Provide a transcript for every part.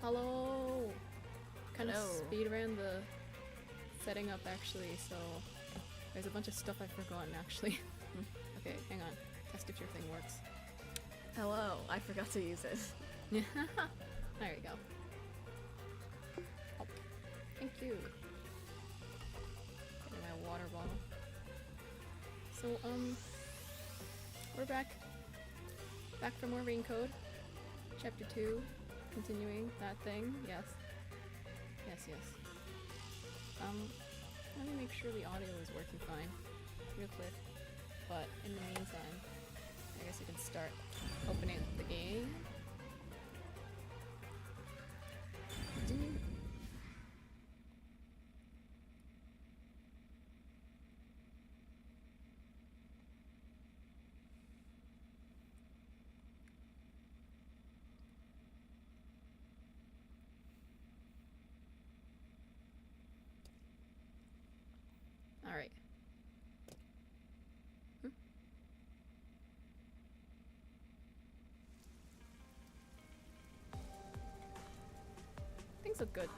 Hello! Kind of Hello. speed ran the setting up actually, so there's a bunch of stuff I've forgotten actually. Okay, hang on. Test if your thing works. Hello, I forgot to use it. There you go. Oh, thank you. Getting my water bottle. So, we're back. Back for more Rain Code. Chapter 2. Continuing that thing. Yes. Yes, yes. Let me make sure the audio is working fine. Real quick. But in the meantime, I guess we can start opening the game. Alright. Things look good.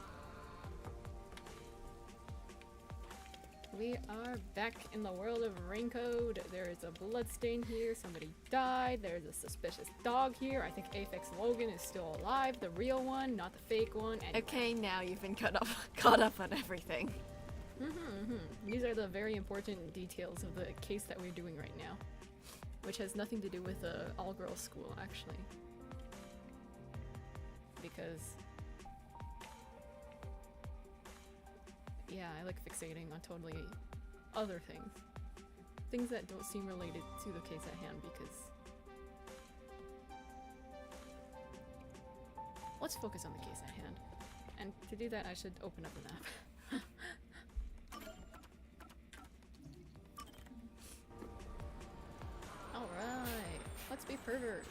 We are back in the world of Rain Code. There is a bloodstain here. Somebody died. There's a suspicious dog here. I think Aphex Logan is still alive. The real one, not the fake one. And Okay, now you've been caught up on everything. These are the very important details of the case that we're doing right now, which has nothing to do with the all-girls school, actually. Because yeah, I like fixating on totally other things. Things that don't seem related to the case at hand, because let's focus on the case at hand. And to do that, I should open up the map. Alright, let's be perverts.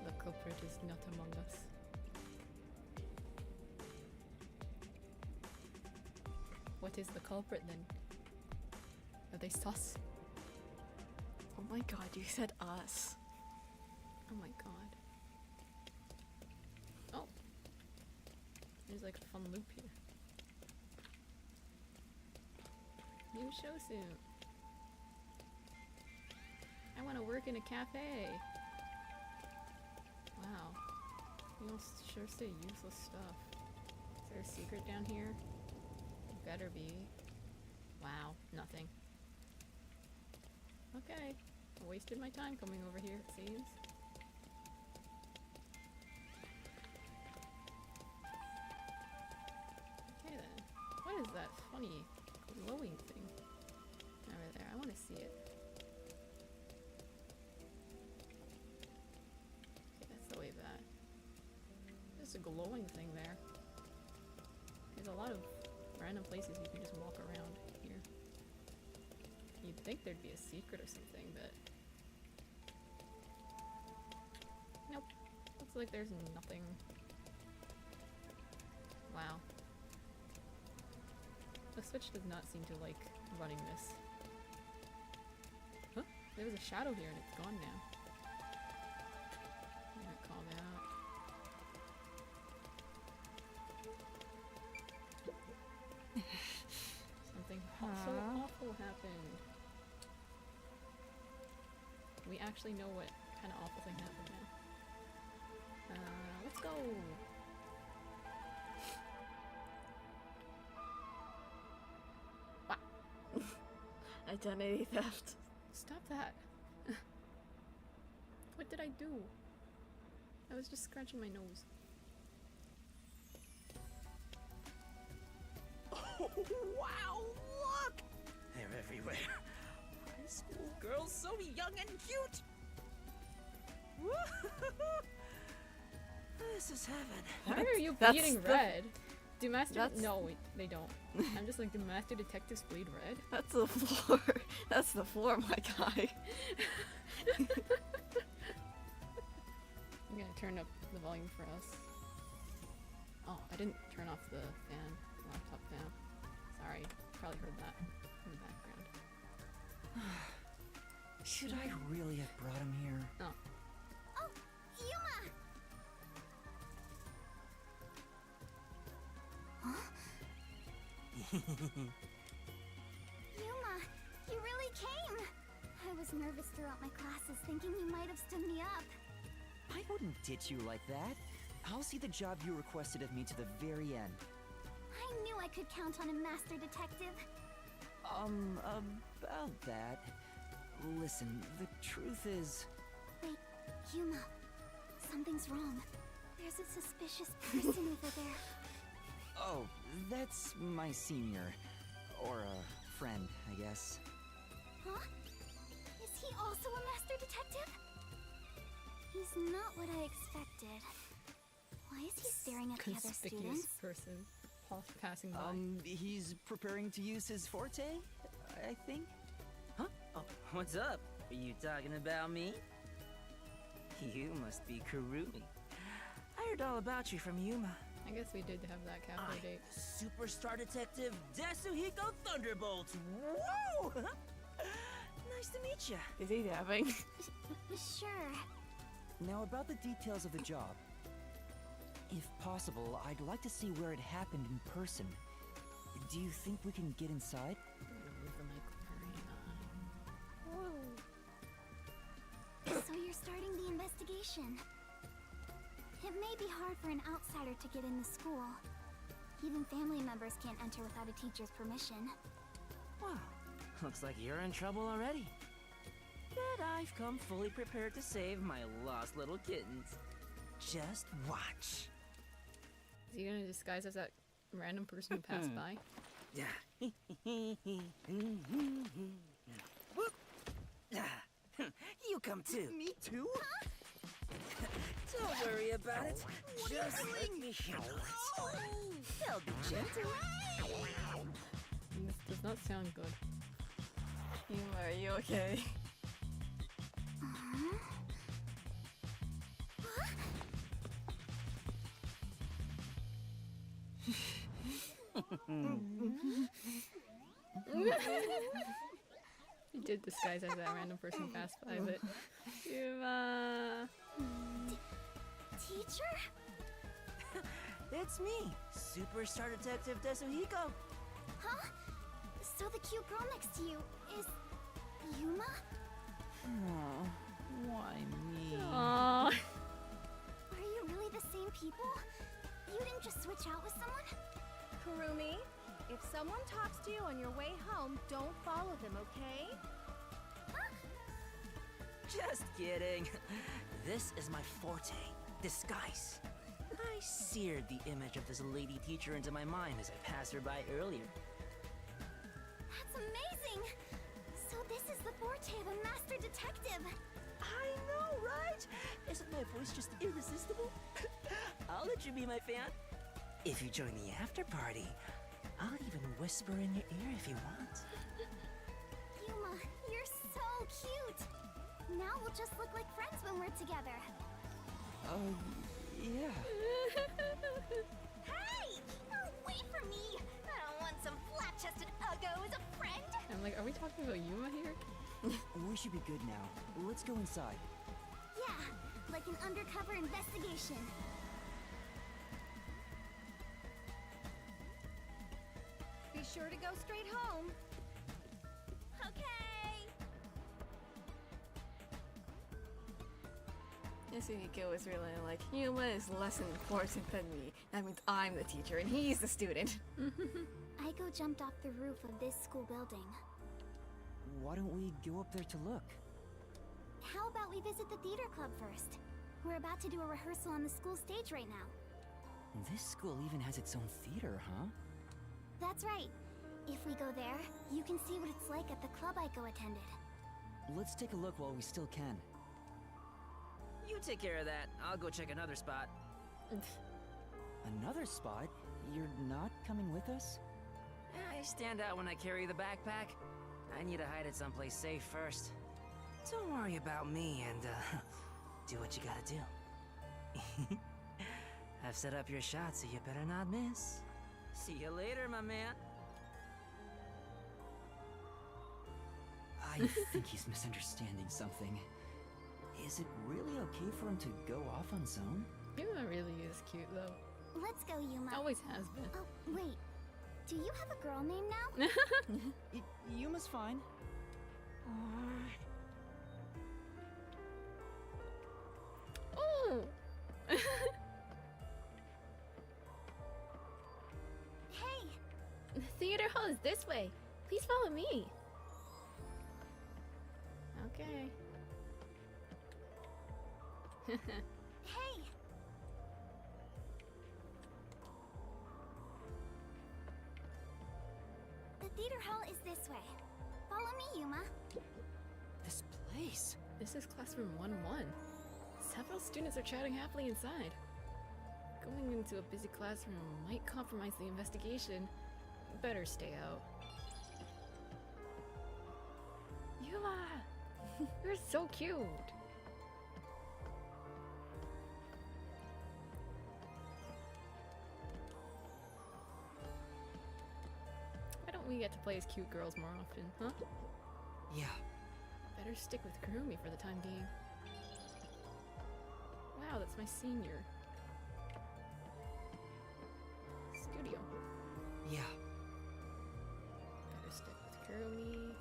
The culprit is not among us. What is the culprit then? Are they sus? Oh my god, you said us. Oh my god. Oh. There's like a fun loop here. New show soon. I want to work in a cafe. Wow. You all sure say useless stuff. Is there a secret down here? Better be. Wow, nothing. Okay. I wasted my time coming over here, it seems. Okay then. What is that funny glowing thing over there? I want to see it. Okay, that's the way back. There's a glowing thing there. There's a lot of random places you can just walk around here. You'd think there'd be a secret or something, but nope. Looks like there's nothing. Wow. The Switch does not seem to like running this. Huh? There was a shadow here and it's gone now. I'm gonna call that out. Something so awful happened. We actually know what kind of awful thing happened now. Let's go! Wow. Identity theft. Stop that! What did I do? I was just scratching my nose. Oh, wow, look! They're everywhere. High school girls so young and cute! This is heaven. Why are you That's bleeding the- red? Do master- that's- No, wait, they don't. I'm just like, do master detectives bleed red? That's the floor. That's the floor, my guy. I'm gonna turn up the volume for us. Oh, I didn't turn off the fan, laptop fan. Sorry, probably heard that in the background. Should I really have brought him here? Oh, Oh, Yuma! Yuma, you really came! I was nervous throughout my classes, thinking you might have stood me up. I wouldn't ditch you like that. I'll see the job you requested of me to the very end. I knew I could count on a master detective. About that. Listen, the truth is... Wait, Yuma. Something's wrong. There's a suspicious person over there. Oh, that's my senior. Or a friend, I guess. Huh? Is he also a master detective? He's not what I expected. Why is he staring at the other Conspicuous students? person passing by. He's preparing to use his forte, I think? Huh? Oh, what's up? Are you talking about me? You must be Kurumi. I heard all about you from Yuma. I guess we did have that cafe I'm date. Superstar Detective Desuhiko Thunderbolts. Whoa! Nice to meet you. Is he dabbing? Sure. Now about the details of the job. If possible, I'd like to see where it happened in person. Do you think we can get inside? Move the mic So you're starting the investigation. It may be hard for an outsider to get in the school. Even family members can't enter without a teacher's permission. Wow. Looks like you're in trouble already. But I've come fully prepared to save my lost little kittens. Just watch. Is he gonna disguise as that random person who passed by? You come too. Me too? Don't worry about it. Just let me handle it. They'll be gentle. This does not sound good. Yuma, are you okay? He did disguise as that random person who passed by, but Yuma. Teacher? It's me, Superstar Detective Desuhiko. Huh? So the cute girl next to you is Yuma? Oh, why me? Aww. Are you really the same people? You didn't just switch out with someone? Kurumi, if someone talks to you on your way home, don't follow them, okay? Just kidding. This is my forte, disguise. I seared the image of this lady teacher into my mind as I passed her by earlier. That's amazing! So this is the forte of a master detective. I know, right? Isn't my voice just irresistible? I'll let you be my fan. If you join the after party, I'll even whisper in your ear if you want. Yuma, you're so cute! Now we'll just look like friends when we're together. Yeah. Hey! Oh, wait for me! I don't want some flat-chested uggo as a friend! I'm like, are we talking about Yuma here? We should be good now. Let's go inside. Yeah, like an undercover investigation. Be sure to go straight home. Okay! Yasuhiko was really like, Yuma is less important than me. That means I'm the teacher and he's the student. Aiko jumped off the roof of this school building. Why don't we go up there to look? How about we visit the theater club first? We're about to do a rehearsal on the school stage right now. This school even has its own theater, huh? That's right. If we go there, you can see what it's like at the club Aiko attended. Let's take a look while we still can. You take care of that. I'll go check another spot. Another spot? You're not coming with us? I stand out when I carry the backpack. I need to hide it someplace safe first. Don't worry about me and, do what you gotta do. I've set up your shot, so you better not miss. See you later, my man. I think he's misunderstanding something. Is it really okay for him to go off on his own? Yuma really is cute though. Let's go, Yuma. Always has been. Oh, wait. Do you have a girl name now? Yuma's fine. Oh! Hey, The theater hall is this way. Please follow me. Okay. hey. The theater hall is this way. Follow me, Yuma. This place. This is classroom 1-1. Several students are chatting happily inside. Going into a busy classroom might compromise the investigation. Better stay out. Yuma! You're so cute! Why don't we get to play as cute girls more often, huh? Yeah. Better stick with Kurumi for the time being. Wow, that's my senior. Studio. Yeah. Better stick with Kurumi.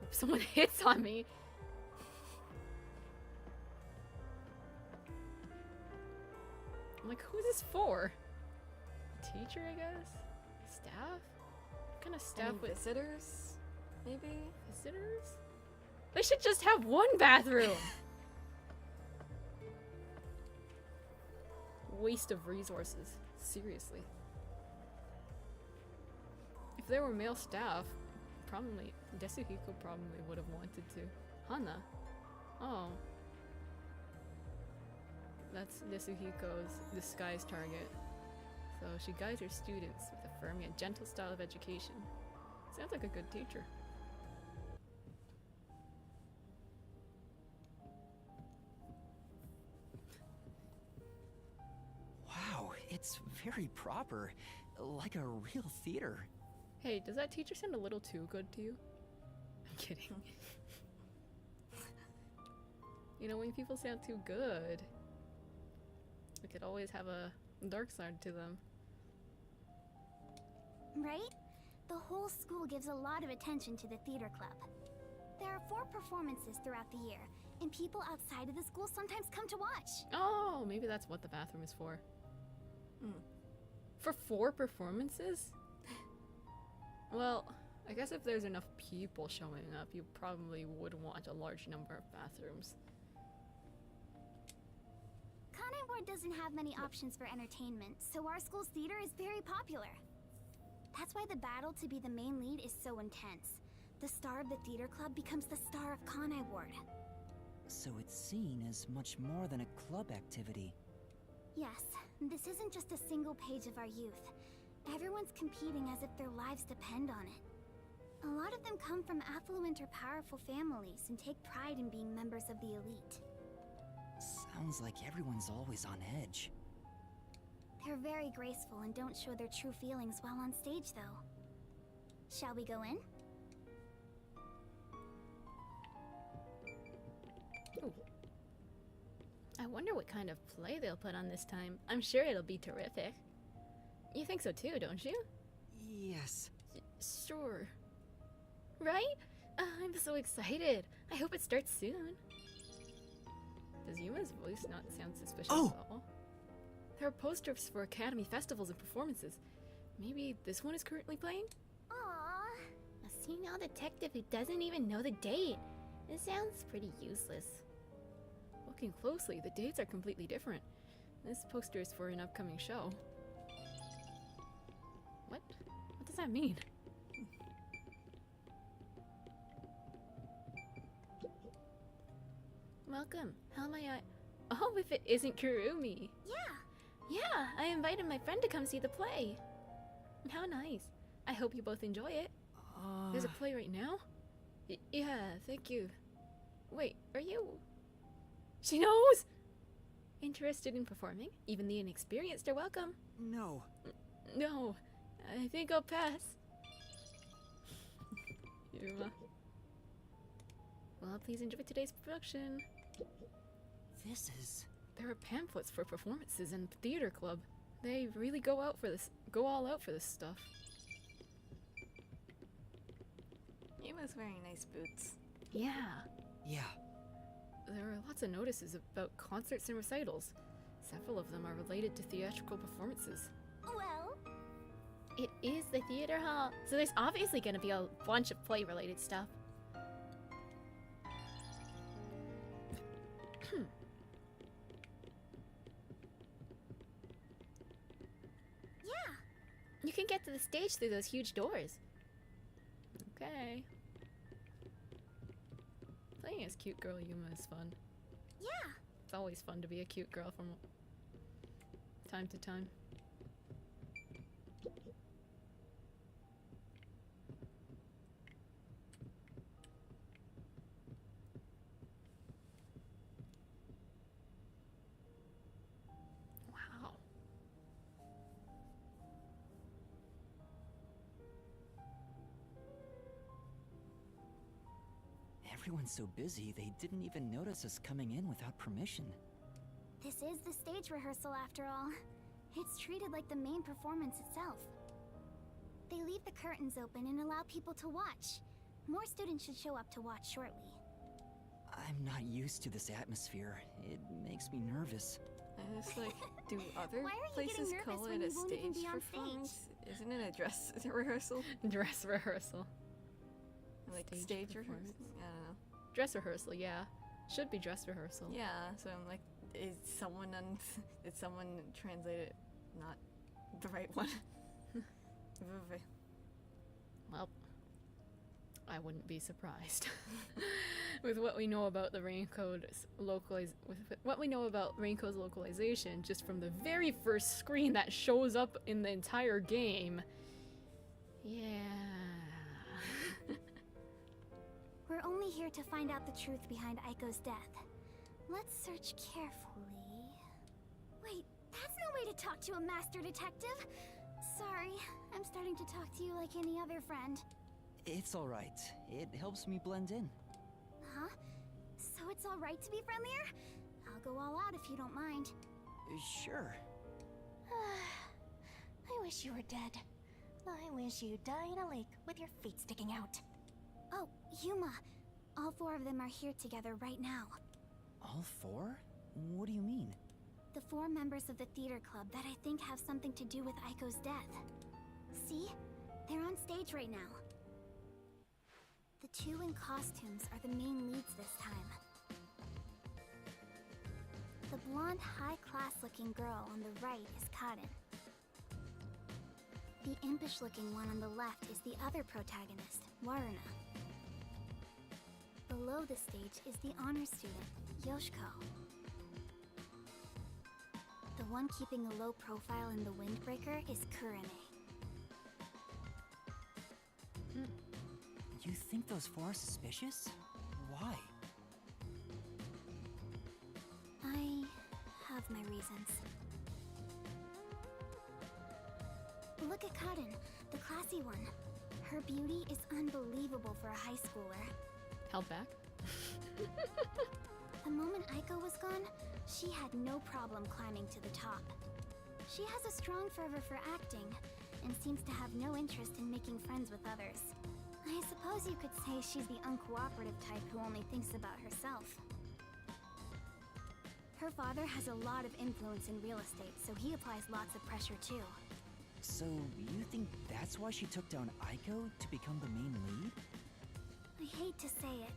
If someone hits on me. I'm like, who's this for? Teacher, I guess? Staff? What kind of staff Any with visitors? Maybe? visitors? They should just have one bathroom! Waste of resources. Seriously. If there were male staff, probably Desuhiko probably would have wanted to. Hana? Oh. That's Desuhiko's disguise target. So she guides her students with a firm yet gentle style of education. Sounds like a good teacher. Wow, it's very proper. Like a real theater. Hey, does that teacher sound a little too good to you? I'm kidding. You know, when people sound too good, it could always have a dark side to them. Right? The whole school gives a lot of attention to the theater club. There are 4 performances throughout the year, and people outside of the school sometimes come to watch. Oh, maybe that's what the bathroom is for. Hmm. For 4 performances? Well, I guess if there's enough people showing up, you probably would want a large number of bathrooms. Kanai Ward doesn't have many options for entertainment, so our school's theater is very popular. That's why the battle to be the main lead is so intense. The star of the theater club becomes the star of Kanai Ward. So it's seen as much more than a club activity. Yes, this isn't just a single page of our youth. Everyone's competing as if their lives depend on it. A lot of them come from affluent or powerful families and take pride in being members of the elite. Sounds like everyone's always on edge. They're very graceful and don't show their true feelings while on stage, though. Shall we go in? Ooh. I wonder what kind of play they'll put on this time. I'm sure it'll be terrific. You think so too, don't you? Yes. Sure. Right? I'm so excited. I hope it starts soon. Does Yuma's voice not sound suspicious Oh! at all? There are posters for Academy festivals and performances. Maybe this one is currently playing? Aww. A senile detective who doesn't even know the date. It sounds pretty useless. Looking closely, the dates are completely different. This poster is for an upcoming show. What? What does that mean? Welcome. How may I... Oh, if it isn't Kurumi. Yeah. Yeah, I invited my friend to come see the play. How nice. I hope you both enjoy it. There's a play right now? Yeah, thank you. Wait, are you... She knows! Interested in performing? Even the inexperienced are welcome. No. No, I think I'll pass. Yuma. Well, please enjoy today's production. This is... There are pamphlets for performances in the theater club. They really go all out for this stuff. Yuma's wearing nice boots. Yeah. Yeah, There are lots of notices about concerts and recitals. Several of them are related to theatrical performances. Well, It is the theater hall, so there's obviously going to be a bunch of play-related stuff. yeah. You can get to the stage through those huge doors. Okay. Playing as cute girl Yuma is fun. Yeah. It's always fun to be a cute girl from time to time. Wow. everyone's so busy they didn't even notice us coming in without permission. This is the stage rehearsal after all. It's treated like the main performance itself. They leave the curtains open and allow people to watch. More students should show up to watch shortly. I'm not used to this atmosphere. It makes me nervous. I just like, do other Why are you places getting nervous call when it a you won't even stage be on performance? stage? Isn't it a dress rehearsal? Dress rehearsal. Like Stage stage performance. rehearsal? I don't know. Dress rehearsal, yeah. Should be dress rehearsal. Yeah, so I'm like, did someone translate it not the right one? Well, I wouldn't be surprised. With what we know about the Raincode's localization, just from the very first screen that shows up in the entire game. Yeah. We're only here to find out the truth behind Aiko's death. Let's search carefully. Wait, that's no way to talk to a master detective. Sorry, I'm starting to talk to you like any other friend. It's alright. It helps me blend in. Huh? So it's alright to be friendlier? I'll go all out if you don't mind. Sure. I wish you were dead. I wish you'd die in a lake with your feet sticking out. Oh, Yuma. All four of them are here together right now. All four? What do you mean? The four members of the theater club that I think have something to do with Aiko's death. See? They're on stage right now. The two in costumes are the main leads this time. The blonde, high-class looking girl on the right is Kaden. The impish looking one on the left is the other protagonist, Waruna. Below the stage is the honor student, Yoshiko. The one keeping a low profile in the windbreaker is Kurene. You think those four are suspicious? Why? I have my reasons. Look at Kaden, the classy one. Her beauty is unbelievable for a high schooler. Held back? The moment Aiko was gone, she had no problem climbing to the top. She has a strong fervor for acting, and seems to have no interest in making friends with others. I suppose you could say she's the uncooperative type who only thinks about herself. Her father has a lot of influence in real estate, so he applies lots of pressure too. So, you think that's why she took down Aiko to become the main lead? I hate to say it,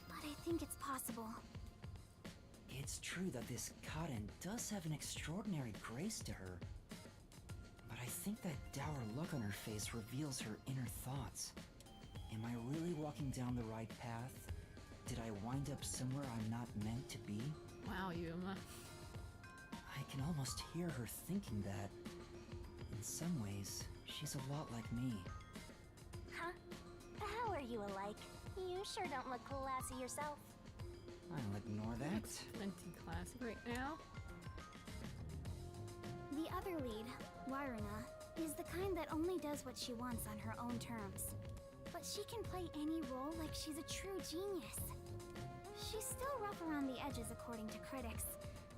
but I think it's possible. It's true that this Kaden does have an extraordinary grace to her. But I think that dour look on her face reveals her inner thoughts. Am I really walking down the right path? Did I wind up somewhere I'm not meant to be? Wow, Yuma. I can almost hear her thinking that. In some ways, she's a lot like me. Huh? How are you alike? You sure don't look classy yourself. I'll ignore that. It's plenty classic right now. The other lead, Waruna, is the kind that only does what she wants on her own terms. But she can play any role like she's a true genius. She's still rough around the edges according to critics,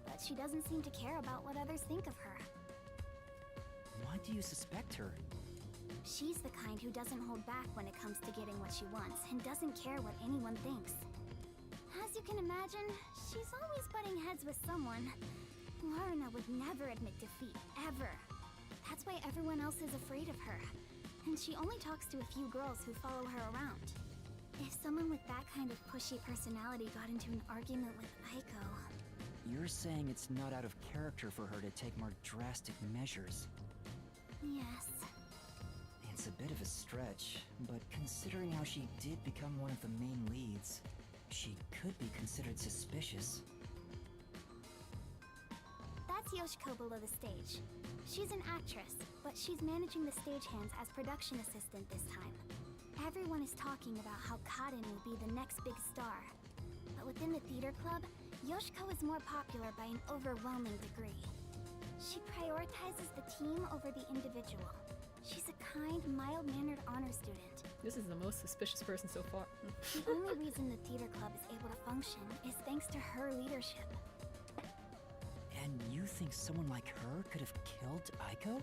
but she doesn't seem to care about what others think of her. Why do you suspect her? She's the kind who doesn't hold back when it comes to getting what she wants and doesn't care what anyone thinks. As you can imagine, she's always butting heads with someone. Waruna would never admit defeat, ever. That's why everyone else is afraid of her. And she only talks to a few girls who follow her around. If someone with that kind of pushy personality got into an argument with Aiko... You're saying it's not out of character for her to take more drastic measures. Yes. It's a bit of a stretch, but considering how she did become one of the main leads, she could be considered suspicious. That's Yoshiko below the stage. She's an actress, but she's managing the stagehands as production assistant this time. Everyone is talking about how Kaden will be the next big star. But within the theater club, Yoshiko is more popular by an overwhelming degree. She prioritizes the team over the individual. She's a kind, mild-mannered honor student. This is the most suspicious person so far. The only reason the theater club is able to function is thanks to her leadership. And you think someone like her could have killed Aiko?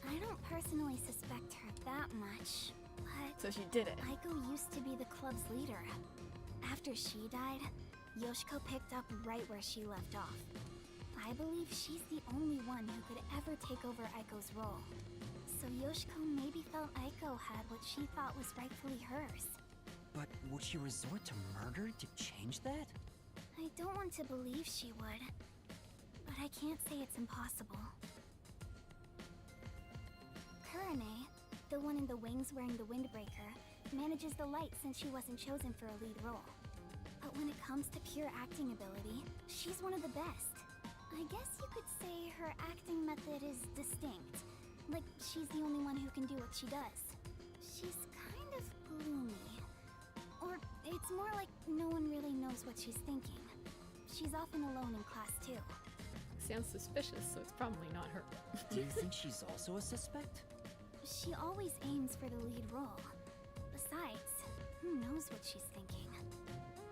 I don't personally suspect her that much, but So she did it. Aiko used to be the club's leader. After she died, Yoshiko picked up right where she left off. I believe she's the only one who could ever take over Aiko's role. So Yoshiko maybe felt Aiko had what she thought was rightfully hers. But would she resort to murder to change that? I don't want to believe she would, but I can't say it's impossible. Kurane, the one in the wings wearing the windbreaker, manages the light since she wasn't chosen for a lead role. But when it comes to pure acting ability, she's one of the best. I guess you could say her acting method is distinct. Like, she's the only one who can do what she does. She's kind of gloomy. Or it's more like no one really knows what she's thinking. She's often alone in class too. Sounds suspicious, so it's probably not her. Do you think she's also a suspect? She always aims for the lead role. Besides, who knows what she's thinking?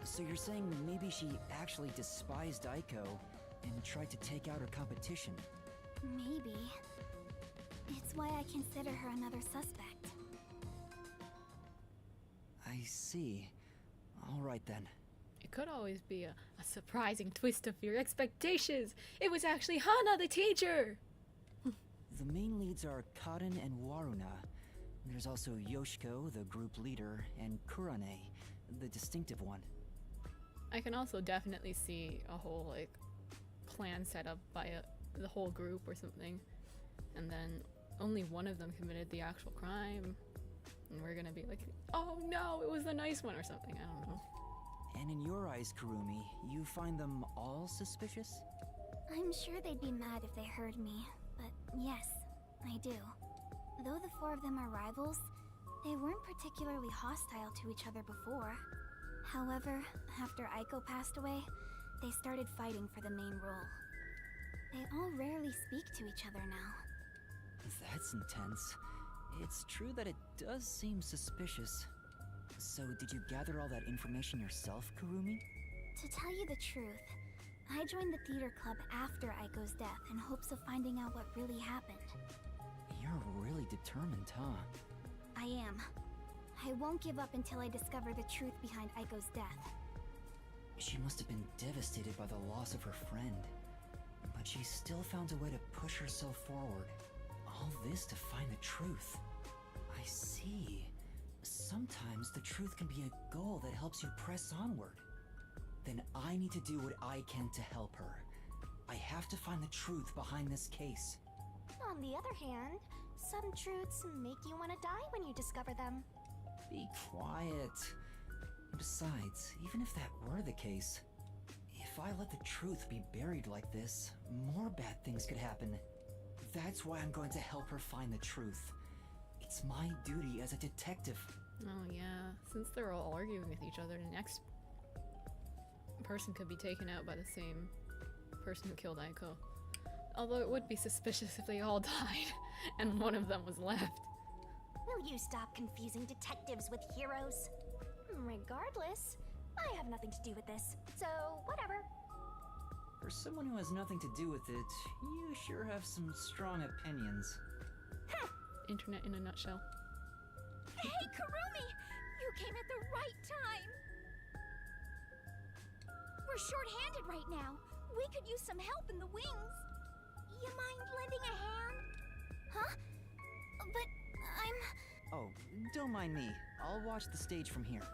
So you're saying maybe she actually despised Aiko and tried to take out her competition? Maybe. It's why I consider her another suspect. I see. Alright then. It could always be a surprising twist of your expectations. It was actually Hana, the teacher! The main leads are Kaden and Waruna. There's also Yoshiko, the group leader, and Kurane, the distinctive one. I can also definitely see a whole, like, plan set up by the whole group or something. And then only one of them committed the actual crime. And we're gonna be like, oh no, it was the nice one or something, I don't know. And in your eyes, Kurumi, you find them all suspicious? I'm sure they'd be mad if they heard me, but yes, I do. Though the four of them are rivals, they weren't particularly hostile to each other before. However, after Aiko passed away, they started fighting for the main role. They all rarely speak to each other now. That's intense. It's true that it does seem suspicious. So did you gather all that information yourself, Kurumi? To tell you the truth, I joined the theater club after Aiko's death in hopes of finding out what really happened. You're really determined, huh? I am. I won't give up until I discover the truth behind Aiko's death. She must have been devastated by the loss of her friend. But she still found a way to push herself forward. All this to find the truth. I see. Sometimes the truth can be a goal that helps you press onward. Then I need to do what I can to help her. I have to find the truth behind this case. On the other hand, some truths make you want to die when you discover them. Be quiet. Besides, even if that were the case, if I let the truth be buried like this, more bad things could happen. That's why I'm going to help her find the truth. It's my duty as a detective. Oh yeah, since they're all arguing with each other, the next person could be taken out by the same person who killed Aiko. Although it would be suspicious if they all died and one of them was left. Will you stop confusing detectives with heroes? Regardless, I have nothing to do with this, so whatever. For someone who has nothing to do with it, you sure have some strong opinions. Internet in a nutshell. Hey, Kurumi! You came at the right time! We're short-handed right now. We could use some help in the wings. You mind lending a hand? Huh? But I'm... Oh, don't mind me. I'll watch the stage from here.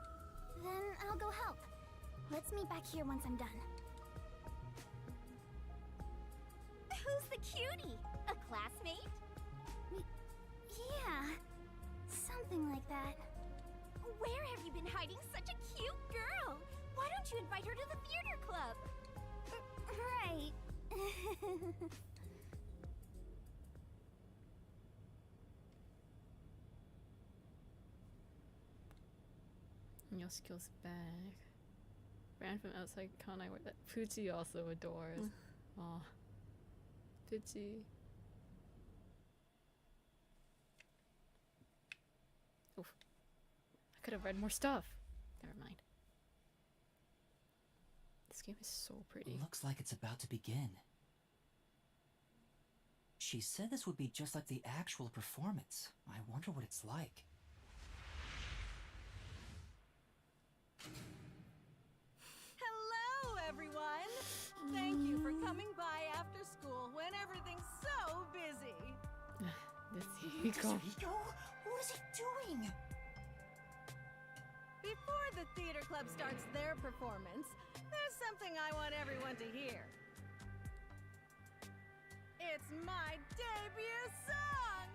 Then I'll go help. Let's meet back here once I'm done. Who's the cutie? A classmate? Yeah, something like that. Where have you been hiding such a cute girl? Why don't you invite her to the theater club? Right. Yoshiko's bag. Ran from outside Kanai where that Pucci also adores. Aw. Pucci. Oof. I could have read more stuff. Never mind. This game is so pretty. Looks like it's about to begin. She said this would be just like the actual performance. I wonder what it's like. Hello, everyone! Thank you for coming by after school when everything's so busy. This Hiko. Rico? What is he doing? Before the theater club starts their performance, there's something I want everyone to hear. It's my debut song!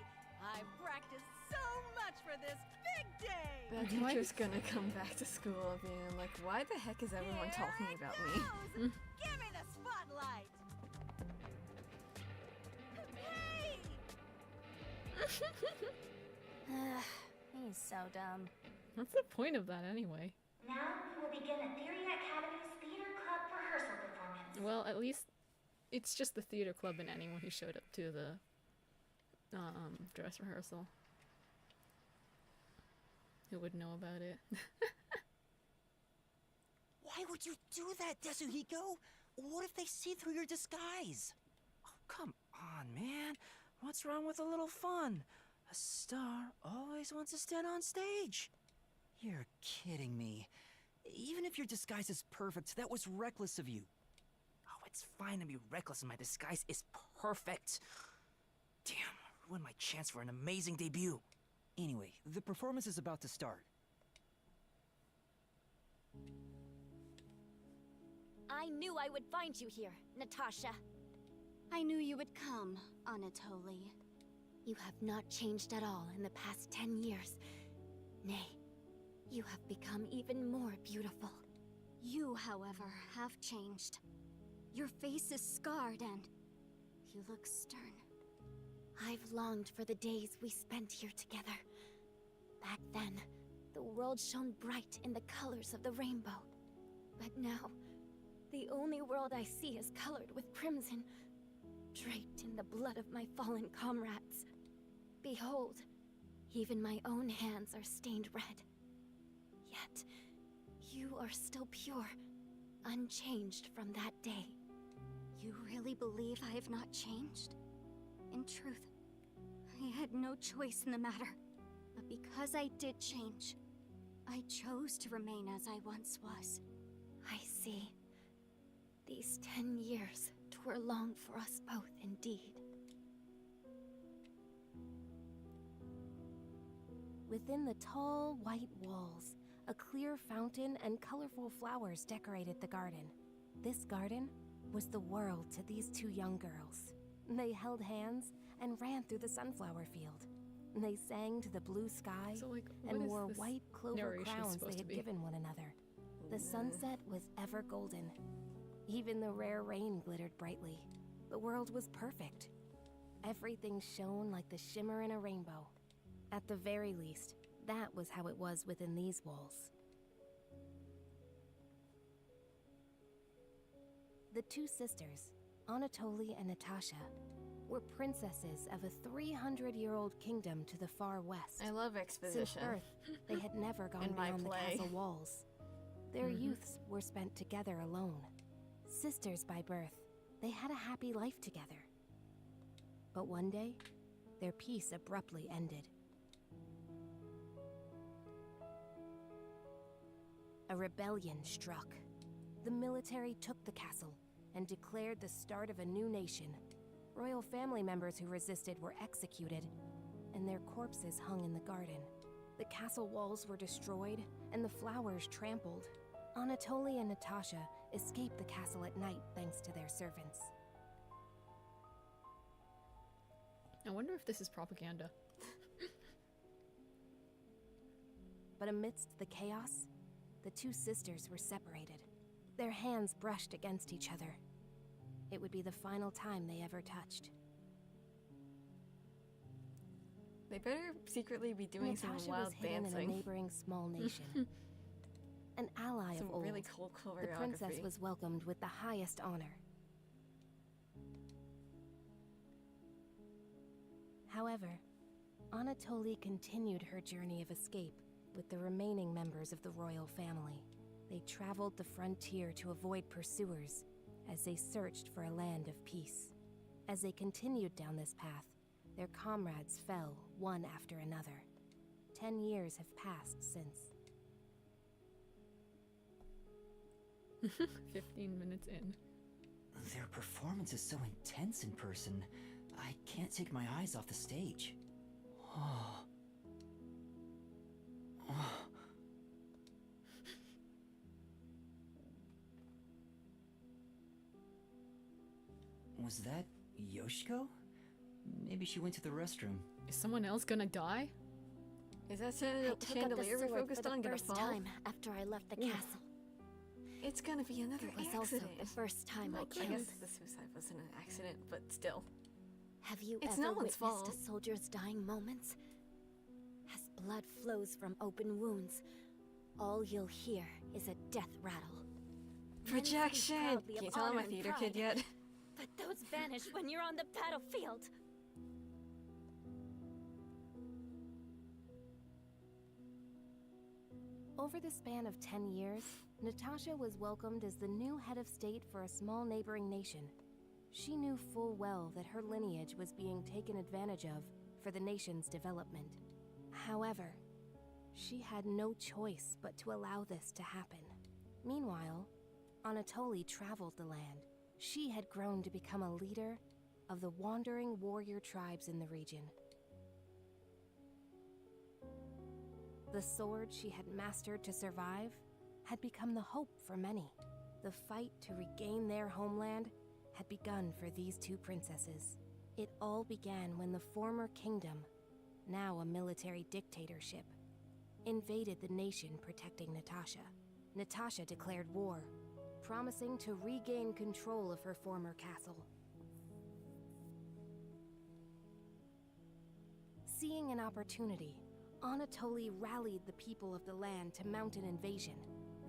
I've practiced so much for this big day! The teacher's gonna come back to school being like, why the heck is everyone Here talking it about me? goes. Give me the spotlight! Hey! He's so dumb. What's the point of that anyway? Now we will begin the Theory Academy's Theater Club rehearsal performance. Well, at least it's just the theater club and anyone who showed up to the dress rehearsal who would know about it. Why would you do that, Tetsuhiko? What if they see through your disguise? Oh, come on, man. What's wrong with a little fun? A star always wants to stand on stage. You're kidding me. Even if your disguise is perfect, that was reckless of you. Oh, it's fine to be reckless and my disguise is perfect. Damn, ruined my chance for an amazing debut. Anyway, the performance is about to start. I knew I would find you here, Natasha. I knew you would come, Anatoly. You have not changed at all in the past 10 years. Nay, you have become even more beautiful. You, however, have changed. Your face is scarred and you look stern. I've longed for the days we spent here together. Back then, the world shone bright in the colors of the rainbow. But now, the only world I see is colored with crimson, draped in the blood of my fallen comrades. Behold, even my own hands are stained red. Yet, you are still pure, unchanged from that day. You really believe I have not changed? In truth, I had no choice in the matter. But because I did change, I chose to remain as I once was. I see. These 10 years were long for us both indeed. Within the tall, white walls, a clear fountain and colorful flowers decorated the garden. This garden was the world to these two young girls. They held hands and ran through the sunflower field. They sang to the blue sky So, like, what and is wore this white clover narration crowns supposed they to had be? given one another. The sunset was ever golden. Even the rare rain glittered brightly. The world was perfect. Everything shone like the shimmer in a rainbow. At the very least, that was how it was within these walls. The two sisters, Anatoly and Natasha, were princesses of a 300-year-old kingdom to the far west. I love Since exposition. birth, they had never gone In my beyond the play. castle walls. Their youths were spent together alone. Sisters by birth, they had a happy life together. But one day, their peace abruptly ended. A rebellion struck. The military took the castle and declared the start of a new nation. Royal family members who resisted were executed, and their corpses hung in the garden. The castle walls were destroyed, and the flowers trampled. Anatoly and Natasha escaped the castle at night thanks to their servants. I wonder if this is propaganda. But amidst the chaos, the two sisters were separated. Their hands brushed against each other. It would be the final time they ever touched. They better secretly be doing Natasha some wild was hidden dancing. in a neighboring small nation. An ally Some of old, really cool the princess choreography. was welcomed with the highest honor. However, Anatoly continued her journey of escape with the remaining members of the royal family. They traveled the frontier to avoid pursuers as they searched for a land of peace. As they continued down this path, their comrades fell one after another. 10 years have passed since. 15 minutes in. Their performance is so intense in person, I can't take my eyes off the stage. Oh. Oh. Was that Yoshiko? Maybe she went to the restroom. Is someone else gonna die? Is that I took up the chandelier we're sword focused for the on gonna first fall? time after I left the castle. It's gonna be another It was also accident. the first time I I killed. guess the suicide wasn't an accident, but still. Have you It's ever no one's witnessed fault. a soldier's dying moments? As blood flows from open wounds, all you'll hear is a death rattle. Men speak Projection! proudly of Can't tell I'm honor a and theater kid pride, yet. But those vanish when you're on the battlefield. Over the span of 10 years, Natasha was welcomed as the new head of state for a small neighboring nation. She knew full well that her lineage was being taken advantage of for the nation's development. However, she had no choice but to allow this to happen. Meanwhile, Anatoly traveled the land. She had grown to become a leader of the wandering warrior tribes in the region. The sword she had mastered to survive had become the hope for many. The fight to regain their homeland had begun for these two princesses. It all began when the former kingdom, now a military dictatorship, invaded the nation protecting Natasha. Natasha declared war, promising to regain control of her former castle. Seeing an opportunity, Anatoly rallied the people of the land to mount an invasion.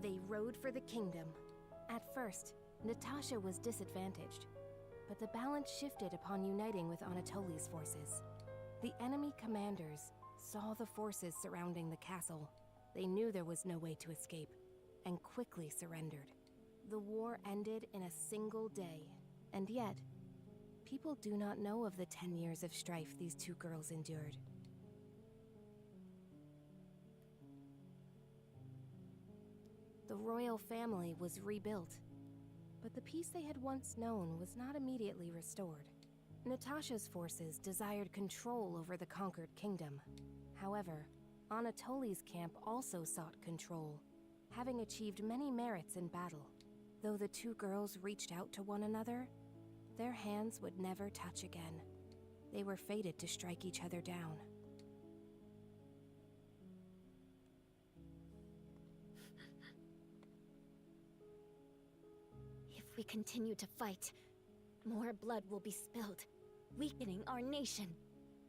They rode for the kingdom. At first, Natasha was disadvantaged, but the balance shifted upon uniting with Anatoly's forces. The enemy commanders saw the forces surrounding the castle. They knew there was no way to escape, and quickly surrendered. The war ended in a single day, and yet, people do not know of the 10 years of strife these two girls endured. The royal family was rebuilt, but the peace they had once known was not immediately restored. Natasha's forces desired control over the conquered kingdom. However, Anatoly's camp also sought control, having achieved many merits in battle. Though the two girls reached out to one another, their hands would never touch again. They were fated to strike each other down. If we continue to fight, more blood will be spilled, weakening our nation.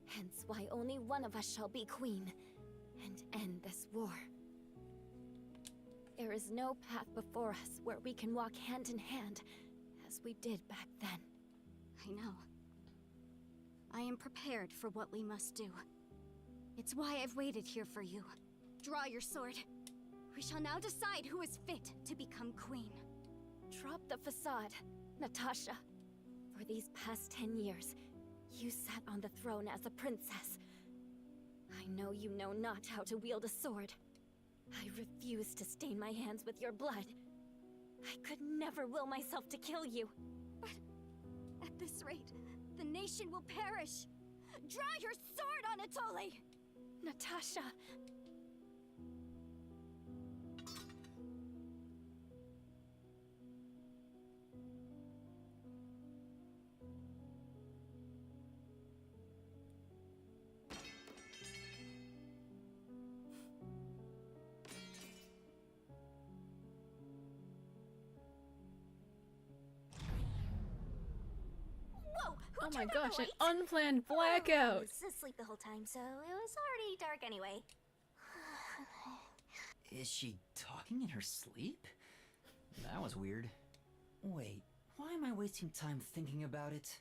Hence why only one of us shall be queen, and end this war. There is no path before us where we can walk hand in hand, as we did back then. I know. I am prepared for what we must do. It's why I've waited here for you. Draw your sword. We shall now decide who is fit to become queen. Drop the facade, Natasha. For these past 10 years, You sat on the throne as a princess. I know you know not how to wield a sword. I refuse to stain my hands with your blood. I could never will myself to kill you. But at this rate, the nation will perish. Draw your sword, Anatoly! Natasha! Whoa! Who Oh my turned on gosh, the an lights? unplanned I blackout! was asleep the whole time, so it was already dark anyway. Is she talking in her sleep? That was weird. Wait, why am I wasting time thinking about it?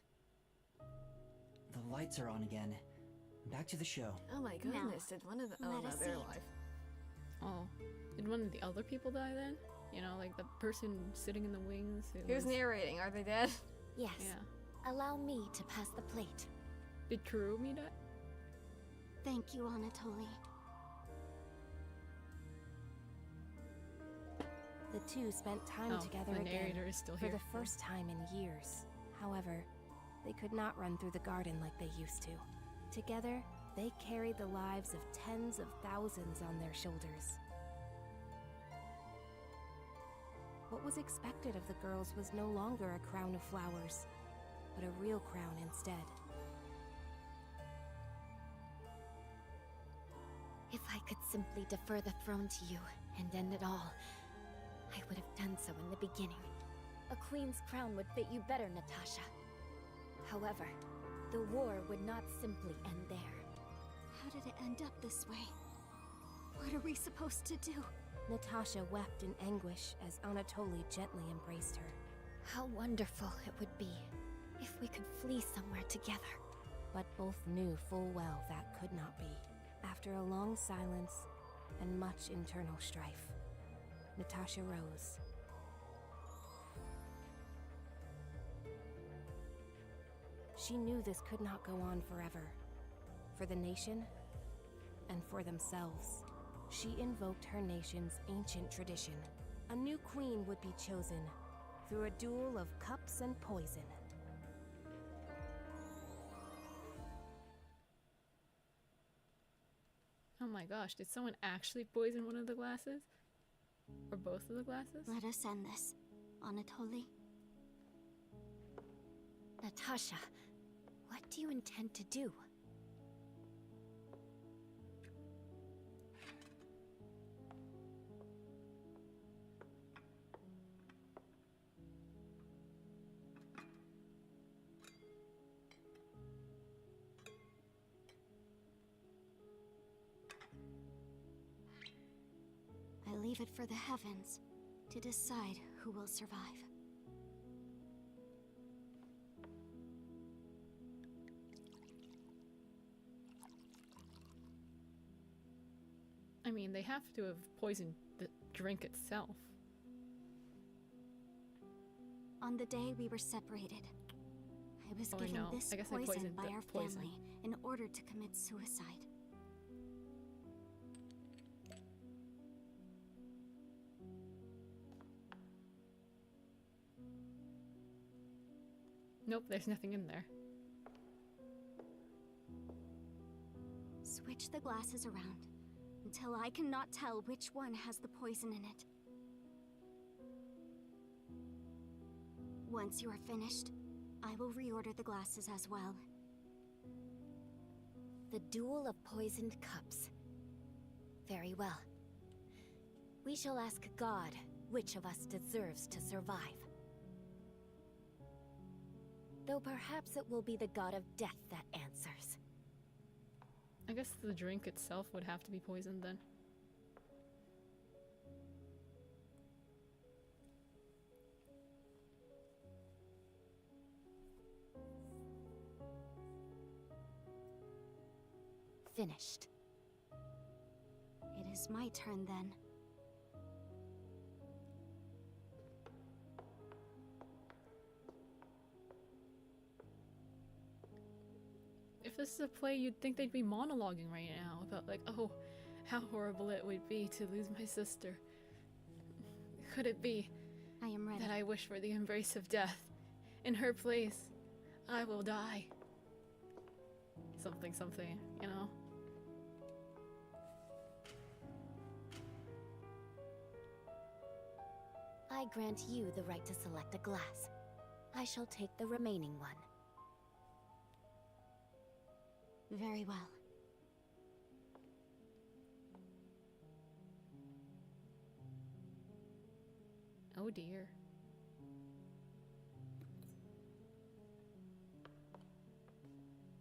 The lights are on again. Back to the show. Oh my goodness, did one of the... Oh, let no, us they're eat. alive. Oh. Did one of the other people die then? You know, like the person sitting in the wings who Who's was- narrating? Are they dead? Yes. Yeah. Allow me to pass the plate. Did Kurumi die? Thank you, Anatoly. The two spent time Oh, together the again narrator is still for here. the first time in years. However, they could not run through the garden like they used to. Together, they carried the lives of tens of thousands on their shoulders. What was expected of the girls was no longer a crown of flowers, but a real crown instead. If I could simply defer the throne to you and end it all, I would have done so in the beginning. A queen's crown would fit you better, Natasha. However, the war would not simply end there. How did it end up this way? What are we supposed to do? Natasha wept in anguish as Anatoly gently embraced her. How wonderful it would be if we could flee somewhere together. But both knew full well that could not be. After a long silence and much internal strife, Natasha rose. She knew this could not go on forever. For the nation, and for themselves, she invoked her nation's ancient tradition. A new queen would be chosen through a duel of cups and poison. Oh my gosh, did someone actually poison one of the glasses? Or both of the glasses? Let us end this, Anatoly. Natasha, what do you intend to do? I leave it for the heavens to decide who will survive. I mean, they have to have poisoned the drink itself. On the day we were separated, I was Oh, I given know. this I guess I poison poisoned by the our poison. family in order to commit suicide. Nope, there's nothing in there. Switch the glasses around until I cannot tell which one has the poison in it. Once you are finished, I will reorder the glasses as well. The duel of poisoned cups. Very well. We shall ask God which of us deserves to survive. Though perhaps it will be the god of death that answers. I guess the drink itself would have to be poisoned then. Finished. It is my turn then. this is a play, you'd think they'd be monologuing right now about like, oh, how horrible it would be to lose my sister. Could it be I am ready. that I wish for the embrace of death? In her place, I will die. Something, something, you know? I grant you the right to select a glass. I shall take the remaining one. Very well. Oh dear.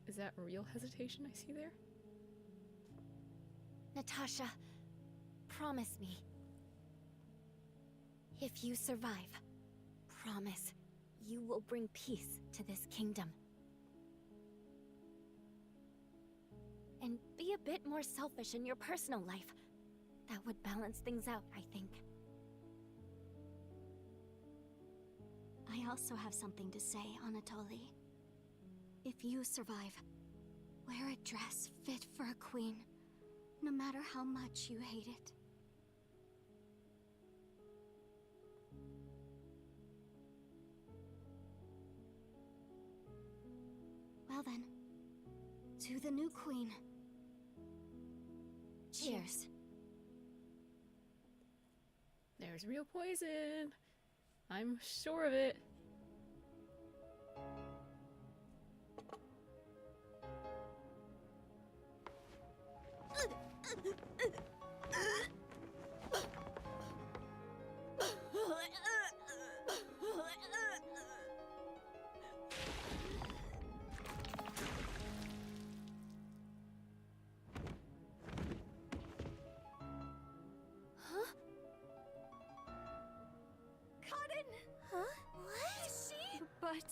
Is that real hesitation I see there? Natasha, promise me. If you survive, promise you will bring peace to this kingdom. And be a bit more selfish in your personal life. That would balance things out, I think. I also have something to say, Anatoly. If you survive, wear a dress fit for a queen, no matter how much you hate it. Well then, to the new queen. Cheers. There's real poison. I'm sure of it. But...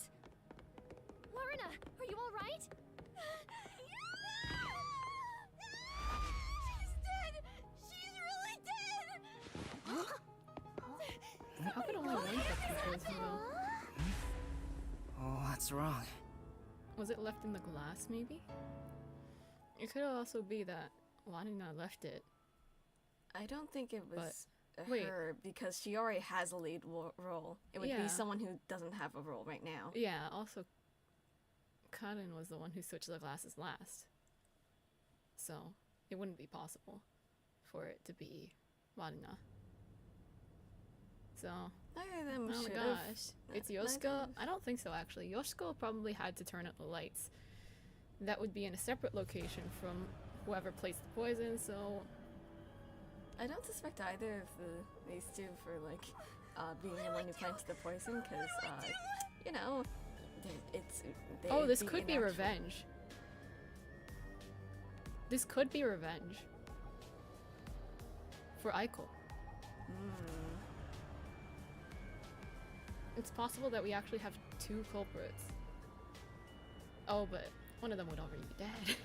Lorna, are you alright? She's dead! She's really dead! How could only one get poison though? Oh, what's wrong? Was it left in the glass, maybe? It could also be that Wanina left it. I don't think it was wait. her because she already has a lead role. It would Yeah. be someone who doesn't have a role right now. Yeah, also, Karin was the one who switched the glasses last. So, it wouldn't be possible for it to be Wanina. So, Neither of them oh my should've. gosh. It's Neither Yoshiko? of- I don't think so, actually. Yoshiko probably had to turn up the lights. That would be in a separate location from whoever placed the poison, so... I don't suspect either of these two for being the one who planted the poison, because you know, Oh, this the could be inactual- revenge. This could be revenge. For Aiko. It's possible that we actually have two culprits. Oh, but one of them would already be dead.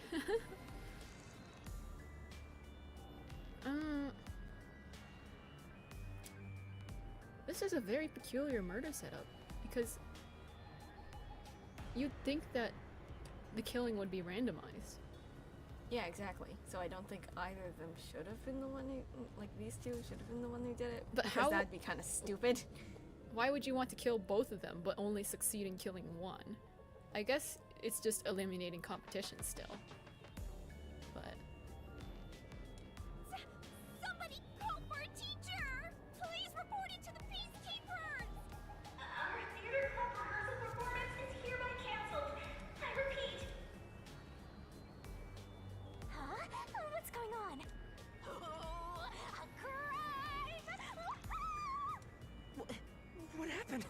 This is a very peculiar murder setup, because you'd think that the killing would be randomized. Yeah, exactly. So I don't think either of them should have been the one who, these two should have been the one who did it. But because how- that'd be kind of stupid. Why would you want to kill both of them, but only succeed in killing one? I guess it's just eliminating competition still. But... Somebody call for a teacher! Please report it to the Peacekeepers! Our theater club rehearsal performance is hereby canceled. I repeat. Huh? What's going on? Oh, great! What happened?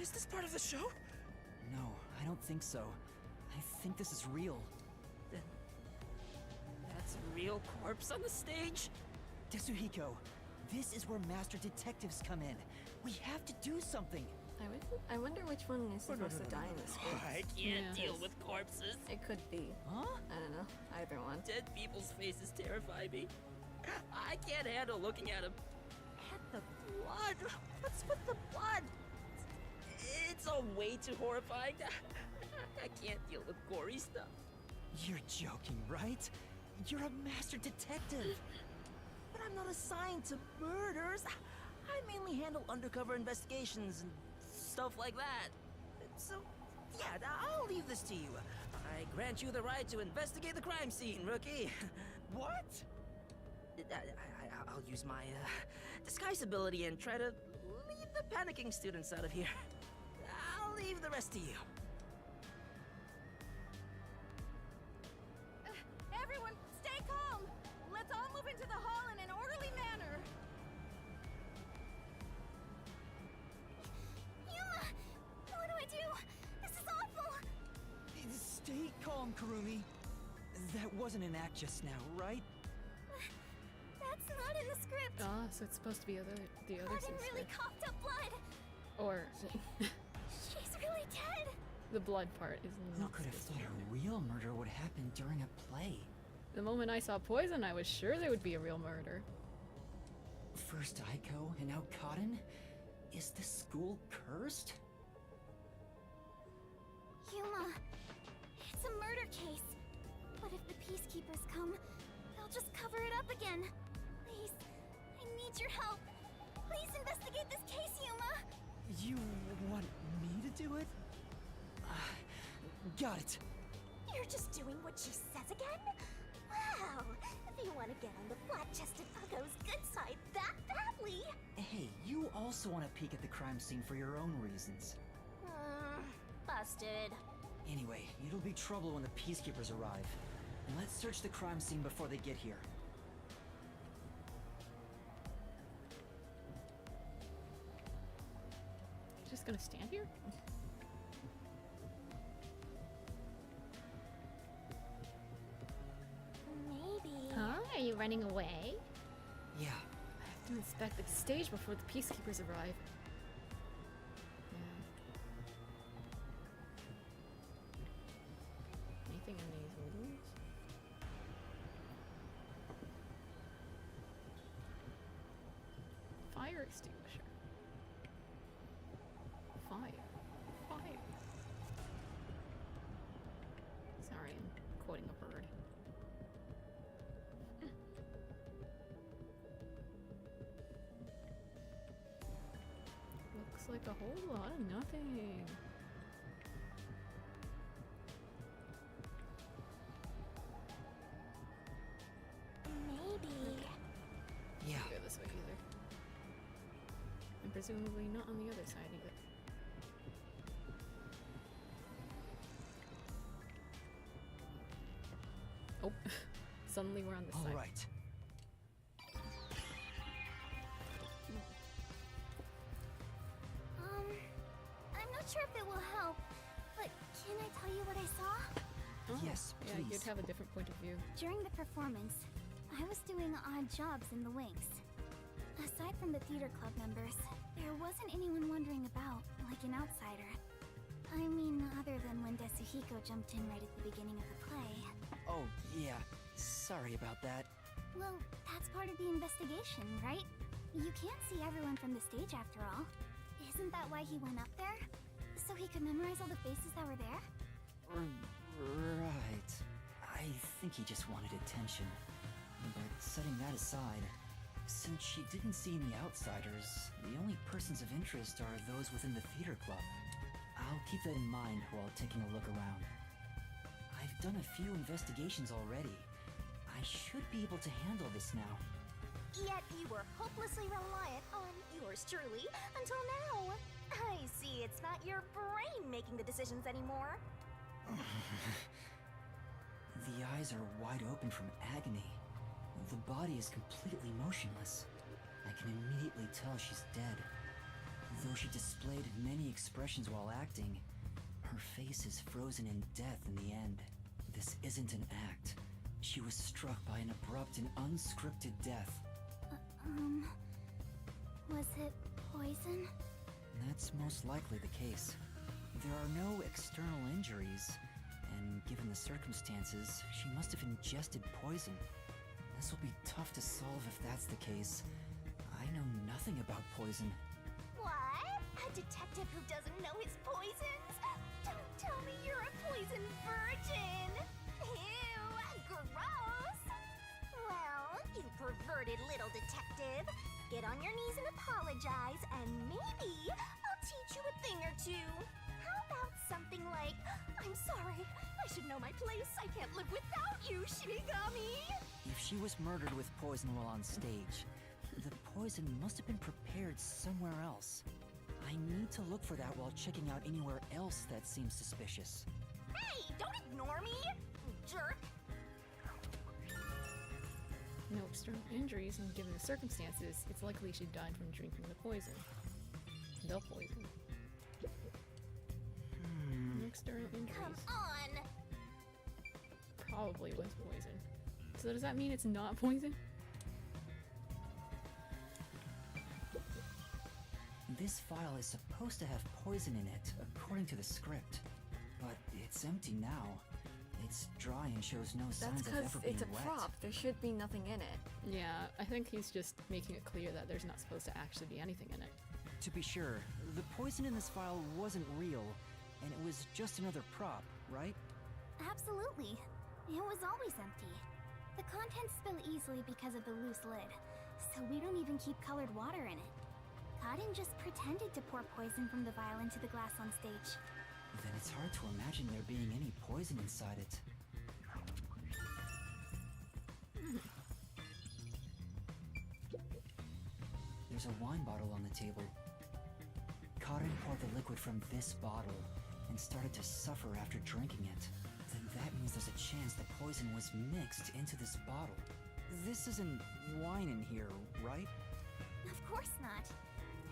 Is this part of the show? No, I don't think so. I think this is real. That's a real corpse on the stage? Tetsuhiko, this is where master detectives come in. We have to do something. I wonder which one is supposed to die in this script. I can't deal with corpses. It could be. Huh? I don't know. Either one. Dead people's faces terrify me. I can't handle looking at them. And the blood. What's with the blood? It's all way too horrifying. I can't deal with gory stuff. You're joking, right? You're a master detective. But I'm not assigned to murders. I mainly handle undercover investigations and stuff like that. So, yeah, I'll leave this to you. I grant you the right to investigate the crime scene, rookie. What? I'll use my disguise ability and try to leave the panicking students out of here. I'll leave the rest to you. Everyone, stay calm! Let's all move into the hall in an orderly manner. Yuma! What do I do? This is awful! Stay calm, Kurumi. That wasn't an act just now, right? That's not in the script. Ah, so it's supposed to be the other Arden sister. really coughed up blood. Or She's really dead. the blood part is Who not could have supposed thought to be. a real murder would happen during a play? The moment I saw poison, I was sure there would be a real murder. First Aiko and now Cotton? Is this school cursed? Yuma, it's a murder case. But if the peacekeepers come, they'll just cover it up again. Please, I need your help. Please investigate this case, Yuma. You want me to do it? Got it. You're just doing what she says again? Wow, if you want to get on the flat-chested Uggo's good side that badly. Hey, you also want to peek at the crime scene for your own reasons. Busted. Anyway, it'll be trouble when the peacekeepers arrive. Let's search the crime scene before they get here. Just gonna stand here? Maybe. Huh? Are you running away? Yeah. I have to inspect the stage before the peacekeepers arrive. Anything in these rooms? Fire extinguisher. Fire. Fire. Sorry, I'm quoting a bird. Looks like a whole lot of nothing. Maybe. Yeah. Go this way either. And presumably not on the other side either. Oh, suddenly we're on this side. All right. I'm not sure if it will help, but can I tell you what I saw? Oh, Yes, yeah, please. you'd have a different point of view. During the performance, I was doing odd jobs in the wings. Aside from the theater club members, there wasn't anyone wandering about, like an outsider. I mean, other than when Desuhiko jumped in right at the beginning of the play. Oh, yeah. Sorry about that. Well, that's part of the investigation, right? You can't see everyone from the stage after all. Isn't that why he went up there? So he could memorize all the faces that were there? Right. I think he just wanted attention. But setting that aside, since she didn't see any outsiders, the only persons of interest are those within the theater club. I'll keep that in mind while taking a look around. I've done a few investigations already. I should be able to handle this now. Yet you were hopelessly reliant on yours truly until now. I see it's not your brain making the decisions anymore. The eyes are wide open from agony. The body is completely motionless. I can immediately tell she's dead. Though she displayed many expressions while acting, her face is frozen in death in the end. This isn't an act. She was struck by an abrupt and unscripted death. Was it poison? That's most likely the case. There are no external injuries, and given the circumstances, she must have ingested poison. This will be tough to solve if that's the case. I know nothing about poison. What? A detective who doesn't know his poisons? Don't tell me you're a poison virgin! Ew, gross! Well, you perverted little detective. Get on your knees and apologize, and maybe I'll teach you a thing or two. How about something like, I'm sorry, I should know my place. I can't live without you, Shinigami. If she was murdered with poison while on stage, the poison must have been prepared somewhere else. I need to look for that while checking out anywhere else that seems suspicious. Hey, don't ignore me, jerk. No external injuries, and given the circumstances, it's likely she died from drinking the poison. The poison. No external injuries. Come on. Probably was poison. So does that mean it's not poison? This file is supposed to have poison in it, according to the script. But it's empty now. It's dry and shows no That's signs of because ever being it's a wet. prop. There should be nothing in it. Yeah, I think he's just making it clear that there's not supposed to actually be anything in it. To be sure, the poison in this file wasn't real, and it was just another prop, right? Absolutely. It was always empty. The contents spill easily because of the loose lid, so we don't even keep colored water in it. Cotton just pretended to pour poison from the vial into the glass on stage. Then it's hard to imagine there being any poison inside it. There's a wine bottle on the table. Karin poured the liquid from this bottle and started to suffer after drinking it. Then that means there's a chance the poison was mixed into this bottle. This isn't wine in here, right? Of course not.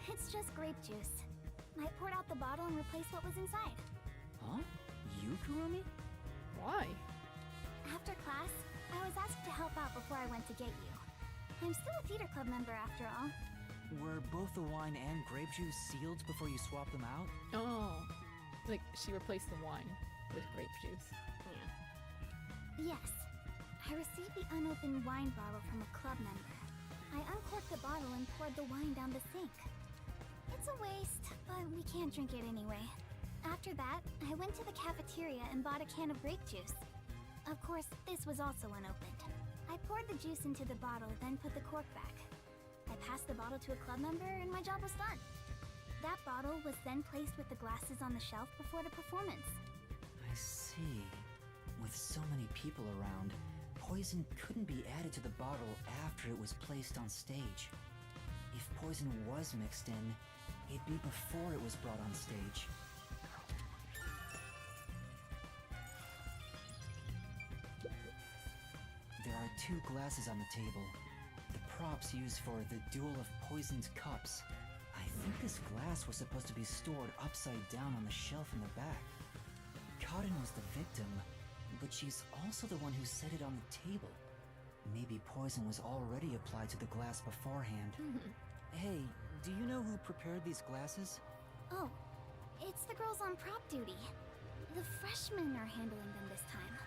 It's just grape juice. I poured out the bottle and replaced what was inside. Huh? You, Kurumi? Why? After class, I was asked to help out before I went to get you. I'm still a theater club member after all. Were both the wine and grape juice sealed before you swapped them out? Oh, like she replaced the wine with grape juice. Yes. I received the unopened wine bottle from a club member. I uncorked the bottle and poured the wine down the sink. It's a waste, but we can't drink it anyway. After that, I went to the cafeteria and bought a can of grape juice. Of course, this was also unopened. I poured the juice into the bottle, then put the cork back. I passed the bottle to a club member and my job was done. That bottle was then placed with the glasses on the shelf before the performance. I see. With so many people around, poison couldn't be added to the bottle after it was placed on stage. If poison was mixed in, it'd be before it was brought on stage. There are two glasses on the table. The props used for the duel of poisoned cups. I think this glass was supposed to be stored upside down on the shelf in the back. Cotton was the victim, but she's also the one who set it on the table. Maybe poison was already applied to the glass beforehand. Hey, do you know who prepared these glasses? Oh, it's the girls on prop duty. The freshmen are handling them this time.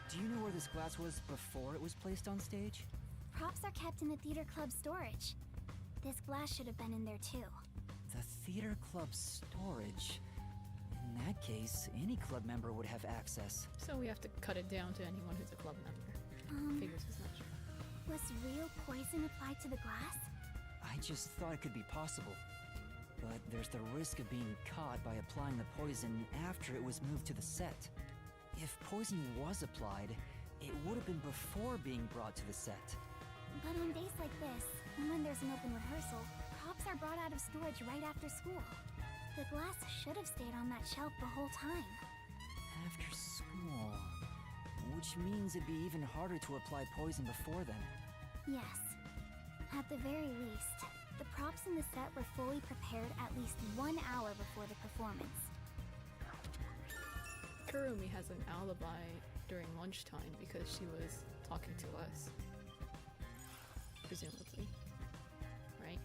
Do you know where this glass was before it was placed on stage? Props are kept in the theater club storage. This glass should have been in there too. The theater club storage? In that case, any club member would have access. So we have to cut it down to anyone who's a club member. Figures as much. Was real poison applied to the glass? I just thought it could be possible. But there's the risk of being caught by applying the poison after it was moved to the set. If poison was applied, it would have been before being brought to the set. But on days like this, when there's an open rehearsal, props are brought out of storage right after school. The glass should have stayed on that shelf the whole time. After school. Which means it'd be even harder to apply poison before then. Yes. At the very least, the props in the set were fully prepared at least 1 hour before the performance. Kurumi has an alibi during lunchtime because she was talking to us. Presumably. Right?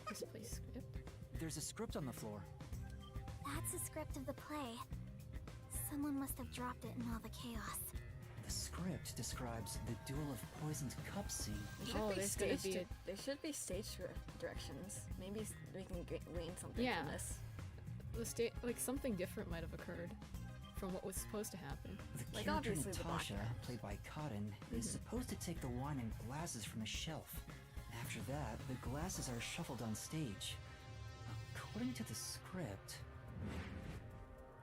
This place script? There's a script on the floor. That's a script of the play. Someone must have dropped it in all the chaos. The script describes the Duel of Poisoned Cups scene. There should be stage directions. Maybe we can glean something from this. Like something different might have occurred from what was supposed to happen. The Like, character obviously the Natasha, background. played by Cotton, is supposed to take the wine and glasses from a shelf. After that, the glasses are shuffled on stage. According to the script,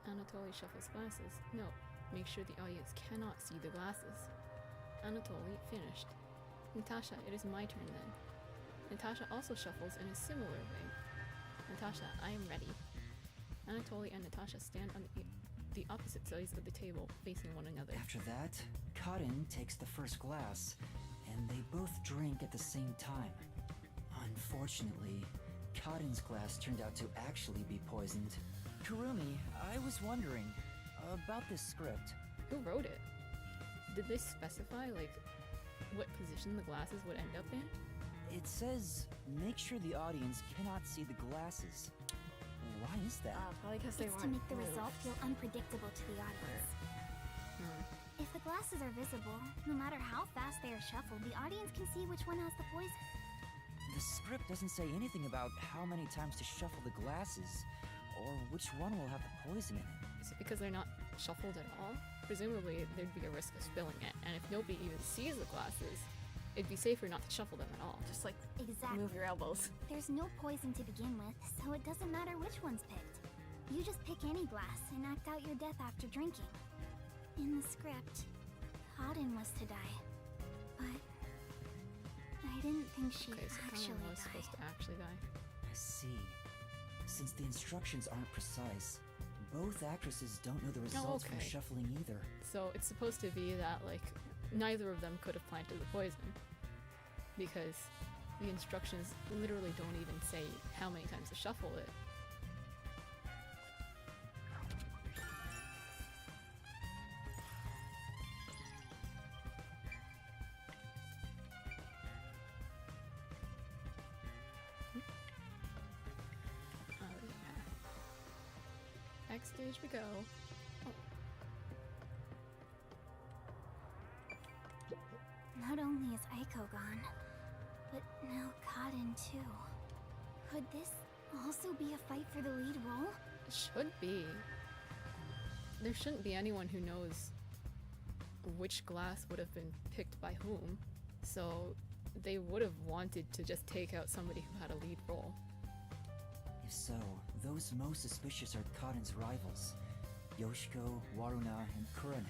Anatoly shuffles glasses. No, make sure the audience cannot see the glasses. Anatoly finished. Natasha, it is my turn then. Natasha also shuffles in a similar way. Natasha, I am ready. Anatoly and Natasha stand on the opposite sides of the table, facing one another. after that, Cotton takes the first glass, and they both drink at the same time. Unfortunately, Cotton's glass turned out to actually be poisoned. Kurumi, I was wondering about this script. Who wrote it? Did they specify, like, what position the glasses would end up in? It says, make sure the audience cannot see the glasses. Why is that? Probably because they It's want to make the result feel unpredictable to the audience. If the glasses are visible, no matter how fast they are shuffled, the audience can see which one has the poison. The script doesn't say anything about how many times to shuffle the glasses, or which one will have the poison in it. Is it because they're not shuffled at all? Presumably, there'd be a risk of spilling it, and if nobody even sees the glasses, it'd be safer not to shuffle them at all. Just like Exactly. move your elbows. There's no poison to begin with, so it doesn't matter which one's picked. You just pick any glass and act out your death after drinking. In the script, Cotton was to die, but I didn't think she Okay, so actually Cotton was died. supposed to actually die. I see. Since the instructions aren't precise, both actresses don't know the results from okay. shuffling either. So it's supposed to be that, like, neither of them could have planted the poison. Because the instructions literally don't even say how many times to shuffle it. Backstage we go. Not only is Aiko gone, but now Cotton too. Could this also be a fight for the lead role? It should be. There shouldn't be anyone who knows which glass would have been picked by whom, so they would have wanted to just take out somebody who had a lead role. If so, those most suspicious are Cotton's rivals, Yoshiko, Waruna, and Kurane.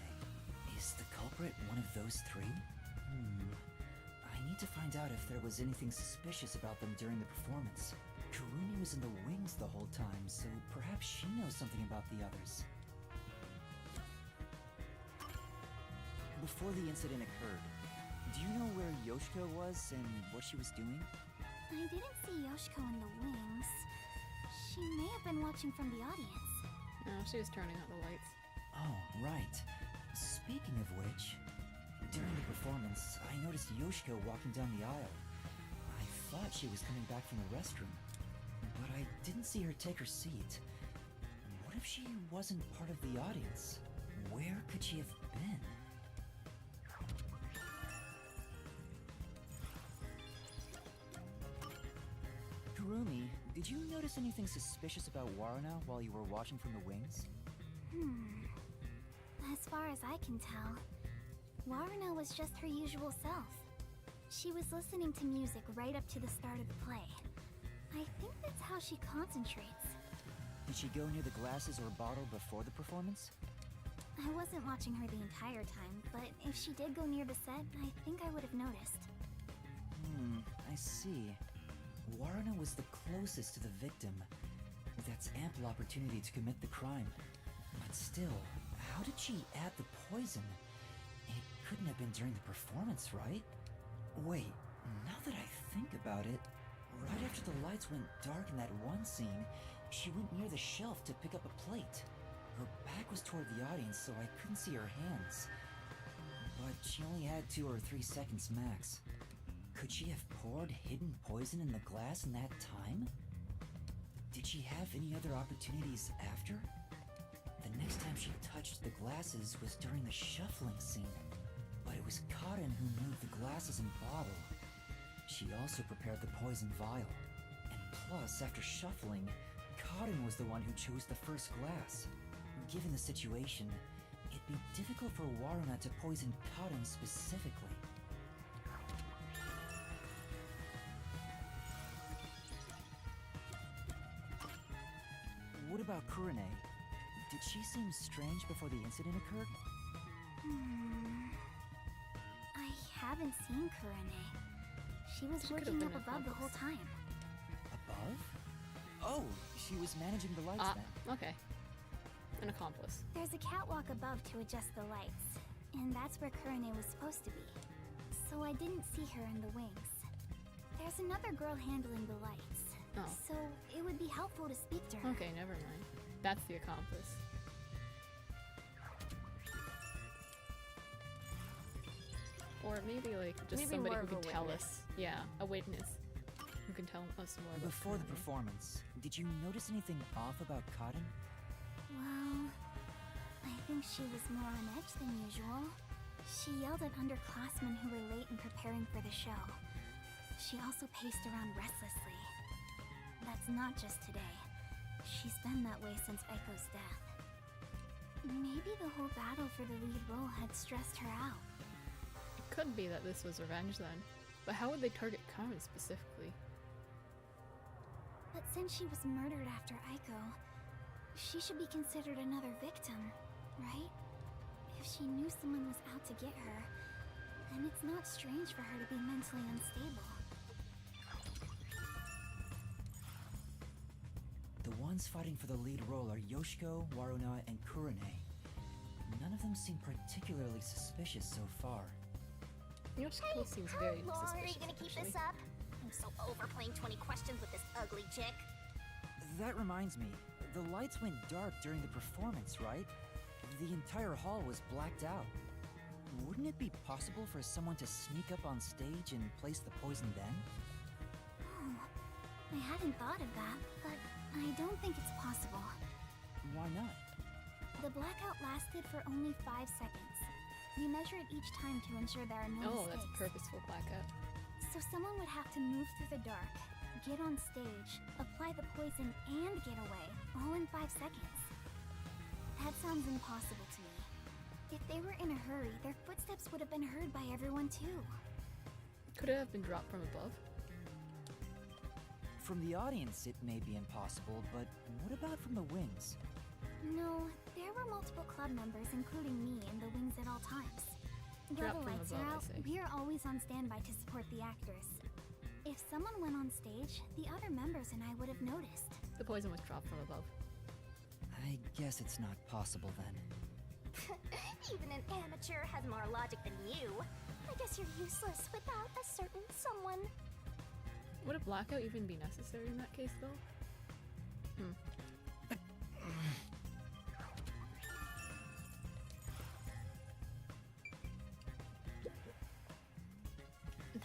Is the culprit one of those three? I need to find out if there was anything suspicious about them during the performance. Kurumi was in the wings the whole time, so perhaps she knows something about the others. Before the incident occurred, do you know where Yoshiko was and what she was doing? I didn't see Yoshiko in the wings. She may have been watching from the audience. No, she was turning out the lights. Oh, right. Speaking of which, during the performance, I noticed Yoshiko walking down the aisle. I thought she was coming back from the restroom, but I didn't see her take her seat. What if she wasn't part of the audience? Where could she have been? Kurumi, did you notice anything suspicious about Waruna while you were watching from the wings? As far as I can tell, Waruna was just her usual self. She was listening to music right up to the start of the play. I think that's how she concentrates. Did she go near the glasses or bottle before the performance? I wasn't watching her the entire time, but if she did go near the set, I think I would have noticed. I see. Waruna was the closest to the victim. That's ample opportunity to commit the crime. But still, how did she add the poison? It couldn't have been during the performance, right? Wait, now that I think about it, right after the lights went dark in that one scene, she went near the shelf to pick up a plate. Her back was toward the audience, so I couldn't see her hands. But she only had 2 or 3 seconds max. Could she have poured hidden poison in the glass in that time? Did she have any other opportunities after? The next time she touched the glasses was during the shuffling scene. it was Karin who moved the glasses and bottle. She also prepared the poison vial. And plus, after shuffling, Karin was the one who chose the first glass. Given the situation, it'd be difficult for Waruna to poison Karin specifically. What about Kurane? Did she seem strange before the incident occurred? I haven't seen Kurane. She was She could've working been up an above the whole accomplice. time. Above? Oh, she was managing the lights Ah, then. okay. An accomplice. There's a catwalk above to adjust the lights, and that's where Kurane was supposed to be. So I didn't see her in the wings. There's another girl handling the lights. Oh. So it would be helpful to speak to her. Okay, never mind. That's the accomplice. Or maybe like just Maybe somebody more who of can a tell witness. us. Yeah, a witness who can tell us more about Before the Kurane. performance, did you notice anything off about Karin? Well, I think she was more on edge than usual. She yelled at underclassmen who were late in preparing for the show. She also paced around restlessly. That's not just today. She's been that way since Eiko's death. Maybe the whole battle for the lead role had stressed her out. It could be that this was revenge then. But how would they target Karin specifically? But since she was murdered after Aiko, she should be considered another victim, right? If she knew someone was out to get her, then it's not strange for her to be mentally unstable. The ones fighting for the lead role are Yoshiko, Waruna, and Kurane. None of them seem particularly suspicious so far. Yoshiko seems How very long are suspicious, you gonna keep actually. this up? I'm so over playing 20 questions with this ugly chick. That reminds me, the lights went dark during the performance, right? The entire hall was blacked out. Wouldn't it be possible for someone to sneak up on stage and place the poison then? Oh, I hadn't thought of that, but I don't think it's possible. Why not? The blackout lasted for only 5 seconds. We measure it each time to ensure there are no Oh, mistakes. that's a purposeful blackout. So someone would have to move through the dark, get on stage, apply the poison, and get away, all in 5 seconds. That sounds impossible to me. If they were in a hurry, their footsteps would have been heard by everyone too. Could it have been dropped from above? From the audience, it may be impossible, but what about from the wings? No, there were multiple club members, including me, in the wings at all times. While Drop the from lights above, are I out, say. we are always on standby to support the actors. If someone went on stage, the other members and I would have noticed. The poison was dropped from above. I guess it's not possible then. Even an amateur has more logic than you. I guess you're useless without a certain someone. Would a blackout even be necessary in that case, though?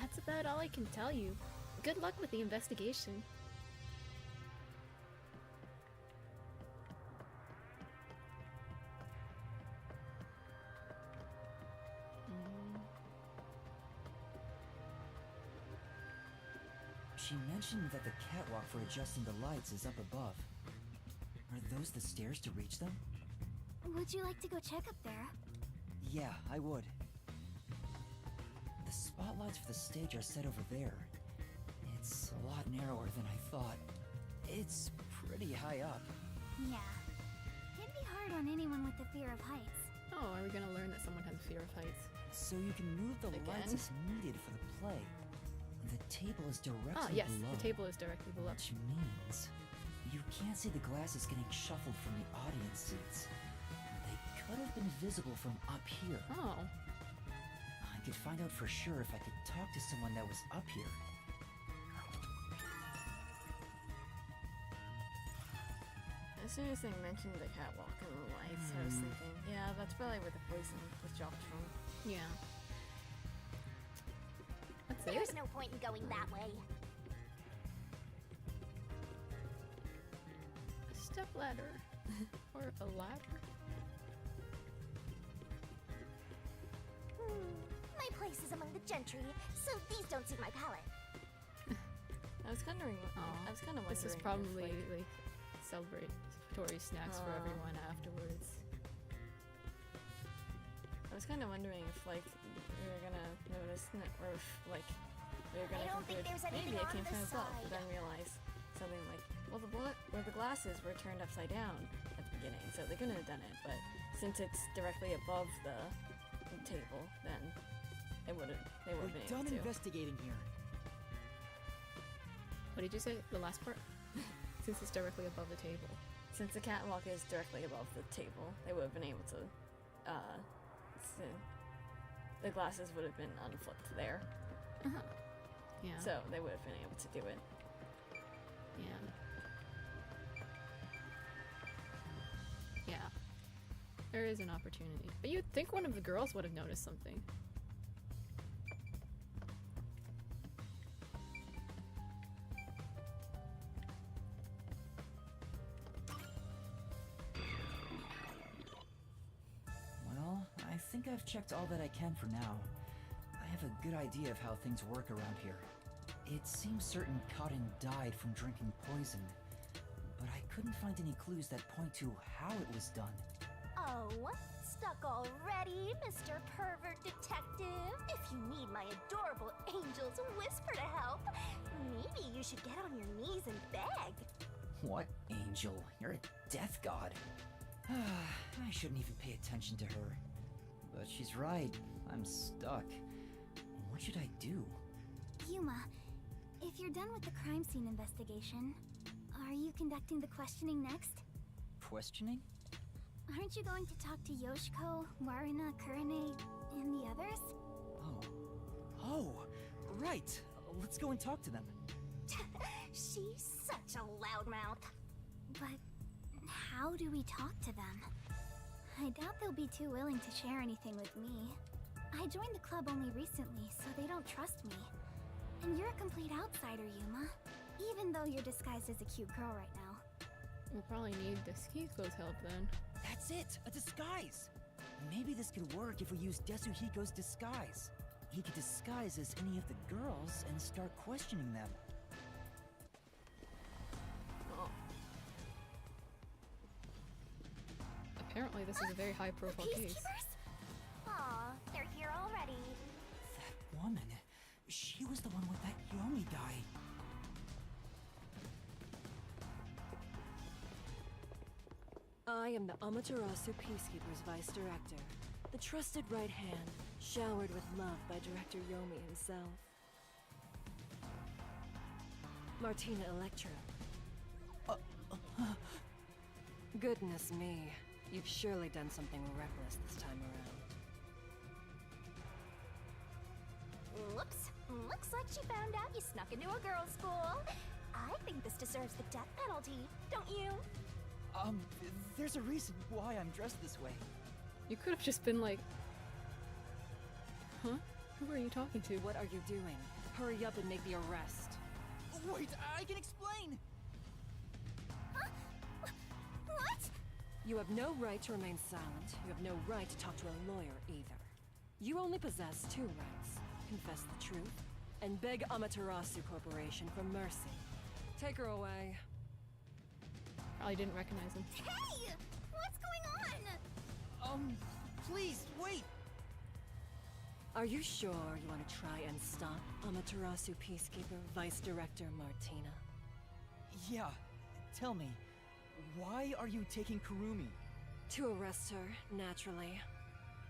That's about all I can tell you. Good luck with the investigation. She mentioned that the catwalk for adjusting the lights is up above. Are those the stairs to reach them? Would you like to go check up there? Yeah, I would. The spotlights for the stage are set over there. It's a lot narrower than I thought. It's pretty high up. Yeah. It'd be hard on anyone with the fear of heights. Oh, are we gonna learn that someone has a fear of heights? So you can move the lights Again? as needed for the play. The table is directly Ah, yes, below. the table is directly below. Which means you can't see the glasses getting shuffled from the audience seats. They could have been visible from up here. Oh. I could find out for sure if I could talk to someone that was up here. As soon as they mentioned the catwalk and the lights, I was thinking, yeah, that's probably where the poison was dropped from. Yeah. That's it? There's no point in going that way. A step ladder. Or a ladder. places among the gentry, so these don't suit my palate. I was kind of wondering. This is if, probably like, like celebratory snacks for everyone afterwards. I was kind of wondering if like we were gonna notice or if like we were gonna I don't think conclude there's anything maybe it on came from this himself, but side. then realize something like, well, the glasses were turned upside down at the beginning, so they couldn't have done it. But since it's directly above the table, then they would have been We're able done to. investigating here. What did you say? The last part? Since it's directly above the table. Since the catwalk is directly above the table, they would have been able to. The glasses would have been unflipped there. Yeah. So they would have been able to do it. Yeah. Yeah. There is an opportunity. But you'd think one of the girls would have noticed something. Well, I think I've checked all that I can for now. I have a good idea of how things work around here. It seems certain Cotton died from drinking poison, but I couldn't find any clues that point to how it was done. Oh, stuck already, Mr. Pervert Detective? If you need my adorable angel's whisper to help, maybe you should get on your knees and beg. What angel? You're a death god. I shouldn't even pay attention to her. But she's right. I'm stuck. What should I do? Yuma, if you're done with the crime scene investigation, are you conducting the questioning next? Questioning? Aren't you going to talk to Yoshiko, Warina, Kurane, and the others? Oh, right. Let's go and talk to them. She's such a loudmouth. But how do we talk to them? I doubt they'll be too willing to share anything with me. I joined the club only recently, so they don't trust me. And you're a complete outsider, Yuma. Even though you're disguised as a cute girl right now. We'll probably need Desuhiko's help then. That's it! A disguise! Maybe this could work if we use Desuhiko's disguise. He could disguise as any of the girls and start questioning them. Apparently this is a very high profile case. Aw, they're here already. That woman. She was the one with that Yomi guy. I am the Amaterasu Peacekeepers Vice Director, the trusted right hand, showered with love by Director Yomi himself. Martina Electra. Goodness me, you've surely done something reckless this time around. Whoops. Looks like she found out you snuck into a girls' school. I think this deserves the death penalty, don't you? There's a reason why I'm dressed this way. You could have just been like, huh? Who are you talking to? What are you doing? Hurry up and make the arrest. Wait, I can explain! Huh? What? You have no right to remain silent. You have no right to talk to a lawyer either. You only possess two rights. Confess the truth, and beg Amaterasu Corporation for mercy. Take her away. Probably didn't recognize him. Hey! What's going on? Please, wait! Are you sure you want to try and stop Amaterasu Peacekeeper Vice Director Martina? Yeah, tell me, why are you taking Kurumi? To arrest her, naturally.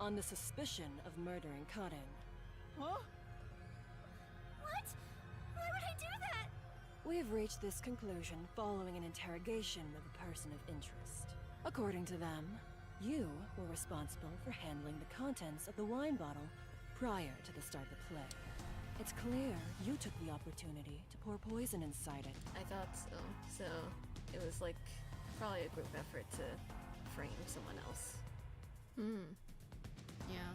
On the suspicion of murdering Kaden. Huh? What? Why would I do that? We have reached this conclusion following an interrogation of a person of interest. According to them, you were responsible for handling the contents of the wine bottle prior to the start of the play. It's clear you took the opportunity to pour poison inside it. I thought so. So it was like probably a group effort to frame someone else. Yeah.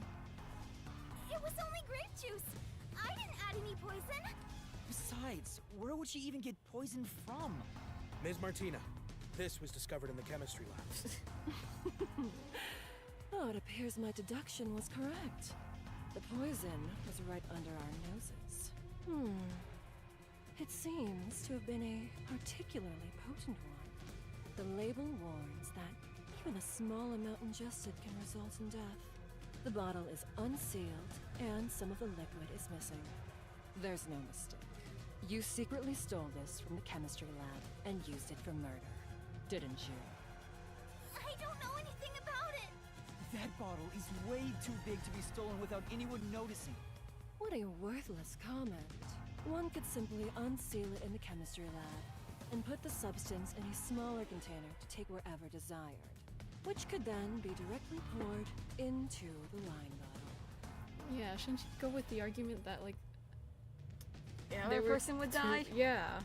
It was only grape juice. I didn't add any poison. Besides, where would she even get poison from? Ms. Martina, this was discovered in the chemistry lab. Oh, it appears my deduction was correct. The poison was right under our noses. It seems to have been a particularly potent one. The label warns that even a small amount ingested can result in death. The bottle is unsealed, and some of the liquid is missing. There's no mistake. You secretly stole this from the chemistry lab and used it for murder, didn't you? I don't know anything about it! That bottle is way too big to be stolen without anyone noticing. What a worthless comment. One could simply unseal it in the chemistry lab and put the substance in a smaller container to take wherever desired, which could then be directly poured into the wine bottle. Yeah, shouldn't you go with the argument that, like, Yeah, there the were person would two- die? Yeah.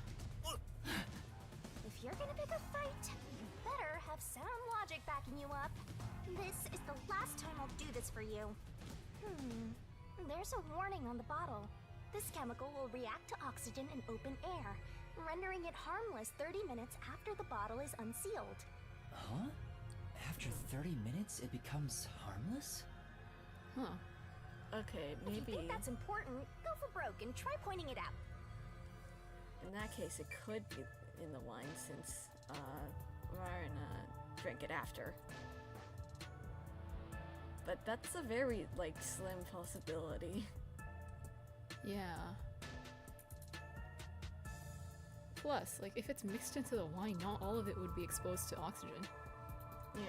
If you're gonna pick a fight, you better have sound logic backing you up. This is the last time I'll do this for you. There's a warning on the bottle. This chemical will react to oxygen in open air, rendering it harmless 30 minutes after the bottle is unsealed. Huh? After 30 minutes, it becomes harmless? Huh. Okay, If you maybe think that's important, go for broke and try pointing it out. in that case it could be in the wine since Rarna drank it after. But that's a very, like, slim possibility. Yeah. Plus, like, if it's mixed into the wine, not all of it would be exposed to oxygen. Yeah.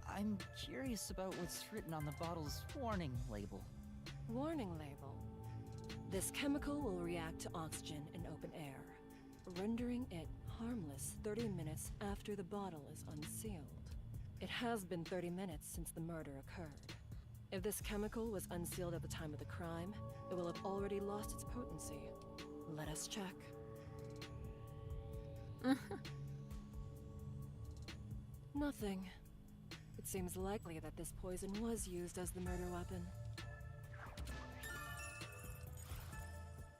I'm curious about what's written on the bottle's warning label. Warning label. This chemical will react to oxygen in open air, rendering it harmless 30 minutes after the bottle is unsealed. It has been 30 minutes since the murder occurred. If this chemical was unsealed at the time of the crime, it will have already lost its potency. Let us check. Nothing. It seems likely that this poison was used as the murder weapon.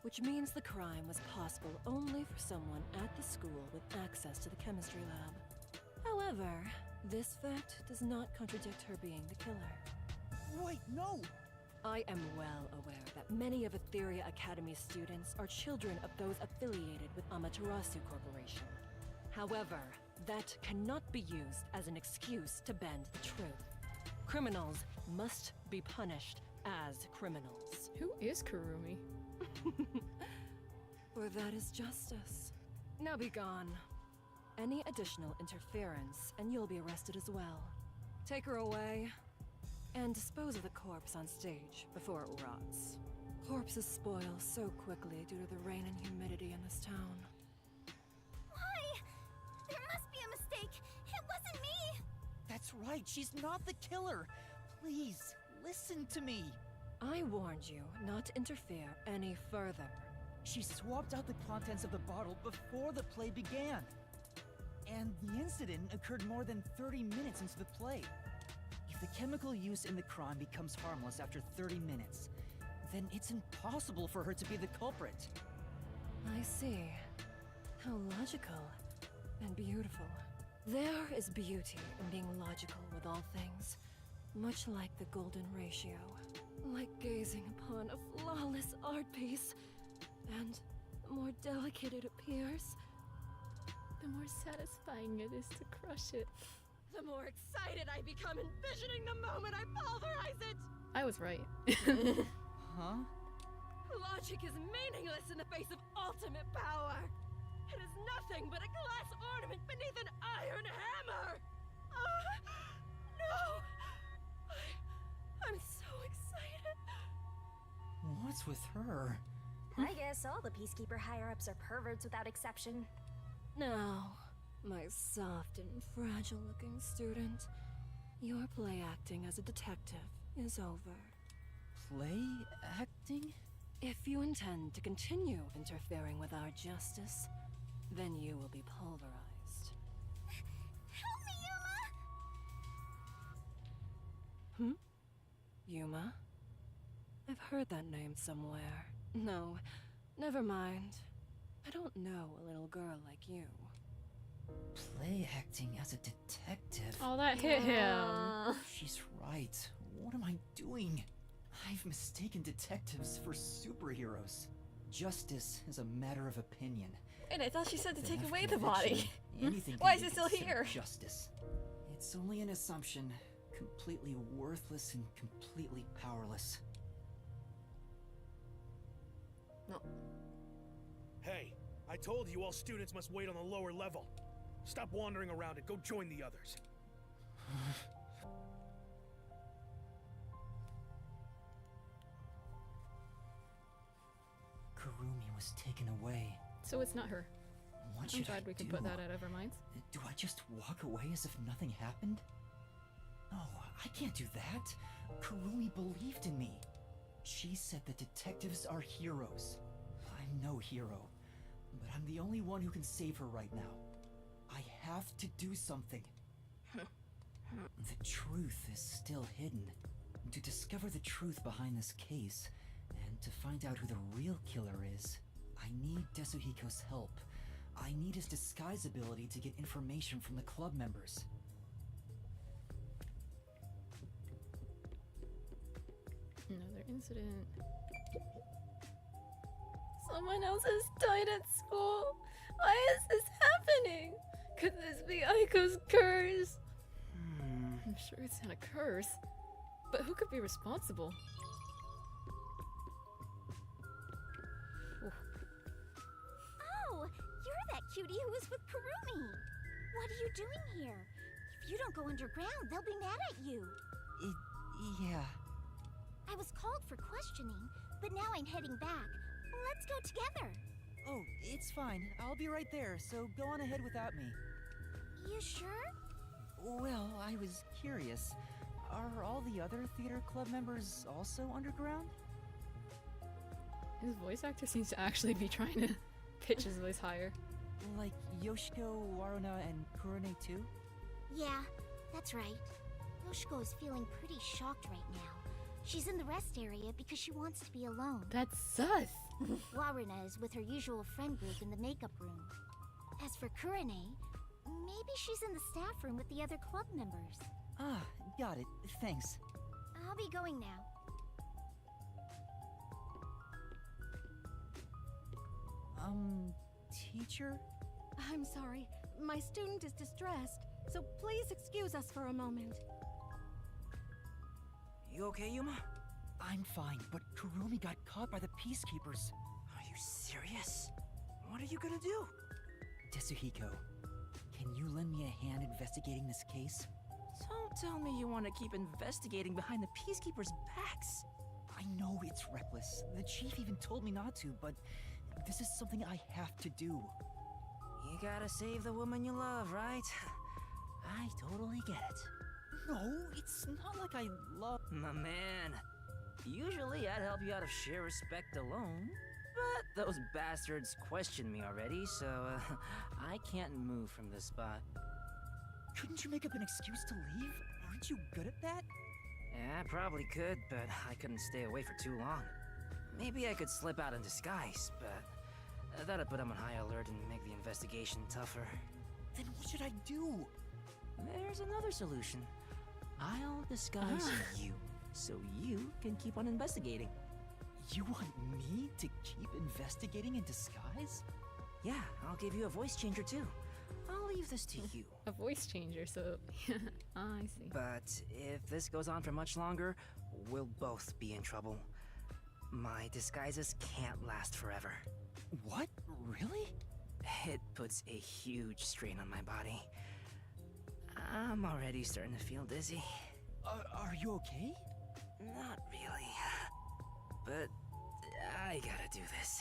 Which means the crime was possible only for someone at the school with access to the chemistry lab. However, this fact does not contradict her being the killer. Wait, no! I am well aware that many of Etheria Academy students are children of those affiliated with Amaterasu Corporation. However, that cannot be used as an excuse to bend the truth. Criminals must be punished as criminals. Who is Kurumi? For that is justice. Now be gone. Any additional interference, and you'll be arrested as well. Take her away, and dispose of the corpse on stage before it rots. Corpses spoil so quickly due to the rain and humidity in this town. Why? There must be a mistake. It wasn't me. That's right, she's not the killer. Please, listen to me. I warned you not to interfere any further. She swapped out the contents of the bottle before the play began. And the incident occurred more than 30 minutes into the play. If the chemical used in the crime becomes harmless after 30 minutes, then it's impossible for her to be the culprit. I see. How logical and beautiful. There is beauty in being logical with all things, much like the golden ratio. Like gazing upon a flawless art piece, and the more delicate it appears, the more satisfying it is to crush it. the more excited I become envisioning the moment I pulverize it! I was right. Huh? Logic is meaningless in the face of ultimate power! It is nothing but a glass ornament beneath an iron hammer! No! I'm so excited! What's with her? I guess all the Peacekeeper higher-ups are perverts without exception. Now, my soft and fragile-looking student, your play acting as a detective is over. Play acting? If you intend to continue interfering with our justice, then you will be pulverized. Help me, Yuma! Yuma? I've heard that name somewhere. No, never mind. I don't know a little girl like you. Play try acting as a detective. Oh, that hit him. She's right. What am I doing? I've mistaken detectives for superheroes. Justice is a matter of opinion. Wait, I thought she said to Then take after away the conviction, body. anything Why can is be it still considered here? Justice. It's only an assumption, completely worthless and completely powerless. No. Hey, I told you all students must wait on the lower level. Stop wandering around and go join the others. Kurumi was taken away. So it's not her. What I'm should glad I we can do? put that out of our minds. Do I just walk away as if nothing happened? No, I can't do that. Kurumi believed in me. She said that detectives are heroes. I'm no hero, but I'm the only one who can save her right now. I have to do something. The truth is still hidden. To discover the truth behind this case, and to find out who the real killer is, I need Tetsuhiko's help. I need his disguise ability to get information from the club members. Another incident. Someone else has died at school. Why is this happening? Could this be Aiko's curse? I'm sure it's not a curse. But who could be responsible? Oh, you're that cutie who was with Kurumi. What are you doing here? If you don't go underground, they'll be mad at you. Yeah. I was called for questioning, but now I'm heading back. Let's go together. Oh, it's fine. I'll be right there, so go on ahead without me. You sure? Well, I was curious. Are all the other theater club members also underground? His voice actor seems to actually be trying to pitch his voice higher. Like Yoshiko, Waruna, and Kurone too? Yeah, that's right. Yoshiko is feeling pretty shocked right now. She's in the rest area because she wants to be alone. That's sus! Waruna is with her usual friend group in the makeup room. As for Kurone, maybe she's in the staff room with the other club members. Ah, got it. Thanks. I'll be going now. Teacher? I'm sorry. My student is distressed, so please excuse us for a moment. You okay, Yuma? I'm fine, but Kurumi got caught by the Peacekeepers. Are you serious? What are you gonna do? Tetsuhiko, can you lend me a hand investigating this case? Don't tell me you want to keep investigating behind the Peacekeepers' backs. I know it's reckless. The chief even told me not to, but this is something I have to do. You gotta save the woman you love, right? I totally get it. No, it's not like I love... My man, usually I'd help you out of sheer respect alone. But those bastards questioned me already, so I can't move from this spot. Couldn't you make up an excuse to leave? Aren't you good at that? Yeah, I probably could, but I couldn't stay away for too long. Maybe I could slip out in disguise, but that'd put them on high alert and make the investigation tougher. Then what should I do? There's another solution. I'll disguise you, so you can keep on investigating. You want me to keep investigating in disguise? Yeah, I'll give you a voice changer too. I'll leave this to you. A voice changer, so... I see. But if this goes on for much longer, we'll both be in trouble. My disguises can't last forever. What? Really? It puts a huge strain on my body. I'm already starting to feel dizzy. Are you okay? Not really. But I gotta do this.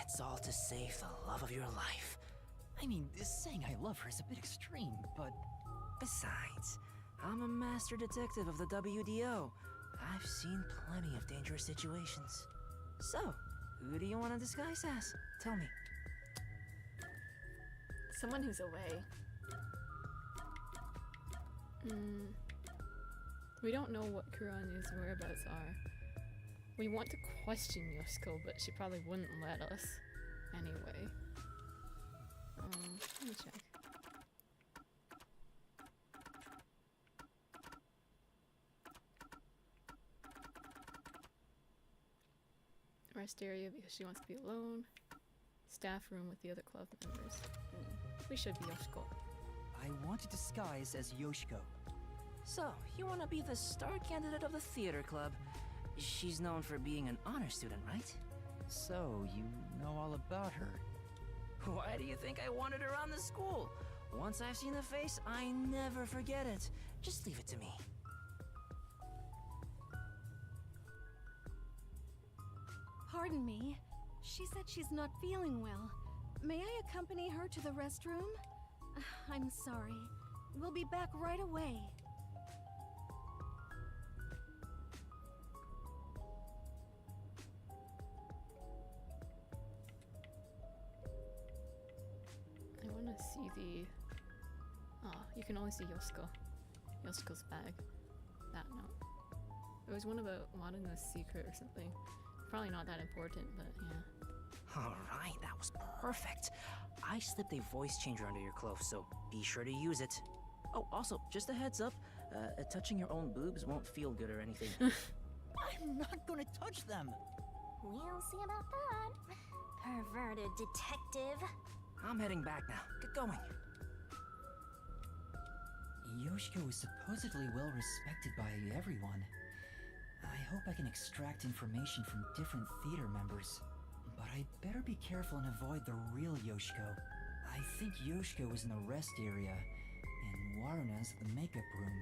It's all to save the love of your life. I mean, saying I love her is a bit extreme, but... Besides, I'm a master detective of the WDO. I've seen plenty of dangerous situations. So, who do you want to disguise as? Tell me. Someone who's away. We don't know what Kurani's whereabouts are. We want to question Yoshiko, but she probably wouldn't let us. Anyway. Let me check. rest area because she wants to be alone. Staff room with the other club members. We should be Yoshiko. I want to disguise as Yoshiko. So, you want to be the star candidate of the theater club. She's known for being an honor student, right? So, you know all about her. Why do you think I wanted her on the school? Once I've seen the face, I never forget it. Just leave it to me. Pardon me. She said she's not feeling well. May I accompany her to the restroom? I'm sorry. We'll be back right away. I want to see the... Ah, you can only see Yoshiko's bag. That note. There was one about wanting a secret or something. Probably not that important, but yeah. Alright, that was perfect. I slipped a voice changer under your clothes, so be sure to use it. Oh, also, just a heads up, touching your own boobs won't feel good or anything. I'm not gonna touch them! We'll see about that. Perverted detective. I'm heading back now. Get going. Yoshiko is supposedly well respected by everyone. I hope I can extract information from different theater members. But I'd better be careful and avoid the real Yoshiko. I think Yoshiko is in the rest area, and Waruna's the makeup room.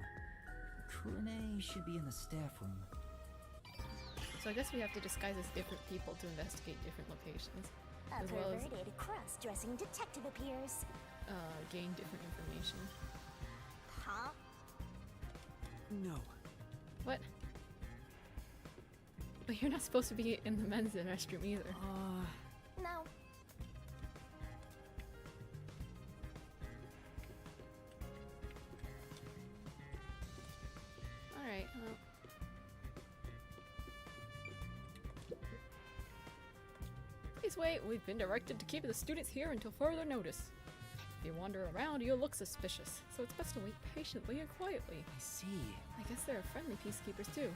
Kurune should be in the staff room. So I guess we have to disguise as different people to investigate different locations. A As well as perverted cross-dressing detective appears. gain different information. Huh? No. What? But you're not supposed to be in the men's restroom either. No. Alright, well. Please wait, we've been directed to keep the students here until further notice. If you wander around, you'll look suspicious, so it's best to wait patiently and quietly. I see. I guess there are friendly peacekeepers too.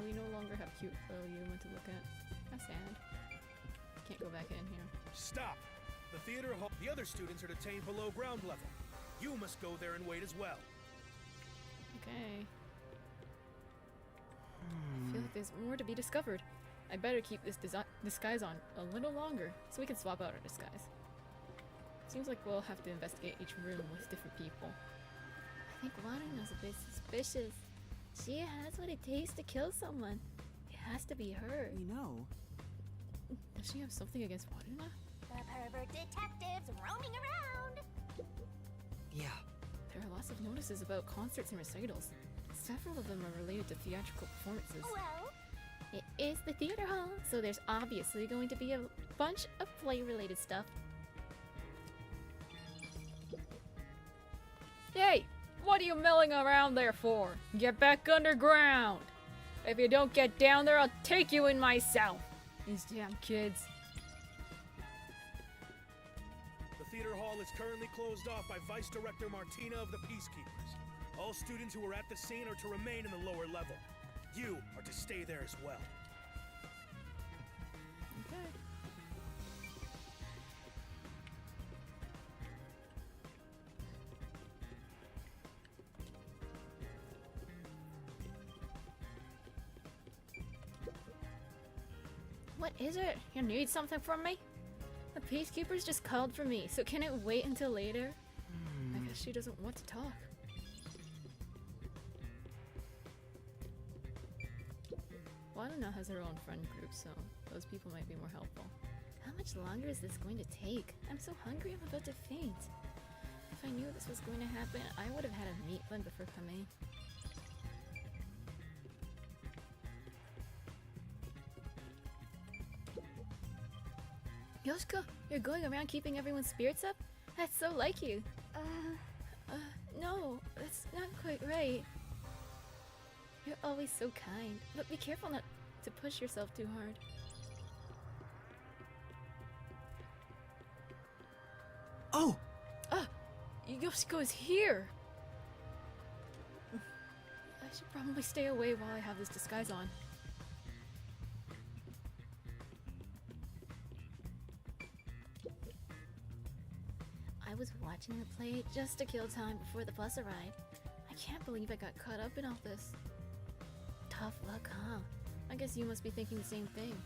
We no longer have cute Yuma to look at. That's sad. Can't go back in here. Stop! The theater hall. The other students are detained below ground level. You must go there and wait as well. Okay. I feel like there's more to be discovered. I better keep this disguise on a little longer so we can swap out our disguise. Seems like we'll have to investigate each room with different people. I think Waruna's a bit suspicious. She has what it takes to kill someone. It has to be her. You know. Does she have something against Waruna? The pervert detectives roaming around. Yeah. There are lots of notices about concerts and recitals. Several of them are related to theatrical performances. Well, It is the theater hall, so there's obviously going to be a bunch of play-related stuff. Hey! What are you milling around there for? Get back underground! If you don't get down there, I'll take you in myself! These damn kids. The theater hall is currently closed off by Vice Director Martina of the Peacekeepers. All students who are at the scene are to remain in the lower level. You are to stay there as well. Okay. What is it? You need something from me? The peacekeepers just called for me, so can it wait until later? I guess she doesn't want to talk. Waruna has her own friend group, so those people might be more helpful. How much longer is this going to take? I'm so hungry I'm about to faint. If I knew this was going to happen, I would have had a meat bun before coming. Yoshiko, you're going around keeping everyone's spirits up? That's so like you. No, that's not quite right. You're always so kind, but be careful not to push yourself too hard. Oh! Yoshiko is here! I should probably stay away while I have this disguise on. I was watching the play just to kill time before the bus arrived. I can't believe I got caught up in all this. Tough luck, huh? I guess you must be thinking the same thing.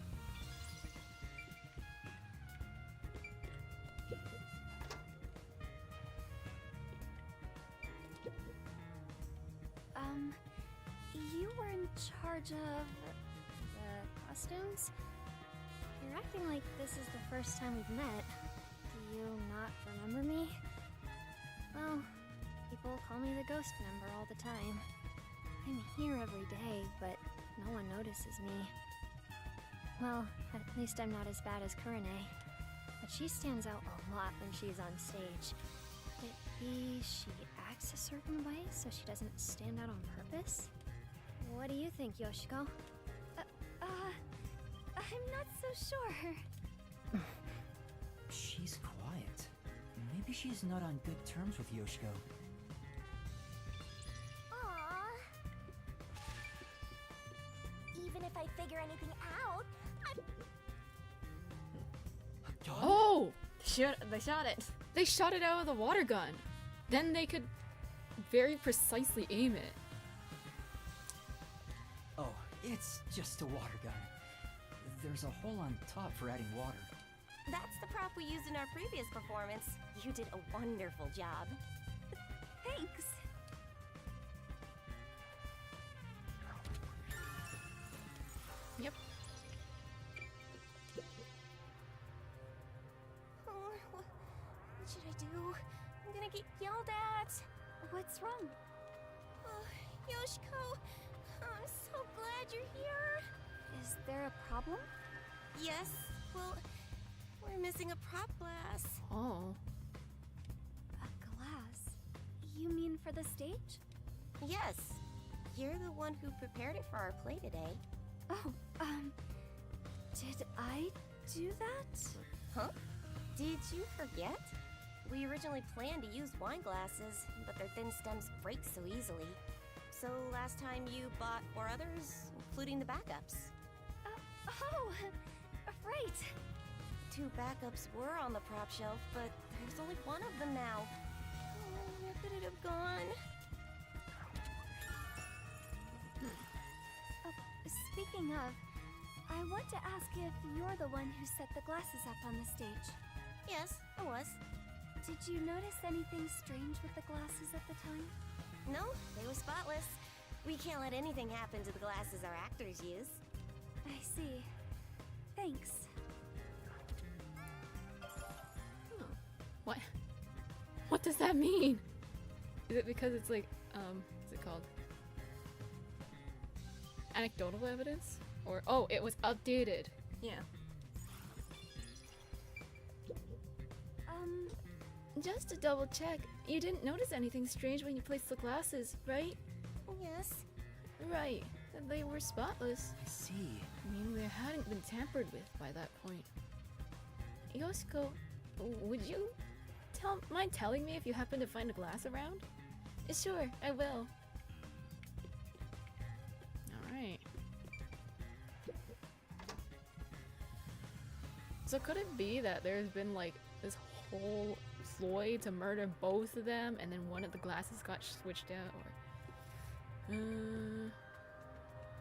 You were in charge of the costumes? You're acting like this is the first time we've met. Do you not remember me? Well, people call me the ghost member all the time. I'm here every day, but no one notices me. Well, at least I'm not as bad as Kurane. But she stands out a lot when she's on stage. Maybe she acts a certain way so she doesn't stand out on purpose? What do you think, Yoshiko? I'm not so sure. She's quiet. Maybe she's not on good terms with Yoshiko. Aww. Even if I figure anything out, Oh! They shot it. They shot it out of the water gun. Then they could very precisely aim it. Oh, it's just a water gun. There's a hole on top for adding water. That's the prop we used in our previous performance. You did a wonderful job. Thanks. Yep. Oh, what should I do? I'm gonna get yelled at. What's wrong? Yoshiko, I'm so glad you're here. Is there a problem? Yes, well, we're missing a prop glass. Oh. A glass? You mean for the stage? Yes, you're the one who prepared it for our play today. Oh, did I do that? Huh? Did you forget? We originally planned to use wine glasses, but their thin stems break so easily. So last time you bought 4 others, including the backups. Right. 2 backups were on the prop shelf, but there's only 1 of them now. Oh, where could it have gone? Speaking of, I want to ask if you're the one who set the glasses up on the stage. Yes, I was. Did you notice anything strange with the glasses at the time? No, they were spotless. We can't let anything happen to the glasses our actors use. I see. Thanks. What? What does that mean? Is it because it's like, what's it called? Anecdotal evidence? Or, oh, it was updated. Yeah. Just to double check, you didn't notice anything strange when you placed the glasses, right? Yes. Right. They were spotless. I see. I mean, they hadn't been tampered with by that point. Yoshiko, would you mind telling me if you happen to find a glass around? Sure, I will. Alright. So could it be that there's been like this whole ploy to murder both of them and then one of the glasses got switched out?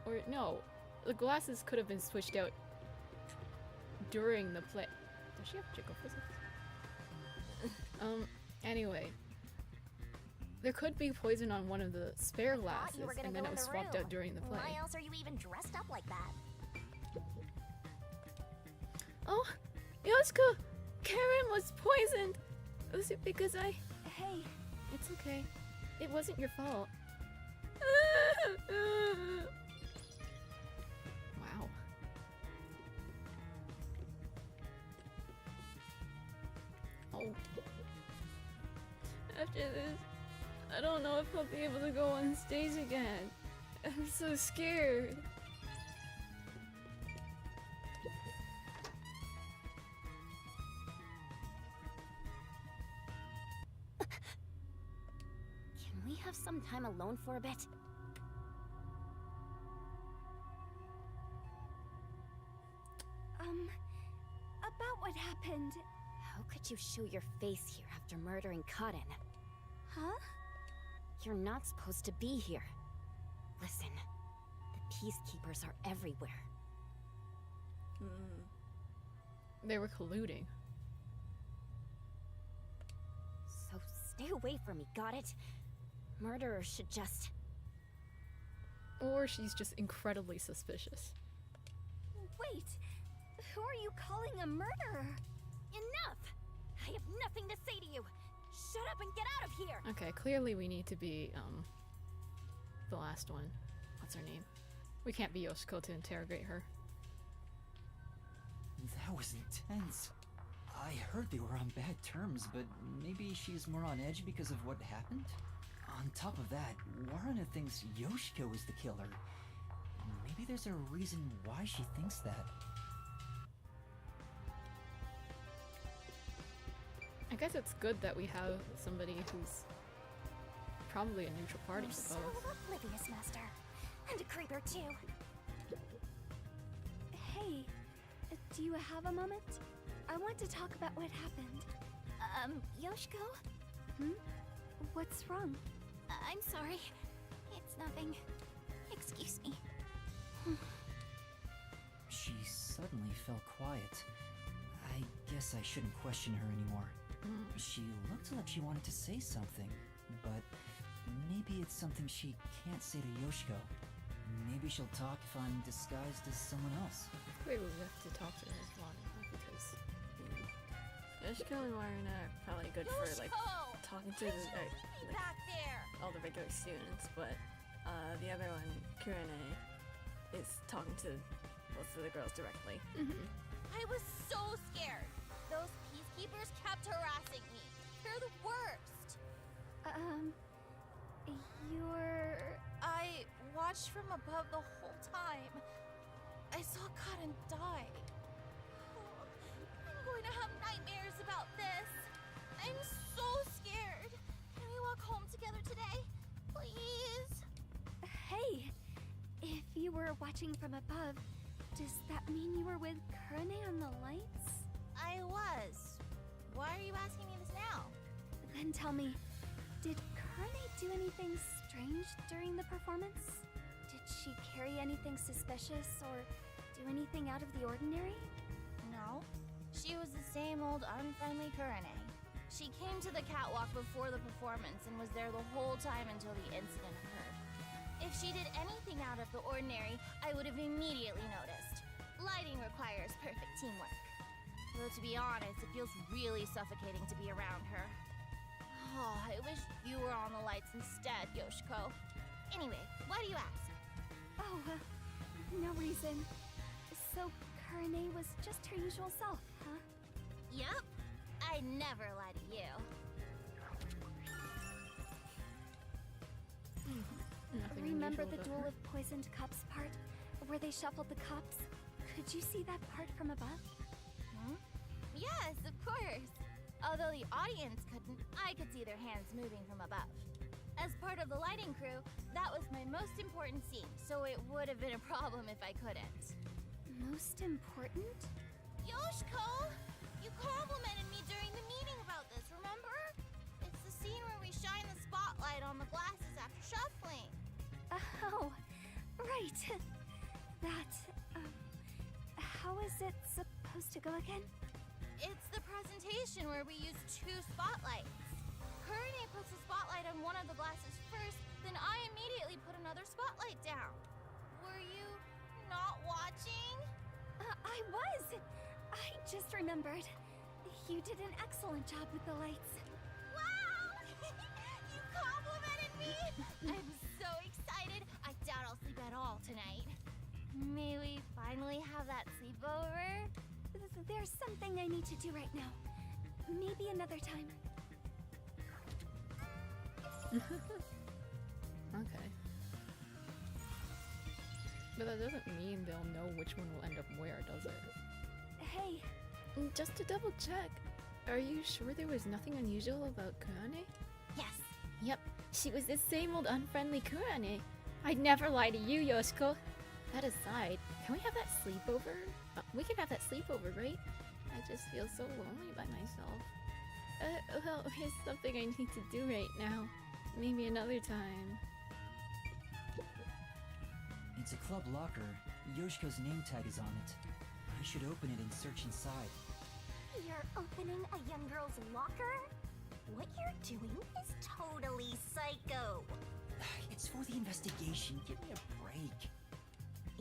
Or no, the glasses could have been switched out during the play. Does she have jiggle physics? Anyway. There could be poison on one of the spare glasses, and then it was swapped out during the play. Why else are you even dressed up like that? Oh, Yoshiko! Karen was poisoned! Was it because I... Hey. It's okay. It wasn't your fault. Wow. Oh. After this, I don't know if I'll be able to go on stage again. I'm so scared. have some time alone for a bit? About what happened. How could you show your face here after murdering Kaden? Huh? You're not supposed to be here. Listen, the Peacekeepers are everywhere. They were colluding. So stay away from me, got it? Murderers should just... Or she's just incredibly suspicious. Wait! Who are you calling a murderer? Enough! I have nothing to say to you! Shut up and get out of here! Okay, clearly we need to be, the last one. What's her name? We can't be Yoshiko to interrogate her. That was intense. I heard they were on bad terms, but maybe she's more on edge because of what happened? On top of that, Waruna thinks Yoshiko is the killer. Maybe there's a reason why she thinks that. I guess it's good that we have somebody who's probably a neutral party, I You're so suppose. oblivious, Master. And a creeper, too. Hey, do you have a moment? I want to talk about what happened. Yoshiko? Hmm? What's wrong? I'm sorry. It's nothing. Excuse me. She suddenly fell quiet. I guess I shouldn't question her anymore. She looked like she wanted to say something, but maybe it's something she can't say to Yoshiko. Maybe she'll talk if I'm disguised as someone else. Wait, we have to talk to her as Waruna because Yoshiko and Waruna are probably good for like talking to Back there! all the regular students, but the other one, Kurene, is talking to most of the girls directly. I was so scared. Those peacekeepers kept harassing me. They're the worst. I watched from above the whole time. I saw Kaden die. I'm going to have nightmares about this. I'm so scared. Can we walk home together today? Please? Hey, if you were watching from above, does that mean you were with Kurene on the lights? I was. Why are you asking me this now? Then tell me, did Kurene do anything strange during the performance? Did she carry anything suspicious or do anything out of the ordinary? No. She was the same old unfriendly Kurene. She came to the catwalk before the performance and was there the whole time until the incident occurred. If she did anything out of the ordinary, I would have immediately noticed. Lighting requires perfect teamwork. Though to be honest, it feels really suffocating to be around her. Oh, I wish you were on the lights instead, Yoshiko. Anyway, why do you ask? Oh, no reason. So Kurene was just her usual self, huh? Yup. I never lie to you. Nothing Remember unusual the about Duel her. of Poisoned Cups part? Where they shuffled the cups? Could you see that part from above? Yes, of course. Although the audience couldn't, I could see their hands moving from above. As part of the lighting crew, that was my most important scene, so it would have been a problem if I couldn't. Most important? Yoshiko! You complimented me during the meeting about this, remember? It's the scene where we shine the spotlight on the glasses after shuffling. Oh, right. That, how is it supposed to go again? It's the presentation where we use 2 spotlights. Kurene puts the spotlight on one of the glasses first, then I immediately put another spotlight down. Were you not watching? I was! I just remembered. You did an excellent job with the lights. Wow! You complimented me! I'm so excited. I doubt I'll sleep at all tonight. May we finally have that sleepover? There's something I need to do right now. Maybe another time. Okay. But that doesn't mean they'll know which one will end up where, does it? Hey. Just to double check, are you sure there was nothing unusual about Kurene? Yes. Yep, she was the same old unfriendly Kurane. I'd never lie to you, Yoshiko. That aside, can we have that sleepover? We can have that sleepover, right? I just feel so lonely by myself. Well, here's something I need to do right now. Maybe another time. It's a club locker. Yoshiko's name tag is on it. I should open it and search inside. You're opening a young girl's locker? What you're doing is totally psycho. It's for the investigation. Give me a break.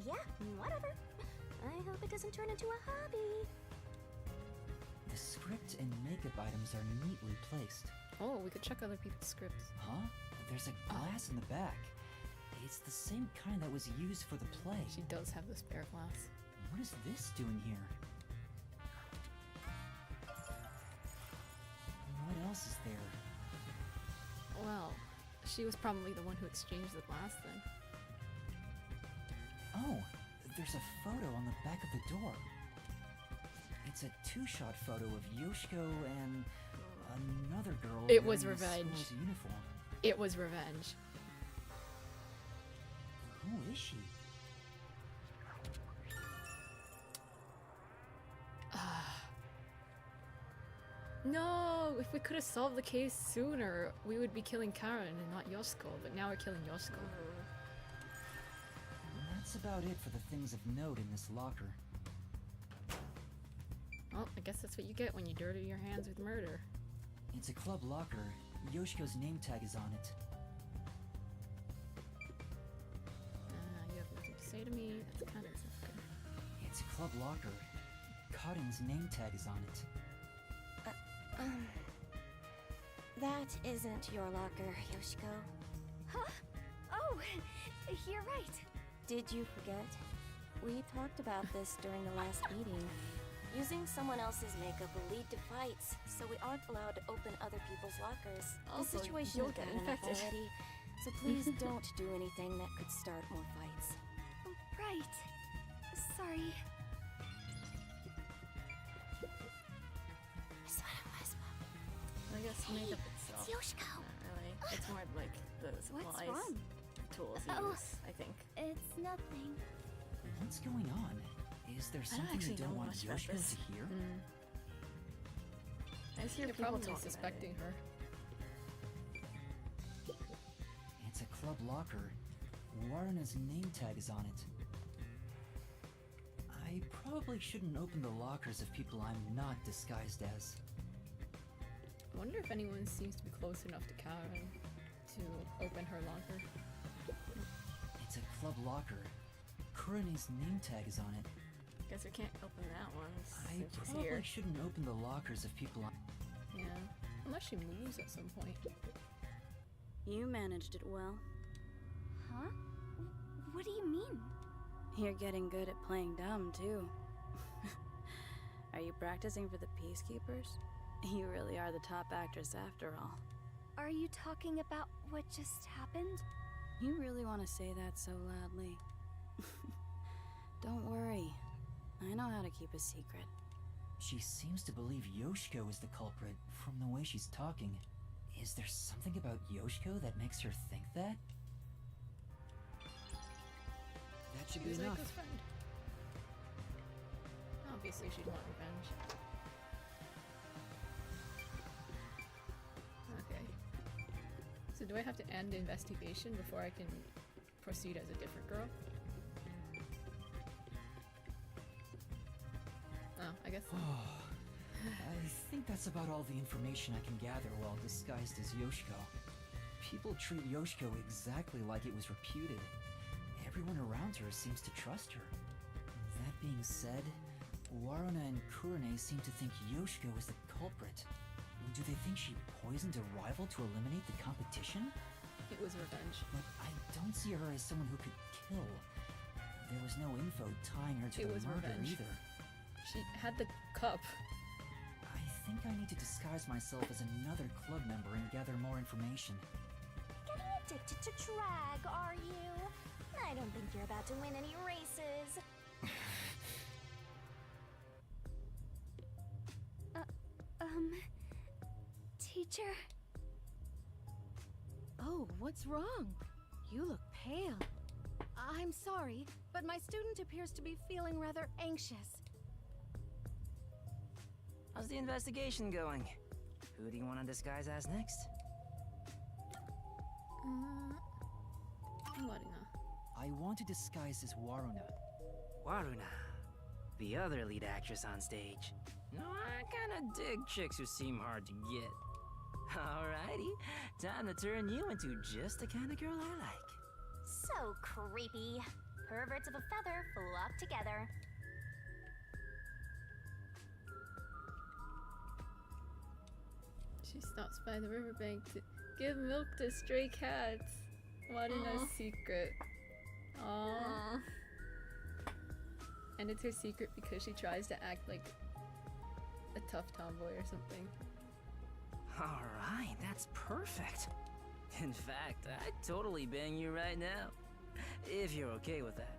Yeah, whatever. I hope it doesn't turn into a hobby. The script and makeup items are neatly placed. Oh, we could check other people's scripts. Huh? There's a glass in the back. It's the same kind that was used for the play. She does have the spare glass. What is this doing here? What else is there? Well, she was probably the one who exchanged the glass then. Oh, there's a photo on the back of the door. It's a two-shot photo of Yoshiko and another girl. It was wearing a revenge. school's uniform. It was revenge. Who is she? No! If we could have solved the case sooner, we would be killing Karen and not Yoshiko, but now we're killing Yoshiko. That's about it for the things of note in this locker. Well, I guess that's what you get when you dirty your hands with murder. It's a club locker. Yoshiko's name tag is on it. You have nothing to say to me. That's kind of good. It's a club locker. Cotton's name tag is on it. That isn't your locker, Yoshiko. Huh? Oh, you're right. Did you forget? We talked about this during the last meeting. Using someone else's makeup will lead to fights, so we aren't allowed to open other people's lockers. Also, The situation you'll is get bad enough infected. already, so please don't do anything that could start more fights. Right. Sorry. I guess makeup itself. It's Yoshiko. Not really. It's more like the supplies, wrong? tools you Oh. use, I think. It's nothing. What's going on? Is there I don't something you actually don't know want much about Yoshiko this. to hear? I just hear You're people probably talking suspecting her. It's a club locker. Waruna's name tag is on it. I probably shouldn't open the lockers of people I'm not disguised as. I wonder if anyone seems to be close enough to Karen to open her locker. It's a club locker. Kurane's name tag is on it. Guess we can't open that one I since she's probably here. shouldn't open the lockers of people Yeah, unless she moves at some point. You managed it well. Huh? What do you mean? You're getting good at playing dumb, too. Are you practicing for the Peacekeepers? You really are the top actress after all. Are you talking about what just happened? You really want to say that so loudly? Don't worry. I know how to keep a secret. She seems to believe Yoshiko is the culprit from the way she's talking. Is there something about Yoshiko that makes her think that? That should She be was enough. Aiko's friend. Obviously, she'd want revenge. Okay. So do I have to end the investigation before I can proceed as a different girl? Oh, I guess. I think that's about all the information I can gather while disguised as Yoshiko. People treat Yoshiko exactly like it was reputed. Everyone around her seems to trust her. That being said, Waruna and Kurane seem to think Yoshiko is the culprit. Do they think she poisoned a rival to eliminate the competition? It was revenge. But I don't see her as someone who could kill. There was no info tying her to It the was murder revenge. either. She had the cup. I think I need to disguise myself as another club member and gather more information. Getting addicted to drag, are you? I don't think you're about to win any races. Teacher? what's wrong? You look pale. I'm sorry, but my student appears to be feeling rather anxious. How's the investigation going? Who do you want to disguise as next? Waruna. I want to disguise as Waruna. Waruna, the other lead actress on stage. No, I kinda dig chicks who seem hard to get. Alrighty, time to turn you into just the kind of girl I like. So creepy. Perverts of a feather flock together. She stops by the riverbank to give milk to stray cats. Waruna's secret. Aww. And it's her secret because she tries to act like a tough tomboy or something. Alright, that's perfect. In fact, I'd totally bang you right now. If you're okay with that.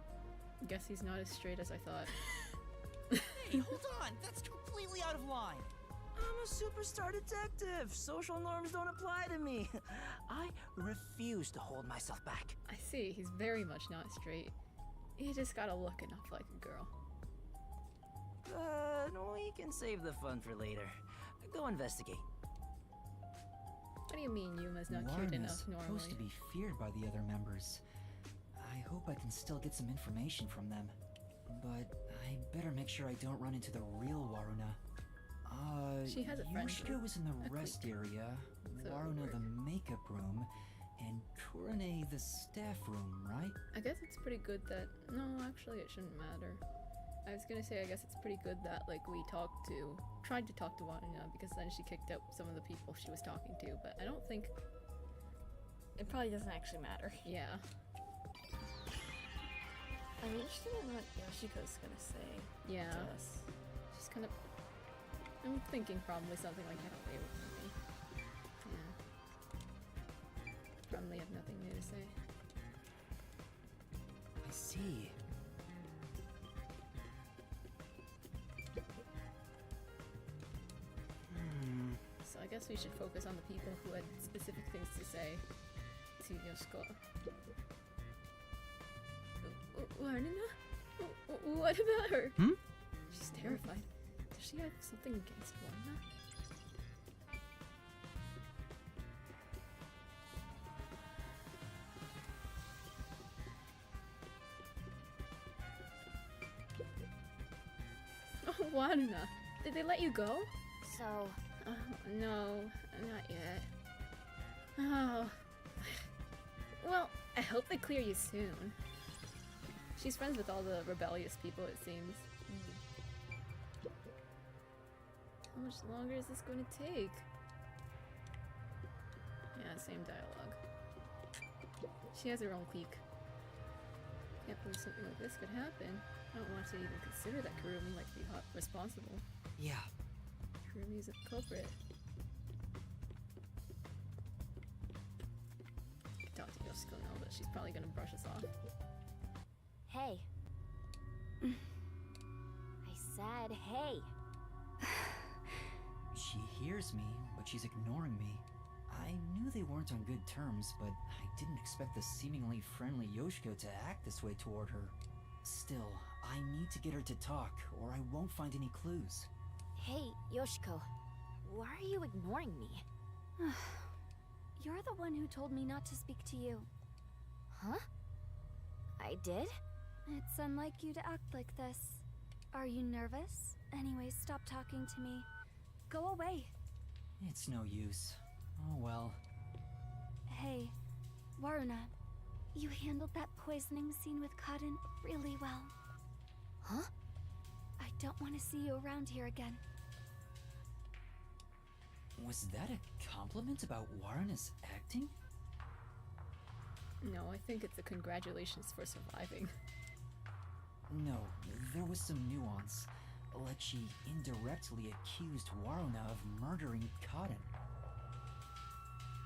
Guess he's not as straight as I thought. Hey, hold on! That's completely out of line! I'm a superstar detective. Social norms don't apply to me. I refuse to hold myself back. I see, he's very much not straight. He just gotta look enough like a girl. We can save the fun for later. Go investigate. What do you mean Yuma's not cute enough normally? Supposed to be feared by the other members. I hope I can still get some information from them. But I better make sure I don't run into the real Waruna. She has a friend Yoshiko group. was in the A rest clique. area, So Waruna weird. the makeup room, and Kurane the staff room, right? I guess it's pretty good that... No, actually it shouldn't matter. I was gonna say I guess it's pretty good that like we tried to talk to Waruna because then she kicked out some of the people she was talking to, but I don't think... It probably doesn't actually matter. Yeah. I'm interested in what Yoshiko's gonna say Yeah. to us. She's kind of... I'm thinking probably something like that away with me. Yeah. Probably have nothing new to say. I see. So I guess we should focus on the people who had specific things to say to Yoshiko. Waruna? What about her? She's terrified. Does she have something against Waruna? Oh, Waruna. Did they let you go? So, Oh, no, not yet. Oh. Well, I hope they clear you soon. She's friends with all the rebellious people, it seems. How much longer is this going to take? Yeah, same dialogue. She has her own clique. Can't believe something like this could happen. I don't want to even consider that Kurumi might be responsible. Yeah. Kurumi's a culprit. I can talk to Yoshiko now, but she's probably gonna brush us off. hey. I said hey. She hears me, but she's ignoring me. I knew they weren't on good terms, but I didn't expect the seemingly friendly Yoshiko to act this way toward her. Still, I need to get her to talk, or I won't find any clues. Hey, Yoshiko. Why are you ignoring me? You're the one who told me not to speak to you. Huh? I did? It's unlike you to act like this. Are you nervous? Anyways, stop talking to me. Go away. It's no use. Oh well. Hey, Waruna. You handled that poisoning scene with Cotton really well. Huh? I don't want to see you around here again. Was that a compliment about Waruna's acting? No, I think it's a congratulations for surviving. No, there was some nuance. Like she indirectly accused Waruna of murdering Cotton.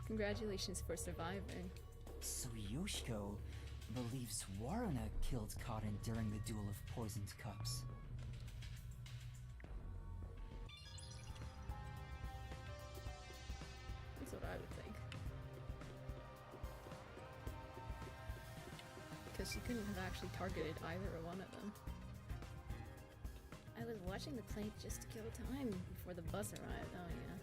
Congratulations for surviving. So Yoshiko believes Waruna killed Cotton during the duel of poisoned cups. That's what I would think. because she couldn't have actually targeted either one of them. I was watching the play just to kill time before the bus arrived. Oh yeah.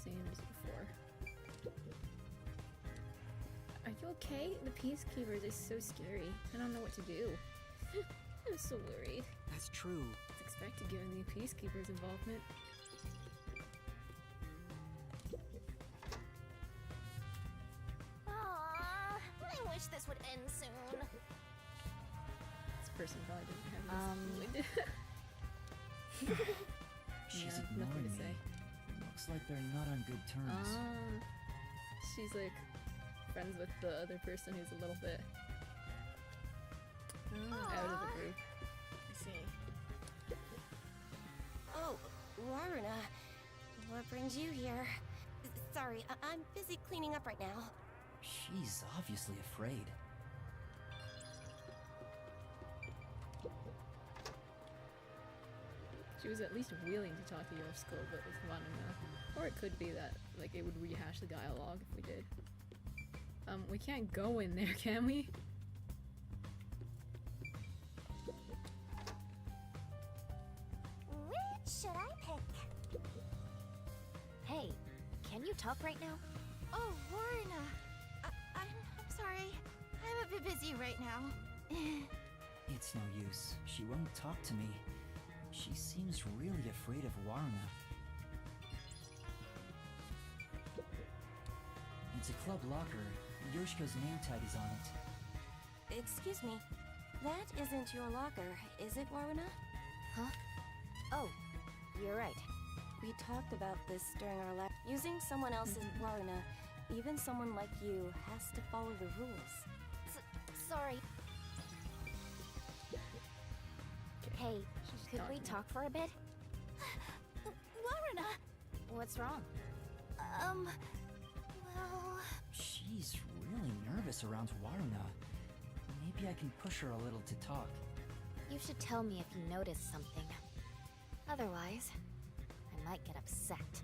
Same as before. Are you okay? The Peacekeepers are so scary. I don't know what to do. I'm so worried. That's true. It's expected given the Peacekeepers' involvement. Aww, I wish this would end soon. This person probably didn't have this fluid. She's Yeah, ignoring nothing to me. say. Looks like they're not on good terms. She's like friends with the other person who's a little bit out of the group. I see. Oh, Waruna. What brings you here? Sorry, I'm busy cleaning up right now. She's obviously afraid. She was at least willing to talk to Yoshiko, but with Wanana. Or it could be that like it would rehash the dialogue if we did. We can't go in there, can we? Which should I pick? Hey, can you talk right now? Oh, Warna. I'm sorry. I'm a bit busy right now. It's no use. She won't talk to me. She seems really afraid of Waruna. It's a club locker. Yoshiko's name tag is on it. Excuse me. That isn't your locker, is it, Waruna? Huh? Oh, you're right. We talked about this during our lab. Using someone else's Waruna, even someone like you, has to follow the rules. Sorry. Hey, could we talk for a bit? Warna! What's wrong? Well... She's really nervous around Waruna. Maybe I can push her a little to talk. You should tell me if you notice something. Otherwise, I might get upset.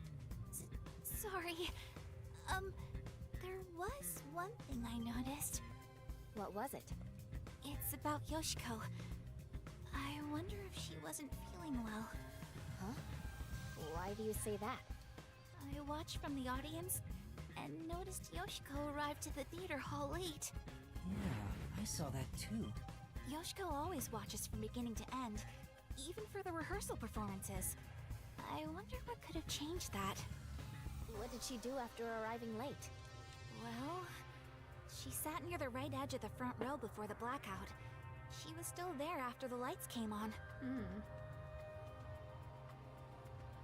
Sorry. There was one thing I noticed. What was it? It's about Yoshiko. I wonder if she wasn't feeling well. Huh? Why do you say that? I watched from the audience and noticed Yoshiko arrived to the theater hall late. Yeah, I saw that too. Yoshiko always watches from beginning to end, even for the rehearsal performances. I wonder what could have changed that. What did she do after arriving late? Well, she sat near the right edge of the front row before the blackout. She was still there after the lights came on.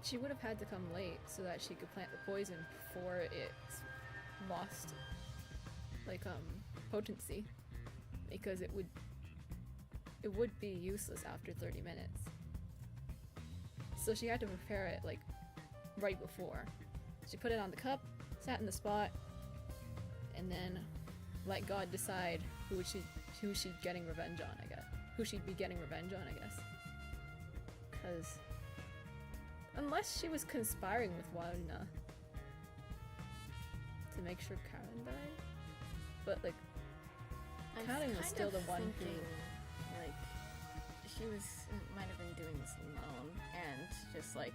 She would have had to come late so that she could plant the poison before it lost, like, potency. Because it would be useless after 30 minutes. So she had to prepare it, like, right before. She put it on the cup, sat in the spot, and then let God decide who she'd getting revenge on, I guess. Who she'd be getting revenge on, I guess. Because unless she was conspiring with Waruna to make sure Karen died. But like Karen was still the one who like she might have been doing this alone and just like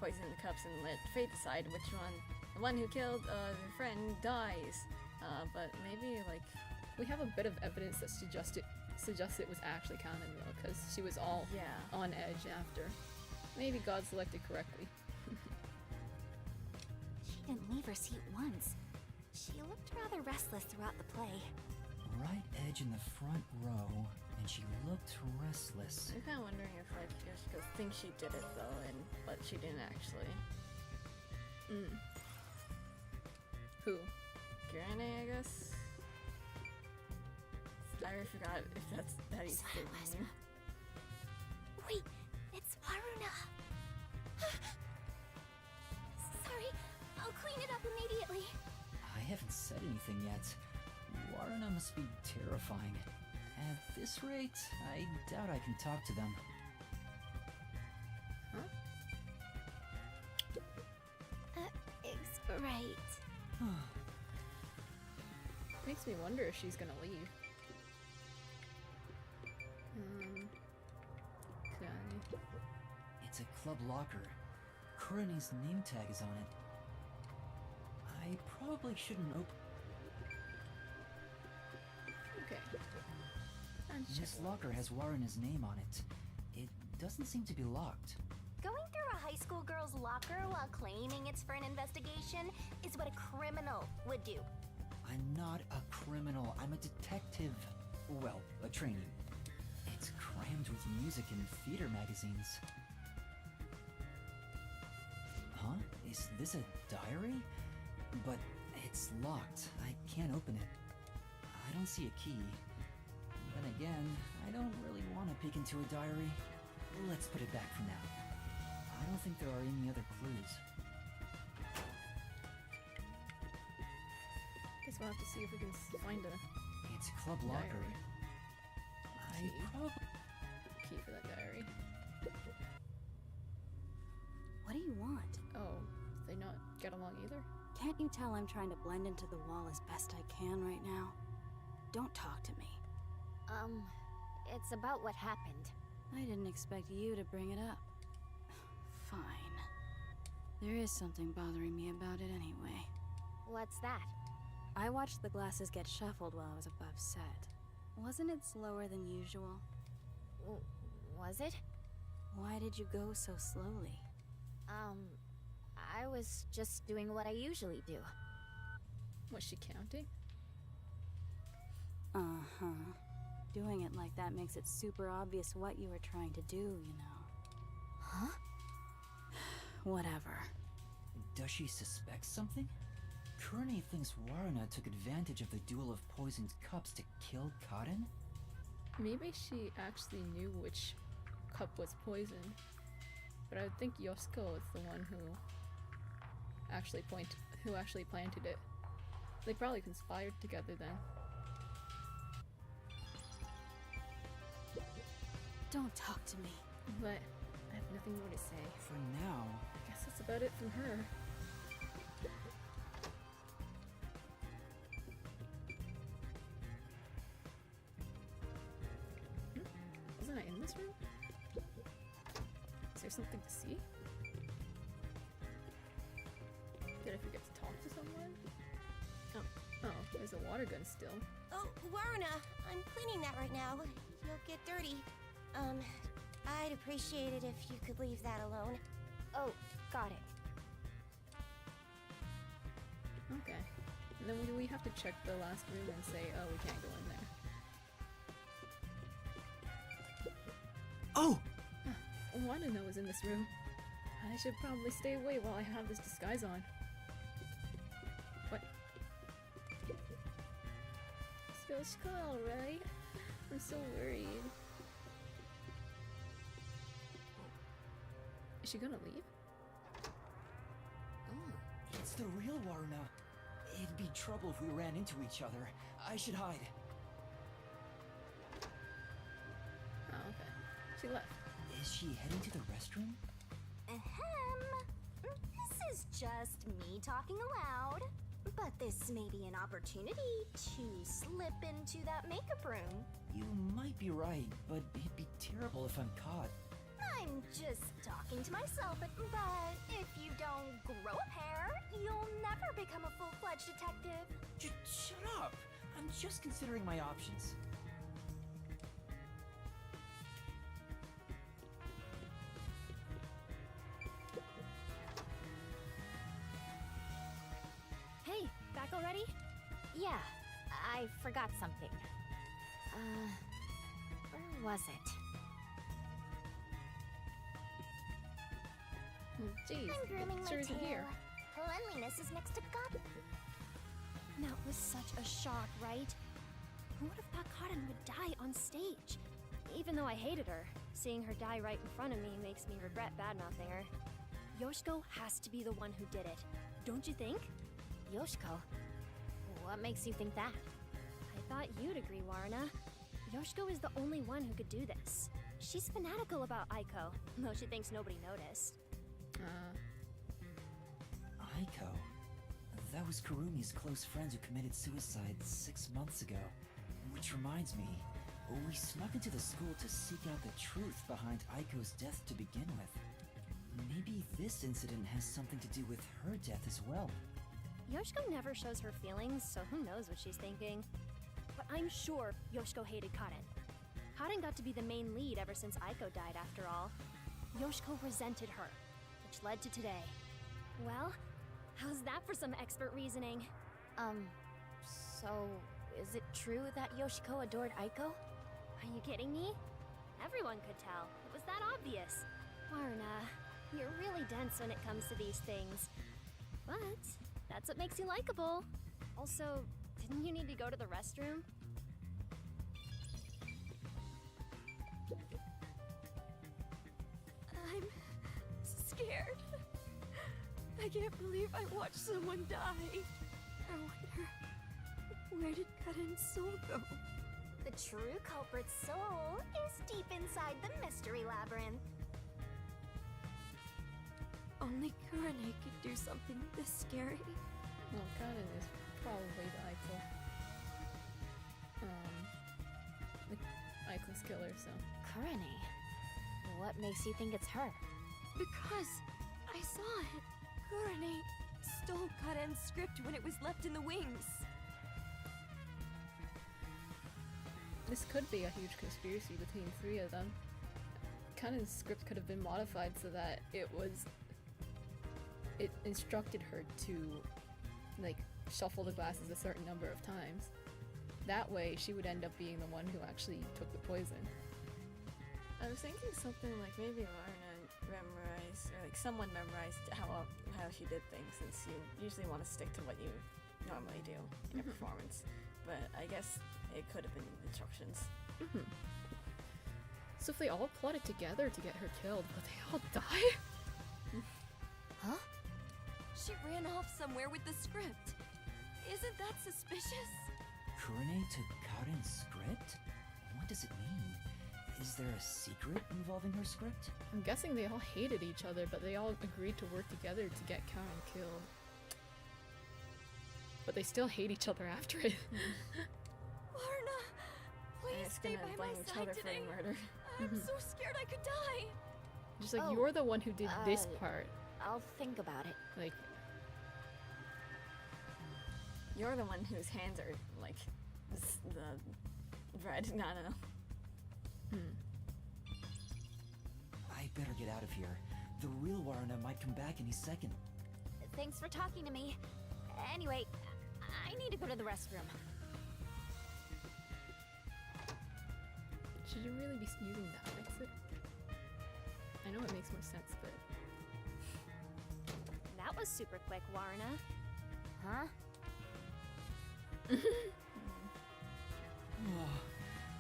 poisoned the cups and let fate decide which one. The one who killed their friend dies. But maybe like we have a bit of evidence that suggests it was actually Kanon though, because she was all on edge after. Maybe God selected correctly. She didn't leave her seat once. She looked rather restless throughout the play. Right edge in the front row, and she looked restless. I'm kind of wondering if like Yoshiko thinks she did it though, but she didn't actually. Who? Kirane, I guess. I forgot if that's that he's name. Wait, it's Waruna. Sorry, I'll clean it up immediately. I haven't said anything yet. Waruna must be terrifying. At this rate, I doubt I can talk to them. It's great. Makes makes me wonder if she's gonna leave. Okay. It's a club locker. Kurene's name tag is on it. I probably shouldn't open. Okay. This locker has Warrena's name on it. It doesn't seem to be locked. Going through a high school girl's locker while claiming it's for an investigation is what a criminal would do. I'm not a criminal. I'm a detective. Well, a trainee. It's crammed with music and theater magazines. Huh? Is this a diary? But it's locked. I can't open it. I don't see a key. Then again, I don't really want to peek into a diary. Let's put it back for now. I don't think there are any other clues. Guess we'll have to see if we can find a It's Club Locker. diary. I Key. probably... Key for that diary. What do you want? Oh, they not get along either? Can't you tell I'm trying to blend into the wall as best I can right now? Don't talk to me. It's about what happened. I didn't expect you to bring it up. Fine. There is something bothering me about it anyway. What's that? I watched the glasses get shuffled while I was above set. Wasn't it slower than usual? Was it? Why did you go so slowly? I was just doing what I usually do. Was she counting? Uh-huh. Doing it like that makes it super obvious what you were trying to do, you know. Huh? Whatever. Does she suspect something? Kurene thinks Warrena took advantage of the duel of poisoned cups to kill Karen? Maybe she actually knew which cup was poisoned. But I think Yoshiko is the one who actually planted it. They probably conspired together then. Don't talk to me. But I have nothing more to say. For now... I guess that's about it from her. Wasn't I in this room? Is there something to see? Did I forget to talk to someone? Oh, there's a water gun still. Oh, Warrena, I'm cleaning that right now. You'll get dirty. I'd appreciate it if you could leave that alone. Oh, got it. Okay. And then we have to check the last room and say, oh, we can't go in there. Oh! Wanuna was in this room. I should probably stay away while I have this disguise on. What? Is Yoshiko alright? I'm so worried. Is she gonna leave? It's the real Warrena. It'd be trouble if we ran into each other. I should hide. Oh, okay. She left. Is she heading to the restroom? Ahem. This is just me talking aloud. But this may be an opportunity to slip into that makeup room. You might be right, but it'd be terrible if I'm caught. I'm just talking to myself, but if you don't grow a pair, you'll never become a full-fledged detective. Shut up! I'm just considering my options. Hey, back already? Yeah, I forgot something. Where was it? Jeez, I'm grooming my sure isn't tail. here. Cleanliness is next to God. That was such a shock, right? Who would have thought Karen would die on stage? Even though I hated her, seeing her die right in front of me makes me regret badmouthing her. Yoshiko has to be the one who did it. Don't you think? Yoshiko? What makes you think that? I thought you'd agree, Warrena. Yoshiko is the only one who could do this. She's fanatical about Aiko, though she thinks nobody noticed. Aiko? that was Kurumi's close friends who committed suicide 6 months ago. Which reminds me, we snuck into the school to seek out the truth behind Aiko's death to begin with. Maybe this incident has something to do with her death as well. Yoshiko never shows her feelings, so who knows what she's thinking. But I'm sure Yoshiko hated Karen. Karen got to be the main lead ever since Aiko died, after all. Yoshiko resented her, which led to today. Well, how's that for some expert reasoning? So, is it true that Yoshiko adored Aiko? Are you kidding me? Everyone could tell. It was that obvious. Warna, you're really dense when it comes to these things. But that's what makes you likable. Also, didn't you need to go to the restroom? I'm scared. I can't believe I watched someone die. I wonder, where did Karen's soul go? The true culprit's soul is deep inside the mystery labyrinth. Only Kurane could do something this scary. Well, Karen is probably the Aiko. The Aiko's killer, so. Kurane? What makes you think it's her? Because I saw it. Kurane stole Karen's script when it was left in the wings. This could be a huge conspiracy between 3 of them. Karen's script could have been modified so that it instructed her to, like, shuffle the glasses a certain number of times. That way, she would end up being the one who actually took the poison. I was thinking something like maybe Warna memorized, or like someone memorized how she did things, since you usually want to stick to what you normally do in a performance. But I guess it could have been instructions. So if they all plotted together to get her killed, would they all die? Huh? She ran off somewhere with the script. Isn't that suspicious? Kurane took Karen's script? What does it mean? Is there a secret involving her script? I'm guessing they all hated each other, but they all agreed to work together to get Karen killed. But they still hate each other after it. Warna, please It's stay gonna by blame my each side other for today. the murder. I'm so scared I could die. Just like, Oh, you're the one who did this part. I'll think about it. Like, You're the one whose hands are like the red. No. I better get out of here. The real Warna might come back any second. Thanks for talking to me. Anyway, I need to go to the restroom. should you really be using that exit? I know it makes more sense, but... That was super quick, Warna. Huh? Oh,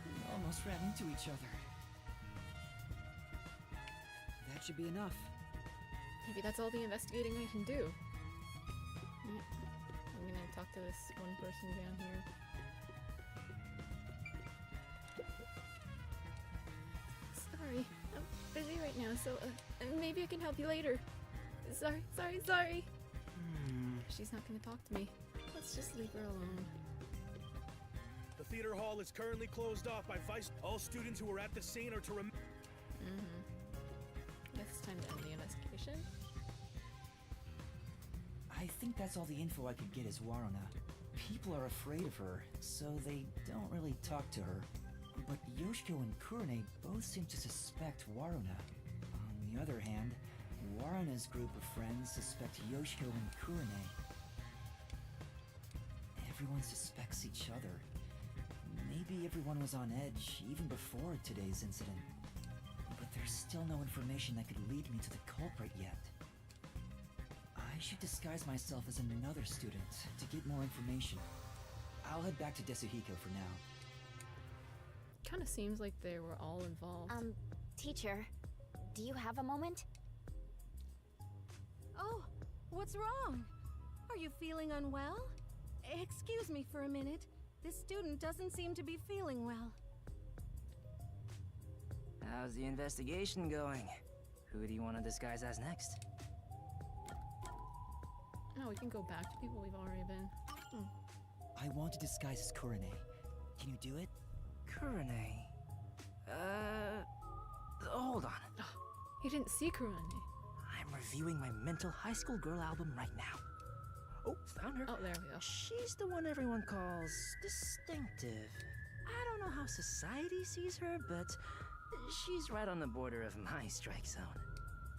we almost ran into each other. That should be enough. Maybe that's all the investigating I can do. I'm gonna talk to this one person down here. Sorry, I'm busy right now, so maybe I can help you later. Sorry. She's not gonna talk to me. Let's just leave her alone. The theater hall is currently closed off by Vice. All students who were at the scene are to remain. Guess it's time to end the investigation. I think that's all the info I could get is Warna. People are afraid of her, so they don't really talk to her. But Yoshiko and Kurane both seem to suspect Warna. On the other hand, Warna's group of friends suspect Yoshiko and Kurane. Everyone suspects each other. Maybe everyone was on edge even before today's incident. But there's still no information that could lead me to the culprit yet. I should disguise myself as another student to get more information. I'll head back to Desuhiko for now. Kinda seems like they were all involved. Teacher, do you have a moment? Oh, what's wrong? Are you feeling unwell? Excuse me for a minute. This student doesn't seem to be feeling well. How's the investigation going? Who do you want to disguise as next? No, we can go back to people we've already been. I want to disguise as Kurane. Can you do it? Kurane. Hold on. He didn't see Kurane. I'm reviewing my mental high school girl album right now. Oh, found her. Oh, there we go. She's the one everyone calls distinctive. I don't know how society sees her, but she's right on the border of my strike zone.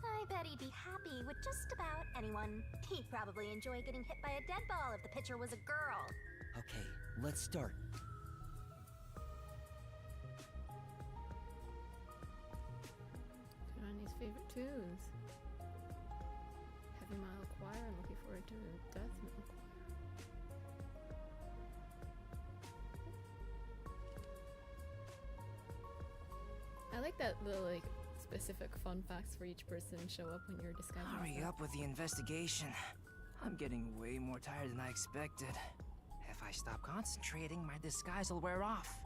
I bet he'd be happy with just about anyone. He'd probably enjoy getting hit by a dead ball if the pitcher was a girl. Okay, let's start. Kurane's favorite tunes. Heavy Mile Choir. I'm looking forward to Death Metal Choir. I like that the like specific fun facts for each person show up when you're disguising. Hurry up with the investigation. I'm getting way more tired than I expected. If I stop concentrating, my disguise will wear off.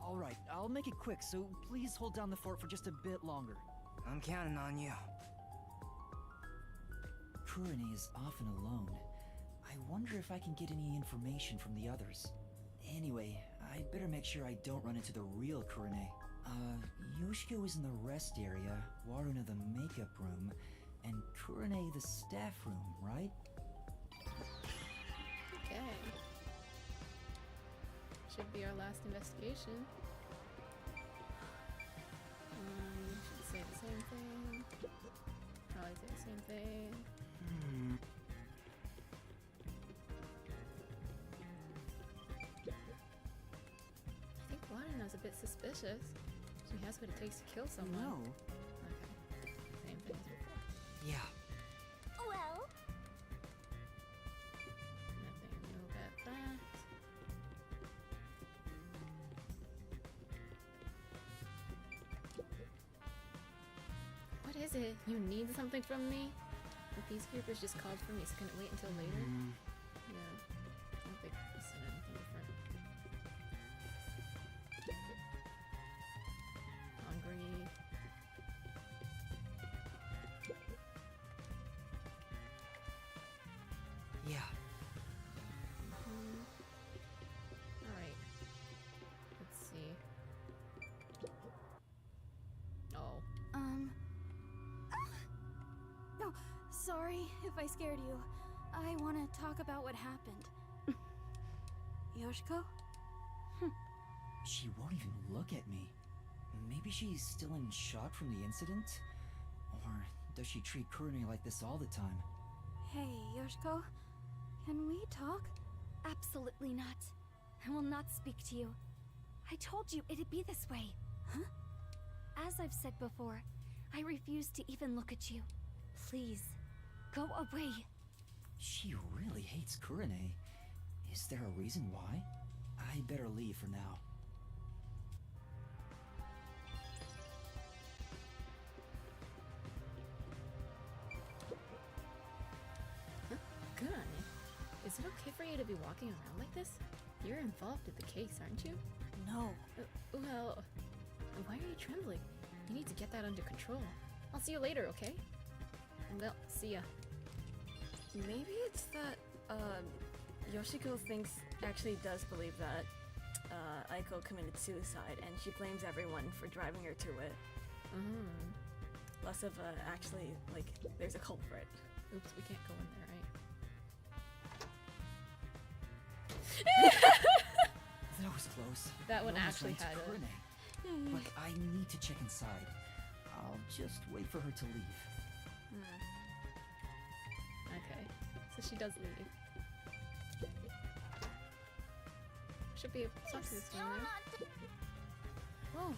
Alright, I'll make it quick, so please hold down the fort for just a bit longer. I'm counting on you. Kurane is often alone. I wonder if I can get any information from the others. Anyway, I'd better make sure I don't run into the real Kurane. Yoshiko is in the rest area, Waruna the makeup room, and Kurane the staff room, right? Okay. Should be our last investigation. Should say the same thing. Probably say the same thing. I think Waruna's a bit suspicious. She has what it takes to kill someone. No. Okay. Same thing as before. Yeah. Well, Nothing new about that. What is it? You need something from me? The peacekeepers just called for me, so can it wait until later? Yeah. I don't think he said anything different. Hungry. Yeah. Alright. Let's see. Oh. No, sorry if I scared you. I want to talk about what happened. Yoshiko? She won't even look at me. Maybe she's still in shock from the incident? Or does she treat Kurane like this all the time? Hey, Yoshiko. Can we talk? Absolutely not. I will not speak to you. I told you it'd be this way. Huh? As I've said before, I refuse to even look at you. Please, go away. She really hates Kurane. Is there a reason why? I better leave for now. Good on you. Is it okay for you to be walking around like this? You're involved in the case, aren't you? No. Well, why are you trembling? You need to get that under control. I'll see you later, okay? Well, see ya. Maybe it's that Yoshiko actually does believe that Aiko committed suicide, and she blames everyone for driving her to it. Less of actually, like, there's a culprit. Oops, we can't go in there, That was close. That one I almost actually ran into had it. Kurane. But I need to check inside. I'll just wait for her to leave. Okay, so she does leave. Should be able to talk to this one now. Oh,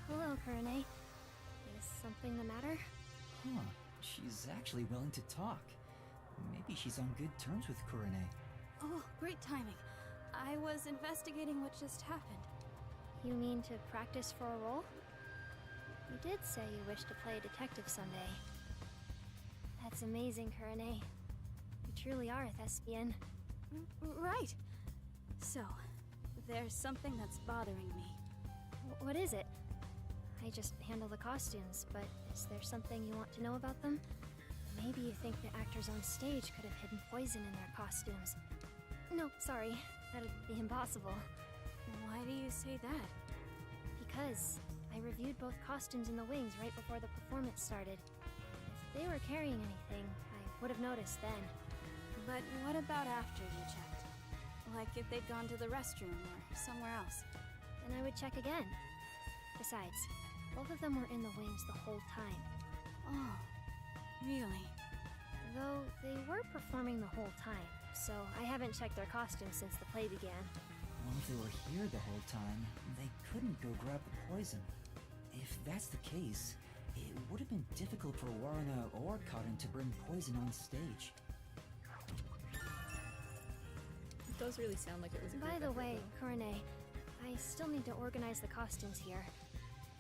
hello, Kurane. Is something the matter? Huh. She's actually willing to talk. Maybe she's on good terms with Kurane. Oh, great timing. I was investigating what just happened. You mean to practice for a role? You did say you wish to play a detective someday. That's amazing, Kurane. You truly are a thespian. Right. So, there's something that's bothering me. What is it? I just handle the costumes, but is there something you want to know about them? Maybe you think the actors on stage could have hidden poison in their costumes. No, sorry. That'd be impossible. Why do you say that? Because I reviewed both costumes in the wings right before the performance started. If they were carrying anything, I would have noticed then. But what about after you checked? Like if they'd gone to the restroom or somewhere else? Then I would check again. Besides, both of them were in the wings the whole time. Oh, really? Though they were performing the whole time, so I haven't checked their costumes since the play began. Well, if they were here the whole time, they couldn't go grab the poison. If that's the case, it would have been difficult for Warana or Cotton to bring poison on stage. It does really sound like it was a By group the effort, way, though. Kurane, I still need to organize the costumes here.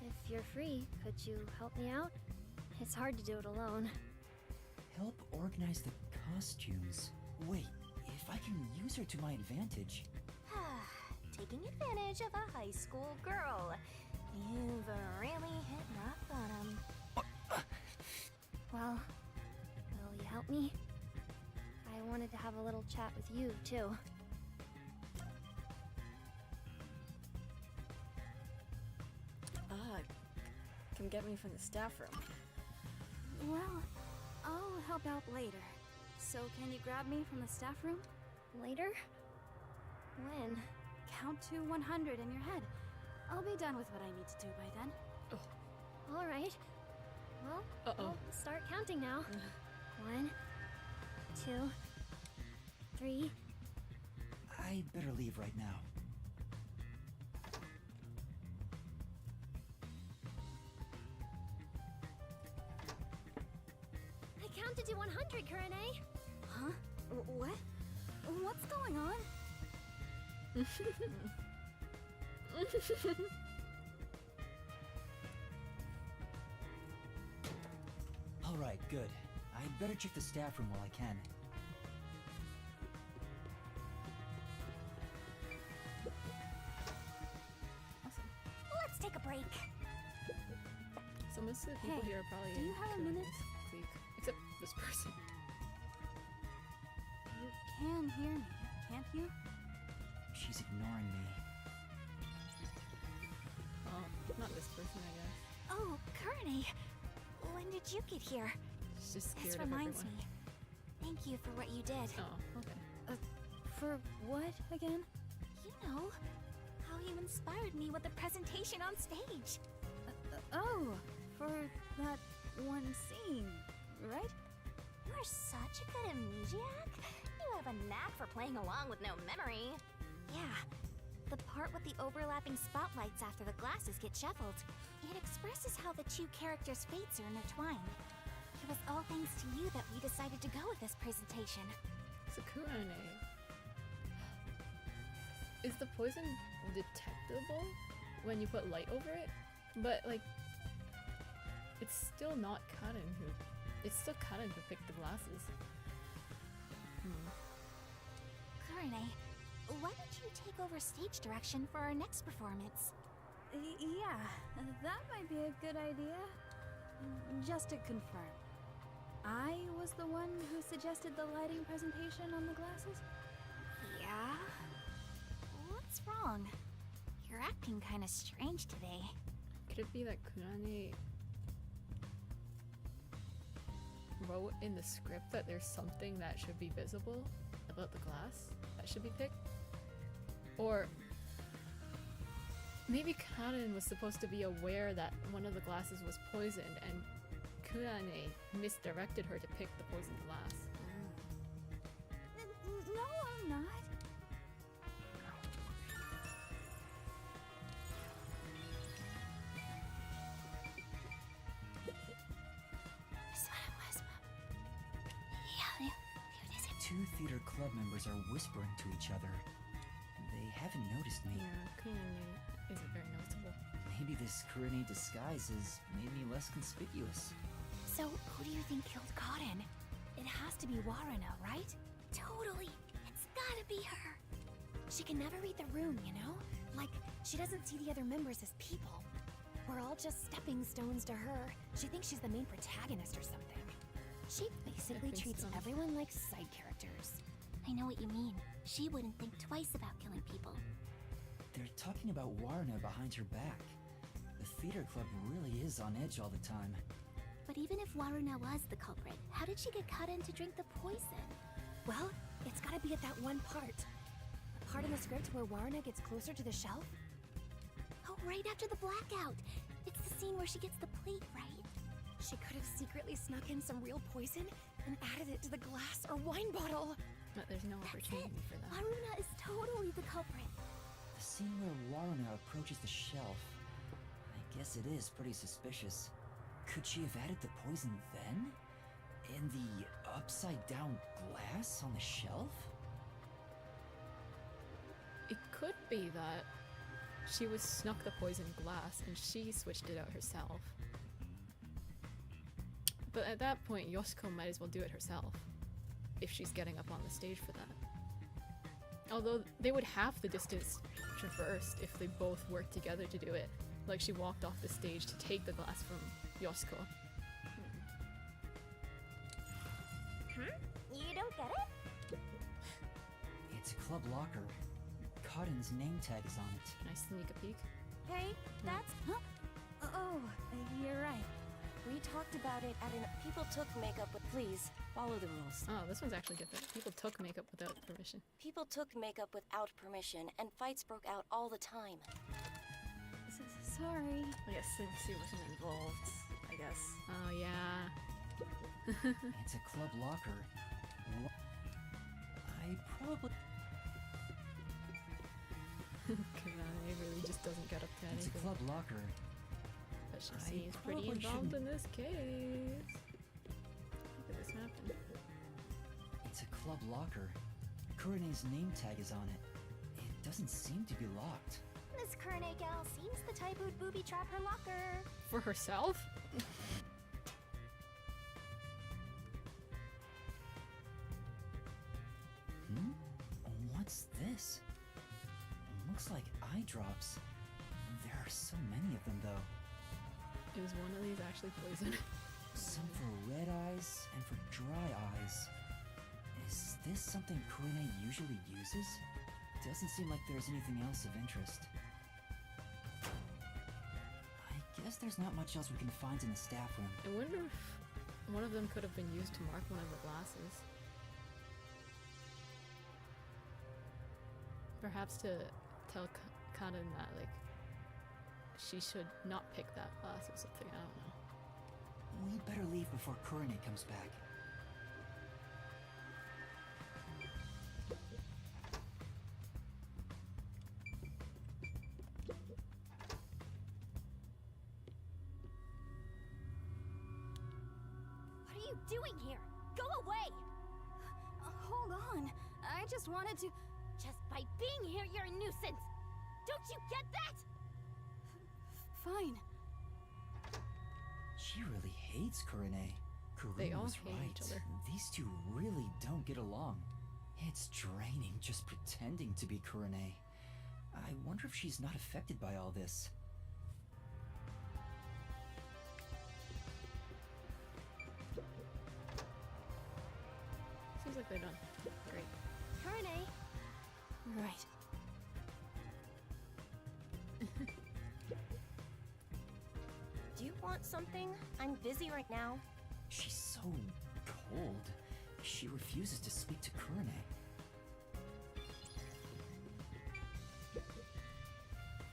If you're free, could you help me out? It's hard to do it alone. Help organize the costumes? Wait, if I can use her to my advantage. Taking advantage of a high school girl. You've really hit rock bottom. Well, will you help me? I wanted to have a little chat with you, too. Come get me from the staff room. Well, I'll help out later. So can you grab me from the staff room? Later? When? Count to 100 in your head. I'll be done with what I need to do by then. All right. Well, I'll start counting now. 1, 2, 3. I better leave right now. I counted to 100, Kurane. Huh? What? What's going on? Alright, good. I'd better check the staff room while I can. Let's take a break. So most of the people Hey, here are probably do you in have a Kurane's minute? clique, except this person. You can hear me, can't you? She's ignoring me. Oh, not this person, I guess. Oh, Kurane. When did you get here? She's just scared This of reminds everyone. me. Thank you for what you did. Oh, okay. For what again? You know, how you inspired me with the presentation on stage. Oh, for that one scene, right? You're such a good amnesiac. You have a knack for playing along with no memory. Yeah, the part with the overlapping spotlights after the glasses get shuffled. It expresses how the two characters' fates are intertwined. It was all thanks to you that we decided to go with this presentation. So Kurane. Is the poison detectable when you put light over it? But like, it's still not Karin who. It's still Karin who picked the glasses. Kurane, why don't you take over stage direction for our next performance? Yeah, that might be a good idea. Just to confirm, I was the one who suggested the lighting presentation on the glasses? Yeah? What's wrong? You're acting kind of strange today. Could it be that Kurane wrote in the script that there's something that should be visible about the glass that should be picked? Or maybe Karin was supposed to be aware that one of the glasses was poisoned and Kurane misdirected her to pick the poisoned glass. No, I'm not. Two theater club members are whispering to each other. They haven't noticed me. Yeah, Kurane isn't very noticeable. Maybe this Kurane disguise has made me less conspicuous. So, who do you think killed Cotton? It has to be Warana, right? Totally! It's gotta be her! She can never read the room, you know? Like, she doesn't see the other members as people. We're all just stepping stones to her. She thinks she's the main protagonist or something. She basically treats everyone like side characters. I know what you mean. She wouldn't think twice about killing people. They're talking about Warna behind her back. The theater club really is on edge all the time. But even if Waruna was the culprit, how did she get Karen to drink the poison? Well, it's gotta be at that one part. The part in the script where Warna gets closer to the shelf? Oh, right after the blackout. It's the scene where she gets the plate, right? She could have secretly snuck in some real poison and added it to the glass or wine bottle. But there's no opportunity for that. Waruna is totally the culprit. The scene where Warna approaches the shelf. I guess it is pretty suspicious. Could she have added the poison then? In the upside-down glass on the shelf? It could be that she was snuck the poison glass and she switched it out herself. But at that point, Yoshiko might as well do it herself, if she's getting up on the stage for that. Although they would have the distance traversed if they both worked together to do it. Like she walked off the stage to take the glass from Yoshiko. You don't get it? It's a club locker. Cotton's name tag is on it. Can I sneak a peek? Hey, that's... Oh, you're right. We talked about it at an... People took makeup with... Please, follow the rules. Oh, this one's actually different. People took makeup without permission. People took makeup without permission, and fights broke out all the time. Sorry. I guess since he wasn't involved, I guess. Oh, yeah. It's a club locker. I probably... Kavane really just doesn't get up to anything. It's a club locker. But she seems pretty involved in this case. Look at this happen. It's a club locker. Kurene's name tag is on it. It doesn't seem to be locked. This Kurene gal seems the type who'd booby trap her locker. For herself? What's this? Looks like eye drops. There are so many of them, though. Is one of these actually poison? Some for red eyes and for dry eyes. Is this something Kurene usually uses? Doesn't seem like there's anything else of interest. I guess there's not much else we can find in the staff room. I wonder if one of them could have been used to mark one of the glasses. Perhaps to tell Karen that, like, she should not pick that glass or something, I don't know. We'd better leave before Kurene comes back. What are you doing here? Go away! Hold on. I just wanted to... Just by being here, you're a nuisance! Don't you get that? Fine. She really hates Kurene. They all was hate right. each other. These two really don't get along. It's draining just pretending to be Kurene. I wonder if she's not affected by all this. Seems like they're done. Great. Kurene. Right. Do you want something? I'm busy right now. She's so cold. She refuses to speak to Kurene.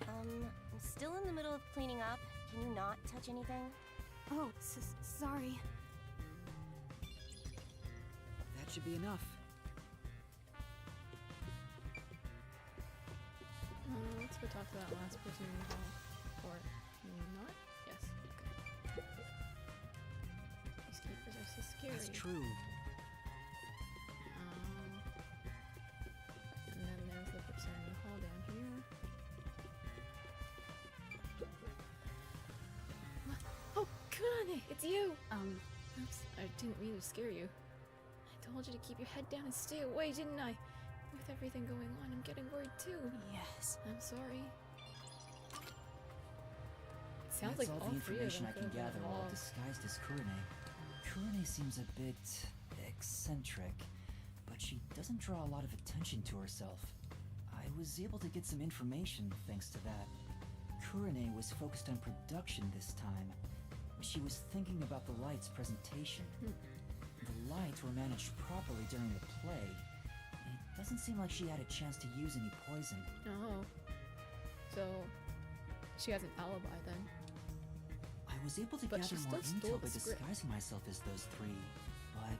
I'm still in the middle of cleaning up. Can you not touch anything? Oh, sorry. That should be enough. Let's go talk to that last person in the hall. Or not? Yes. Okay. These keepers are so scary. That's true. And then there's the person in the hall down here. What? Oh, Kurene! It's you! Oops. I didn't mean to scare you. I told you to keep your head down and stay away, didn't I? With everything going on, I'm getting worried too. Yes. I'm sorry. It sounds That's like all the three of information them I can could have been gather while involved. disguised as Kurene. Kurane seems a bit eccentric, but she doesn't draw a lot of attention to herself. I was able to get some information thanks to that. Kurane was focused on production this time. She was thinking about the lights presentation. The lights were managed properly during the play. It doesn't seem like she had a chance to use any poison. Oh. So, she has an alibi then. I was able to But gather she more still stole intel by the script. disguising myself as those three, but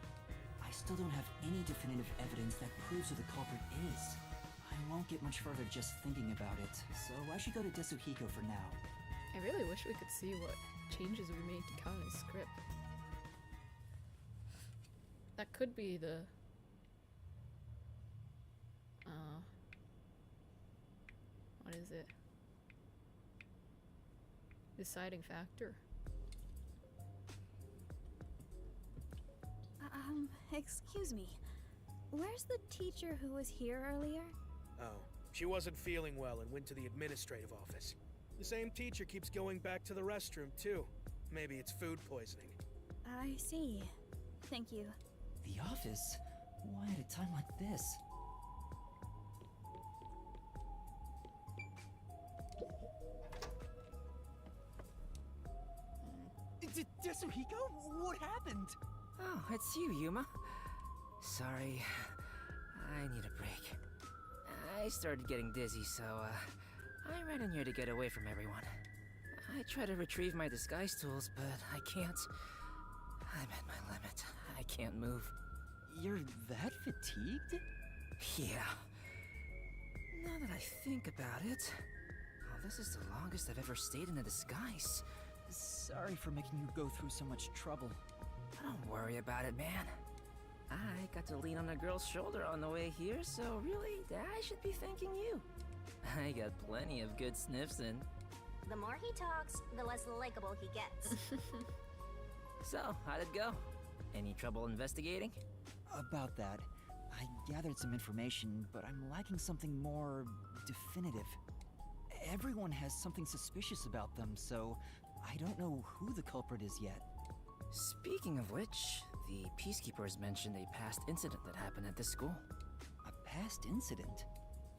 I still don't have any definitive evidence that proves who the culprit is. I won't get much further just thinking about it, so I should go to Desuhiko for now. I really wish we could see what changes we made to Kane's script. That could be the what is it? Deciding factor. Excuse me. Where's the teacher who was here earlier? Oh, she wasn't feeling well and went to the administrative office. The same teacher keeps going back to the restroom, too. Maybe it's food poisoning. I see. Thank you. The office? Why at a time like this? Desuhiko? What happened? Oh, it's you, Yuma. Sorry. I need a break. I started getting dizzy, so, I ran in here to get away from everyone. I try to retrieve my disguise tools, but I can't. I'm at my limit. I can't move. You're that fatigued? Yeah. Now that I think about it, well, this is the longest I've ever stayed in a disguise. Sorry for making you go through so much trouble. Don't worry about it, man. I got to lean on a girl's shoulder on the way here, so really, I should be thanking you. I got plenty of good sniffs in. The more he talks, the less likable he gets. So, how'd it go? Any trouble investigating? About that, I gathered some information, but I'm lacking something more definitive. Everyone has something suspicious about them, so I don't know who the culprit is yet. Speaking of which, the Peacekeepers mentioned a past incident that happened at this school. A past incident?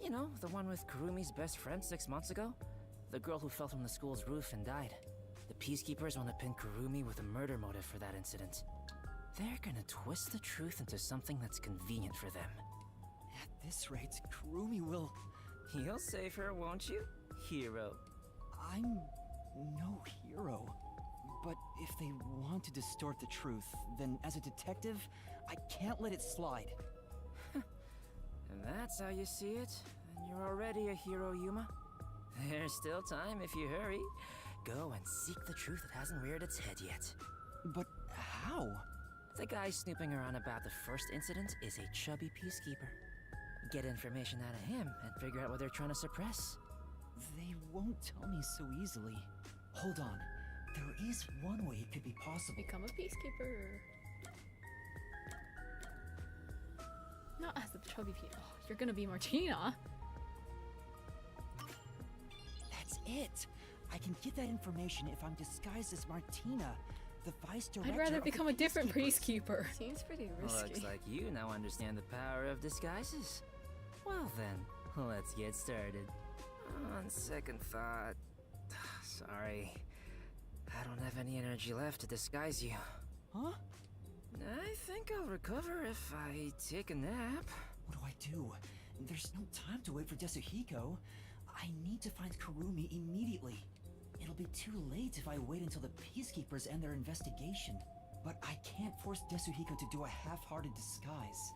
You know, the one with Kurumi's best friend 6 months ago? The girl who fell from the school's roof and died. The Peacekeepers want to pin Kurumi with a murder motive for that incident. They're gonna twist the truth into something that's convenient for them. At this rate, Kurumi will... You'll save her, won't you? Hero. I'm no hero. But if they want to distort the truth, then as a detective, I can't let it slide. And that's how you see it? Then you're already a hero, Yuma. There's still time if you hurry. Go and seek the truth that hasn't reared its head yet. But how? The guy snooping around about the first incident is a chubby peacekeeper. Get information out of him and figure out what they're trying to suppress. They won't tell me so easily. Hold on. There is one way it could be possible. Become a peacekeeper. Not as the chubby peace. Oh, you're gonna be Martina. That's it. I can get that information if I'm disguised as Martina, the vice director. I'd rather become a different Peacekeepers. peacekeeper. Seems pretty risky. Looks like you now understand the power of disguises. Well then, let's get started. On second thought... Sorry. I don't have any energy left to disguise you. Huh? I think I'll recover if I take a nap. What do? There's no time to wait for Desuhiko. I need to find Kurumi immediately. It'll be too late if I wait until the Peacekeepers end their investigation. But I can't force Desuhiko to do a half-hearted disguise.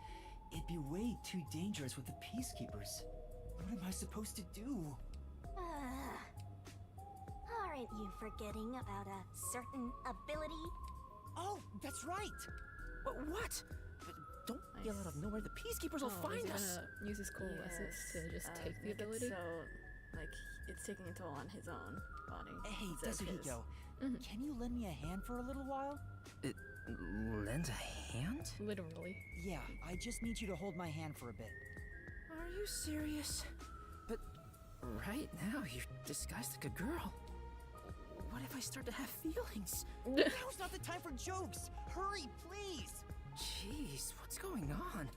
It'd be way too dangerous with the Peacekeepers. What am I supposed to do? Aren't you forgetting about a certain ability? Oh, that's right! What? Don't yell out of nowhere. The Peacekeepers will find us. Gonna use his cool lessons to just take the make it ability. so, like, it's taking a toll on his own body. Hey, instead of Desuhiko, his. can you lend me a hand for a little while? Lend a hand? Literally. Yeah, I just need you to hold my hand for a bit. Are you serious? But right now, you're disguised like a girl. What if I start to have feelings? Now's not the time for jokes! Hurry, please! Jeez, what's going on?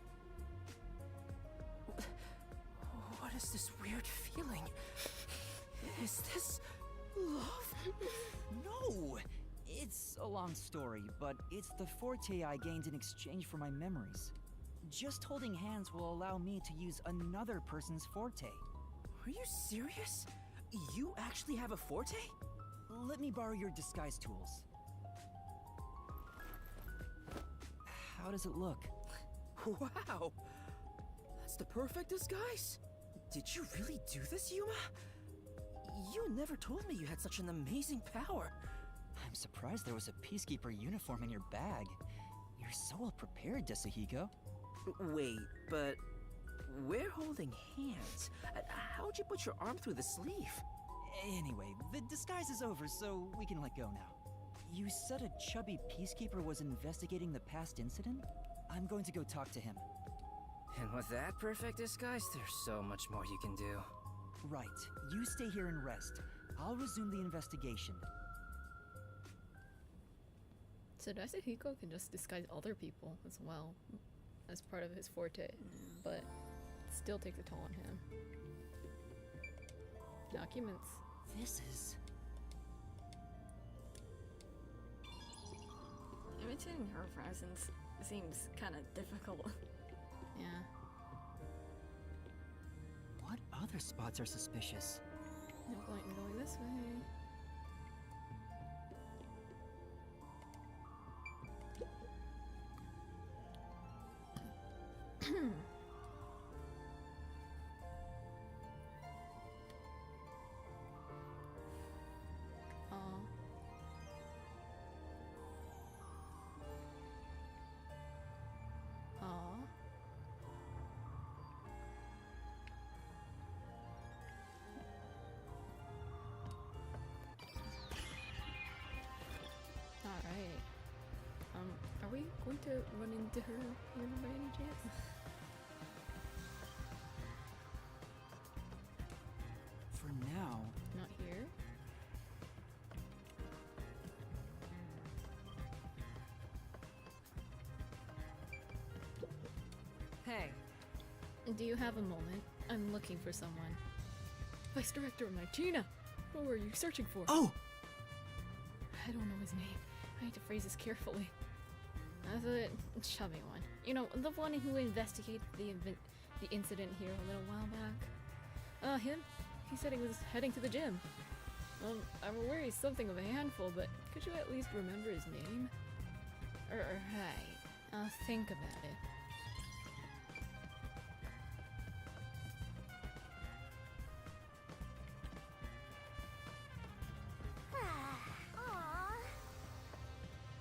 What is this weird feeling? Is this love? No! It's a long story, but it's the forte I gained in exchange for my memories. Just holding hands will allow me to use another person's forte. Are you serious? You actually have a forte? Let me borrow your disguise tools. How does it look? Wow! That's the perfect disguise! Did you really do this, Yuma? You never told me you had such an amazing power. I'm surprised there was a Peacekeeper uniform in your bag. You're so well prepared, Desuhiko. Wait, but we're holding hands. How'd you put your arm through the sleeve? Anyway, the disguise is over, so we can let go now. You said a chubby Peacekeeper was investigating the past incident? I'm going to go talk to him. And with that perfect disguise, there's so much more you can do. Right. You stay here and rest. I'll resume the investigation. So Desuhiko can just disguise other people as well, as part of his forte, but it still takes a toll on him. Documents. This is... Imitating her presence seems kind of difficult. Yeah. What other spots are suspicious? No point in going this way. Alright. Are we going to run into her here by any chance? For now... Not here? Hey. Do you have a moment? I'm looking for someone. Vice Director Martina! Who are you searching for? Oh! I don't know his name. I need to phrase this carefully. The chubby one. You know, the one who investigated the incident here a little while back. Him? He said he was heading to the gym. I'm aware he's something of a handful, but could you at least remember his name? Right. I'll think about it. Aww.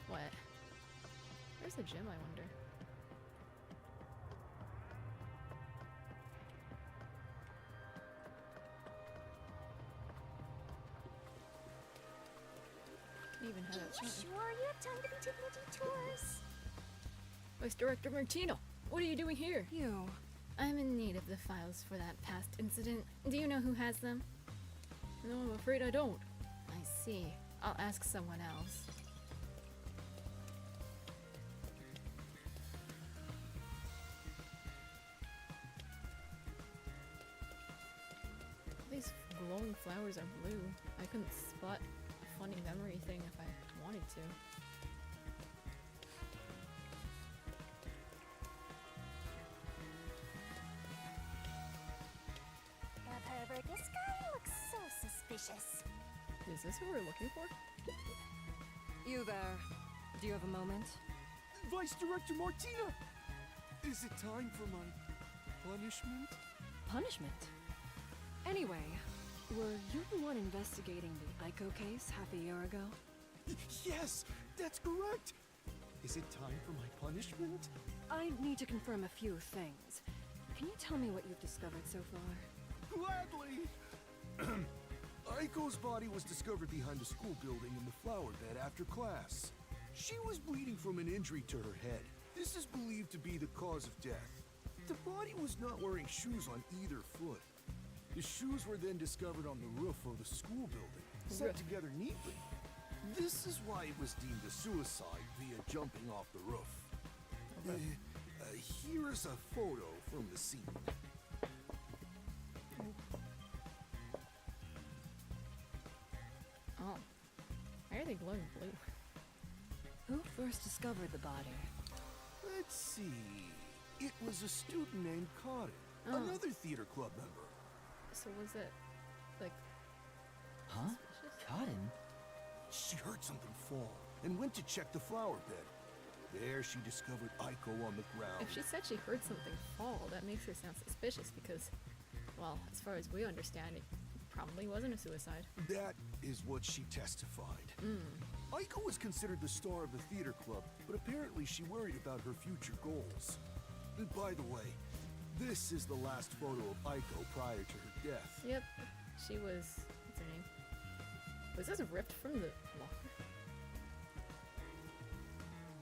What? Where's the gym, I wonder? Even had You a chance. sure you have time to be taking detours? Vice Director Martino, what are you doing here? You. I'm in need of the files for that past incident. Do you know who has them? No, I'm afraid I don't. I see. I'll ask someone else. These glowing flowers are blue. I couldn't spot a funny memory thing if I wanted to. Pervert, this guy looks so suspicious. Is this who we're looking for? You there. Do you have a moment? Vice Director Martina! Is it time for my punishment? Punishment? Anyway, were you the one investigating the Aiko case half a year ago? Yes, that's correct! Is it time for my punishment? I need to confirm a few things. Can you tell me what you've discovered so far? Gladly! Aiko's body was discovered behind a school building in the flower bed after class. She was bleeding from an injury to her head. This is believed to be the cause of death. The body was not wearing shoes on either foot. The shoes were then discovered on the roof of the school building, set together neatly. This is why it was deemed a suicide via jumping off the roof. Here is a photo from the scene. Oh. Why are they glowing blue? Who first discovered the body? Let's see. It was a student named Cotton, Oh. another theater club member. So was it, like... Huh? Cotton? She heard something fall and went to check the flower bed. There she discovered Aiko on the ground. If she said she heard something fall, that makes her sound suspicious because, well, as far as we understand, it probably wasn't a suicide. That is what she testified. Aiko was considered the star of the theater club, but apparently she worried about her future goals. And by the way, this is the last photo of Aiko prior to her death. Yep, she was... what's her name? Was this ripped from the locker?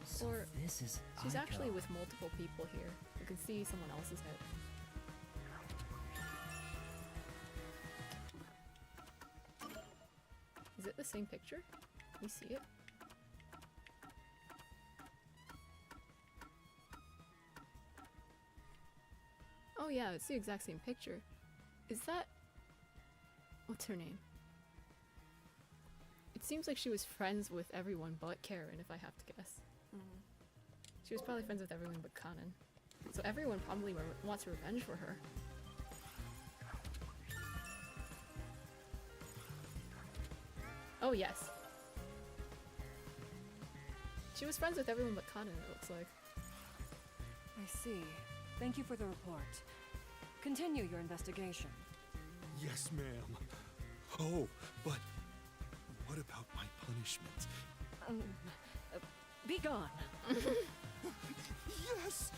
So Or this is she's Aiko. actually with multiple people here. You can see someone else's head. Is it the same picture? Can you see it? Oh yeah, it's the exact same picture. Is that... what's her name? It seems like she was friends with everyone but Karen, if I have to guess. She was probably friends with everyone but Kanan. So everyone probably wants revenge for her. Oh yes. She was friends with everyone but Kanan, it looks like. I see. Thank you for the report. Continue your investigation. Yes, ma'am. Oh, but what about my punishment? Be gone. Yes!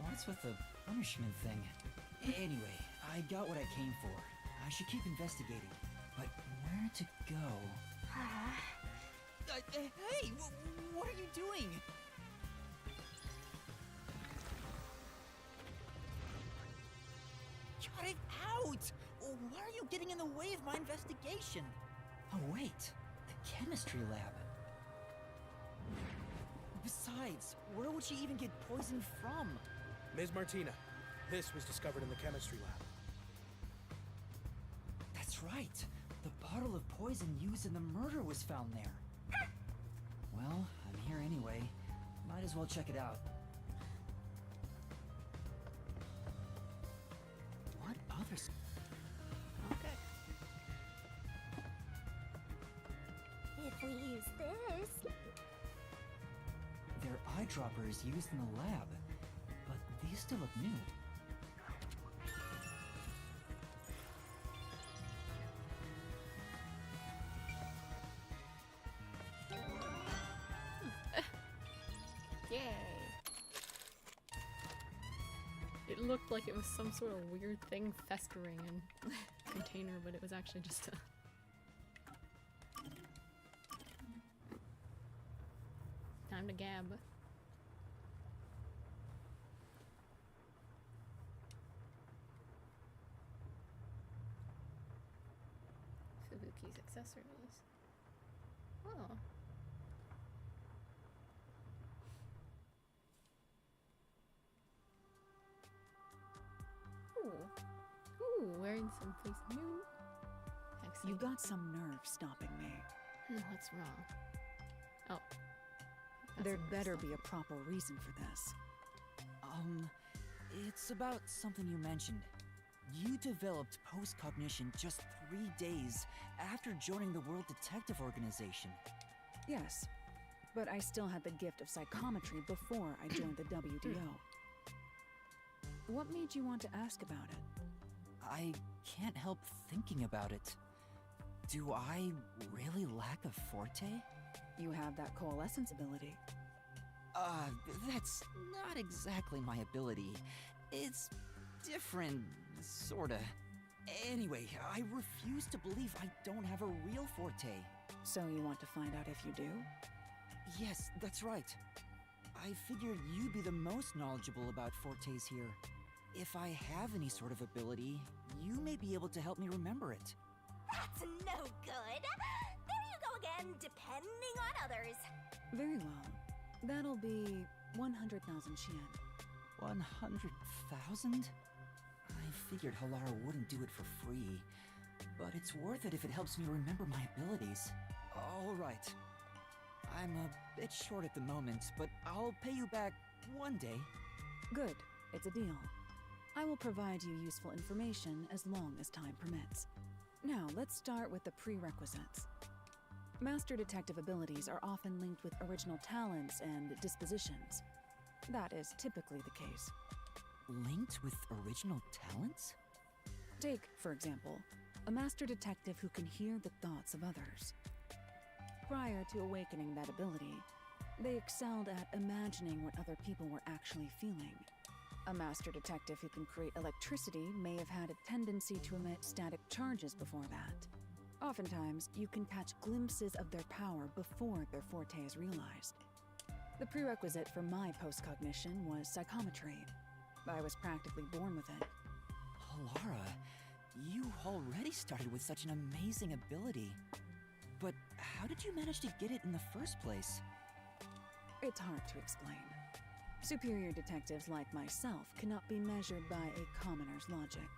What's with the punishment thing? Anyway, I got what I came for. I should keep investigating. But where to go? Hey, what are you doing? Cut it out! Why are you getting in the way of my investigation? Oh wait, the chemistry lab. Besides, where would she even get poisoned from? Ms. Martina, this was discovered in the chemistry lab. That's right. The bottle of poison used in the murder was found there. Well, I'm here anyway. Might as well check it out. What others? Okay. If we use this... They're eyedroppers used in the lab, but these still look new. Yay! It looked like it was some sort of weird thing festering in a container, but it was actually just a... time to gab. Fubuki's accessories. Oh. Ooh. Ooh, wearing someplace new. You got some nerve stopping me. What's wrong? Oh. There'd better be a proper reason for this. It's about something you mentioned. You developed post-cognition just 3 days after joining the World Detective Organization. Yes, but I still had the gift of psychometry before I joined the WDO. What made you want to ask about it? I can't help thinking about it. Do I really lack a forte? You have that coalescence ability. That's not exactly my ability. It's different, sorta. Anyway, I refuse to believe I don't have a real forte. So you want to find out if you do? Yes, that's right. I figured you'd be the most knowledgeable about fortes here. If I have any sort of ability, you may be able to help me remember it. That's no good! and depending on others. Very well. That'll be 100,000 Xian. 100,000? I figured Halara wouldn't do it for free, but it's worth it if it helps me remember my abilities. All right. I'm a bit short at the moment, but I'll pay you back one day. Good. It's a deal. I will provide you useful information as long as time permits. Now, let's start with the prerequisites. Master detective abilities are often linked with original talents and dispositions. That is typically the case. Linked with original talents? Take, for example, a master detective who can hear the thoughts of others. Prior to awakening that ability, they excelled at imagining what other people were actually feeling. A master detective who can create electricity may have had a tendency to emit static charges before that. Oftentimes, you can catch glimpses of their power before their forte is realized. The prerequisite for my postcognition was psychometry. I was practically born with it. Halara, you already started with such an amazing ability. But how did you manage to get it in the first place? It's hard to explain. Superior detectives like myself cannot be measured by a commoner's logic.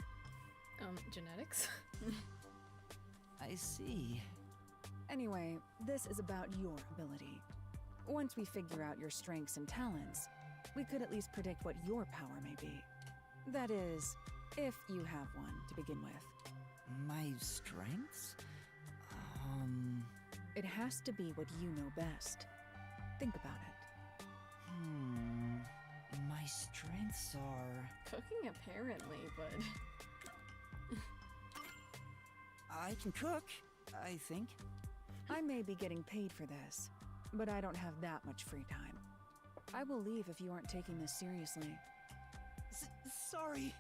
Genetics? I see. Anyway, this is about your ability. Once we figure out your strengths and talents, we could at least predict what your power may be. That is, if you have one to begin with. My strengths? It has to be what you know best. Think about it. My strengths are... Cooking, apparently, but... I can cook, I think. I may be getting paid for this, but I don't have that much free time. I will leave if you aren't taking this seriously. Sorry.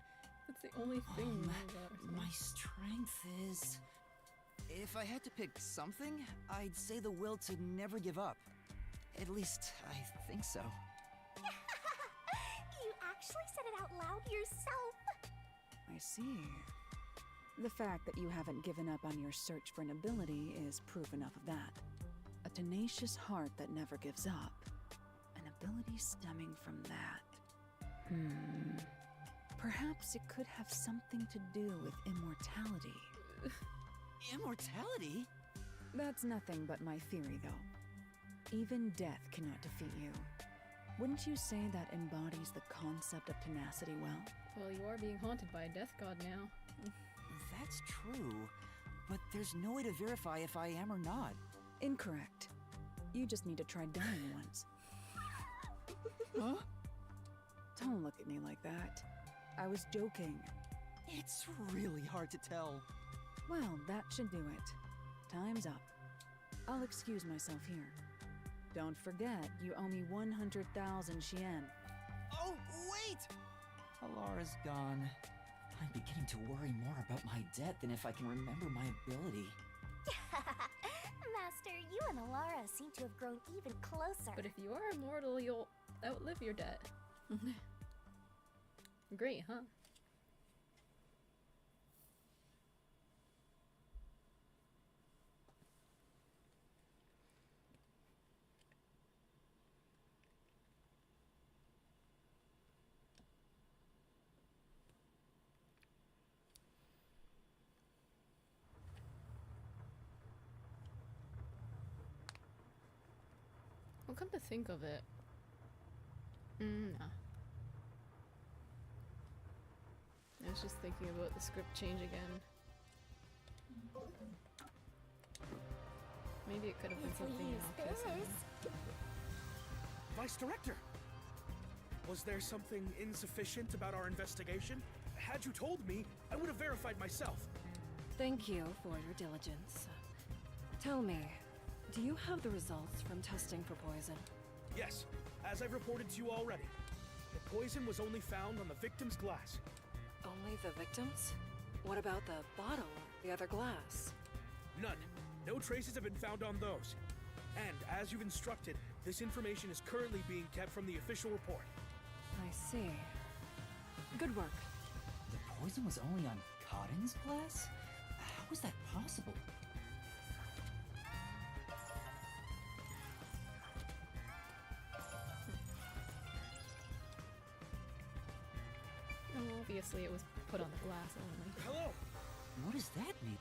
That's the only thing. My strength is... If I had to pick something, I'd say the will to never give up. At least, I think so. You actually said it out loud yourself. I see. The fact that you haven't given up on your search for an ability is proof enough of that. A tenacious heart that never gives up. An ability stemming from that. Perhaps it could have something to do with immortality. Immortality? That's nothing but my theory, though. Even death cannot defeat you. Wouldn't you say that embodies the concept of tenacity well? Well, you are being haunted by a death god now. That's true, but there's no way to verify if I am or not. Incorrect. You just need to try dying once. Huh? Don't look at me like that. I was joking. It's really hard to tell. Well, that should do it. Time's up. I'll excuse myself here. Don't forget, you owe me 100,000 Xian. Oh, wait! Halara's gone. I'm beginning to worry more about my debt than if I can remember my ability. Master, you and Alara seem to have grown even closer. But if you are immortal, you'll outlive your debt. Great, huh? Well, come to think of it. Nah. I was just thinking about the script change again. Maybe it could have been something innocuous. Vice Director! Was there something insufficient about our investigation? Had you told me, I would have verified myself. Thank you for your diligence. Tell me, do you have the results from testing for poison? Yes, as I've reported to you already. The poison was only found on the victim's glass. Only the victims? What about the bottle or the other glass? None. No traces have been found on those. And as you've instructed, this information is currently being kept from the official report. I see. Good work. The poison was only on Cotton's glass? How was that possible? obviously it was put on the glass only. Hello? What does that mean?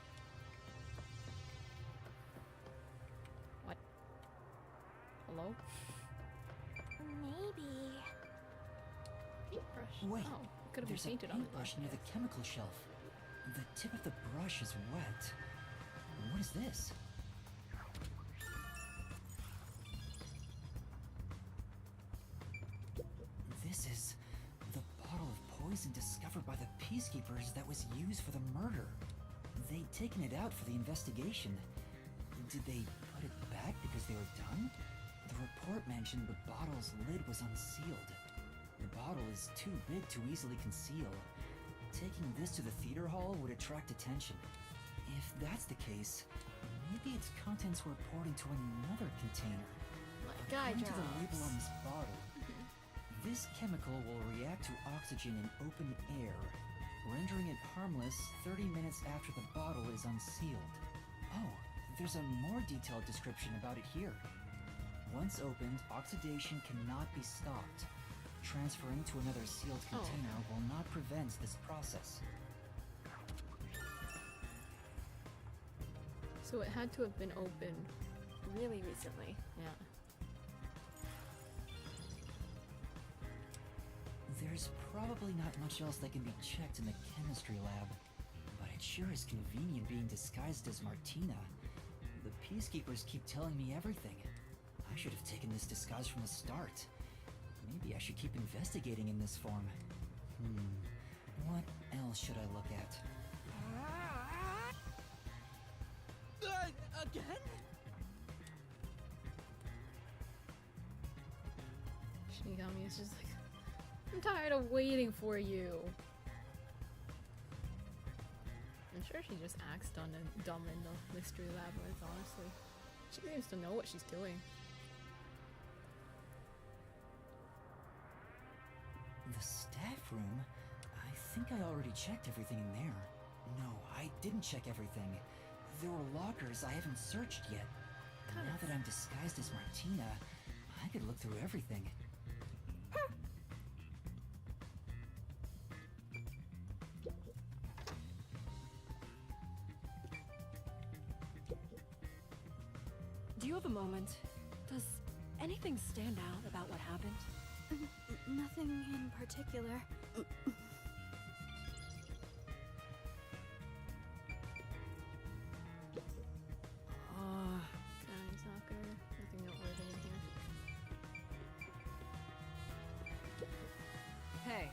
What? Hello? Maybe. Paintbrush. Wait, Oh, it could have been there's a painted on the paintbrush near the chemical shelf. The tip of the brush is wet. What is this? This is the bottle of poison discovered by the Peacekeepers that was used for the murder. They'd taken it out for the investigation. Did they put it back because they were done? The report mentioned the bottle's lid was unsealed. The bottle is too big to easily conceal. Taking this to the theater hall would attract attention. If that's the case, maybe its contents were poured into another container. Guide According to the label drops. on this bottle, this chemical will react to oxygen in open air, rendering it harmless 30 minutes after the bottle is unsealed. Oh, there's a more detailed description about it here. Once opened, oxidation cannot be stopped. Transferring to another sealed container will not prevent this process. So it had to have been opened. Really recently. Yeah. There's probably not much else that can be checked in the chemistry lab, but it sure is convenient being disguised as Martina. The Peacekeepers keep telling me everything. I should have taken this disguise from the start. Maybe I should keep investigating in this form. What else should I look at? Again? Shinigami is just like, I'm tired of waiting for you. I'm sure she just acts dumb in the mystery labyrinth, honestly. She seems to know what she's doing. The staff room? I think I already checked everything in there. No, I didn't check everything. There were lockers I haven't searched yet. Now that I'm disguised as Martina, I could look through everything. Do you have a moment? Does anything stand out about what happened? Nothing in particular. Soccer, nothing noteworthy in here. Hey.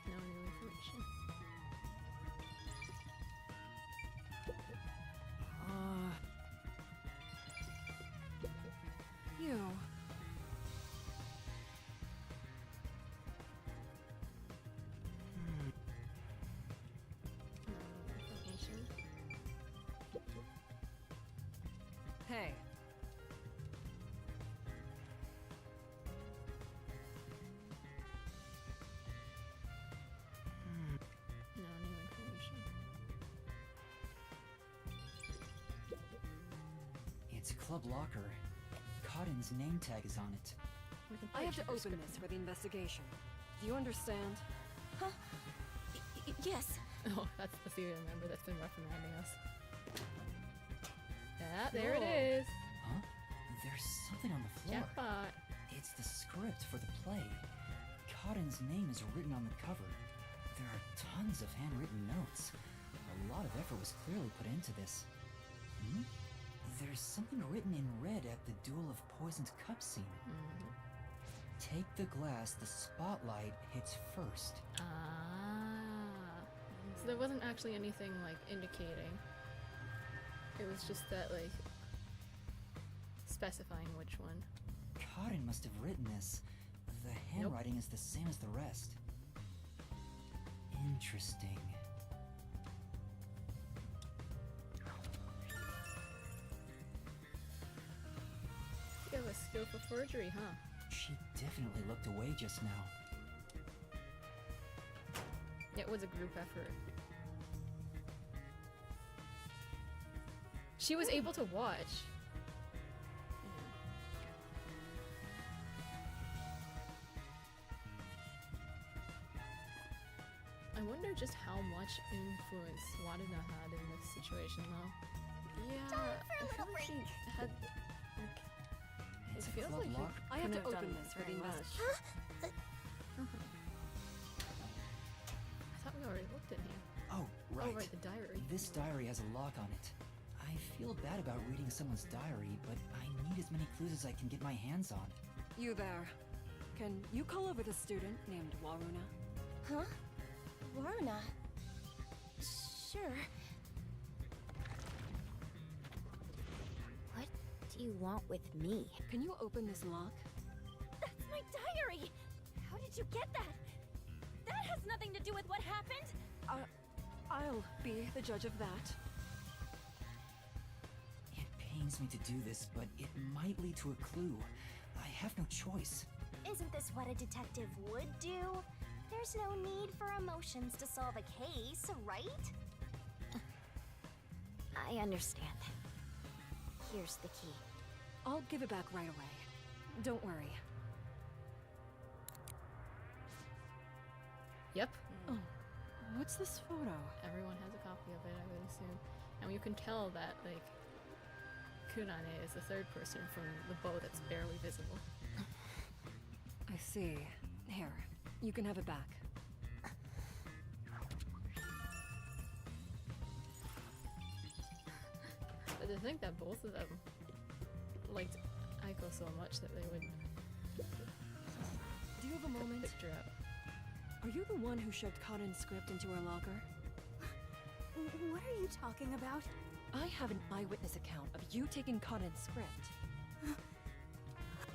No new information. You. Hey. No new information. It's a club locker. Cotton's name tag is on it. I have to open this for the investigation. Do you understand? Huh? Yes. Oh, that's the serial member that's been reprimanding us. Yeah, there it is. Huh? There's something on the floor. Jackpot. It's the script for the play. Cotton's name is written on the cover. There are tons of handwritten notes. A lot of effort was clearly put into this. There's something written in red at the Duel of Poisoned Cup scene. Take the glass the spotlight hits first. So there wasn't actually anything like indicating. It was just that like specifying which one. Cotton must have written this. The handwriting is the same as the rest. Interesting. You have a skill for forgery, huh? She definitely looked away just now. It was a group effort. She was able to watch. just how much influence Waruna had in this situation, though. Yeah, Time for a I little feel like break. she had. Like, It's it a feels club like he lock. I have to couldn't open done this for the very much. investment. I thought we already looked in here. Oh, right. Oh, right, the diary. This diary has a lock on it. I feel bad about reading someone's diary, but I need as many clues as I can get my hands on. You there. Can you call over the student named Waruna? Huh? Waruna? Sure. What do you want with me? Can you open this lock? That's my diary! How did you get that? That has nothing to do with what happened! I'll be the judge of that. It pains me to do this, but it might lead to a clue. I have no choice. Isn't this what a detective would do? There's no need for emotions to solve a case, right? I understand. Here's the key. I'll give it back right away. Don't worry. Yep. Oh, what's this photo? Everyone has a copy of it, I would assume. And you can tell that, like, Kunane is the third person from the bow that's barely visible. I see. Here, you can have it back. But to think that both of them liked Aiko so much that they would Do you have a put the moment? picture up. Are you the one who shoved Karen's script into her locker? What are you talking about? I have an eyewitness account of you taking Karen's script.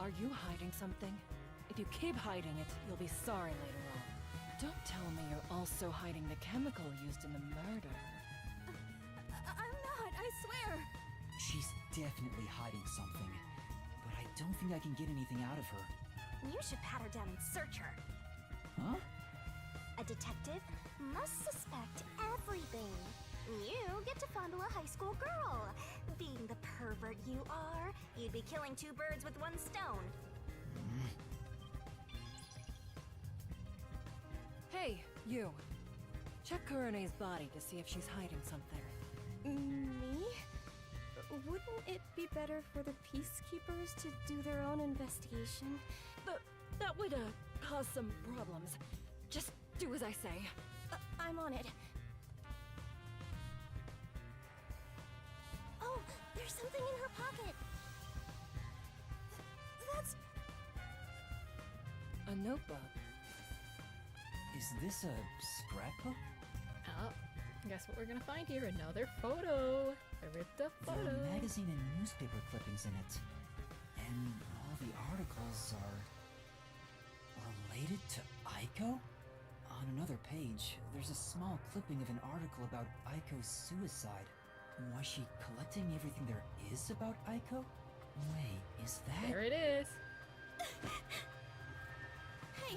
Are you hiding something? If you keep hiding it, you'll be sorry later on. Don't tell me you're also hiding the chemical used in the murder. I'm not, I swear! She's definitely hiding something, but I don't think I can get anything out of her. You should pat her down and search her. Huh? A detective must suspect everything. You get to fondle a high school girl. Being the pervert you are, you'd be killing two birds with one stone. Hey, you. Check Kurene's body to see if she's hiding something. Me? Wouldn't it be better for the peacekeepers to do their own investigation? That would, cause some problems. Just do as I say. I'm on it. Oh, there's something in her pocket. That's... A notebook. Is this a scrapbook? Oh, guess what we're gonna find here? Another photo! I ripped a There photo! are magazine and newspaper clippings in it. And all the articles are related to Aiko? On another page, there's a small clipping of an article about Aiko's suicide. Was she collecting everything there is about Aiko? Wait, is that... There it is! Hey,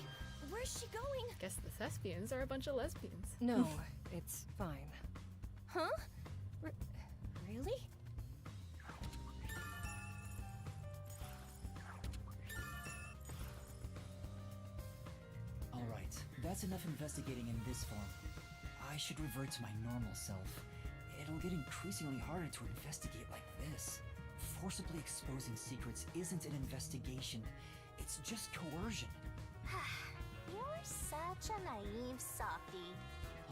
where's she going? Guess the thespians are a bunch of lesbians. No, it's fine. Huh? Really? Alright, that's enough investigating in this form. I should revert to my normal self. It'll get increasingly harder to investigate like this. Forcibly exposing secrets isn't an investigation. It's just coercion. You're such a naive softie.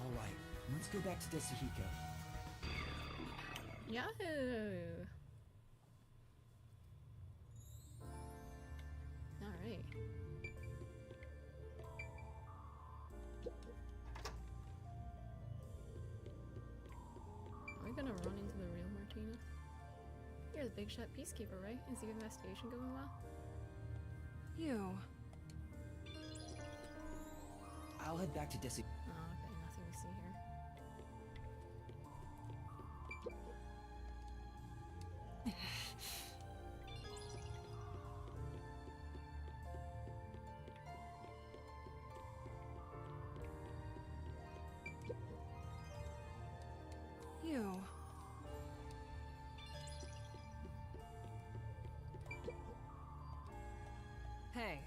Alright, let's go back to Desahiko. Yahoo! Alright. Are we gonna run into the real Martina? You're the big shot peacekeeper, right? Is the investigation going well? You. I'll head back to Desahiko. Oh, okay, nothing to see here. You. Hey.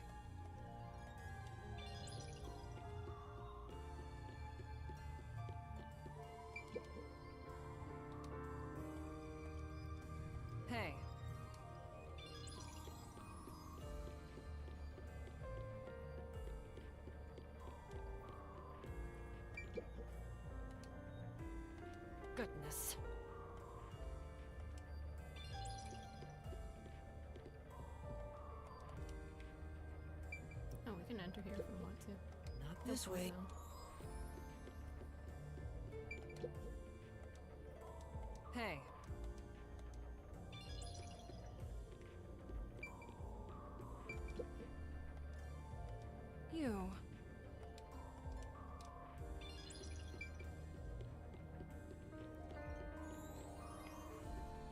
enter here if we want to. Not this way. Hey. You.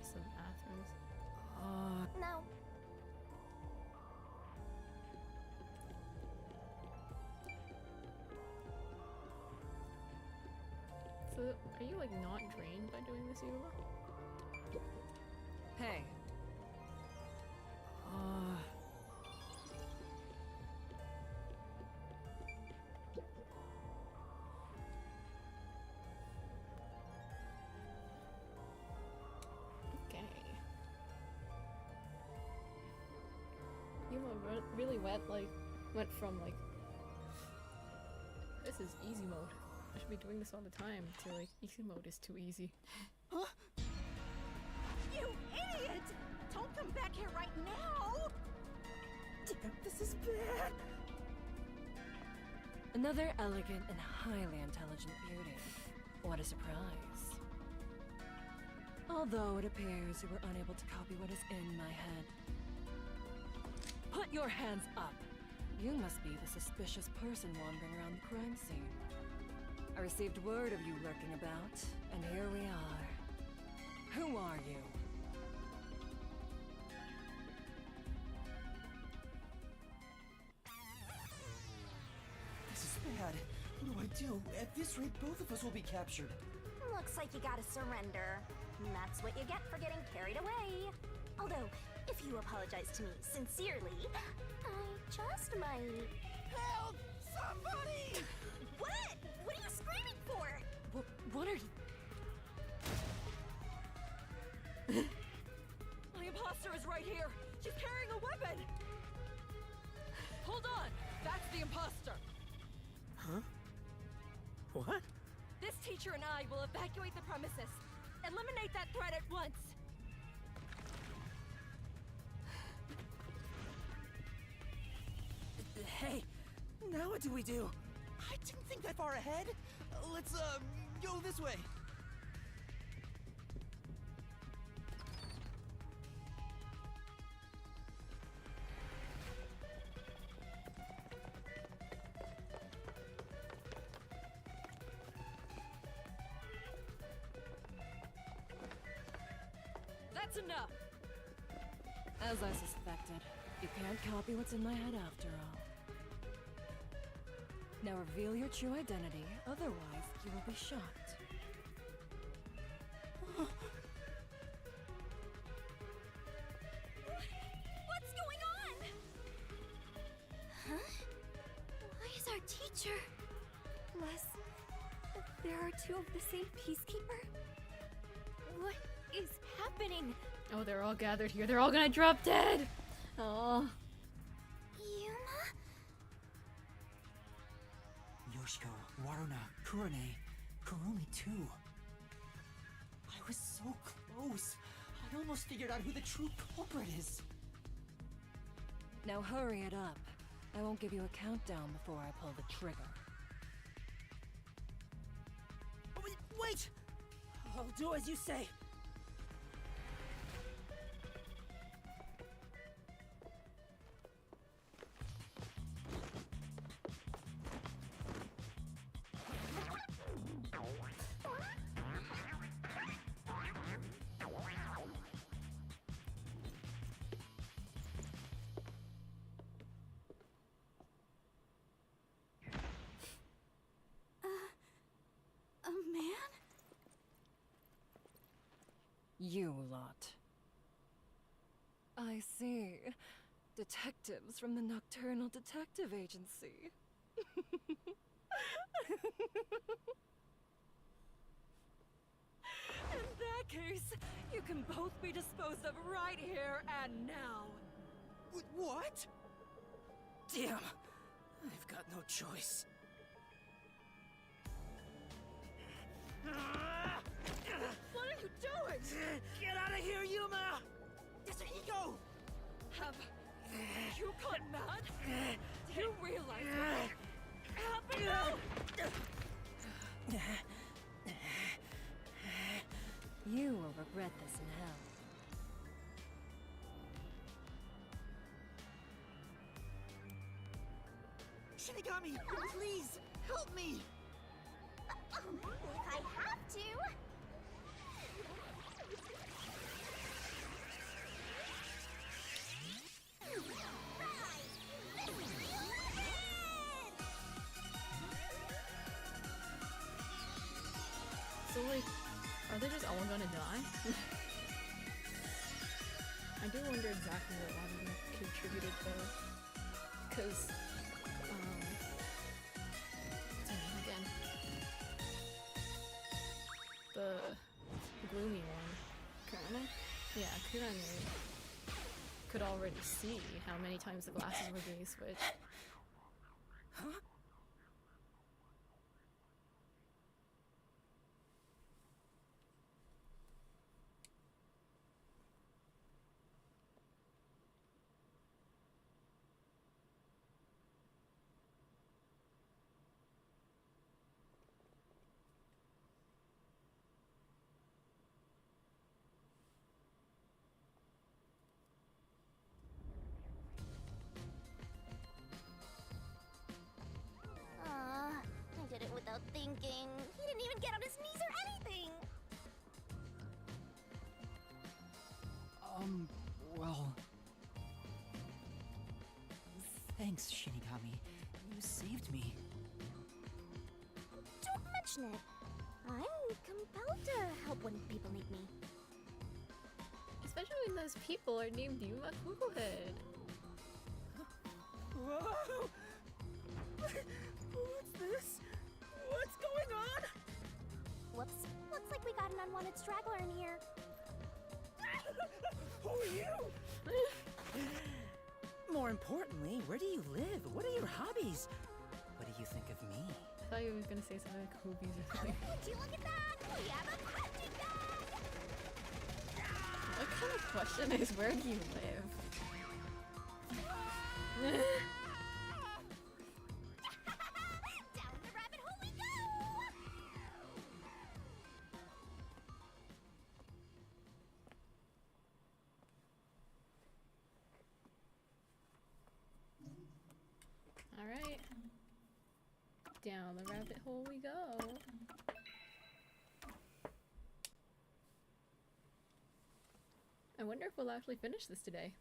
Some bathrooms. No. So, are you like not drained by doing this, Yuma? Hey. Okay. Yuma really went from like, this is easy mode. I should be doing this all the time to like, easy mode is too easy. Huh? You idiot! Don't come back here right now! Damn, this is bad! Another elegant and highly intelligent beauty. What a surprise. Although it appears you were unable to copy what is in my head. Put your hands up! You must be the suspicious person wandering around the crime scene. I received word of you lurking about, and here we are. Who are you? This is bad. What do I do? At this rate, both of us will be captured. Looks like you gotta surrender. And that's what you get for getting carried away. Although, if you apologize to me sincerely, I just might... Help! Somebody! What? What are you screaming for? What are you... My imposter is right here! She's carrying a weapon! Hold on! That's the imposter! Huh? What? This teacher and I will evacuate the premises. Eliminate that threat at once! Hey, now what do we do? I didn't think that far ahead. Let's, go this way. That's enough! As I suspected, you can't copy what's in my head after all. Now reveal your true identity, otherwise you will be shocked. What's going on? Huh? Why is our teacher? Les, there are two of the same peacekeeper? What is happening? Oh, they're all gathered here. They're all gonna drop dead! Oh. Yuma? Yoshiko, Waruna, Kurone, Kurumi too. I was so close. I almost figured out who the true culprit is. Now hurry it up. I won't give you a countdown before I pull the trigger. Wait! I'll do as you say. A man? You lot. I see. Detectives from the Nocturnal Detective Agency. In that case, you can both be disposed of right here and now. What? Damn. I've got no choice. What are you doing? Get out of here, Yuma! Yasuhiko! Have you gone mad? Do you realize You will regret this in hell. Shinigami, please help me. If I have to. So like, are they just all gonna die? I do wonder exactly what one of them contributed though. Cause, what's her name again? The gloomy one. Kurane? Yeah, Kurane could already see how many times the glasses were being switched. Huh? I did it without thinking. He didn't even get on his knees or anything. Well... Thanks, Shinigami. You saved me. Don't mention it. I'm compelled to help when people need me. Especially when those people are named Yuma Kugelhead. Whoa! What's this? What's going on? Whoops. Looks like we got an unwanted straggler in here. Who are you? More importantly, where do you live? What are your hobbies? What do you think of me? I thought you were gonna say something like Hobie's or something. Would you look at that? We have a crafting bag! What kind of question is where do you live? Down the rabbit hole we go! Alright. Down the rabbit hole we go. I wonder if we'll actually finish this today.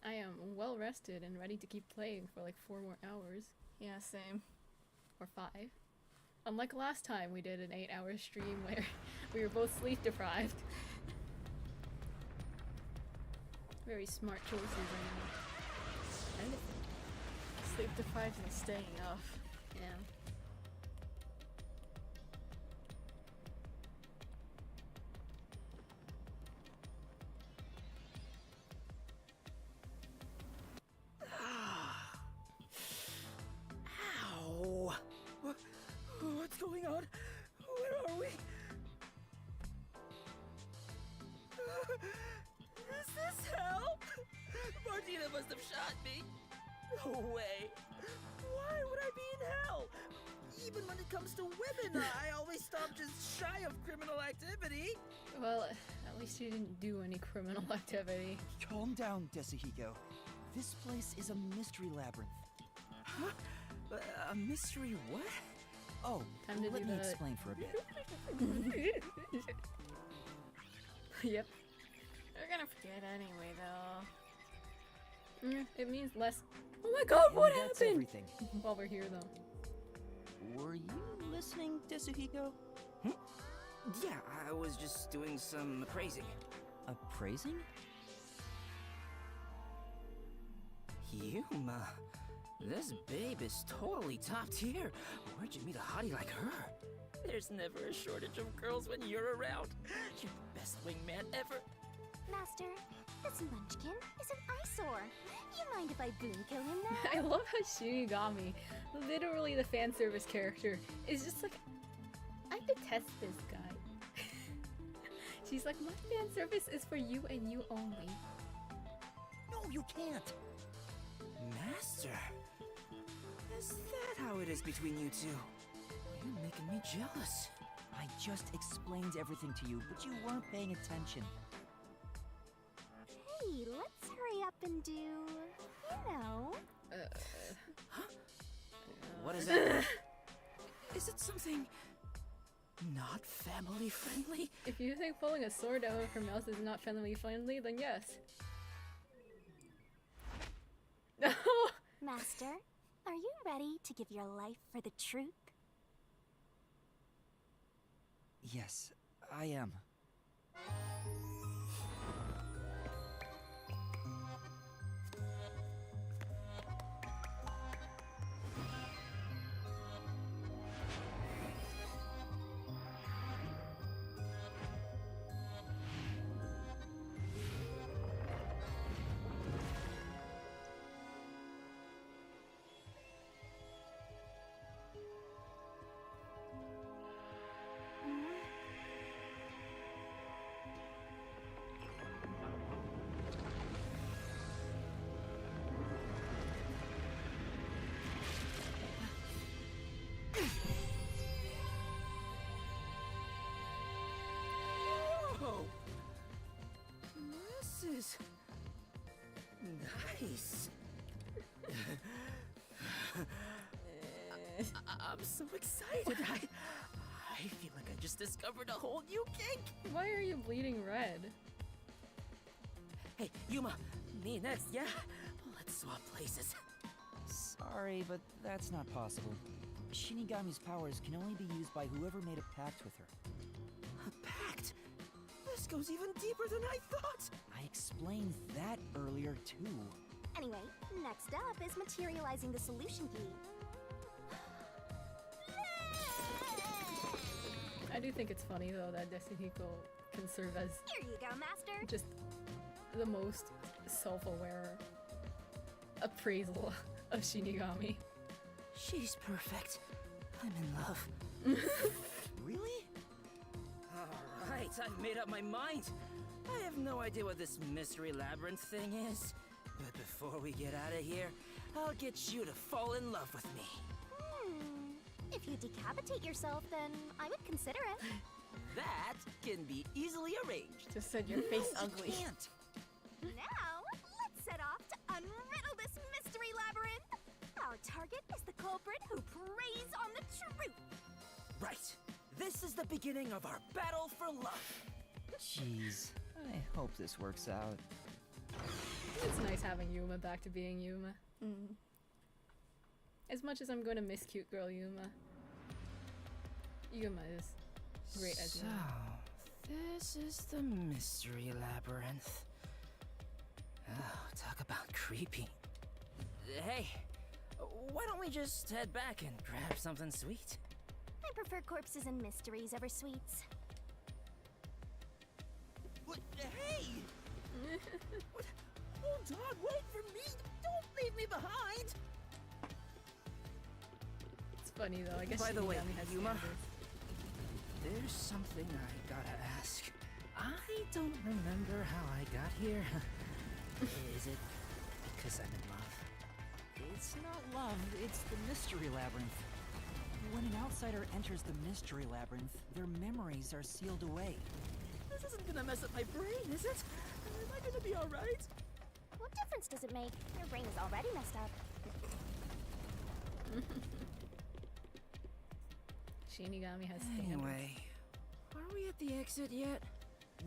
I am well rested and ready to keep playing for like 4 more hours. Yeah, same. Or 5. Unlike last time we did an 8-hour stream where we were both sleep deprived. Very smart choices right now. And sleep deprived and staying up. Yeah. Ow! What's going on? Where are we? Is this hell? Martina must have shot me. No way. Why would I be in hell? Even when it comes to women, I always stop just shy of criminal activity. Well, at least you didn't do any criminal activity. Calm down, Desuhiko. This place is a mystery labyrinth. Huh? A mystery what? Oh, Time to let do me the- explain for a bit. Yep. They're gonna forget anyway, though. It means less. Oh my god, And what that's happened? everything. While we're here, though. Were you listening, Desuhiko? Yeah, I was just doing some appraising. Appraising? Yuma, this babe is totally top tier. Where'd you meet a hottie like her? There's never a shortage of girls when you're around. You're the best wingman ever. Master, this Munchkin is an eyesore. You mind if I boom kill him now? I love how Shinigami, literally the fan service character, is just like, I detest this guy. She's like, my fan service is for you and you only. No, No, you can't! Master? Is that how it is between you two? You're making me jealous. I just explained everything to you, but you weren't paying attention. Hey, let's hurry up and do, you know. What is that? Is it something not family friendly? If you think pulling a sword out of her mouth is not family friendly, then yes. Master, are you ready to give your life for the truth? Yes, I am. Whoa! This is nice. I'm so excited. I feel like I just discovered a whole new kink. Why are you bleeding red? Hey, Yuma, me next, yeah? Let's swap places. Sorry, but that's not possible. Shinigami's powers can only be used by whoever made a pact with her. A pact? This goes even deeper than I thought. I explained that earlier, too. Anyway, next up is materializing the solution key. I do think it's funny though that Destihiko can serve as Here you go, Master. just the most self-aware appraisal of Shinigami. She's perfect. I'm in love. Really? Alright, I've made up my mind. I have no idea what this mystery labyrinth thing is. But before we get out of here, I'll get you to fall in love with me. If you decapitate yourself, then I would consider it. That can be easily arranged. Just said your face ugly. Now, let's set off to unriddle this mystery labyrinth. Our target is the culprit who preys on the truth. Right. This is the beginning of our battle for love. Jeez, I hope this works out. It's nice having Yuma back to being Yuma. As much as I'm going to miss cute girl Yuma, Yuma is great as So, Yuma. this is the mystery labyrinth. Oh, talk about creepy. Hey, why don't we just head back and grab something sweet? I prefer corpses and mysteries over sweets. What? Hey! What? Hold on, wait for me! Don't leave me behind! It's funny though, I guess By the way, Shinigami has Yuma, standards. there's something I gotta ask. I don't remember how I got here. Is it because I'm in love? It's not love, it's the mystery labyrinth. When an outsider enters the mystery labyrinth, their memories are sealed away. This isn't gonna mess up my brain, is it? Am I gonna be alright? What difference does it make? Your brain is already messed up. Shinigami has standards. Anyway, are we at the exit yet?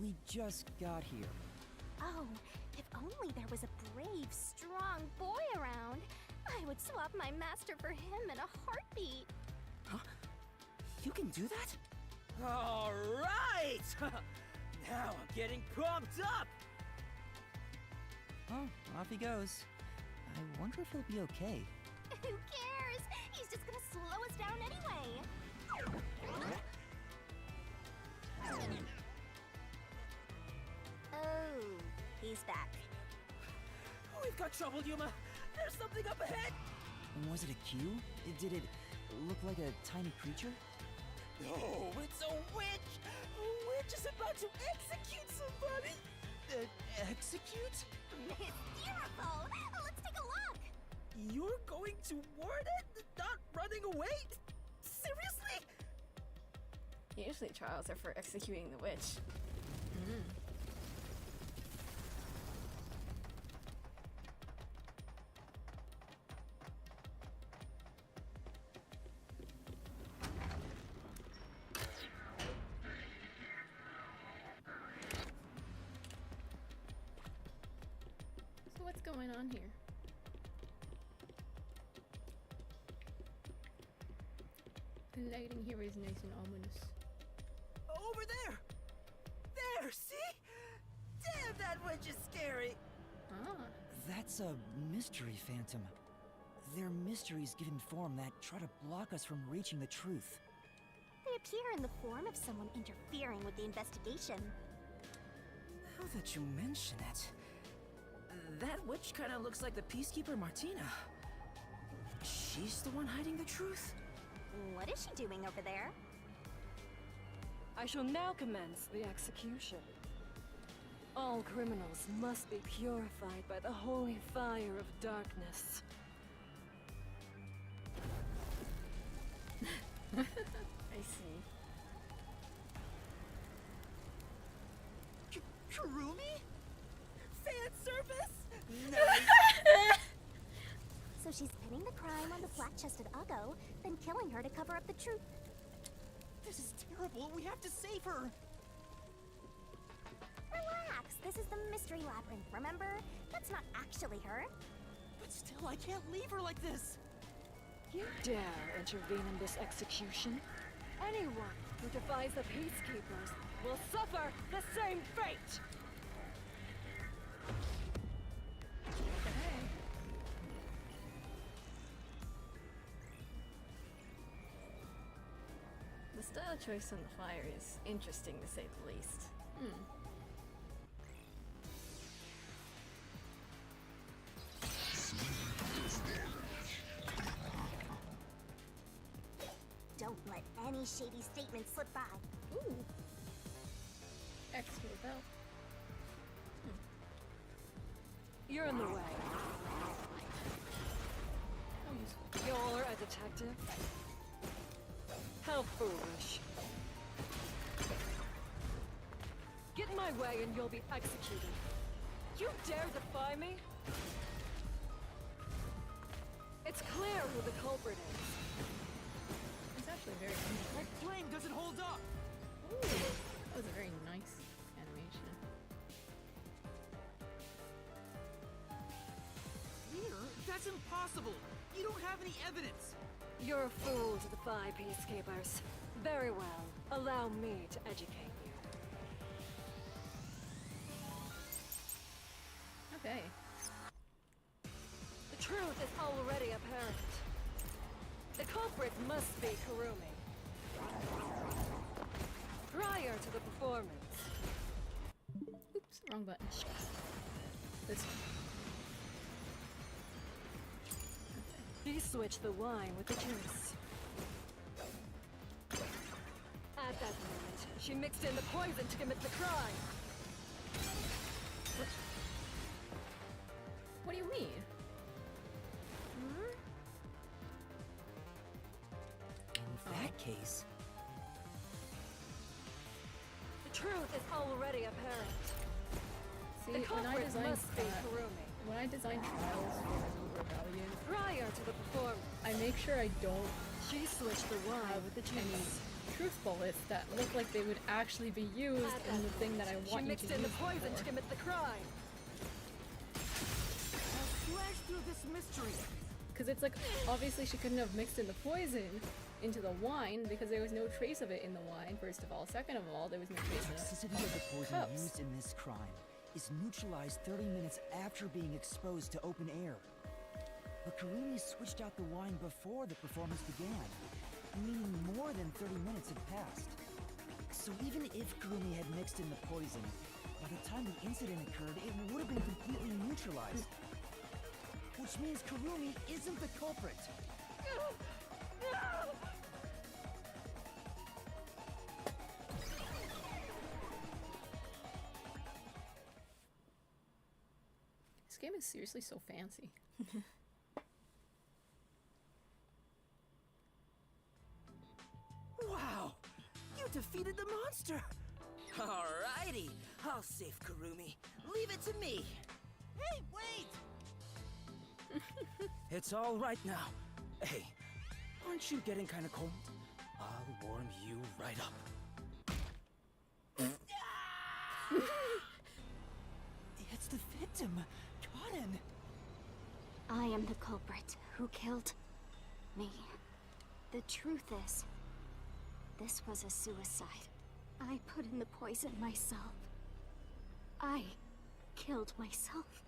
We just got here. Oh, if only there was a brave, strong boy around. I would swap my master for him in a heartbeat. Huh? You can do that? Alright! Now I'm getting pumped up! Oh, off he goes. I wonder if he'll be okay. Who cares? He's just gonna slow us down anyway. Oh, he's back. We've got trouble, Yuma! There's something up ahead! Was it a cue? Did it look like a tiny creature? No, it's a witch! A witch is about to execute somebody! Execute? Hysterical! Let's take a look! You're going toward it? Not running away? Seriously? Usually trials are for executing the witch. So what's going on here? The lighting here is nice and ominous. Over there! There, see? Damn, that witch is scary! Ah. That's a mystery phantom. They're mysteries given form that try to block us from reaching the truth. They appear in the form of someone interfering with the investigation. Now that you mention it, that witch kind of looks like the Peacekeeper Martina. She's the one hiding the truth? What is she doing over there? I shall now commence the execution. All criminals must be purified by the holy fire of darkness. I see. Kurumi? Fan service? Nice! So she's pinning the crime on the flat-chested Uggo, then killing her to cover up the truth. This is terrible. We have to save her. Relax. This is the mystery labyrinth, remember? That's not actually her. But still, I can't leave her like this. You dare intervene in this execution? Anyone who defies the Peacekeepers will suffer the same fate! The style choice on the fire is interesting to say the least. Don't let any shady statements slip by. Ooh. X for the belt. You're in the way. You're a detective? How foolish. Get in my way and you'll be executed. You dare defy me? It's clear who the culprit is. It's actually very My flame doesn't hold up! Ooh, that was a very nice animation. Peter, that's impossible! You don't have any evidence! You're a fool to defy Peacekeepers. Very well. Allow me to educate you. Okay. The truth is already apparent. The culprit must be Kurumi. Prior to the performance. Oops, wrong button. This one. She switched the wine with the juice. At that moment, she mixed in the poison to commit the crime. What do you mean? In that case, The truth is already apparent. See, The when I culprit designed must be Kurumi. when I design trials for Resident Rebellion, Prior to the performance, I make sure I don't she switched the wine with the any juice. truth bullets that look like they would actually be used At in that the thing that I moment, want she you mixed to in use the poison for. to commit the crime. I'll slash through this mystery! Because it's like, obviously she couldn't have mixed in the poison into the wine because there was no trace of it in the wine, first of all. Second of all, there was no the trace toxicity of the poison cups. used in this crime is neutralized 30 minutes after being exposed to open air. But Kurumi switched out the wine before the performance began, meaning more than 30 minutes had passed. So even if Kurumi had mixed in the poison, by the time the incident occurred, it would have been completely neutralized. Which means Kurumi isn't the culprit. game is seriously so fancy. Wow! You defeated the monster! Alrighty! I'll save Kurumi. Leave it to me! Hey, wait! It's all right now. Hey, aren't you getting kind of cold? I'll warm you right up. It's the victim, Cotton. I am the culprit who killed me. The truth is, this was a suicide. I put in the poison myself. I killed myself.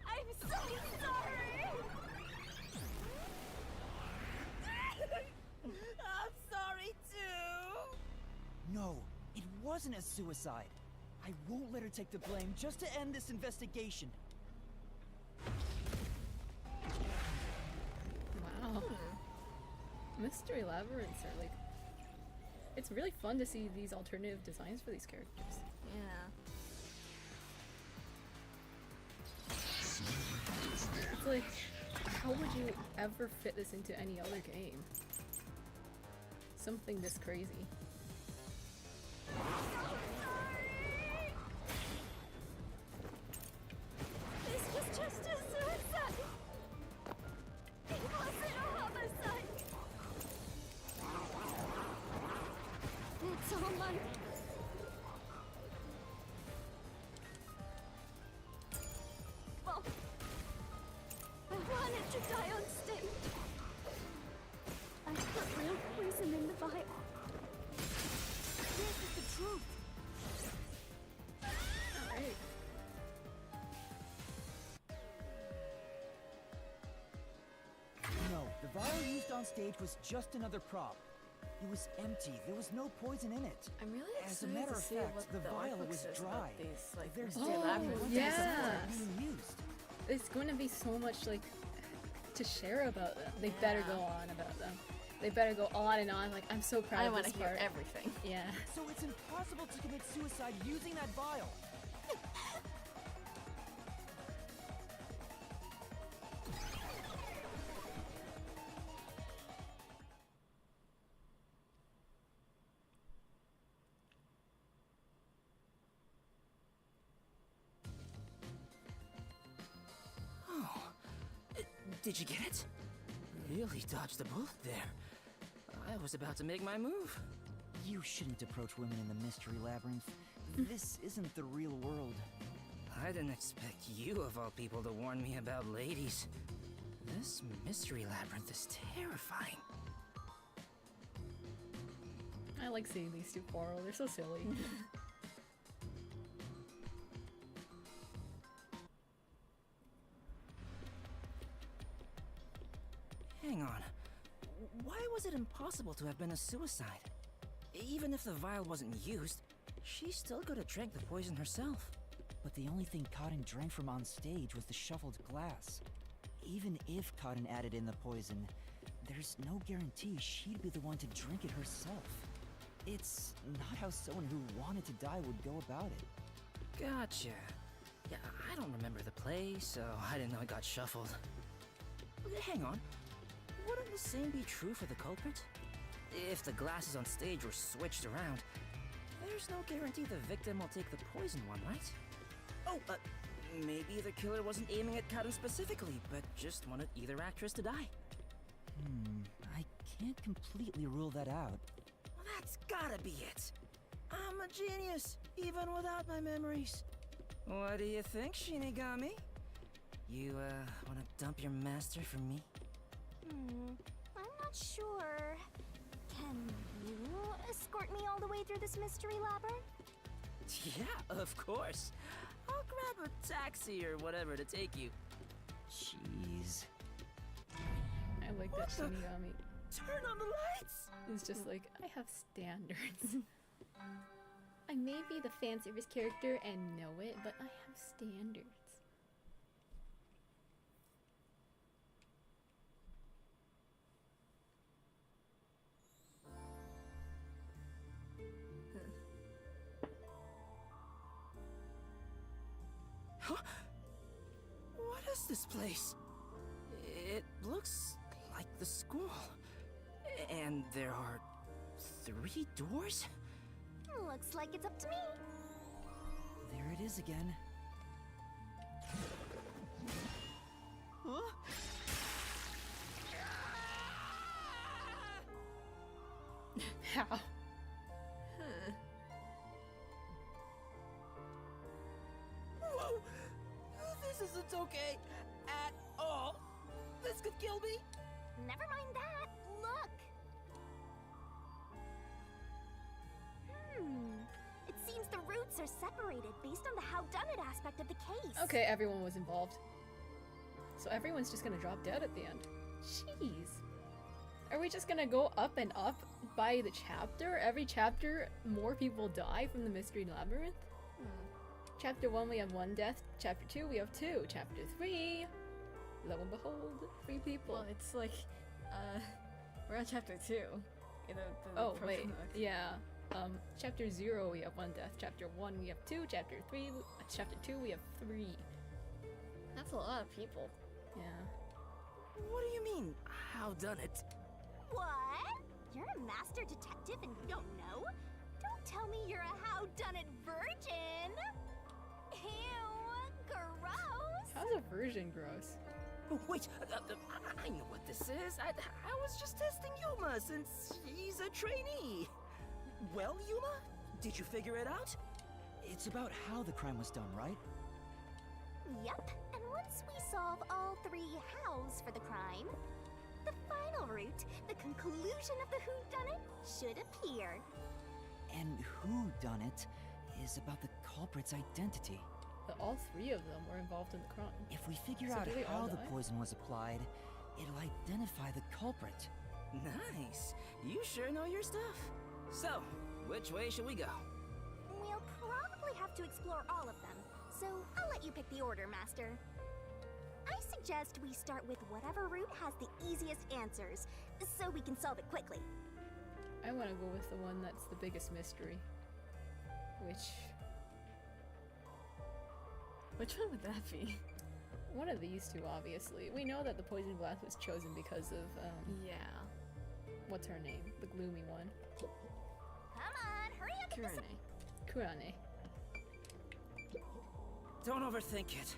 I'm so sorry! I'm sorry too! No, it wasn't a suicide. I won't let her take the blame just to end this investigation. Wow. Mystery labyrinths are like... It's really fun to see these alternative designs for these characters. Yeah. It's like, how would you ever fit this into any other game? Something this crazy. This was just a suicide! It wasn't a homicide! It's all my... Well, I wanted to die on stage. I put real poison in the vial. This is the truth! Alright. No, the vial used on stage was just another prop. It was empty. There was no poison in it. I'm really As a excited matter to of see fact, what the the vial artbook was says dry. about these, like, There's mystery still labyrinths. Yeah. being used. It's going to be so much like to share about them. They better go on about them. They better go on and on. Like, I'm so proud I of want this to hear part. everything. Yeah. So it's impossible to commit suicide using that vial. Oh, did you get it? Really dodged a bullet there. I was about to make my move. You shouldn't approach women in the mystery labyrinth. This isn't the real world. I didn't expect you, of all people, to warn me about ladies. This mystery labyrinth is terrifying. I like seeing these two quarrel. They're so silly. Hang on. Why was it impossible to have been a suicide? Even if the vial wasn't used, she still could have drank the poison herself. But the only thing Cotton drank from on stage was the shuffled glass. Even if Cotton added in the poison, there's no guarantee she'd be the one to drink it herself. It's not how someone who wanted to die would go about it. Gotcha. Yeah, I don't remember the play, so I didn't know it got shuffled. Hang on. Wouldn't the same be true for the culprit? If the glasses on stage were switched around, there's no guarantee the victim will take the poison one, right? Oh, maybe the killer wasn't aiming at Cotton specifically, but just wanted either actress to die. I can't completely rule that out. Well, that's gotta be it. I'm a genius, even without my memories. What do you think, Shinigami? You, wanna dump your master for me? I'm not sure. Can you escort me all the way through this mystery labyrinth? Yeah, of course. I'll grab a taxi or whatever to take you. Jeez. I like that Shinigami. Turn on the lights! It's just like, I have standards. I may be the fan service character and know it, but I have standards. Huh? this place? It looks like the school. And there are 3 doors? Looks like it's up to me. There it is again. Huh? How? Whoa! This isn't okay at all. This could kill me. Never mind that. Look. It seems the roots are separated based on the howdunit aspect of the case. Okay, everyone was involved. So everyone's just gonna drop dead at the end. Jeez. Are we just gonna go up and up by the chapter? Every chapter, more people die from the Mystery Labyrinth? Chapter 1, we have 1 death. Chapter 2, we have 2. Chapter 3, lo and behold, 3 people. Well, it's like, we're on chapter 2. Oh, wait, yeah. Chapter 0, we have 1 death. Chapter 1, we have 2. Chapter 2, we have 3. That's a lot of people. Yeah. What do you mean, how done it? What? You're a master detective and you don't know? Don't tell me you're a howdunit virgin! Ew, gross! How's a virgin gross? Wait, I know what this is. I was just testing Yuma since he's a trainee. Well, Yuma, did you figure it out? It's about how the crime was done, right? Yep, and once we solve all 3 hows for the crime, the final route, the conclusion of the whodunit, should appear. And who done it is about the culprit's identity. But all 3 of them were involved in the crime. If we figure So out do they all how the die? poison was applied, it'll identify the culprit. Nice. You sure know your stuff. So, which way should we go? We'll probably have to explore all of them, so I'll let you pick the order, Master. I suggest we start with whatever route has the easiest answers, so we can solve it quickly. I want to go with the one that's the biggest mystery. Which one would that be? One of these 2, obviously. We know that the poison glass was chosen because of, yeah. What's her name? The gloomy one. Come on, hurry up and Kurane. Don't overthink it.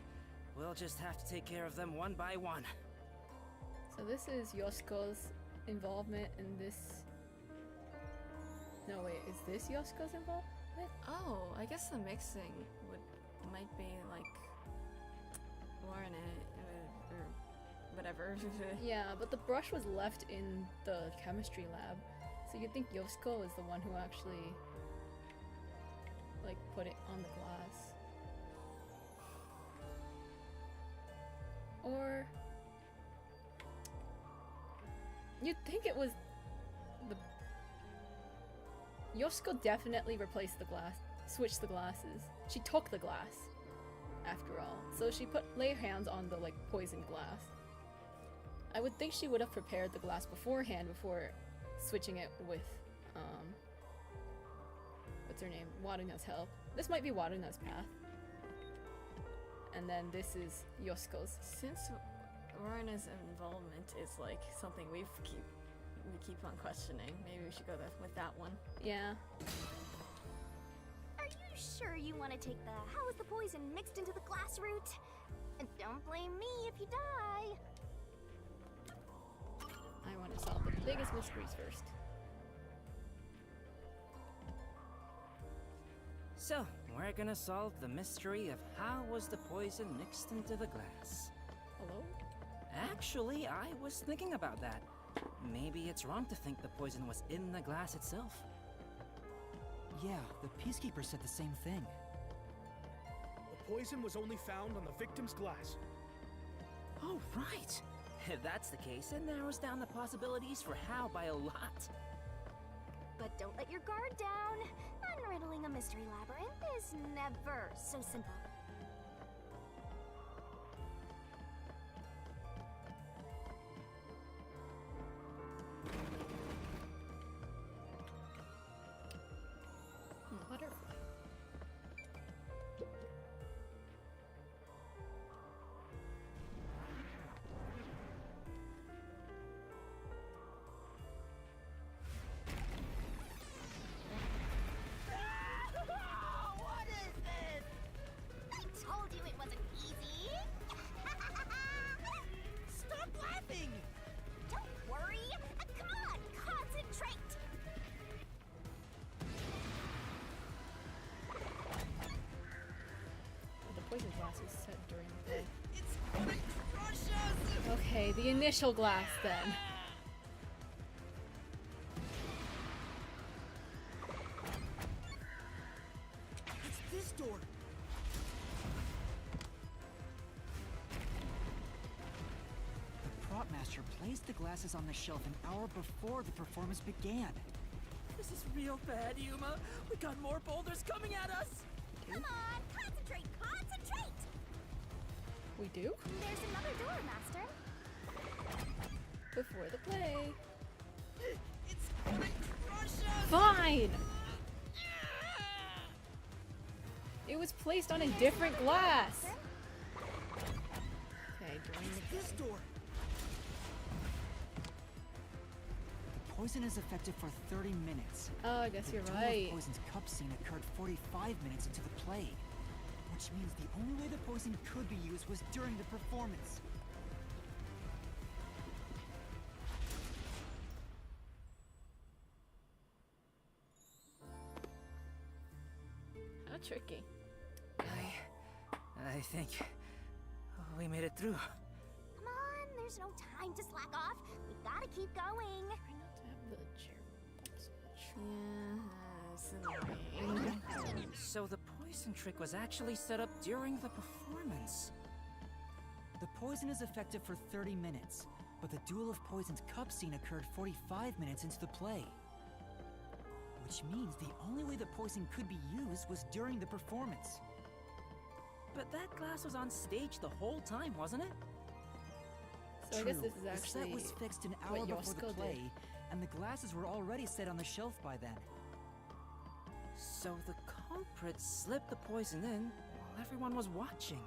We'll just have to take care of them one by one. So this is Yoshiko's involvement in this... No, wait, is this Yoshiko's involvement? Oh, I guess the mixing might be like Lauren or whatever. Yeah, but the brush was left in the chemistry lab, so you'd think Yoshiko is the one who actually like put it on the glass. Or you'd think it was the Yoshiko definitely replaced the glass, switched the glasses. She took the glass, after all. So she laid hands on the like poisoned glass. I would think she would have prepared the glass beforehand before switching it with what's her name? Waruna's help. This might be Waruna's path. And then this is Yoshiko's. Since Waruna's involvement is like something we keep on questioning, maybe we should go with that one. Yeah. Are you sure you want to take the how is the poison mixed into the glass route? And don't blame me if you die. I want to solve the biggest mysteries first. So, we're gonna solve the mystery of how was the poison mixed into the glass. Hello? Actually, I was thinking about that. Maybe it's wrong to think the poison was in the glass itself. Yeah, the Peacekeeper said the same thing. The poison was only found on the victim's glass. Oh, right. If that's the case, it narrows down the possibilities for how by a lot. But don't let your guard down. Unriddling a mystery labyrinth is never so simple. Butterfly. glass was set during the play. Okay, the initial glass then. It's this door. The prop master placed the glasses on the shelf an hour before the performance began. This is real bad, Yuma. We got more boulders coming at us. Come on, concentrate, concentrate! We do? There's another door, Master. Before the play. It's gonna crush us! Fine! It was placed on a different glass. Okay, during the This door. The poison is effective for 30 minutes. Oh, I guess The you're Duel right. of Poison's cup scene occurred 45 minutes into the play, which means the only way the poison could be used was during the performance. How tricky. I think we made it through. Come on, there's no time to slack off. We gotta keep going. So the poison trick was actually set up during the performance. The poison is effective for 30 minutes, but the Duel of Poison's cup scene occurred 45 minutes into the play. Which means the only way the poison could be used was during the performance. But that glass was on stage the whole time, wasn't it? So I guess this is actually the set was fixed an what hour before Yoshiko the play, did. and the glasses were already set on the shelf by then. So the culprit slipped the poison in while everyone was watching.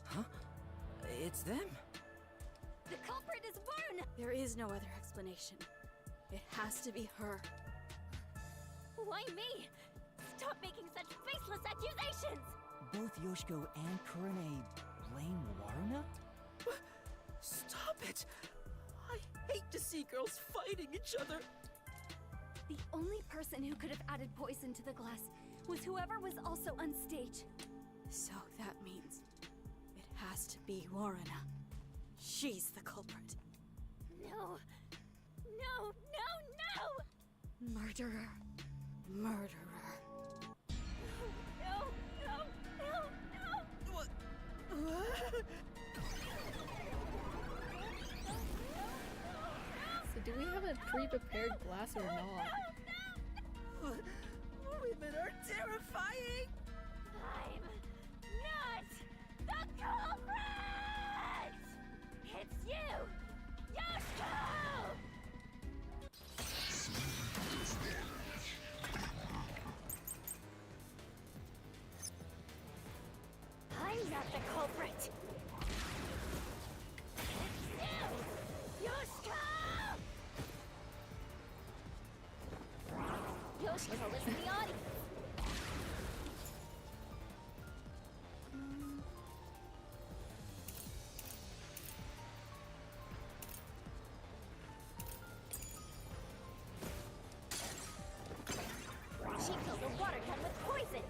Huh? It's them. The culprit is Warren! There is no other explanation. It has to be her. Why me? Stop making such baseless accusations! Both Yoshiko and Kurane blame Waruna? Stop it! I hate to see girls fighting each other. The only person who could have added poison to the glass was whoever was also on stage. So that means it has to be Waruna. She's the culprit. No. No, no, no! Murderer. Murderer. No, no, no, no! What? So do we have a pre-prepared glass or not? Women are terrifying! I'm not the culprit! It's you! Yoshiko! I'm not the culprit! It's you! Yoshiko! Yoshiko is in the audience! She killed a water gun with poison!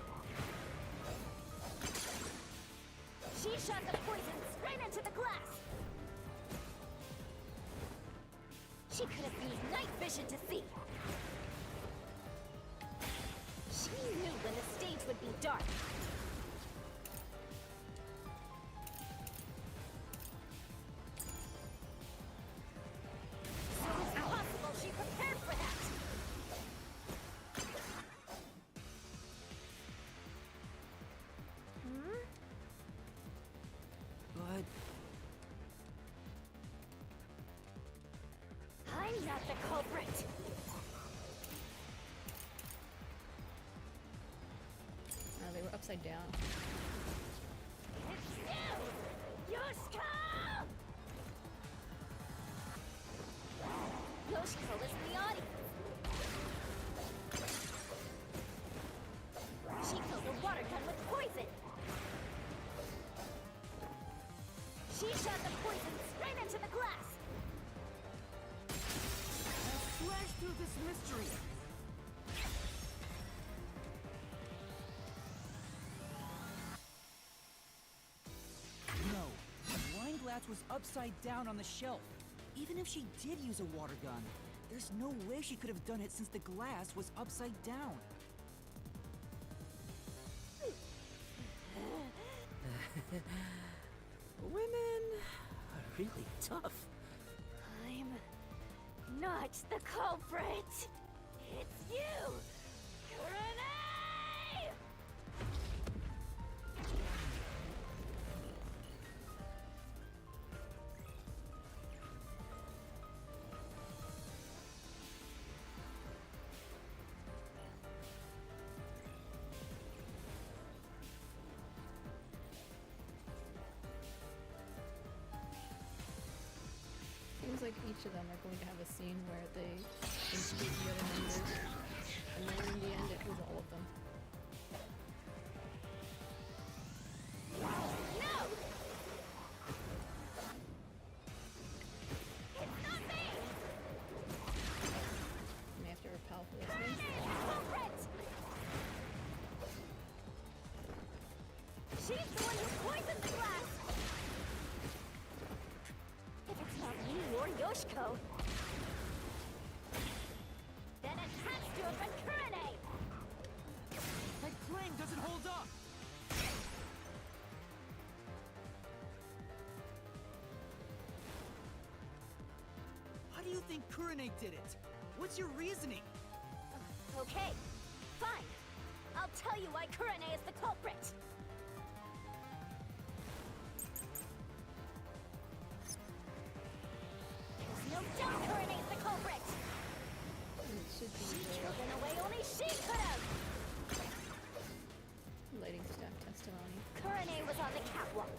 She shot the poison straight into the glass! She could have used night vision to see! She knew when the stage would be dark! So it's possible she prepared for that! But I'm not the culprit! No, they were upside down. It's you! Yoshiko! Yoshiko was in the audience. She filled a water gun with poison. She shot the poison straight into the glass. Slash through this mystery! No, the wine glass was upside down on the shelf. Even if she did use a water gun, there's no way she could have done it since the glass was upside down. Women are really tough. I'm not the culprit. It's you, Kurene! Seems like each of them are going to have a scene where they instigate the other members, and then in the end it was all of them. No! It's not me! And after a powerful listening. Culprit! She's the one who poisoned the glass! If it's not me or Yoshiko, then it has to have been Kurene! My claim doesn't hold up! How do you think Kurene did it? What's your reasoning? Okay, fine. I'll tell you why Kurene is the culprit. There's no doubt Kurene is the culprit. It should be She drove in a way only she could have. lighting staff testimony. Kurene was on the catwalk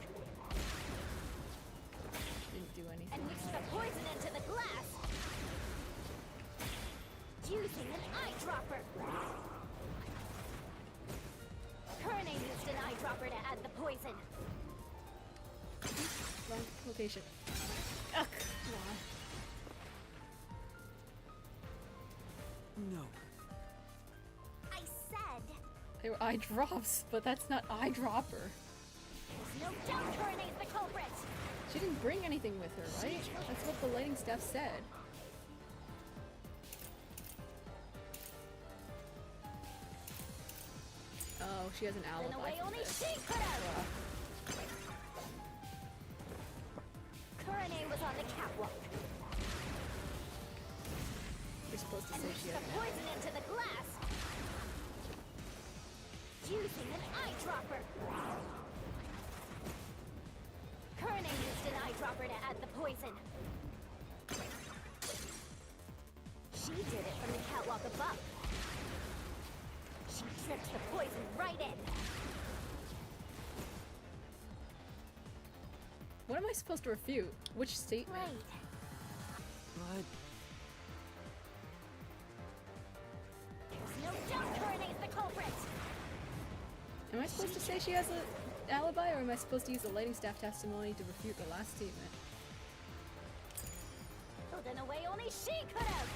Didn't do anything. and mixed the poison into the glass using an eyedropper. Kurene used an eyedropper to add the poison. Wrong location. Ugh, come on. No. I said, They were eye drops, but that's not eyedropper. There's no doubt Kurene is the culprit. She didn't bring anything with her, right? That's what the lighting staff said. Oh, she has an In alibi. a way for only this. she could have. Ugh. Kurene was on the catwalk. You're supposed to And say mixed she the has an poison into the glass using an eyedropper. Kurene used an eyedropper to add the poison. She did it from the catwalk above. She dripped the poison right in. What am I supposed to refute? Which statement? Right. But There's no doubt Kurene is the culprit. Am I supposed to say she has an alibi, or am I supposed to use the lighting staff testimony to refute the last statement? Well, in a way only she could have.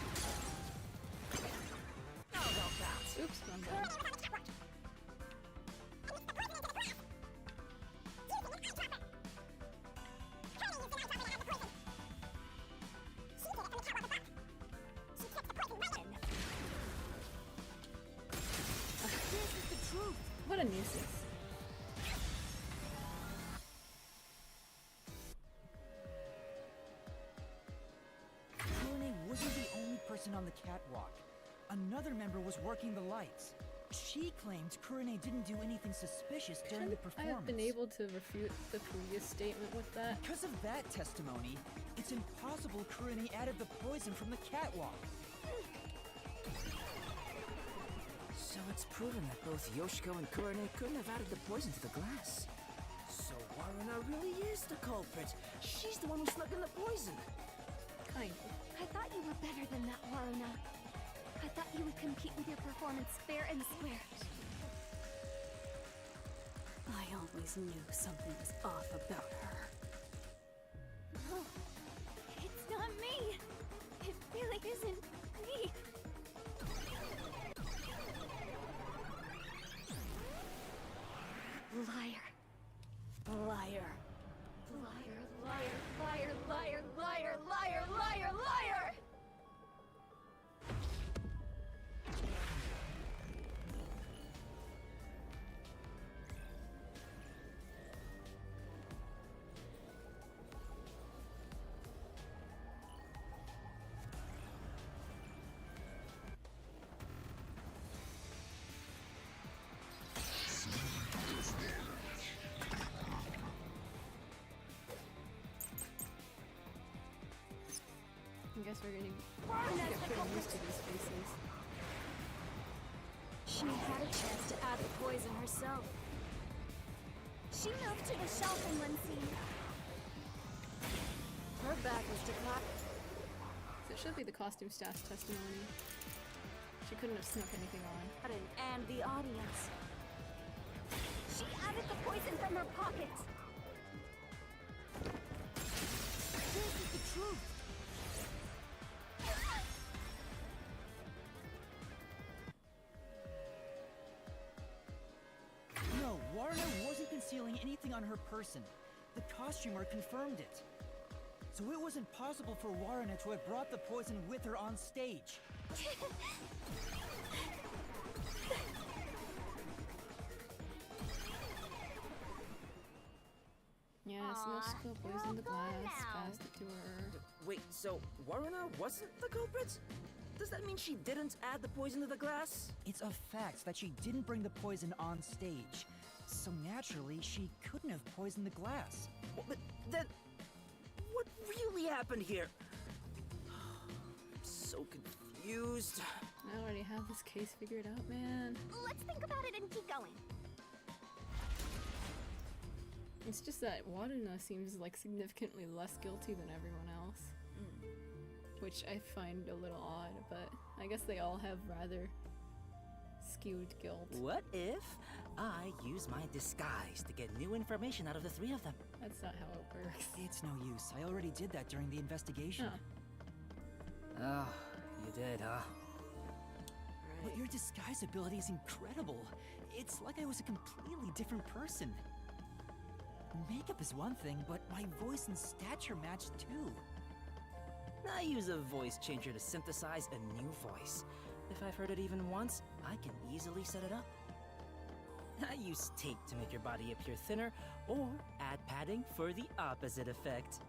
Oops, wrong button. What a nuisance. Kurene wasn't the only person on the catwalk. Another member was working the lights. She claimed Kurene didn't do anything suspicious during the Shouldn't I performance. have been able to refute the previous statement with that? Because of that testimony, it's impossible Kurene added the poison from the catwalk. So it's proven that both Yoshiko and Kurene couldn't have added the poison to the glass. So Waruna really is the culprit. She's the one who snuck in the poison. Kind of. I thought you were better than that, Waruna. I thought you would compete with your performance fair and square. I always knew something was off about her. No, it's not me. It really isn't me. Liar. Liar. Liar, liar, liar, liar, liar, liar, liar, liar! I guess we're getting Waruna's the pretty used culprit. to these faces. She had a chance to add the poison herself. She moved to the shelf in one scene. Her back was to clock. So it should be the costume staff's testimony. She couldn't have snuck anything on. And the audience. She added the poison from her pocket. This is the truth. No, Waruna wasn't concealing anything on her person. The costumer confirmed it. So it was impossible for Waruna to have brought the poison with her on stage. Yes, Aw, Yoshiko they're poisoned all the gone glass, now. passed it to her. Wait, so Waruna wasn't the culprit? Does that mean she didn't add the poison to the glass? It's a fact that she didn't bring the poison on stage. So naturally, she couldn't have poisoned the glass. Well, but then, what really happened here? I'm so confused. I already have this case figured out, man. Let's think about it and keep going. It's just that Waruna seems like significantly less guilty than everyone else. Which I find a little odd, but I guess they all have rather skewed guilt. What if I use my disguise to get new information out of the three of them? That's not how it works. It's no use. I already did that during the investigation. Oh, you did, huh? But your disguise ability is incredible. It's like I was a completely different person. Makeup is one thing, but my voice and stature match too. I use a voice changer to synthesize a new voice. If I've heard it even once, I can easily set it up. I use tape to make your body appear thinner, or add padding for the opposite effect.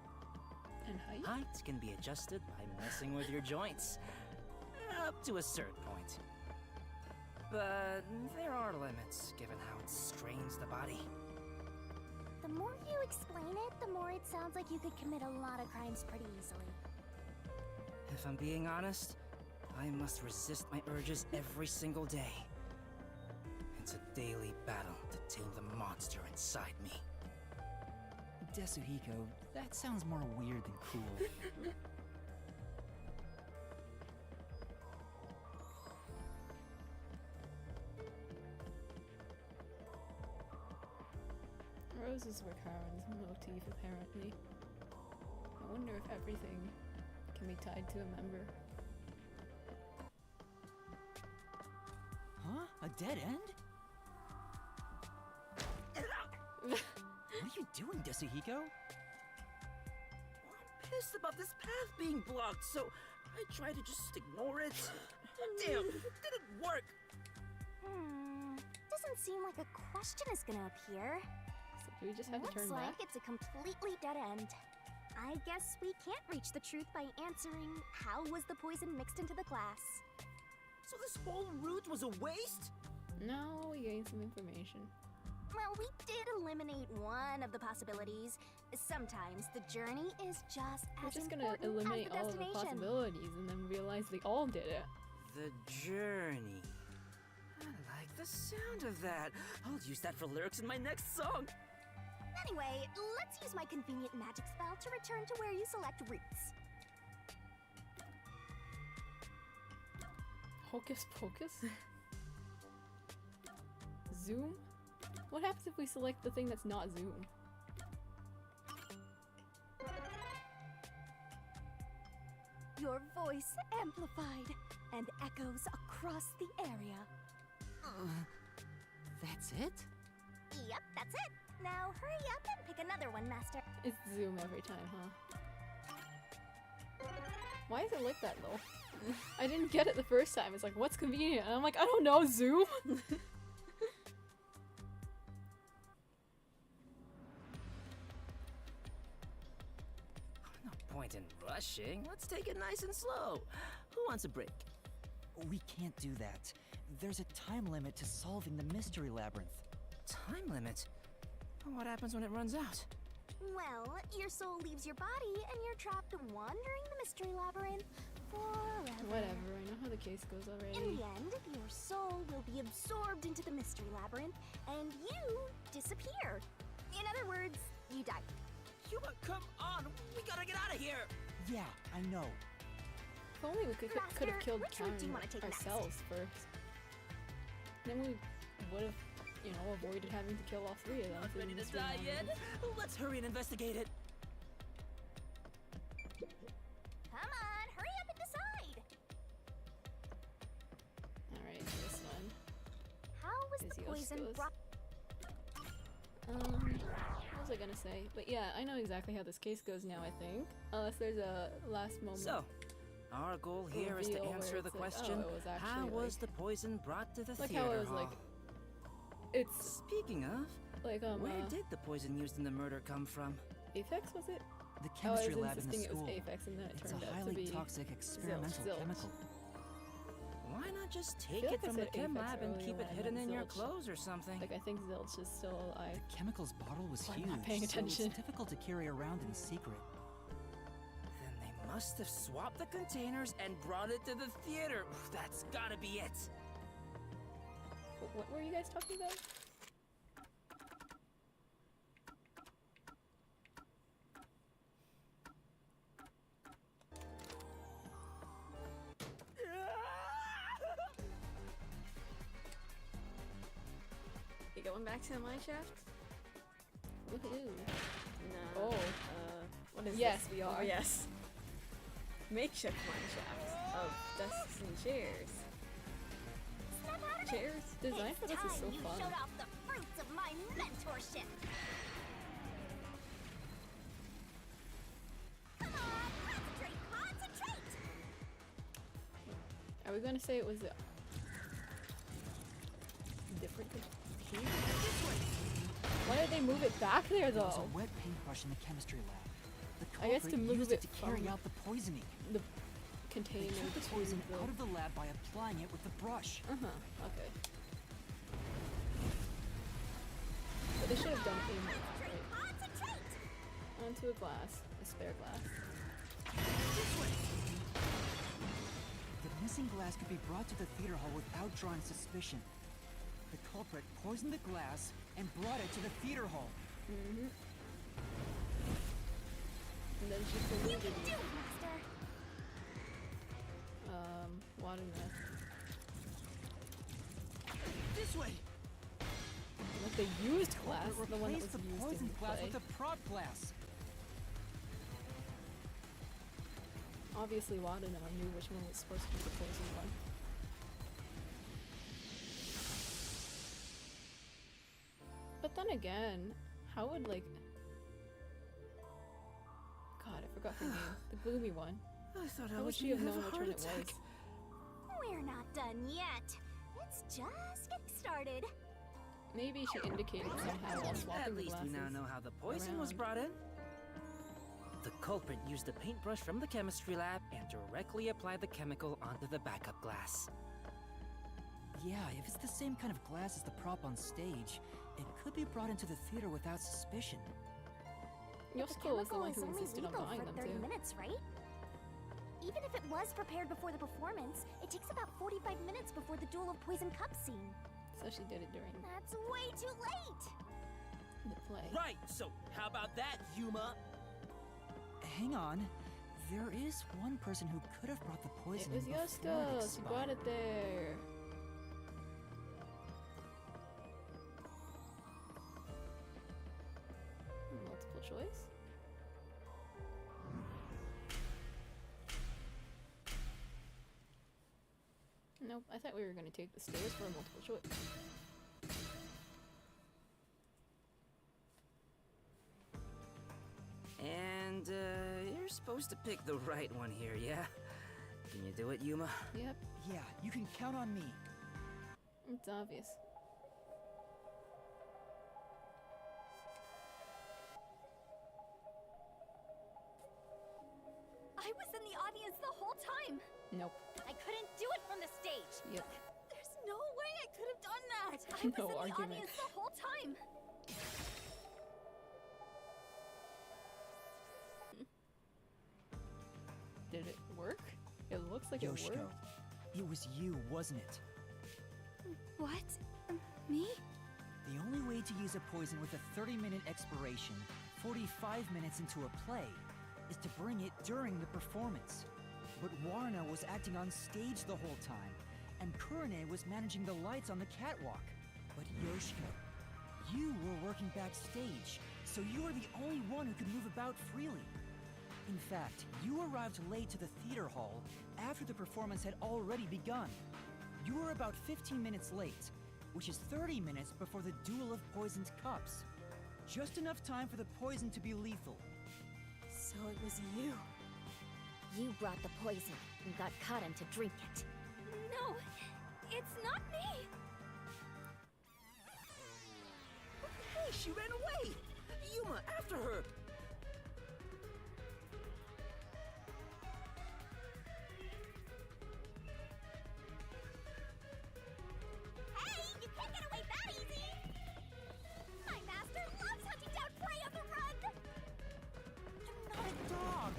And height? Height can be adjusted by messing with your joints. Up to a certain point. But there are limits, given how it strains the body. The more you explain it, the more it sounds like you could commit a lot of crimes pretty easily. If I'm being honest, I must resist my urges every single day. It's a daily battle to tame the monster inside me. Desuhiko, that sounds more weird than cool. Roses were Karen's motif, apparently. I wonder if everything can be tied to a member. Huh? A dead end? What are you doing, Desuhiko? I'm pissed about this path being blocked, so I try to just ignore it. Damn, it didn't work. Doesn't seem like a question is gonna appear. So do we just have to Looks turn like back? it's a completely dead end. I guess we can't reach the truth by answering how was the poison mixed into the glass. So this whole route was a waste? No, we gained some information. Well, we did eliminate one of the possibilities. Sometimes the journey is just We're as just gonna important eliminate as the all of the destination. possibilities and then realize they all did it. The journey. I like the sound of that. I'll use that for lyrics in my next song. Anyway, let's use my convenient magic spell to return to where you select routes. Hocus pocus? Zoom? What happens if we select the thing that's not Zoom? Your voice amplified and echoes across the area. That's it? Yep, that's it. Now hurry up and pick another one, Master. It's Zoom every time, huh? Why is it like that though? I didn't get it the first time. It's like, what's convenient? And I'm like, I don't know, Zoom? No point in rushing. Let's take it nice and slow. Who wants a break? We can't do that. There's a time limit to solving the mystery labyrinth. Time limit? What happens when it runs out? Well, your soul leaves your body and you're trapped wandering the mystery labyrinth forever. Whatever, I know how the case goes already. In the end, your soul will be absorbed into the mystery labyrinth and you disappear. In other words, you die. Yuma, come on! We gotta get out of here! Yeah, I know. If only we could have killed which route do you Karen wanna take next? ourselves first. Then we would have, you know, avoided having to kill all three of them. Not ready to die yet? Let's hurry and investigate it. Come on, hurry up and decide. Alright, this one. How was Is the yours poison goes? brought? What was I gonna say? But yeah, I know exactly how this case goes now, I think. Unless there's a last moment. So, our goal here is to reveal where answer the it's like, question, oh, it was actually how was like- the poison brought to the Like theater how it was hall? like, it's Speaking of, like where did the poison used in the murder come from? Aphex, was it? The Oh, I was chemistry lab in the insisting it was school. Aphex and then it It's turned a out to highly be toxic experimental Zilch. chemical. Why not just I take feel it like I from the said chem Aphex lab and earlier keep it when I hidden meant in your Zilch. clothes or something? Like I think Zilch is still alive. The chemicals bottle was I'm huge, not paying so attention. it's difficult to carry around in secret. Then they must have swapped the containers and brought it to the theater. That's gotta be it. What were you guys talking about? You going back to the mine shaft? Woohoo. No. Oh. What is Yes, this? we are. Oh, yes. Makeshift mine shaft of desks and chairs. Chairs? Design for this is so you fun. showed off the fruits of my mentorship. Come on, concentrate! Are we gonna say it was a different computer? Why did they move it back there There was though? a wet paintbrush in the chemistry lab. The I guess to culprit move used it it to carry from out the poisoning. The They container took the to poison the... out of the lab by applying it with the brush. Okay. But they should have done it right. Onto a glass. A spare glass. The missing glass could be brought to the theater hall without drawing suspicion. The culprit poisoned the glass and brought it to the theater hall. Mm-hmm. And then she You polluted can do it, Master! water meth. This way! Like the used glass, Culprit the one that was replaced the used poison in glass play. with a prop glass. Obviously Wadanama knew which one was supposed to be the poison one. But then again, how would like... God, I forgot her name. The gloomy one. I thought How would she have known which one it was? We're not done yet. Let's just get started. Maybe she indicated somehow while swapping At the least we now glasses know how the poison was around. brought in. The culprit used a paintbrush from the chemistry lab and directly applied the chemical onto the backup glass. Yeah, if it's the same kind of glass as the prop on stage, it could be brought into the theater without suspicion. Yoshiko was the one is who only insisted on lethal buying for them 30 too. minutes, right? Even if it was prepared before the performance, it takes about 45 minutes before the Duel of Poison Cup scene. So she did it during That's way too late! the play. Right, so how about that, Yuma? Hang on. There is one person who could have brought the poison It was before it Yoshiko. She expired. brought it there. Multiple choice? Nope, I thought we were gonna take the stairs for a multiple choice. And, you're supposed to pick the right one here, yeah? Can you do it, Yuma? Yep, Yeah, you can count on me. it's obvious. I was in the audience the whole time. Nope. I couldn't do it from the stage. Yep. There's no way I could have done that. I was No in the argument. audience the whole time. Did it work? It looks like it Yoshiko, worked. it was you, wasn't it? What? Me? The only way to use a poison with a 30-minute expiration, 45 minutes into a play, is to bring it during the performance. But Warna was acting on stage the whole time, and Kurane was managing the lights on the catwalk. But Yoshiko, you were working backstage, so you were the only one who could move about freely. In fact, you arrived late to the theater hall after the performance had already begun. You were about 15 minutes late, which is 30 minutes before the duel of poisoned cups. Just enough time for the poison to be lethal. So it was you. You brought the poison and got Karen to drink it. No, it's not me. Hey, she ran away! Yuma, after her! Hey, you can't get away that easy! My master loves hunting down prey on the run! I'm not a dog!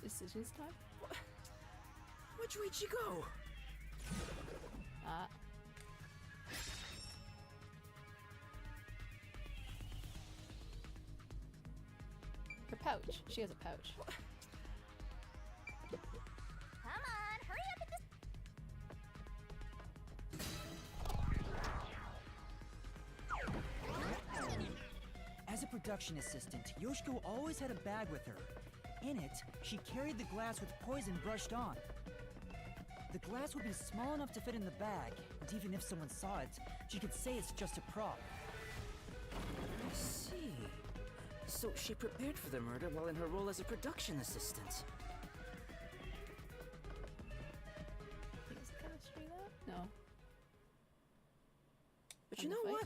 Decisions time? Which way'd she go? Her pouch. She has a pouch. Come on, hurry up with this. As a production assistant, Yoshiko always had a bag with her. In it, she carried the glass with poison brushed on. The glass would be small enough to fit in the bag, and even if someone saw it, she could say it's just a prop. I see. So she prepared for the murder while in her role as a production assistant. Is chemistry that? No. But you know what?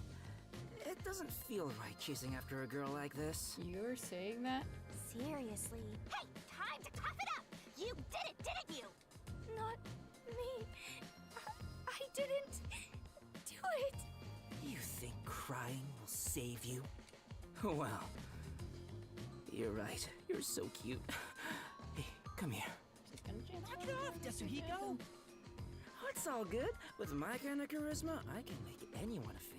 It doesn't feel right chasing after a girl like this. You're saying that? Seriously. Hey, time to cough it up! You did it, didn't you? Not me. I didn't do it. You think crying will save you? Well, you're right. You're so cute. Hey, come here. She's gonna jam. Knock it off, Yasuhiko! Oh, it's all good. With my kind of charisma, I can make anyone a fan.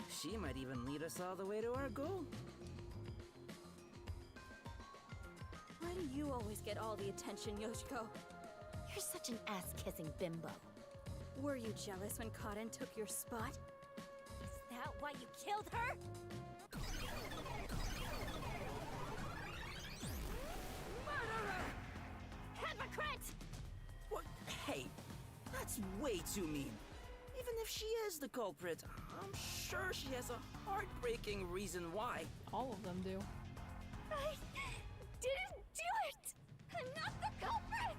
She might even lead us all the way to our goal. Why do you always get all the attention, Yoshiko? You're such an ass-kissing bimbo. Were you jealous when Karen took your spot? Is that why you killed her? Murderer! Hypocrite! What? Hey, that's way too mean. Even if she is the culprit, I'm sure she has a heartbreaking reason why. All of them do. I didn't do it! I'm not the culprit!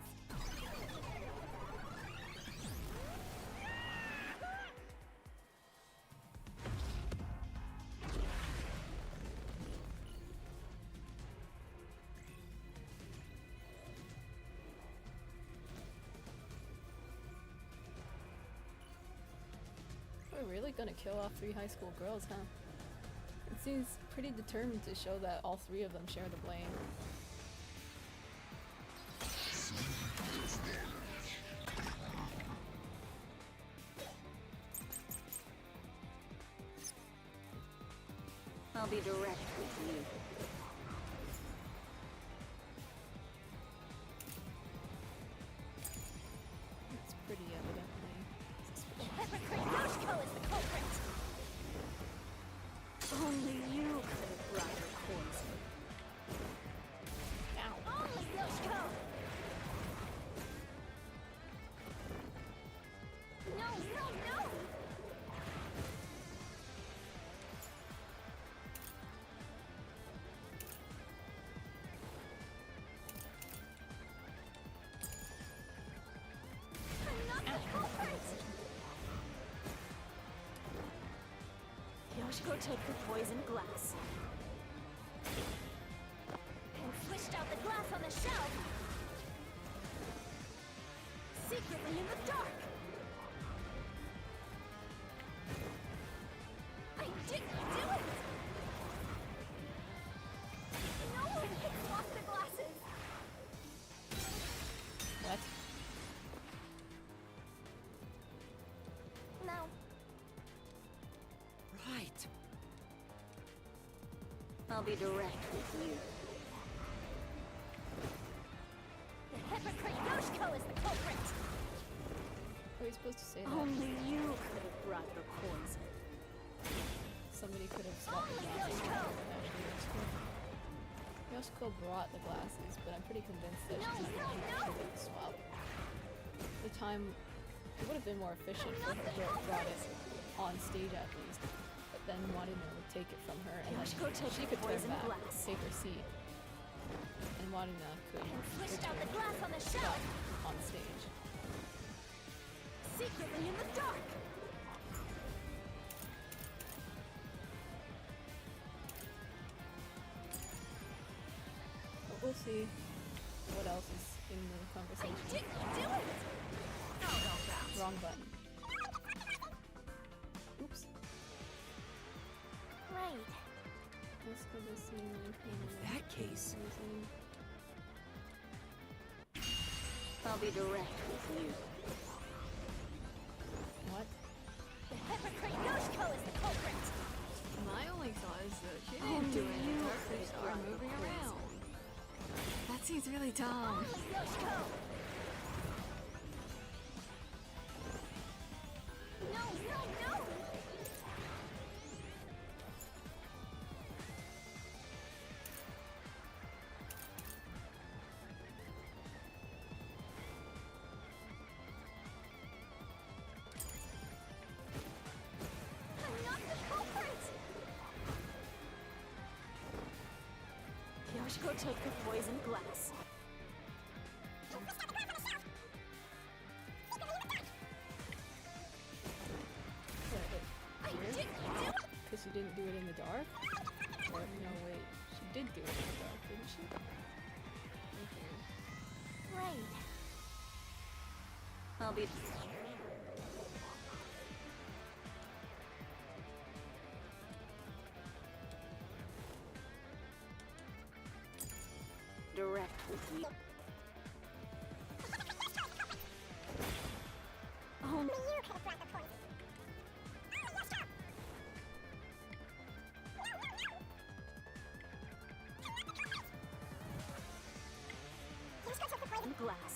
We're really gonna kill off 3 high school girls, huh? It seems pretty determined to show that all 3 of them share the blame. I'll be direct with you. It's pretty evidently. The hypocrite Yoshiko is the culprit! Only you could have brought her poison. Only Yoshiko! No, no, no! I'm not the culprit! Yoshiko took the poisoned glass. And swished out the glass on the shelf! Secretly in the dark! I didn't do it! No one can swap the glasses! What? No. Right. I'll be direct with you. The hypocrite Yoshiko is the culprit! Are we supposed to say that? Only you could have brought the poison. Somebody could have swapped the glasses. Yoshiko brought the glasses, but I'm pretty convinced that she's not the one who swap. The time, it would have been more efficient for her to have brought it on stage at least, but then Wadina would take it from her, and then she could turn back, take her seat, and Wadina could Swished out the return glass on the shelf! on stage. Secretly in the dark! But we'll see what else is in the conversation. I didn't do it! Wrong button. Oops. Right. Let's go to see In that case, I'll be direct with you. What? The hypocrite Yoshiko is the culprit! My only thought is that she didn't do it in the dark, they started moving around. That seems really dumb. Only Yoshiko! No, no, no! I'm not the culprit! Yoshiko took the poisoned glass. Because she didn't do it in the dark? Or, no, wait. She did do it in the dark, didn't she? Okay. Right. I'll be... direct with you. Only you can brought the poison. Glass.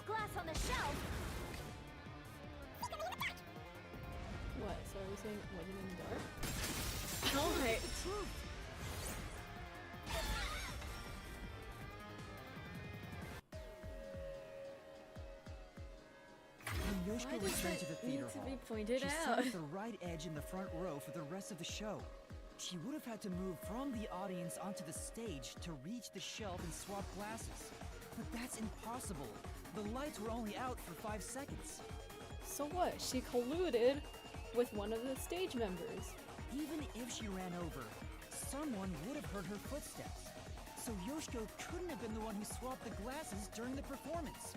Glass on the shelf. What? So are we saying it wasn't in the dark? Alright. When Yoshiko returned to the theater to hall, be pointed she out? sat at the right edge in the front row for the rest of the show. She would have had to move from the audience onto the stage to reach the shelf and swap glasses. But that's impossible. The lights were only out for 5 seconds. So what? She colluded with one of the stage members. Even if she ran over, someone would have heard her footsteps. So Yoshiko couldn't have been the one who swapped the glasses during the performance.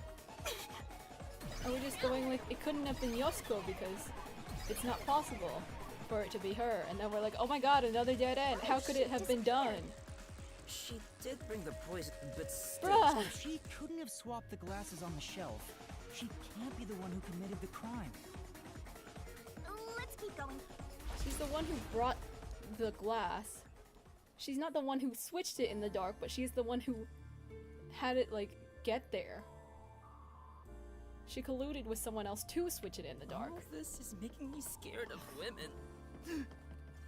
Are we just going like, it couldn't have been Yoshiko because it's not possible for it to be her. And then we're like, oh my god, another dead end. How could it have been done? She did bring the poison, but still. Bruh. So she couldn't have swapped the glasses on the shelf. She can't be the one who committed the crime. Let's keep going. She's the one who brought the glass. She's not the one who switched it in the dark, but she's the one who had it, like, get there. She colluded with someone else to switch it in the dark. All this is making me scared of women.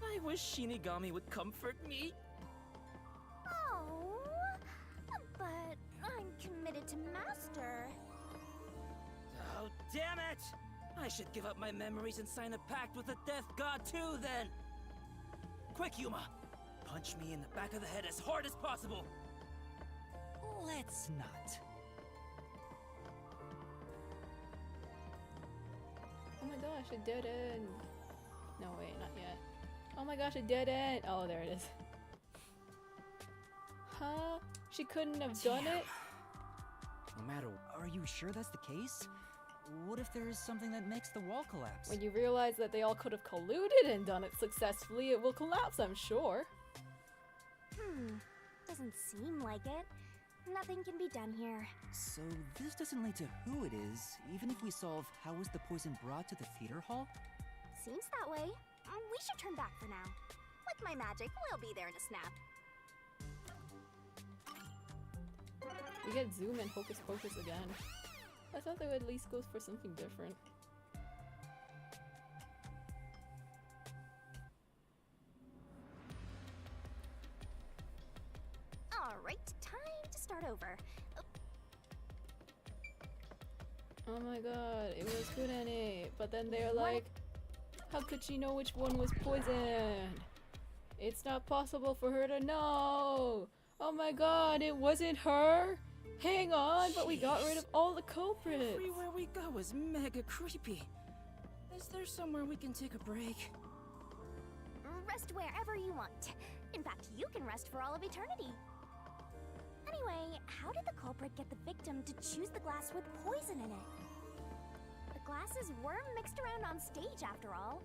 I wish Shinigami would comfort me. Oh, but I'm committed to Master. Oh, damn it! I should give up my memories and sign a pact with the Death God too, then! Quick, Yuma! Punch me in the back of the head as hard as possible! Let's not. Oh my gosh, a dead end. No, wait, not yet. Oh my gosh, a dead end. Oh, there it is. Huh? She couldn't have done it? No matter. Are you sure that's the case? What if there is something that makes the wall collapse? When you realize that they all could have colluded and done it successfully, it will collapse, I'm sure. Doesn't seem like it. Nothing can be done here. So this doesn't lead to who it is, even if we solve how was the poison brought to the theater hall? Seems that way. We should turn back for now. With my magic, we'll be there in a snap. We get Zoom and Hocus Pocus again. I thought they would at least go for something different. Alright, time to start over. Oh my god, it was Kurene, but then they're like, how could she know which one was poisoned? It's not possible for her to know! Oh my god, it wasn't her? Hang on, but we got rid of all the culprits! Everywhere we go is mega creepy. Is there somewhere we can take a break? Rest wherever you want. In fact, you can rest for all of eternity. Anyway, how did the culprit get the victim to choose the glass with poison in it? The glasses were mixed around on stage, after all.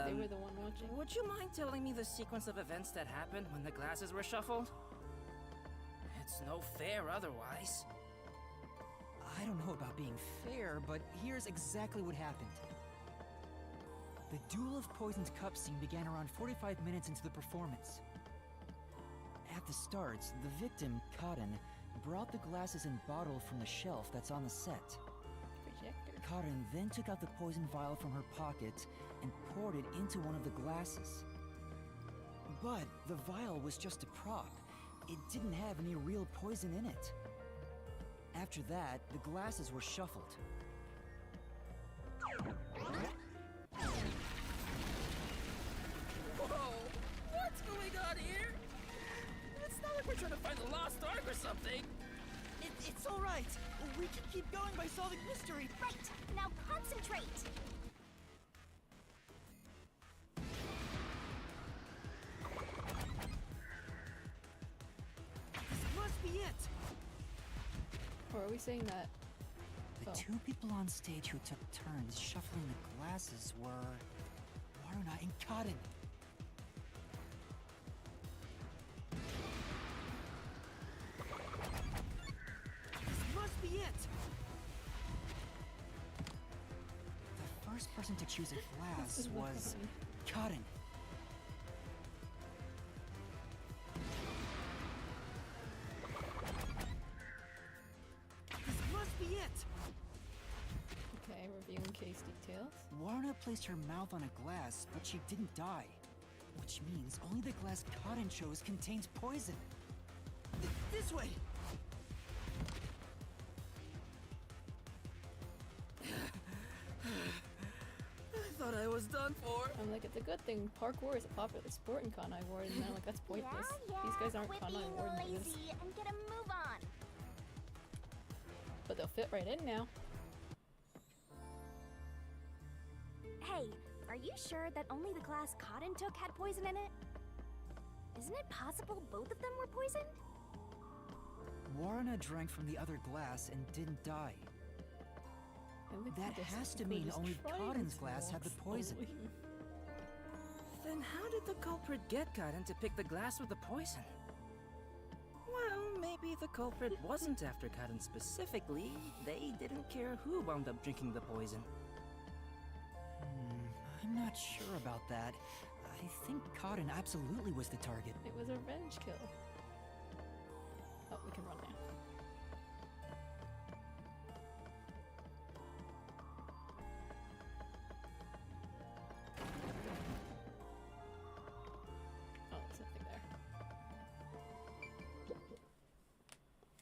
They were the one watching. Would you mind telling me the sequence of events that happened when the glasses were shuffled? It's no fair otherwise. I don't know about being fair, but here's exactly what happened. The Duel of Poisoned Cup scene began around 45 minutes into the performance. At the start, the victim, Karen, brought the glasses and bottle from the shelf that's on the set. Projector. Karen then took out the poison vial from her pocket and poured it into one of the glasses. But the vial was just a prop. It didn't have any real poison in it. After that, the glasses were shuffled. Whoa! What's going on here? It's not like we're trying to find the lost ark or something. It's all right. We can keep going by solving mystery. Right, now concentrate. This must be it. Or are we saying that? The two people on stage who took turns shuffling the glasses were Waruna and Karen. This must be it. The first person to choose a glass was Karen. This must be it. Okay, reviewing case details. Waruna placed her mouth on a glass, but she didn't die. Which means only the glass Karen chose contains poison. This way. I thought I was done for. I'm like, it's a good thing parkour is a popular sport in Kanai Ward, and then I'm like, that's pointless. These guys aren't quit Kanai being Ward moves. lazy and get a move on. But they'll fit right in now. Hey, are you sure that only the glass Cotton took had poison in it? Isn't it possible both of them were poisoned? Waruna drank from the other glass and didn't die. That has to mean only Karen's glass had the poison. Then how did the culprit get Karen to pick the glass with the poison? Well, maybe the culprit wasn't after Karen specifically. They didn't care who wound up drinking the poison. I'm I'm not sure about that. I think Cotton absolutely was the target. It was a revenge kill. Oh, we can run now. Oh, there's nothing there.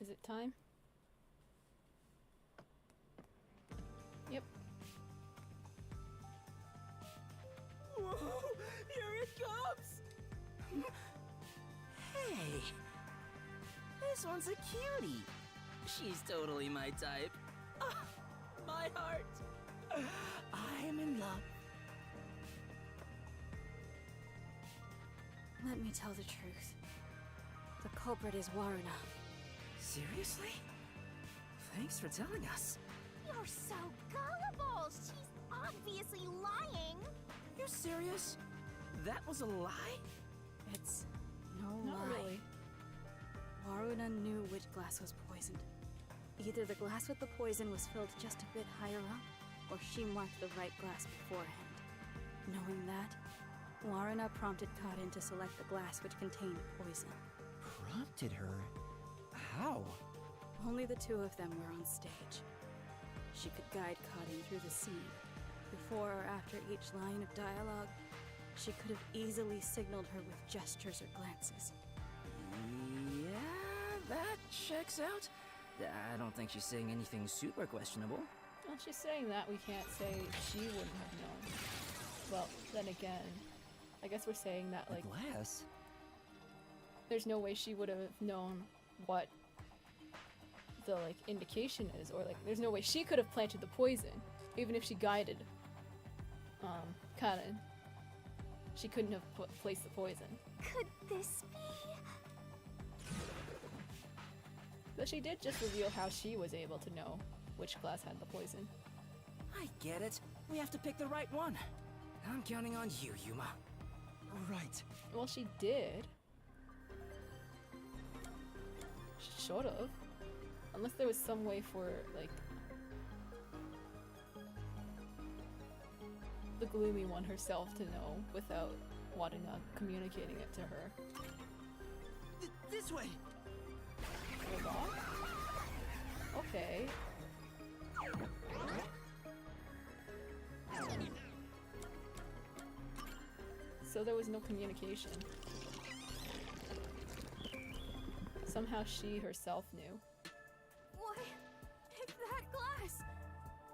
Is it time? Yep. Whoa! Here it comes! Hey! This one's a cutie! She's totally my type. Ah, my heart! I'm in love. Let me tell the truth. The culprit is Waruna. Seriously? Thanks for telling us. You're so gullible! She's obviously lying! You serious? That was a lie? It's no Not lie. really. Waruna knew which glass was poisoned. Either the glass with the poison was filled just a bit higher up, or she marked the right glass beforehand. Knowing that, Waruna prompted Karin to select the glass which contained poison. Prompted her? How? Only the two of them were on stage. She could guide Karin through the scene. Before or after each line of dialogue, she could have easily signaled her with gestures or glances. Yeah, that checks out. I don't think she's saying anything super questionable. Well, she's saying that, we can't say she wouldn't have known. Well, then again, I guess we're saying that, like, glass? There's no way she would have known what the, like, indication is, or, like, there's no way she could have planted the poison, even if she guided, Karin. She couldn't have placed the poison. Could this be? But she did just reveal how she was able to know which glass had the poison. I get it. We have to pick the right one. I'm counting on you, Yuma. Right. Well, she did. She should have. Unless there was some way for, like, the gloomy one herself to know without Wadena communicating it to her. This way! Hold on. Okay. So there was no communication. Somehow she herself knew. What? It's that glass!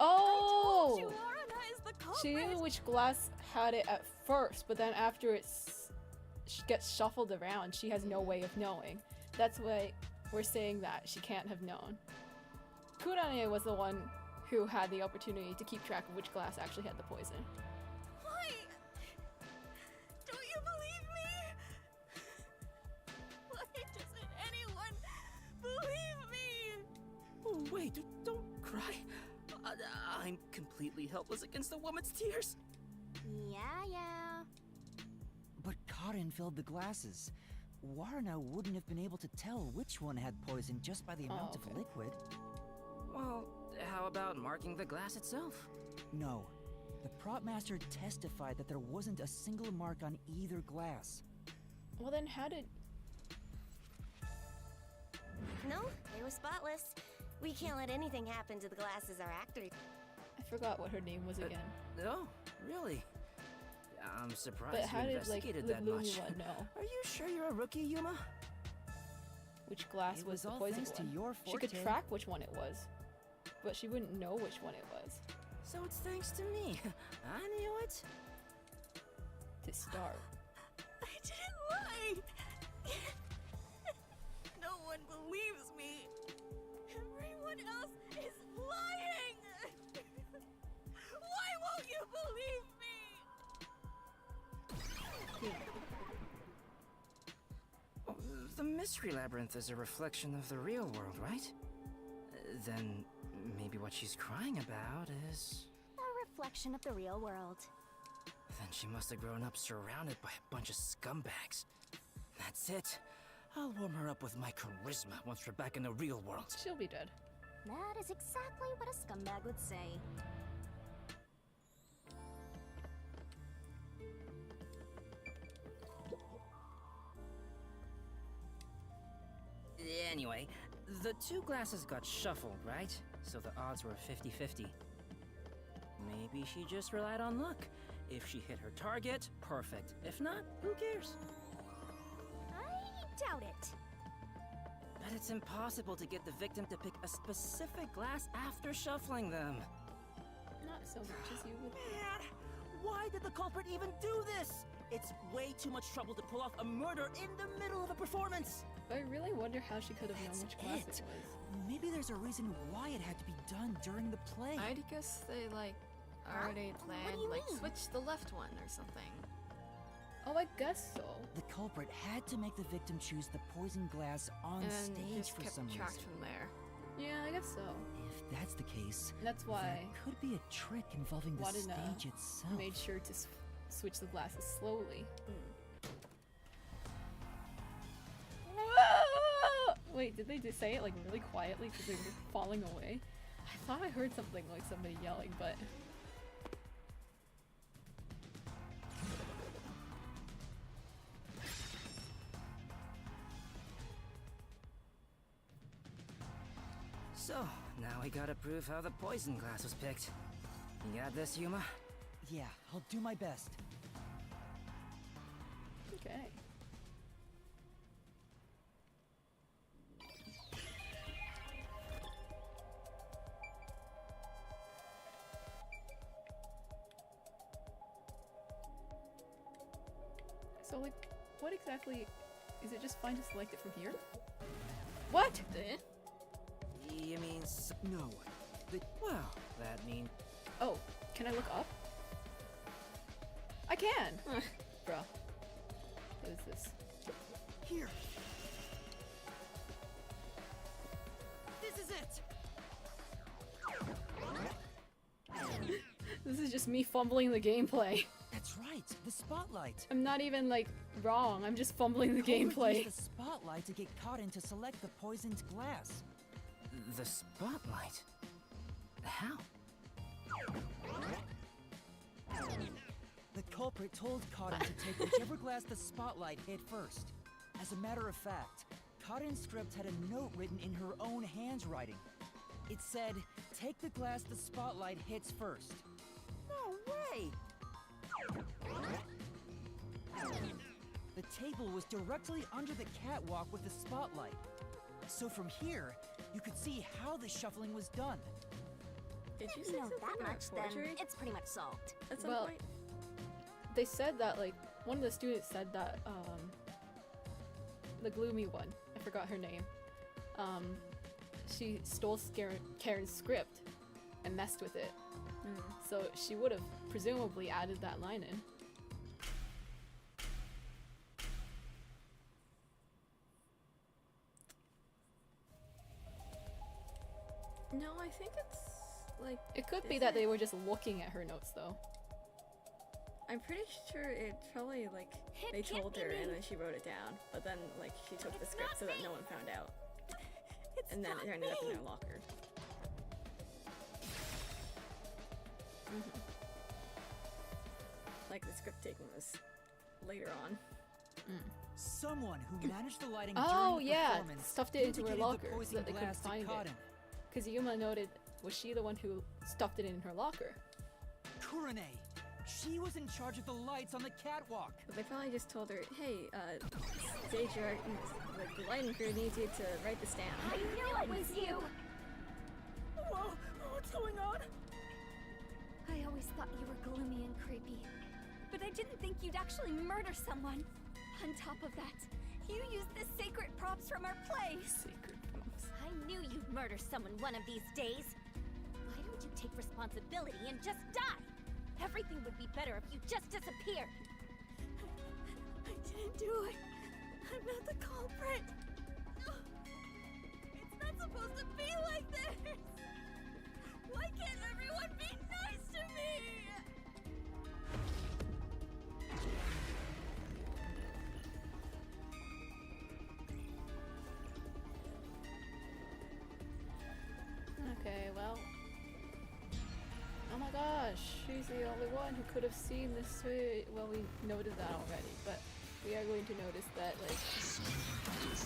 Oh! I told you Waruna is the culprit! She knew which glass had it at first, but then after it gets shuffled around, she has no way of knowing. That's why we're saying that she can't have known. Kurane was the one who had the opportunity to keep track of which glass actually had the poison. Why? Don't you believe me? Why doesn't anyone believe me? Oh, wait, don't cry. I'm completely helpless against the woman's tears. Yeah. But Karin filled the glasses. Waruna wouldn't have been able to tell which one had poison just by the amount of liquid. Well, how about marking the glass itself? No. The prop master testified that there wasn't a single mark on either glass. Well then how did... No, they were spotless. We can't let anything happen to the glasses our actor... I forgot what her name was again. No, really? I'm surprised But how you did, like, investigated the that gloomy much. one know? Are you sure you're a rookie, Yuma? Which glass It was was the all poison thanks to one? your She could forte. track which one it was, but she wouldn't know which one it was. So it's thanks to me. I knew it. To start. I didn't lie! No one believes me! Everyone else is lying! Why won't you believe me? The Mystery Labyrinth is a reflection of the real world, right? Then maybe what she's crying about is... A reflection of the real world. Then she must have grown up surrounded by a bunch of scumbags. That's it. I'll warm her up with my charisma once we're back in the real world. She'll be dead. That is exactly what a scumbag would say. Anyway, the two glasses got shuffled, right? So the odds were 50-50. Maybe she just relied on luck. If she hit her target, perfect. If not, who cares? I doubt it. But it's impossible to get the victim to pick a specific glass after shuffling them. Not so much as you would. Man, why did the culprit even do this? It's way too much trouble to pull off a murder in the middle of a performance. I really wonder how she could have known which class it was. Maybe there's a reason why it had to be done during the play. I guess they like already planned, like switch the left one or something. Oh, I guess so. The culprit had to make the victim choose the poison glass on And stage just for kept some track reason. from there. Yeah, I guess so. If that's the case, That's why there could be a trick involving the Wadena stage itself. made sure to switch the glasses slowly. Whoa! Wait, did they just say it like really quietly because they were falling away? I thought I heard something like somebody yelling, but So, now we gotta prove how the poison glass was picked. You got this, Yuma? Yeah, I'll do my best. okay. So, like, what exactly is it? Just fine to select it from here? What? You mean no? Well, that means. Oh, can I look up? I can. Bruh. What is this? Here. This is it. This is just me fumbling the gameplay. That's right, the spotlight. I'm not even like wrong. I'm just fumbling the Culprit gameplay. used the spotlight to get caught in to select the poisoned glass. The spotlight? How? The culprit told Cotton to take whichever glass the spotlight hit first. As a matter of fact, Cotton's script had a note written in her own handwriting. It said, "Take the glass the spotlight hits first." No way! The table was directly under the catwalk with the spotlight. So from here, you could see how the shuffling was done. Did If you know that much, then it's pretty much solved. At some Well, point? they said that like one of the students said that the gloomy one, I forgot her name, she stole Karen's script and messed with it. So she would have presumably added that line in. No, I think it's like. It could be that they were just looking at her notes though. I'm pretty sure it's probably like they told her and then she wrote it down, but then like she took the script so that no one found out, and then it ended up in their locker. Like the script taking was later on. Someone who managed the lighting Oh during the yeah, performance stuffed it into her indicated the locker so poison that they couldn't glass to find it. Cotton. Because Yuma noted, was she the one who stuffed it in her locker? Kurane! She was in charge of the lights on the catwalk! But they probably just told her, hey, stage art, like the lighting crew needs you to write this down. I knew it was you! Whoa, what's going on? I always thought you were gloomy and creepy, but I didn't think you'd actually murder someone. On top of that, you used the sacred props from our play. Sacred props. I knew you'd murder someone one of these days. Why don't you take responsibility and just die? Everything would be better if you just disappeared. I didn't do it. I'm not the culprit. It's not supposed to be like this. Why can't everyone be nice to me? Okay, well. Oh my gosh, she's the only one who could have seen this. Well, we noted that already, but we are going to notice that, like,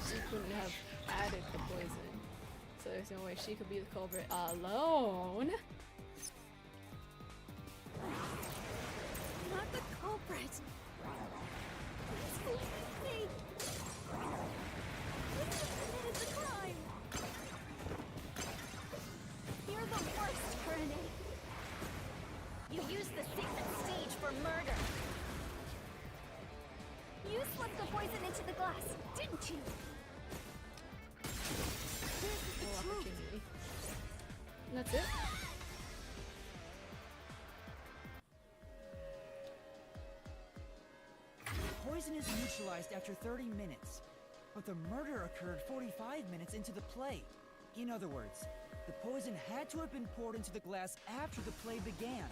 she couldn't have added the poison. So there's no way she could be the culprit alone. Not the culprit. Please believe me. You committed the crime. You're the worst, Kurane. You used the secret stage for murder. You slipped the poison into the glass, didn't you? No opportunity. And that's it. Poison is neutralized after 30 minutes, but the murder occurred 45 minutes into the play. In other words, the poison had to have been poured into the glass after the play began.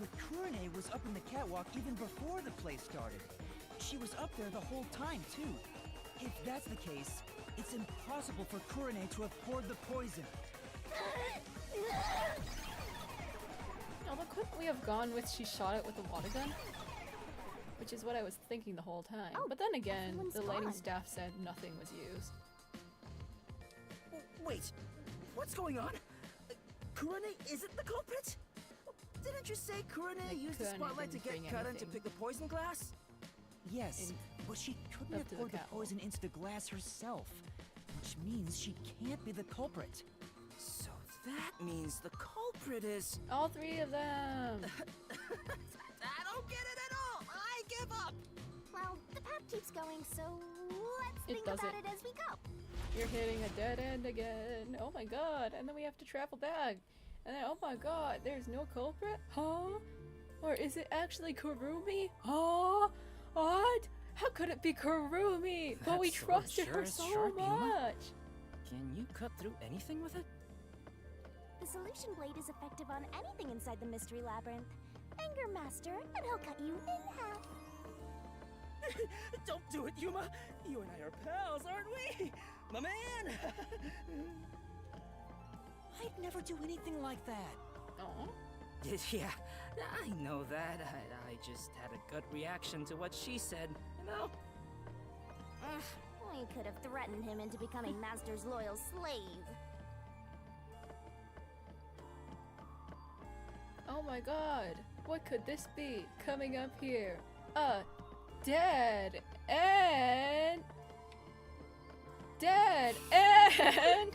But Kurane was up in the catwalk even before the play started. She was up there the whole time, too. If that's the case, it's impossible for Kurane to have poured the poison. Although couldn't we have gone with she shot it with a water gun? Which is what I was thinking the whole time. But then again, everyone's the lighting gone. staff said nothing was used. Wait, what's going on? Kurane isn't the culprit? Didn't you say Kurane Like, used the Kurane spotlight to didn't get bring Karan to anything. pick the poison glass? Yes, but she couldn't up have to the poured the catwalk. poison into the glass herself, which means she can't be the culprit. So that means the culprit is... All three of them! I don't get it at all! I give up! Well, the path keeps going, so let's It think about doesn't. it as we go. You're hitting a dead end again. Oh my god. And then we have to travel back. And then, oh my god, there's no culprit? Huh? Or is it actually Kurumi? Huh? What? How could it be Kurumi? But we That sword trusted sure her is so sharp, Yuma. much. Can you cut through anything with it? The solution blade is effective on anything inside the mystery labyrinth. Anger Master, and he'll cut you in half. Don't do it, Yuma! You and I are pals, aren't we? My man! I'd never do anything like that. Oh? Yeah, I know that. I just had a gut reaction to what she said, you know? We could have threatened him into becoming Master's loyal slave. Oh my god. What could this be? Coming up here. Dead and... Dead and...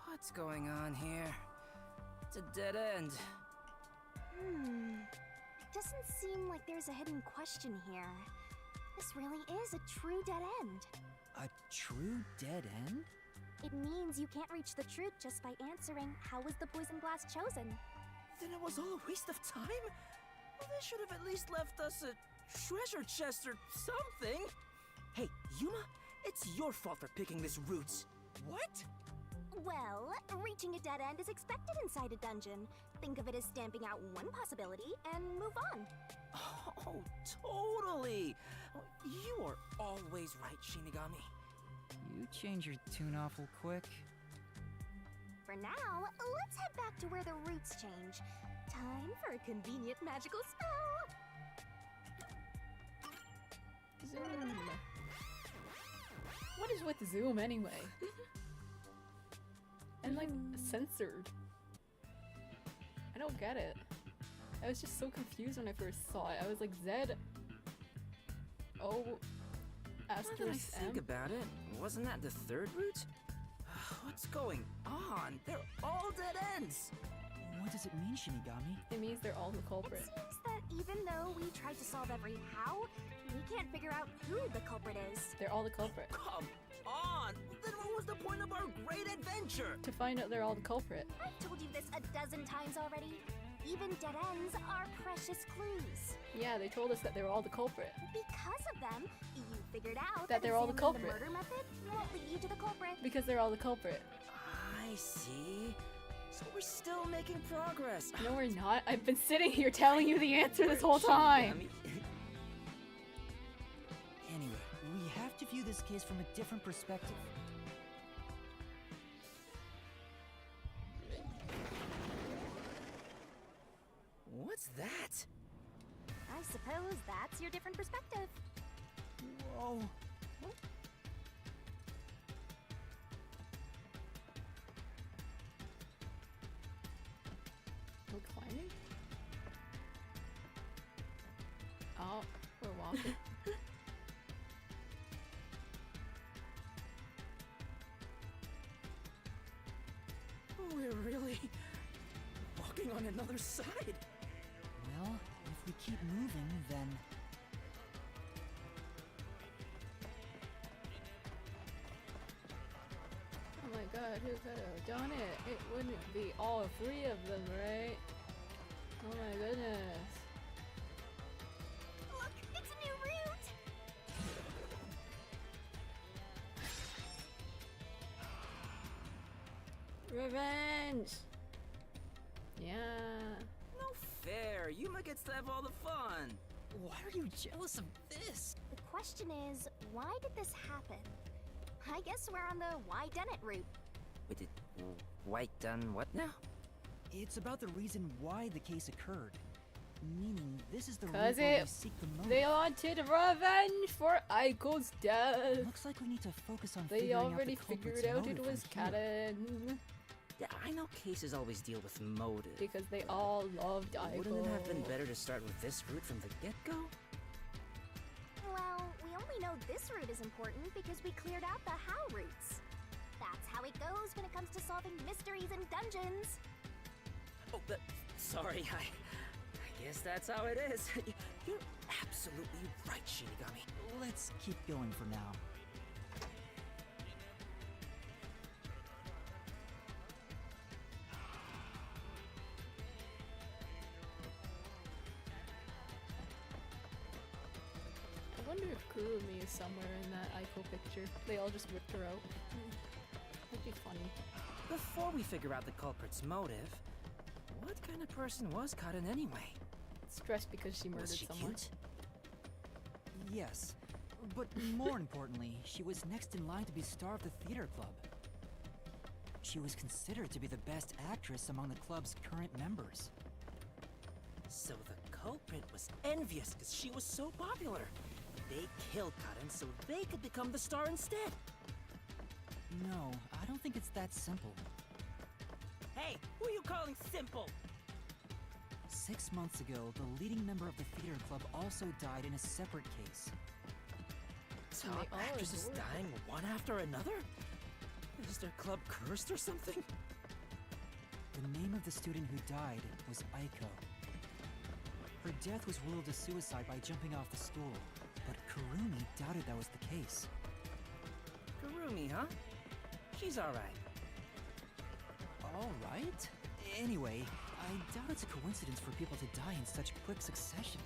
What's going on here? It's a dead end. Doesn't seem like there's a hidden question here. This really is a true dead end. A true dead end? It means you can't reach the truth just by answering how was the poison glass chosen. Then it was all a waste of time? Well, they should have at least left us a treasure chest or something. Hey, Yuma, it's your fault for picking this route. What? Well, reaching a dead end is expected inside a dungeon. Think of it as stamping out one possibility and move on. Oh, totally. You are always right, Shinigami. You change your tune awful quick. For now, let's head back to where the roots change. Time for a convenient magical spell. Zoom. What is with Zoom anyway? And like censored. I don't get it. I was just so confused when I first saw it. I was like, Z O Now that I asterisk think M. about it, wasn't that the third route? What's going on? They're all dead ends! What does it mean, Shinigami? It means they're all the culprit. It seems that even though we tried to solve every how, we can't figure out who the culprit is. They're all the culprit. Come on! Then what was the point of our great adventure? To find out they're all the culprit. I've told you this a dozen times already. Even dead ends are precious clues. Yeah, they told us that they were all the culprit. Because of them, you figured out That they're all the examining culprit. The murder method won't lead you to the culprit. Because they're all the culprit. I see. So we're still making progress. No, we're not. I've been sitting here telling you the answer this whole time. Anyway, we have to view this case from a different perspective. that? I suppose that's your different perspective. Whoa. We're climbing? Oh, we're walking. We're really walking on another side. Well, if we keep moving, then... Oh my god, who could have done it? It wouldn't be all three of them, right? Oh my goodness. Look, it's a new route! Revenge! Yeah. No fair. Yuma gets to have all the fun. Why are you jealous of this? The question is, why did this happen? I guess we're on the why done it route. Wait, did White done what now? It's about the reason why the case occurred. Meaning, this is the route Cause where we seek the motive. they wanted revenge for Aiko's death. Looks like we need to focus on They figuring already out the culprit's figured out it motive was from here. Karen. Yeah, I know cases always deal with motive. Because they all loved Aiko. Wouldn't it have been better to start with this route from the get-go? Well, we only know this route is important because we cleared out the how routes. That's how it goes when it comes to solving mysteries and dungeons. Oh, sorry, I guess that's how it is. You're absolutely right, Shinigami. Let's keep going for now. I wonder if Kurumi is somewhere in that Aiko picture. They all just ripped her out. That'd be funny. Before we figure out the culprit's motive, what kind of person was Karen anyway? Stressed because she murdered Was she someone. cute? Yes, but more importantly, she was next in line to be star of the theater club. She was considered to be the best actress among the club's current members. So the culprit was envious because she was so popular. They killed Karen so they could become the star instead. No, I don't think it's that simple. Hey, who are you calling simple? 6 months ago, the leading member of the theater club also died in a separate case. Top actresses dying one after another? Is their club cursed or something? The name of the student who died was Aiko. Her death was ruled a suicide by jumping off the stool, but Kurumi doubted that was the case. Kurumi, huh? She's alright. Alright? Anyway, I doubt it's a coincidence for people to die in such quick succession.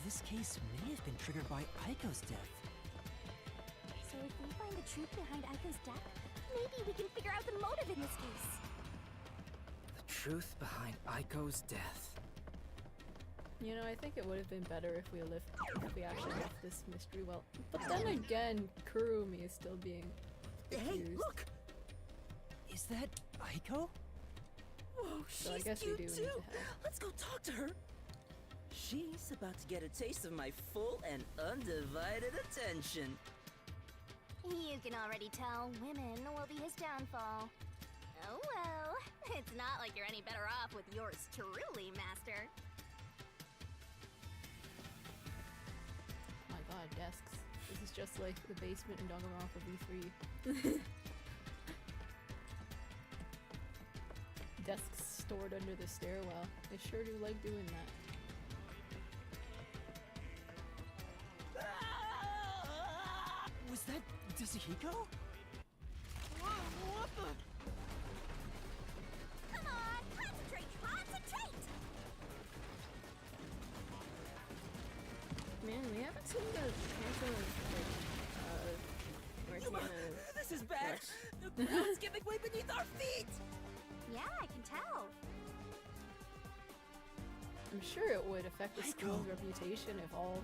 This case may have been triggered by Aiko's death. So if we find the truth behind Aiko's death, maybe we can figure out the motive in this case. The truth behind Aiko's death. You know, I think it would have been better if we actually left this mystery well. But then again, Kurumi is still being accused. Hey, look! Is that Aiko? Whoa, So I she's guess we cute do too. need to help. Let's go talk to her. She's about to get a taste of my full and undivided attention. You can already tell women will be his downfall. Oh well, it's not like you're any better off with yours truly, Master. My god, desks. This is just like the basement in Danganronpa V3. Desks stored under the stairwell. I sure do like doing that. Was that Yasuhiko? What the? Come on, concentrate, concentrate! Man, we haven't seen the handsome Martina. This is bad. The ground's giving way beneath our feet. Yeah, I can tell. I'm sure it would affect the school's reputation if all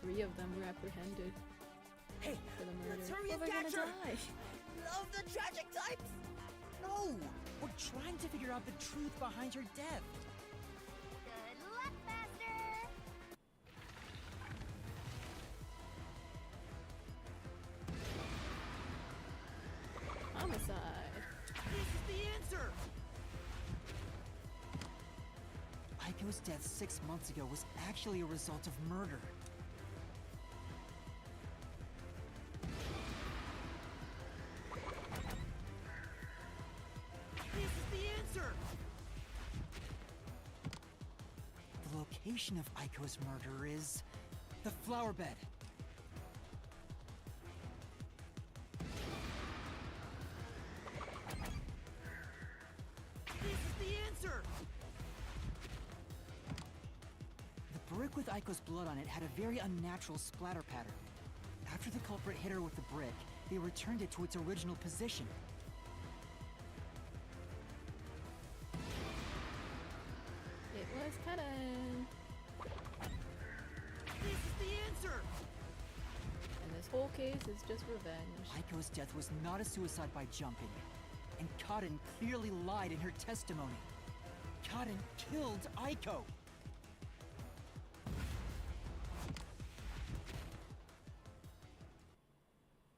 three of them were apprehended. Hey, for the murder. let's hurry and Well, they're catch gonna her. die. Love the tragic types. No! We're trying to figure out the truth behind her death. Aiko's death 6 months ago was actually a result of murder. This is the answer! The location of Aiko's murder is the flower bed. This is the answer! The brick with Aiko's blood on it had a very unnatural splatter pattern. After the culprit hit her with the brick, they returned it to its original position. It was Cuttin. This is the answer! And this whole case is just revenge. Aiko's death was not a suicide by jumping, and Cotton clearly lied in her testimony. Cotton killed Aiko!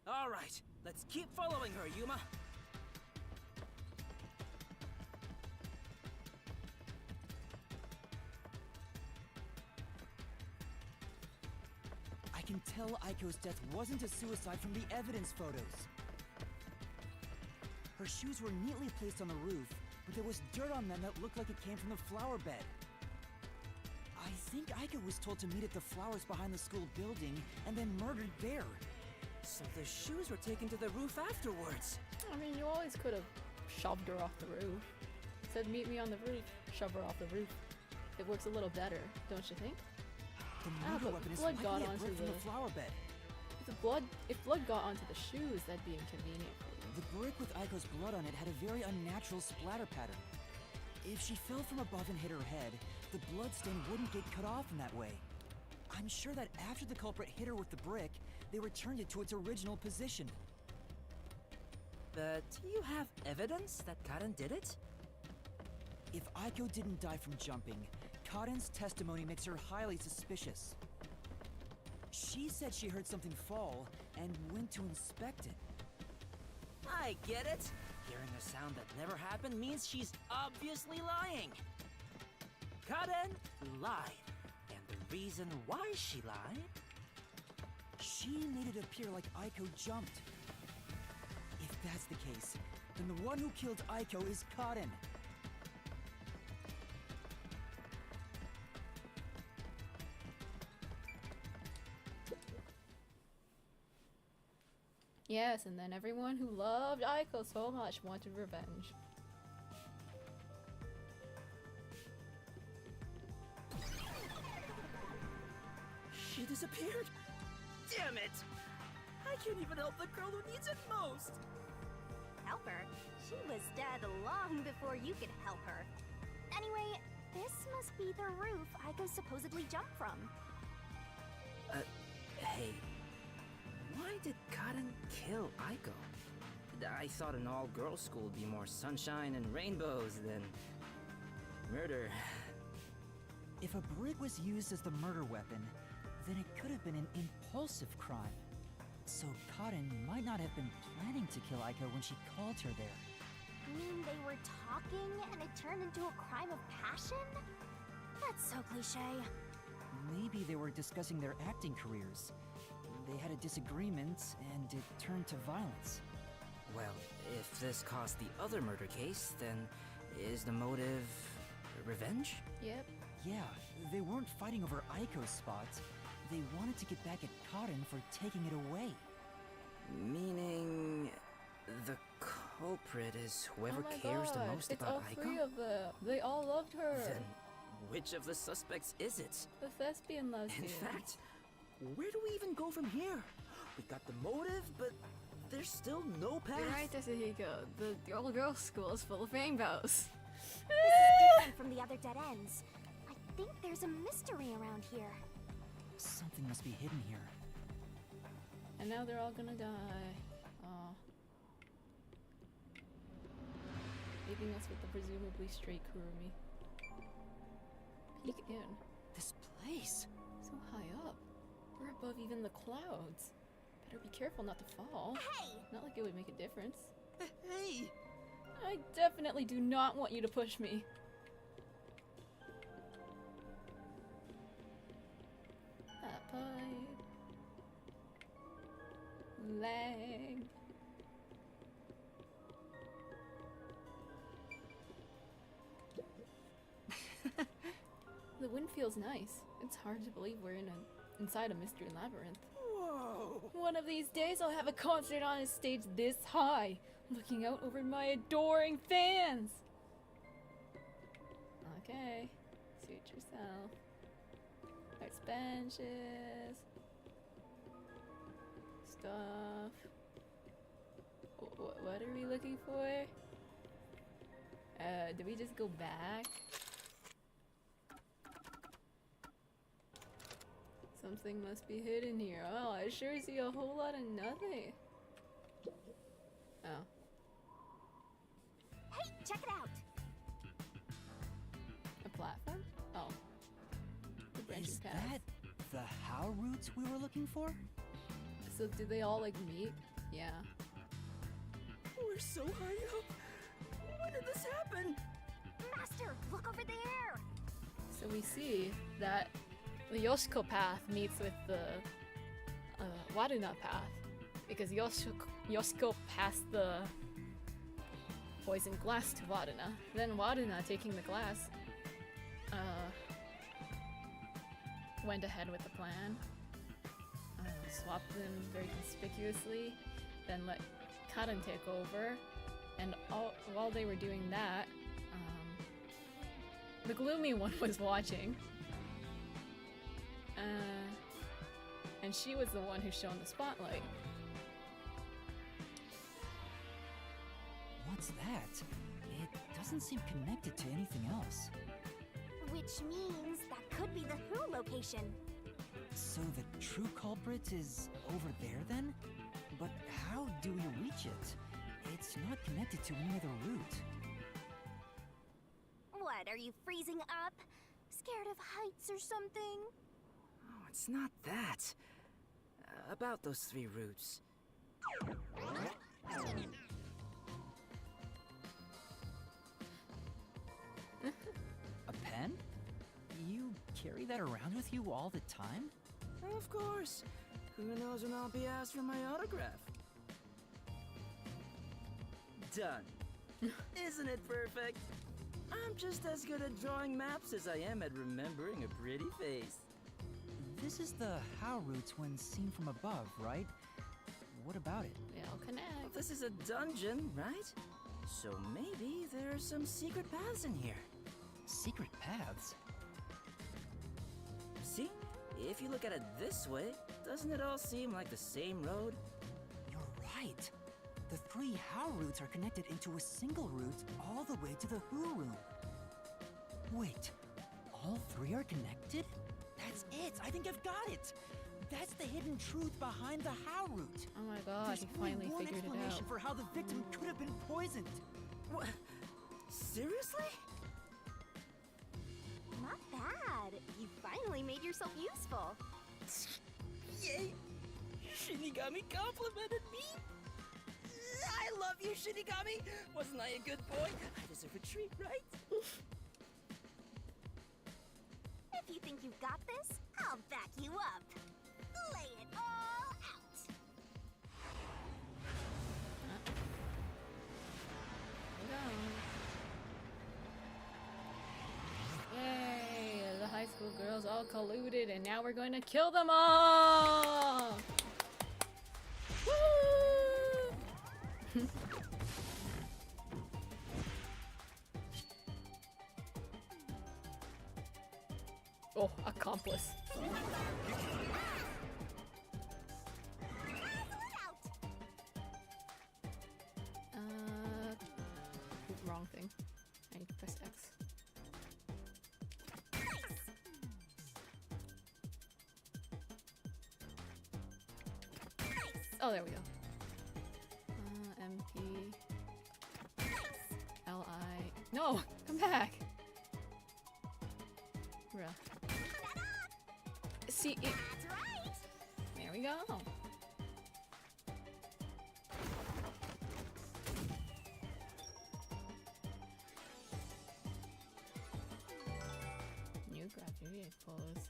All right, let's keep following her, Yuma. I can tell Aiko's death wasn't a suicide from the evidence photos. Her shoes were neatly placed on the roof, but there was dirt on them that looked like it came from the flower bed. I think Aiko was told to meet at the flowers behind the school building and then murdered there. So the shoes were taken to the roof afterwards. I mean, you always could have shoved her off the roof. Said, meet me on the roof, shove her off the roof. It works a little better, don't you think? The Ah, murder but weapon is blood got likely a onto brick from the- the flower bed. If blood got onto the shoes, that'd be inconvenient for you. The brick with Aiko's blood on it had a very unnatural splatter pattern. If she fell from above and hit her head, the blood stain wouldn't get cut off in that way. I'm sure that after the culprit hit her with the brick, they returned it to its original position. But do you have evidence that Karen did it? If Aiko didn't die from jumping, Cotton's testimony makes her highly suspicious. She said she heard something fall and went to inspect it. I get it. Hearing a sound that never happened means she's obviously lying. Karen lied. And the reason why she lied? She made it appear like Aiko jumped. If that's the case, then the one who killed Aiko is Cotton. Yes, and then everyone who loved Aiko so much wanted revenge. She disappeared? Damn it! I can't even help the girl who needs it most! Help her? She was dead long before you could help her. Anyway, this must be the roof Aiko supposedly jumped from. Hey. Why did Karen kill Aiko? I thought an all-girls school would be more sunshine and rainbows than murder. If a brick was used as the murder weapon, then it could have been an impulsive crime. So Cotton might not have been planning to kill Aiko when she called her there. You mean they were talking and it turned into a crime of passion? That's so cliche. Maybe they were discussing their acting careers. They had a disagreement, and it turned to violence. Well, if this caused the other murder case, then is the motive revenge? Yep. Yeah, they weren't fighting over Aiko's spot. They wanted to get back at Cotton for taking it away. Meaning the culprit is whoever Oh my cares the God, most it's about all Aiko? three of them. They all loved her. Then which of the suspects is it? The thespian lesbian. In fact, where do we even go from here? We got the motive, but there's still no path. You're right, Tetsuhiko. The all-girls school is full of rainbows. This is different from the other dead ends. I think there's a mystery around here. Something must be hidden here. And now they're all gonna die. Aw. Leaving us with the presumably straight Kurumi. Peek in. This place! So high up. We're above even the clouds. Better be careful not to fall. Hey! Not like it would make a difference. Hey! I definitely do not want you to push me. hide. Lag. The wind feels nice. It's hard to believe we're inside a mystery labyrinth. Whoa! One of these days I'll have a concert on a stage this high, looking out over my adoring fans. Okay, suit yourself. There's benches. Stuff. What are we looking for? Do we just go back? Something must be hidden here. Oh, I sure see a whole lot of nothing. Oh. Hey, check it out! A platform? Oh. The branching Is path. that the how routes we were looking for? So do they all like meet? Yeah. We're so high up. When did this happen? Master, look over there! So we see that the Yoshiko path meets with the Waruna path because Yoshiko passed the poison glass to Waruna. Then Waruna, taking the glass, went ahead with the plan, swapped them very conspicuously, then let Karen take over, and while they were doing that, the gloomy one was watching. And she was the one who shone the spotlight. What's that? It doesn't seem connected to anything else. Which means that could be the Who location. So the true culprit is over there then? But how do we reach it? It's not connected to any other route. What, are you freezing up? Scared of heights or something? Oh, it's not that. About those 3 routes. A pen? You carry that around with you all the time? Of course. Who knows when I'll be asked for my autograph? Done. Isn't it perfect? I'm just as good at drawing maps as I am at remembering a pretty face. This is the how routes when seen from above, right? What about it? They all connect. Well, this is a dungeon, right? So maybe there are some secret paths in here. Secret paths? See? If you look at it this way, doesn't it all seem like the same road? You're right. The 3 how routes are connected into a single route all the way to the who room. Wait, all 3 are connected? That's it! I think I've got it! That's the hidden truth behind the how route. Oh my god, There's he only finally one figured it explanation out. for how the victim could have been poisoned. What? Seriously? Not bad. You finally made yourself useful. Yay! Shinigami complimented me! I love you, Shinigami! Wasn't I a good boy? I deserve a treat, right? If you think you've got this, I'll back you up. Lay it all out. Yay! The high school girls all colluded, and now we're going to kill them all! Woo! Oh, accomplice. Wrong thing. I need to press X. Oh, there we go. MP. LI. No! Come back! Bruh. See, there we go. New graduate pose.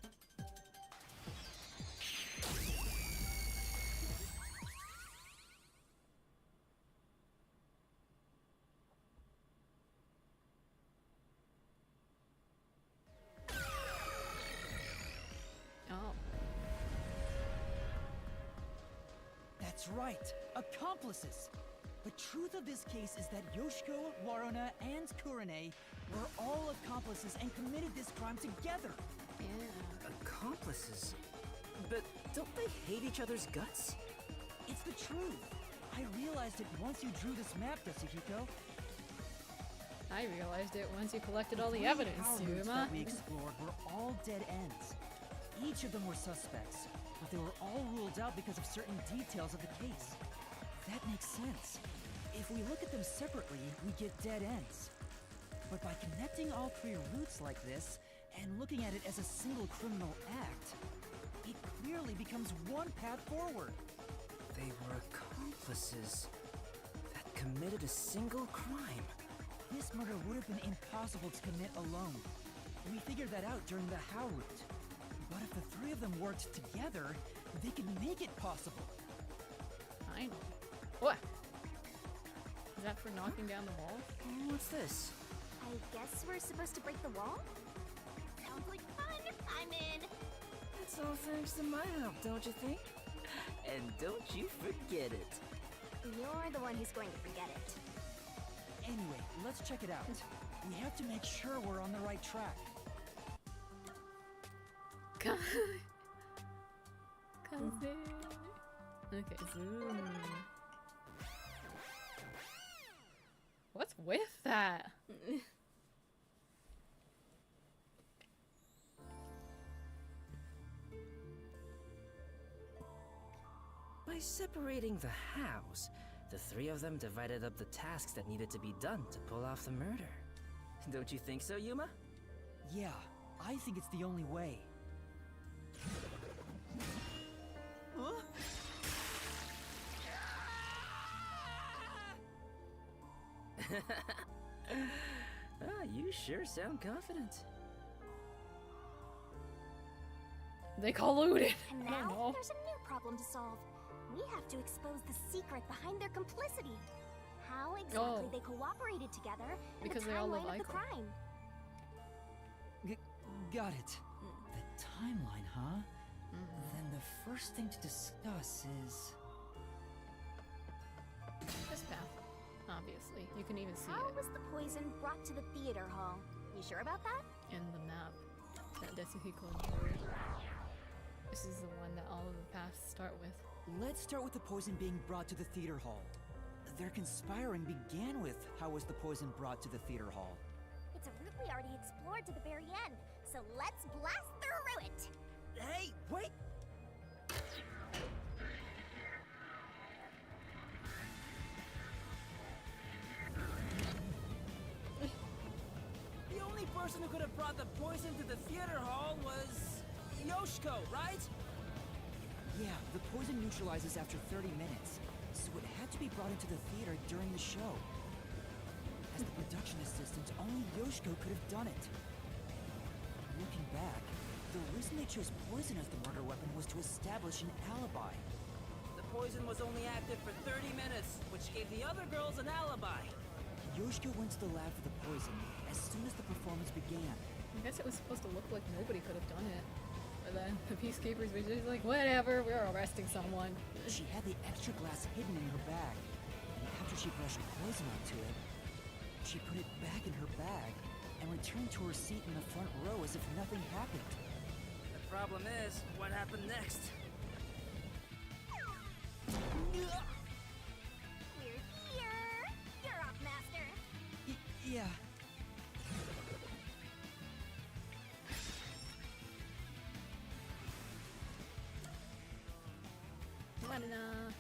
That's right, accomplices! The truth of this case is that Yoshiko, Waruna, and Kurane were all accomplices and committed this crime together! Accomplices? But don't they hate each other's guts? It's the truth! I realized it once you drew this map, Yasuhiko. I realized it once you collected all the three evidence, power routes Yuma. that we explored were all dead ends. Each of them were suspects, but they were all ruled out because of certain details of the case. That makes sense. If we look at them separately, we get dead ends. But by connecting all three routes like this, and looking at it as a single criminal act, it clearly becomes one path forward. They were accomplices that committed a single crime. This murder would have been impossible to commit alone. We figured that out during the How route. But if the three of them worked together, they could make it possible. I know. What? Is that for knocking down the wall? What's this? I guess we're supposed to break the wall? Sounds like fun! I'm in! It's all thanks to my help, don't you think? And don't you forget it. You're the one who's going to forget it. Anyway, let's check it out. We have to make sure we're on the right track. Okay, zoom. What's with that? By separating the hows, the three of them divided up the tasks that needed to be done to pull off the murder. Don't you think so, Yuma? Yeah, I think it's the only way. Huh? You sure sound confident. They colluded. And now there's a new problem to solve. We have to expose the secret behind their complicity. How exactly they cooperated together and Because the they all love timeline of the Ico. crime. Got it. The timeline, huh? Then the first thing to discuss is... This path. Obviously. You can even see How it was the poison brought to the theater hall? You sure about that? in the map that Yasuhiko drew. This is the one that all of the paths start with. Let's start with the poison being brought to the theater hall. Their conspiring began with how was the poison brought to the theater hall. It's a route we already explored to the very end, so let's blast through it! Hey, wait! The only person who could have brought the poison to the theater hall was Yoshiko, right? Yeah, the poison neutralizes after 30 minutes, so it had to be brought into the theater during the show. As the production assistant, only Yoshiko could have done it. Looking back, the reason they chose poison as the murder weapon was to establish an alibi. The poison was only active for 30 minutes, which gave the other girls an alibi. Yoshiko went to the lab for the poison as soon as the performance began. I guess it was supposed to look like nobody could have done it. But then the peacekeepers were just like, whatever, we're arresting someone. She had the extra glass hidden in her bag, and after she brushed poison onto it, she put it back in her bag and returned to her seat in the front row as if nothing happened. The problem is, what happened next? We're here! You're up, Master! Yeah. Banana.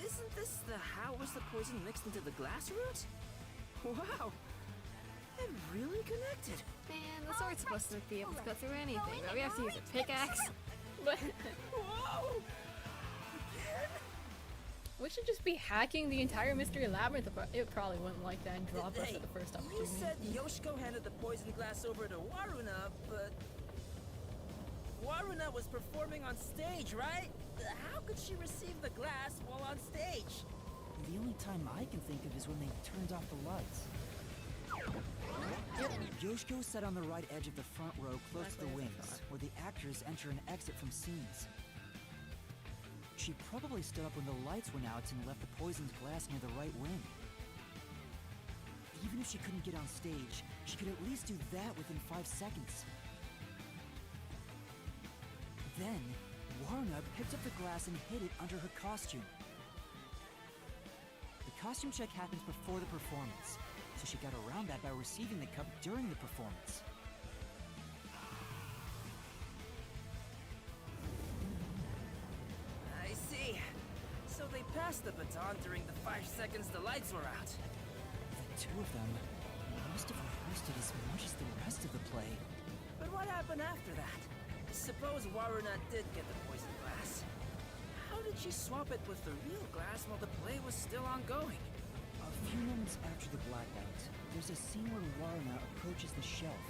Isn't this the how was the poison mixed into the glass root? Wow! It really connected. Man, the sword's supposed to be able to cut through anything, but we have to use a pickaxe. But Whoa! we should just be hacking the entire Mystery Labyrinth. It probably wouldn't like that and drop us at the first You opportunity. said Yoshiko handed the poison glass over to Waruna, but... Waruna was performing on stage, right? How could she receive the glass while on stage? The only time I can think of is when they turned off the lights. Yoshiko sat on the right edge of the front row close to the Exactly as I wings, thought. where the actors enter and exit from scenes. She probably stood up when the lights went out and left the poisoned glass near the right wing. Even if she couldn't get on stage, she could at least do that within 5 seconds. Then, Warna picked up the glass and hid it under her costume. The costume check happens before the performance, so she got around that by receiving the cup during the performance. I see. So they passed the baton during the 5 seconds the lights were out. The two of them must have rehearsed it as much as the rest of the play. But what happened after that? Suppose Waruna did get the poison glass. How did she swap it with the real glass while the play was still ongoing? A few moments after the blackout, there's a scene where Warna approaches the shelf.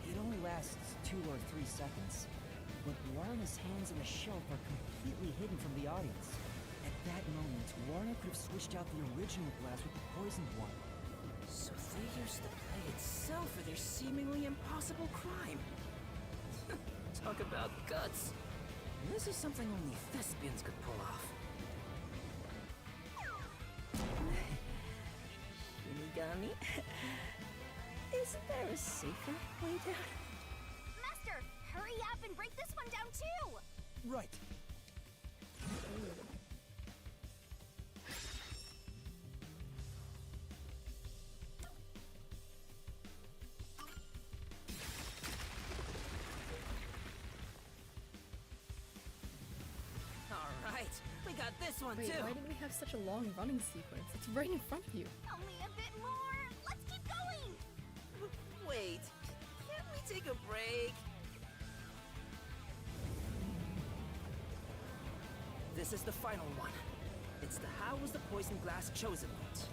It only lasts 2 or 3 seconds, but Warna's hands on the shelf are completely hidden from the audience. At that moment, Warna could have switched out the original glass with the poisoned one. So they used the play itself for their seemingly impossible crime. Talk about guts. This is something only thespians could pull off. Shinigami? Isn't there a safer way down? Master, hurry up and break this one down too! Right. Alright, we got this one Wait, too! why did we have such a long running sequence? It's right in front of you. Only a bit more! Let's keep going! Wait, can't we take a break? This is the final one. It's the how was the poison glass chosen bit.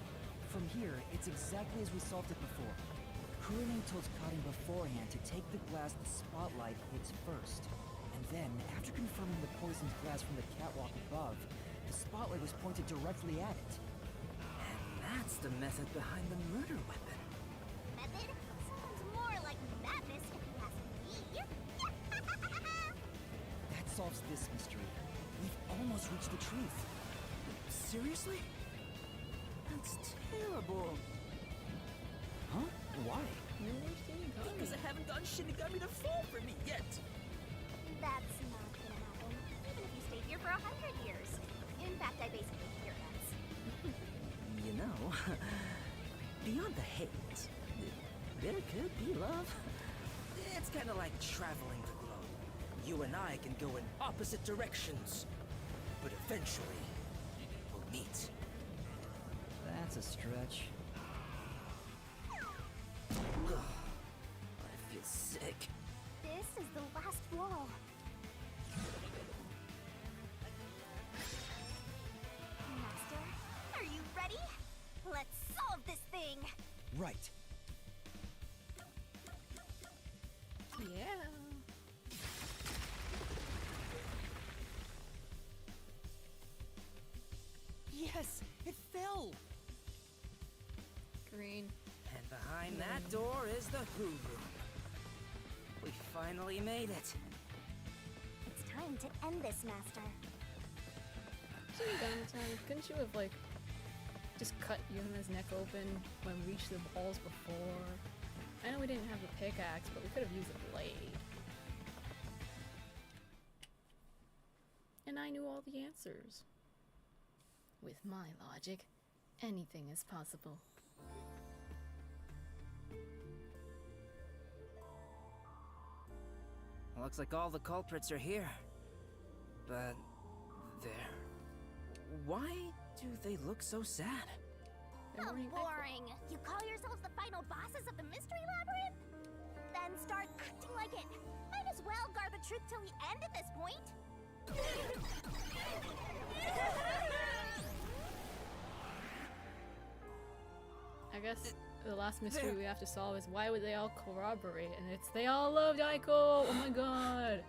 From here, it's exactly as we solved it before. Kurine told Karin beforehand to take the glass the spotlight hits first. And then, after confirming the poisoned glass from the catwalk above, the spotlight was pointed directly at it. And that's the method behind the murder weapon. Method? Sounds more like madness if you ask me. That solves this mystery. We've almost reached the truth. Seriously? That's terrible. Huh? Why? Because I haven't gotten Shinigami to fall for me yet. That's not gonna happen, even if you stayed here for 100 years. In fact, I basically hear us. You know, beyond the hate, there could be love. It's kind of like traveling the globe. You and I can go in opposite directions, but eventually, we'll meet. That's a stretch. Ugh, I feel sick. This is the last wall. Master, are you ready? Let's solve this thing! Right. Yeah. Yes, it fell. Green. And behind that door is the Who Room. We finally made it. It's time to end this, Master. Valentine, couldn't you have, like, just cut Yuna's neck open when we reached the walls before? I know we didn't have a pickaxe, but we could have used a blade. And I knew all the answers. With my logic, anything is possible. Looks like all the culprits are here. But there. Why do they look so sad? How boring! You call yourselves the final bosses of the Mystery Labyrinth? Then start acting like it! Might as well guard the truth till the end at this point! I guess the last mystery we have to solve is why would they all corroborate? And it's they all loved Aiko! Oh my god!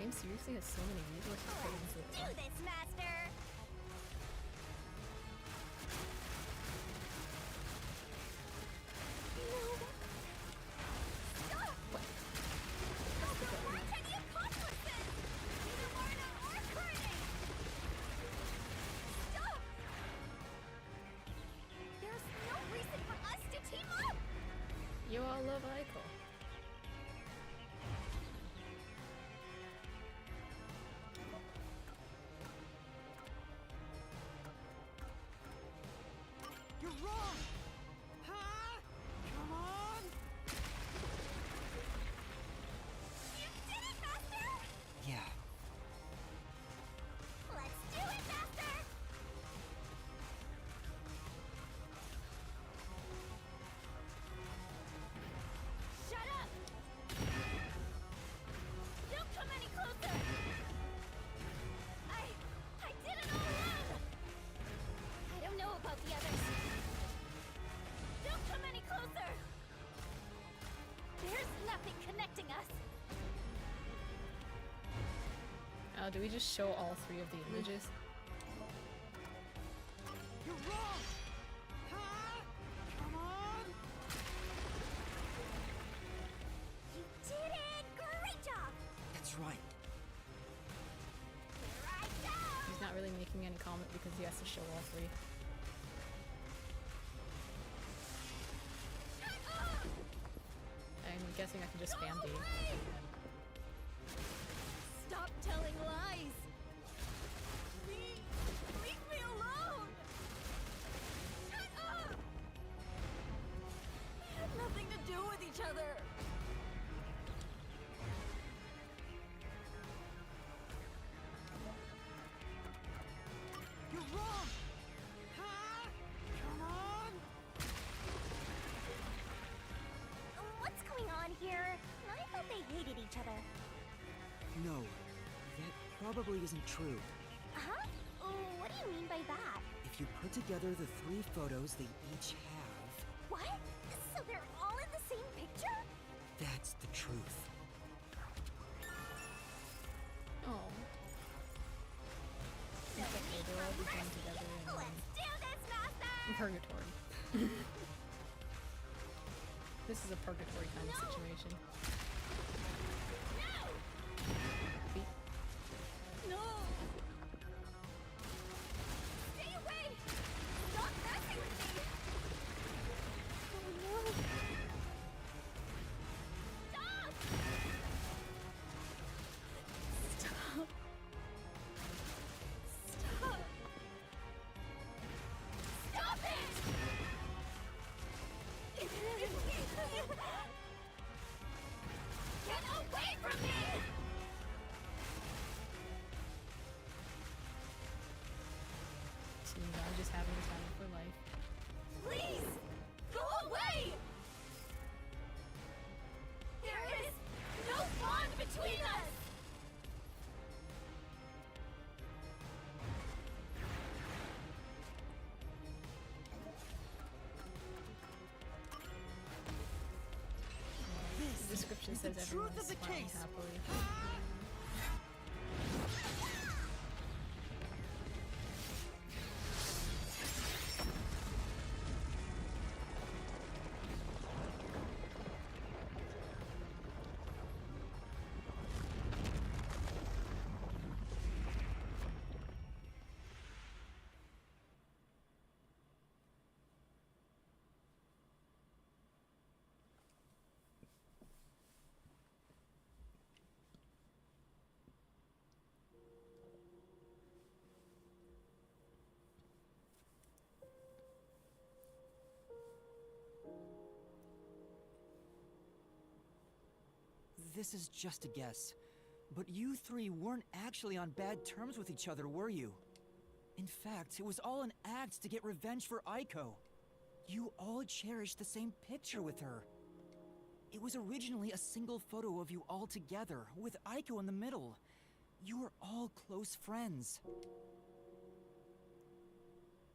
game seriously has so many resources put into it. Do this, Master! No. Stop! Oh, there weren't any accomplices! Neither Lorna or Courtney! Stop! There's no reason for us to team up! You all love Aiko. You're wrong! Huh? Come on! You did it, Master! Yeah. Let's do it, Master! Shut up! Don't come any closer! I did it all alone! I don't know about the others. Don't come any closer! There's nothing connecting us! Do we just show all three of the images? You're wrong! Huh? Come on! You did it! Great job! That's right. Here I go! He's not really making any comment because he has to show all three. I'm guessing I can just spam D. Stop telling lies! Leave me alone! Shut up! We had nothing to do with each other! You're wrong! Huh? Come on! What's going on here? I thought they hated each other. No, that probably isn't true. Huh? Oh, what do you mean by that? If you put together the 3 photos they each have, What? So they're all in the same picture? that's the truth. Oh. It's okay, they'll all be joined together Let's do this, Master! in purgatory. This is a purgatory kind of situation. Beep. No! Stay away! Stop messing with me! Oh no! Stop! Stop! Stop! Stop it! Get away from me! Seems I'm just having the time for life. Please! Go away! There is no bond between us! The description says everyone is smiling happily. This is just a guess, but you 3 weren't actually on bad terms with each other, were you? In fact, it was all an act to get revenge for Aiko. You all cherished the same picture with her. It was originally a single photo of you all together, with Aiko in the middle. You were all close friends.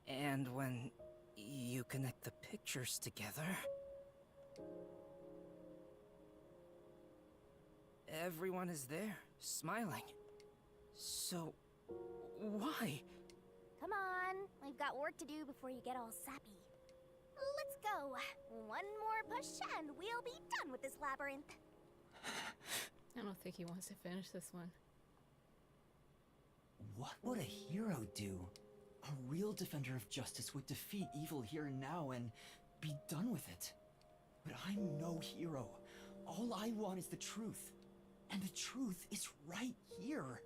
And when you connect the pictures together, everyone is there. Smiling. So, why? Come on, we've got work to do before you get all sappy. Let's go. One more push and we'll be done with this labyrinth. I don't think he wants to finish this one. What would a hero do? A real defender of justice would defeat evil here and now and be done with it. But I'm no hero. All I want is the truth. And the truth is right here.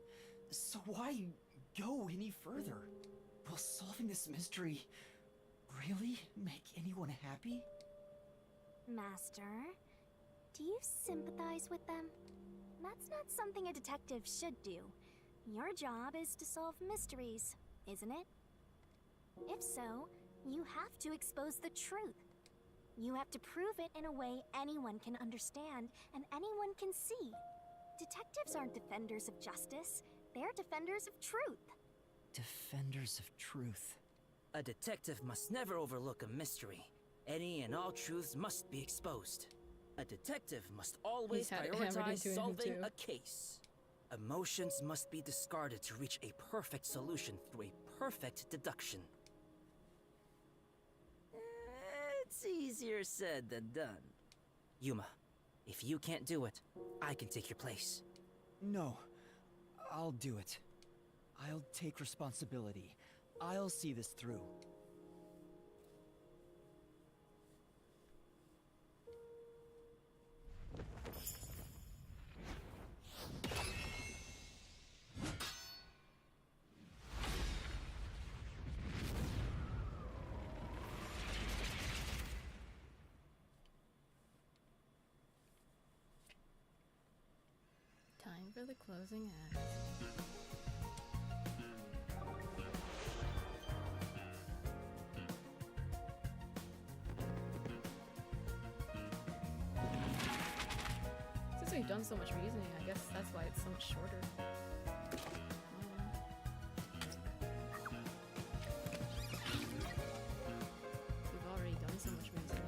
So why go any further? Will solving this mystery really make anyone happy? Master, do you sympathize with them? That's not something a detective should do. Your job is to solve mysteries, isn't it? If so, you have to expose the truth. You have to prove it in a way anyone can understand and anyone can see. Detectives aren't defenders of justice, they're defenders of truth. Defenders of truth. A detective must never overlook a mystery. Any and all truths must be exposed. A detective must always prioritize solving a case. Emotions must be discarded to reach a perfect solution through a perfect deduction. It's easier said than done. Yuma, if you can't do it, I can take your place. No, I'll do it. I'll take responsibility. I'll see this through. Time for the closing act. Since we've done so much reasoning, I guess that's why it's so much shorter. We've already done so much reasoning.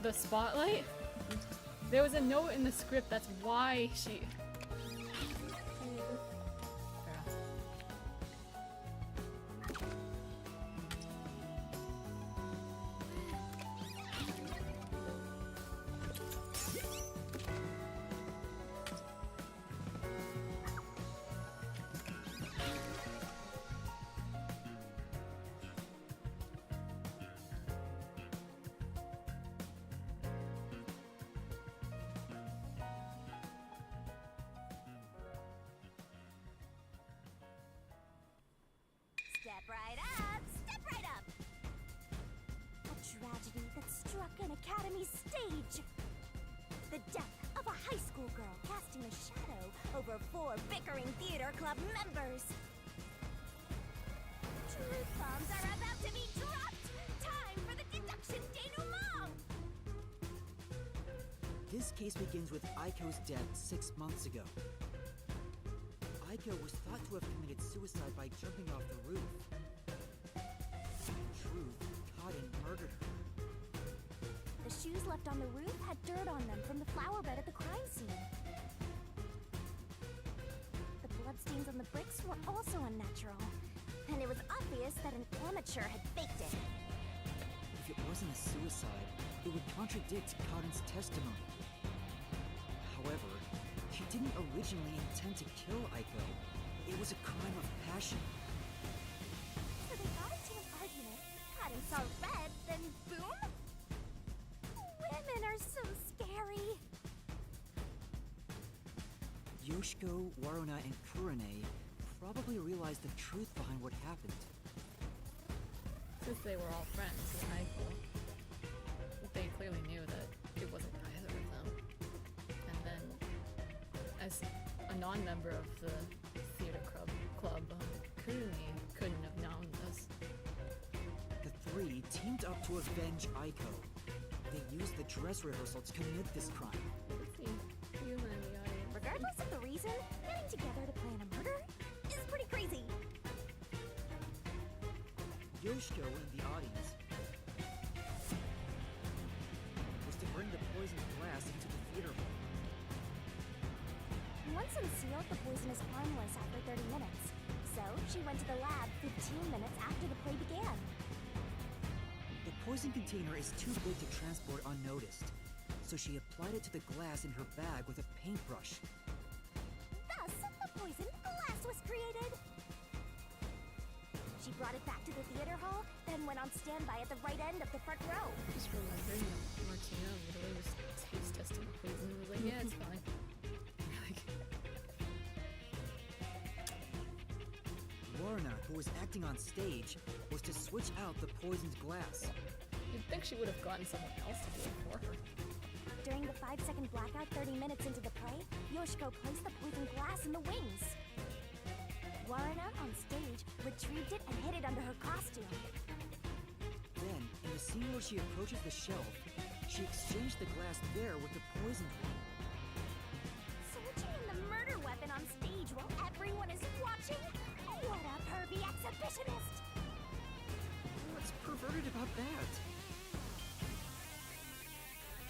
The spotlight? There was a note in the script, that's why she... Step right up! Step right up! A tragedy that struck an academy stage! The death of a high school girl casting a shadow over 4 bickering theater club members! Truth bombs are about to be dropped! Time for the deduction denouement! This case begins with Aiko's death 6 months ago. Aiko was thought to have committed suicide by jumping off the roof. In truth, Cotton murdered her. The shoes left on the roof had dirt on them from the flower bed at the crime scene. the bricks were also unnatural. And it was obvious that an amateur had faked it. If it wasn't a suicide, it would contradict Cotton's testimony. However, he didn't originally intend to kill Aiko. It was a crime of passion. So they got into an argument, Cotton saw red, then boom? Women are so scary. Yoshiko, Waruna, and Kurane probably realized the truth behind what happened. Since they were all friends with Aiko, they clearly knew that it wasn't either of them. And then, as a non-member of the theater club, Kurumi couldn't have known this. The three teamed up to avenge Aiko. They used the dress rehearsal to commit this crime. Let's see. Yuma in the audience. Regardless of the reason, getting together to plan a murder is pretty crazy. Yoshiko in the audience was to bring the poisoned glass into the theater hall. Once unsealed, the poison is harmless after 30 minutes. So, she went to the lab 15 minutes after the play began. The poison container is too big to transport unnoticed, so she applied it to the glass in her bag with a paintbrush. Thus, the poison glass was created. She brought it back to the theater hall, then went on standby at the right end of the front row. Just remembering Martina literally was taste testing the poison and was like, yeah, it's fine. Warna, who was acting on stage, was to switch out the poisoned glass. You'd think she would have gotten someone else to do it for her. During the 5-second blackout 30 minutes into the play, Yoshiko placed the poison glass in the wings. Warren out on stage, retrieved it and hid it under her costume. Then, in the scene where she approaches the shelf, she exchanged the glass there with the poisoned one. Switching in the murder weapon on stage while everyone is watching? What a pervy exhibitionist! What's perverted about that?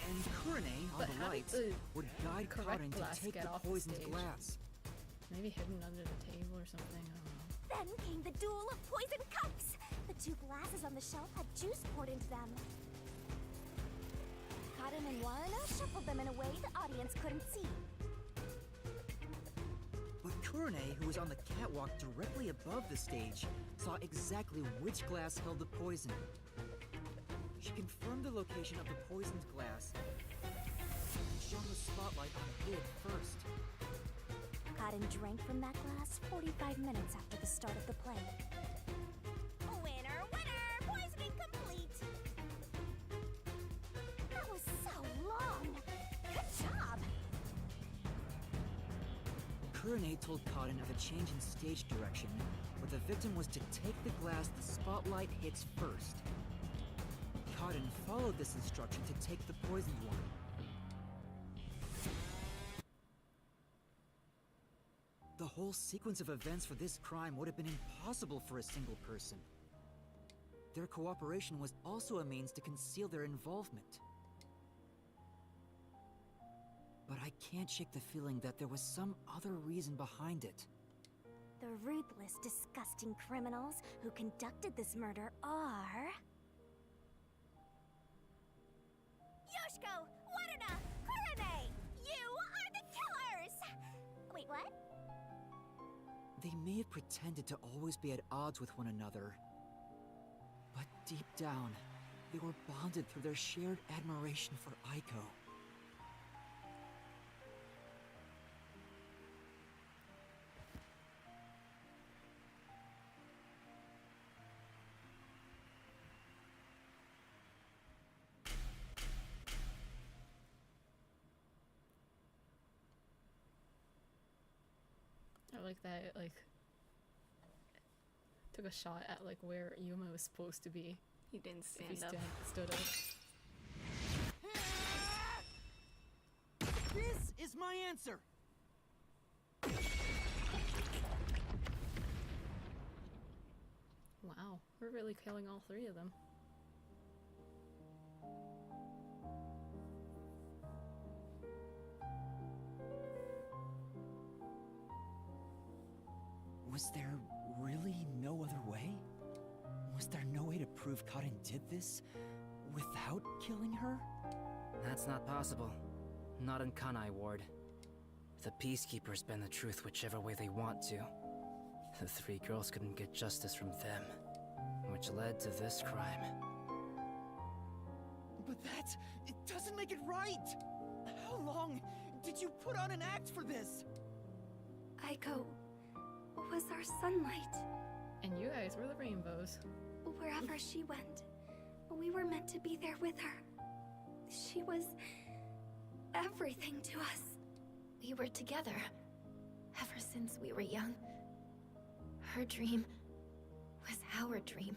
And Kurane, on the lights, would guide Cotton to take the poisoned glass. Maybe hidden under the table or something, I don't know. Then came the duel of poison cups! The two glasses on the shelf had juice poured into them. Cotton and Warren shuffled them in a way the audience couldn't see. But Kurane, who was on the catwalk directly above the stage, saw exactly which glass held the poison. She confirmed the location of the poisoned glass and shone the spotlight on it first. Cotton drank from that glass 45 minutes after the start of the play. Winner, winner! Poisoning complete! That was so long! Good job! Kurane told Cotton of a change in stage direction, where the victim was to take the glass the spotlight hits first. Cotton followed this instruction to take the poisoned one. The whole sequence of events for this crime would have been impossible for a single person. Their cooperation was also a means to conceal their involvement. But I can't shake the feeling that there was some other reason behind it. The ruthless, disgusting criminals who conducted this murder are... Yoshiko! Waruna! Kurane! You are the killers! Wait, what? They may have pretended to always be at odds with one another, but deep down, they were bonded through their shared admiration for Aiko. I like that it, like, took a shot at, like, where Yuma was supposed to be. He didn't If he stand up. stood up. This is my answer! Wow, we're really killing all three of them. Was there really no other way? Was there no way to prove Karen did this without killing her? That's not possible. Not in Kanai Ward. The Peacekeepers bend the truth whichever way they want to. The three girls couldn't get justice from them, which led to this crime. But it doesn't make it right! How long did you put on an act for this? Aiko was our sunlight. And you guys were the rainbows. Wherever she went, we were meant to be there with her. She was everything to us. We were together ever since we were young. Her dream was our dream.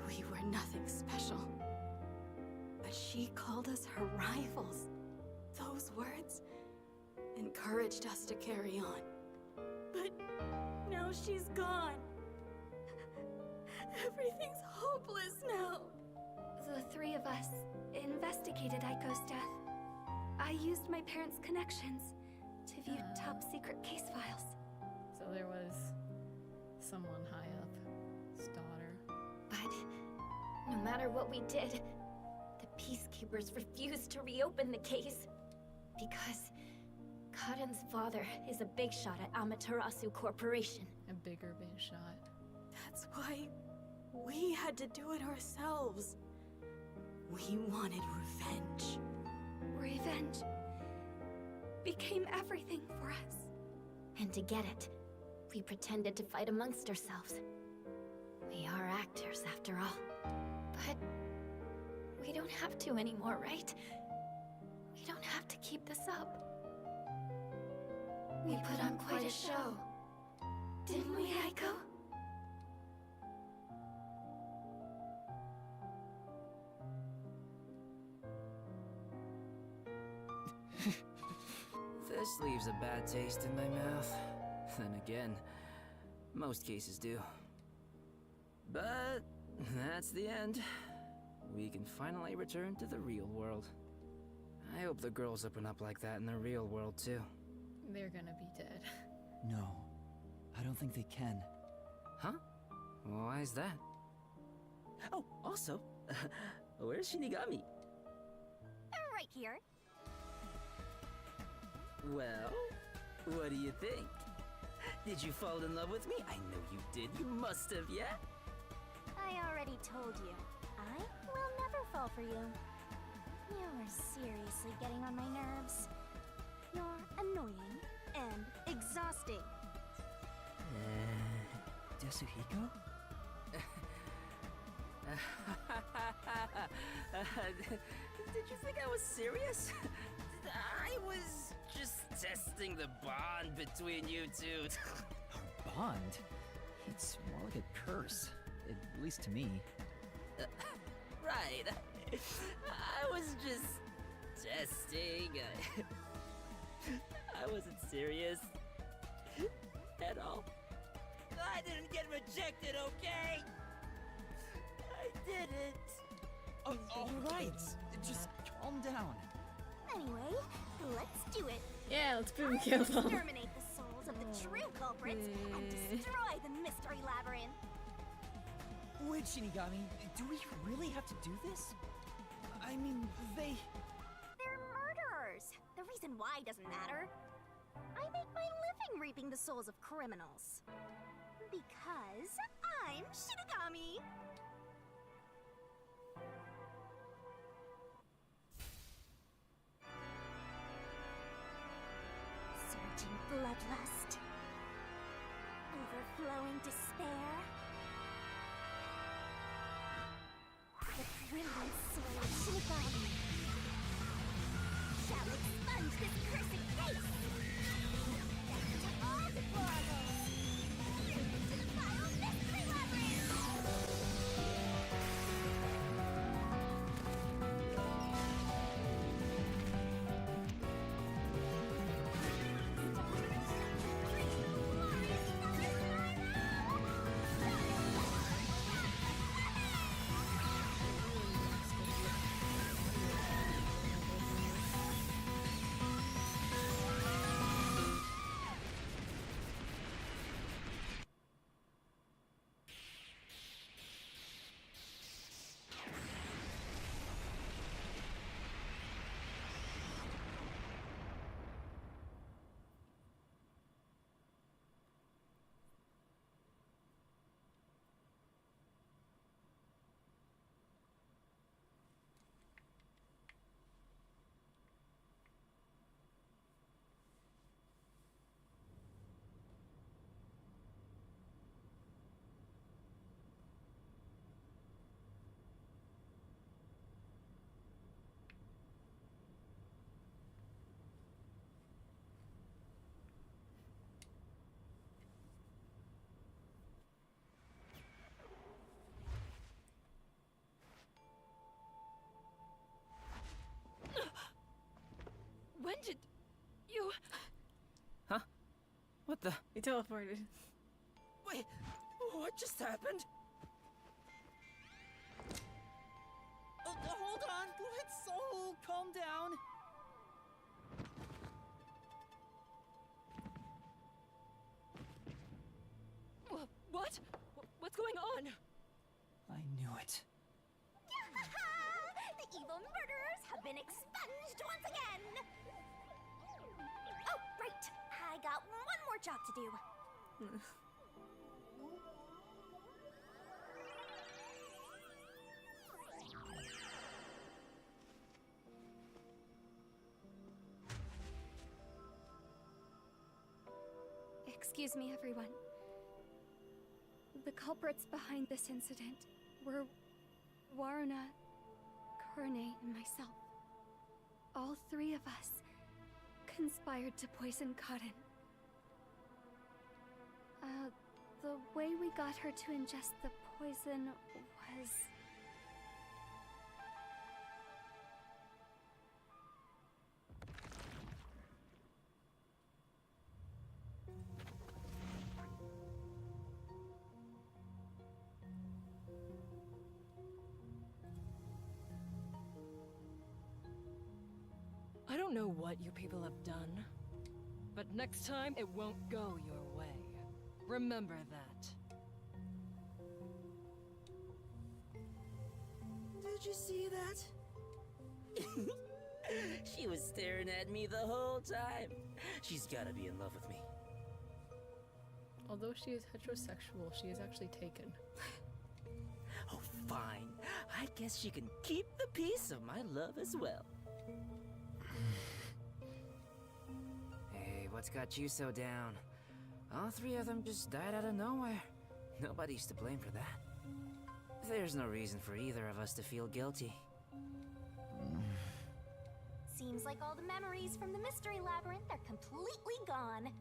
We were nothing special. But she called us her rivals. Those words encouraged us to carry on. But now she's gone. Everything's hopeless now. The three of us investigated Aiko's death. I used my parents' connections to view top-secret case files. So there was someone high up's daughter. But no matter what we did, the Peacekeepers refused to reopen the case. Because Karen's father is a big shot at Amaterasu Corporation. A bigger big shot. That's why we had to do it ourselves. We wanted revenge. Revenge became everything for us. And to get it, we pretended to fight amongst ourselves. We are actors, after all. But we don't have to anymore, right? We don't have to keep this up. We put on quite a show. Didn't we, Aiko? This leaves a bad taste in my mouth. Then again, most cases do. But that's the end. We can finally return to the real world. I hope the girls open up like that in the real world too. They're gonna be dead. No, I don't think they can. Huh? Why is that? Oh, also, where's Shinigami? Right here. Well, what do you think? Did you fall in love with me? I know you did. You must have, yeah? I already told you. I will never fall for you. You're seriously getting on my nerves. You're annoying and exhausting. Yasuhiko? Did you think I was serious? I was just testing the bond between you two. Our bond? It's more like a curse, at least to me. Right. I was just testing. I wasn't serious at all. I didn't get rejected, okay? I didn't. All right, just calm down. Anyway, let's do it. Yeah, let's boom kill them. Exterminate the souls of the true culprits and destroy the mystery labyrinth. Wait, Shinigami, do we really have to do this? I mean, They're murderers. The reason why doesn't matter. I make my living reaping the souls of criminals. Because I'm Shinigami. Surging bloodlust. Overflowing despair. The brilliant soul of Shinigami shall expunge this cursed case. Death to all deplorables. To the final mystery labyrinth. He teleported. Wait, what just happened? Oh, hold on, let's all calm down. What? What's going on? I knew it. The evil murderers have been expunged once again! Oh, right! I got one more job to do. Excuse me, everyone. The culprits behind this incident were Waruna, Kurane, and myself. All three of us conspired to poison Karen. The way we got her to ingest the poison was... I don't know what you people have done, but next time it won't go your way. Remember that. Did you see that? She was staring at me the whole time. She's gotta be in love with me. Although she is heterosexual, she is actually taken. Oh, fine. I guess she can keep the peace of my love as well. Hey, what's got you so down? All three of them just died out of nowhere. Nobody's to blame for that. There's no reason for either of us to feel guilty. Seems like all the memories from the Mystery Labyrinth are completely gone.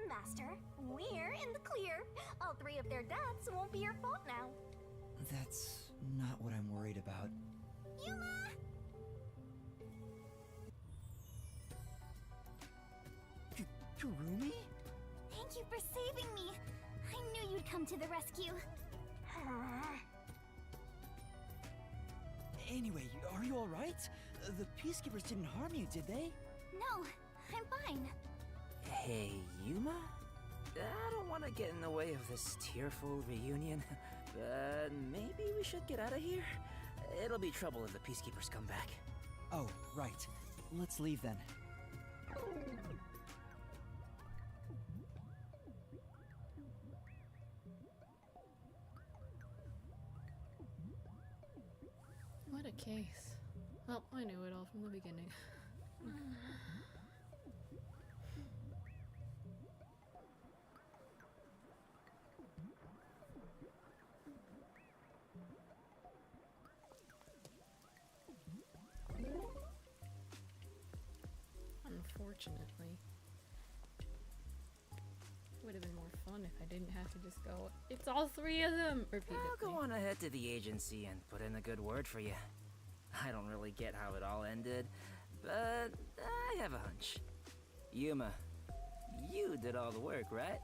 Master, we're in the clear. All three of their deaths won't be your fault now. That's not what I'm worried about. Yuma! Kurumi? Thank you for saving me. I knew you'd come to the rescue. Anyway, are you alright? The Peacekeepers didn't harm you, did they? No, I'm fine. Hey, Yuma? I don't want to get in the way of this tearful reunion, but maybe we should get out of here. It'll be trouble if the Peacekeepers come back. Oh, right. Let's leave then. What a case. Well, I knew it all from the beginning. Unfortunately. Would have been more fun if I didn't have to just go, it's all three of them! Repeatedly. I'll go on ahead to the agency and put in a good word for you. I don't really get how it all ended, but I have a hunch. Yuma, you did all the work, right?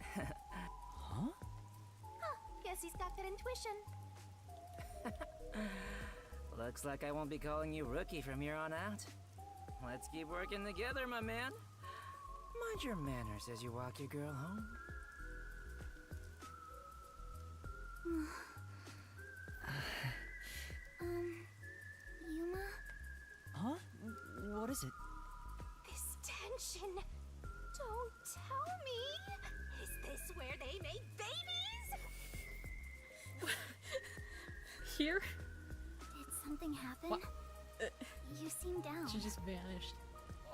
Huh? Guess he's got good intuition. Looks like I won't be calling you Rookie from here on out. Let's keep working together, my man. Mind your manners as you walk your girl home. Yuma? Huh? What is it? This tension. Don't tell me. Is this where they make babies? Here? Did something happen? What? You seem down. She just vanished.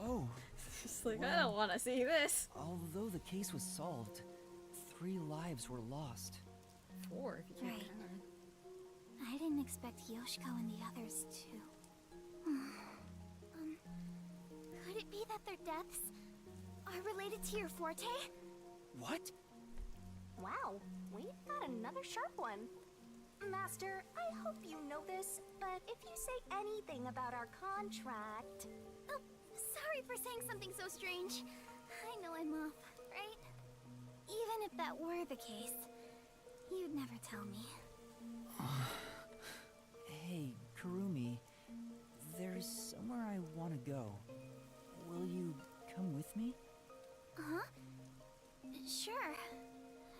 Oh. Just like, I don't want to see this. Although the case was solved, 3 lives were lost. 4 if you can't Right. count. I didn't expect Yoshiko and the others to. Could it be that their deaths are related to your forte? What? Wow, we've got another sharp one. Master, I hope you know this, but if you say anything about our contract... Oh, sorry for saying something so strange. I know I'm off, right? Even if that were the case, you'd never tell me. Hey, Kurumi. There's somewhere I want to go. Will you come with me? Huh? Sure,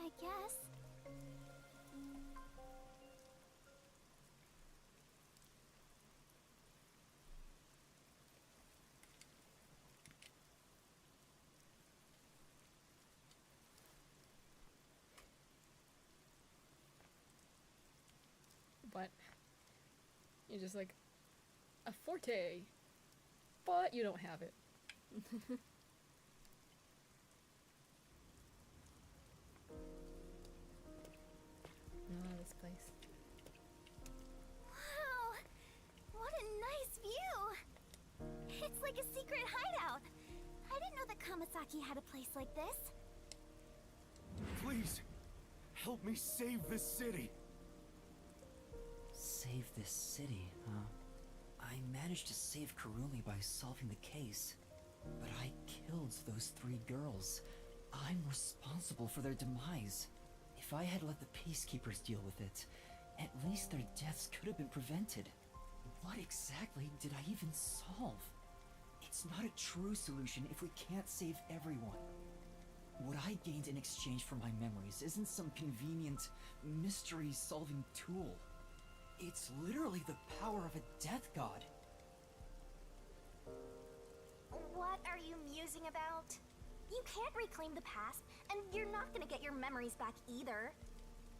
I guess. But you're just like a forte, but you don't have it. Oh, this place. Wow! What a nice view! It's like a secret hideout. I didn't know that Kamasaki had a place like this. Please, help me save this city. Save this city, huh? I managed to save Kurumi by solving the case, but I killed those 3 girls. I'm responsible for their demise. If I had let the Peacekeepers deal with it, at least their deaths could have been prevented. What exactly did I even solve? It's not a true solution if we can't save everyone. What I gained in exchange for my memories isn't some convenient, mystery-solving tool. It's literally the power of a death god. What are you musing about? You can't reclaim the past, and you're not gonna get your memories back either.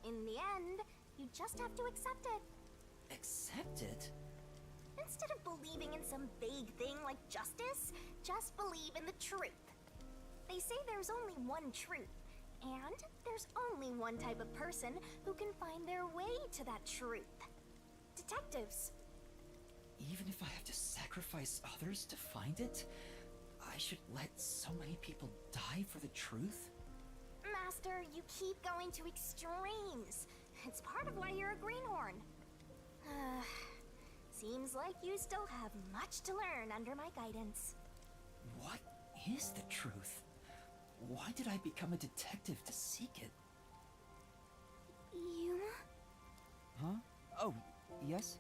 In the end, you just have to accept it. Accept it? Instead of believing in some vague thing like justice, just believe in the truth. They say there's only one truth, and there's only one type of person who can find their way to that truth. Detectives. Even if I have to sacrifice others to find it, I should let so many people die for the truth? Master, you keep going to extremes. It's part of why you're a greenhorn. Seems like you still have much to learn under my guidance. What is the truth? Why did I become a detective to seek it? Yuma? Huh? Oh, yes?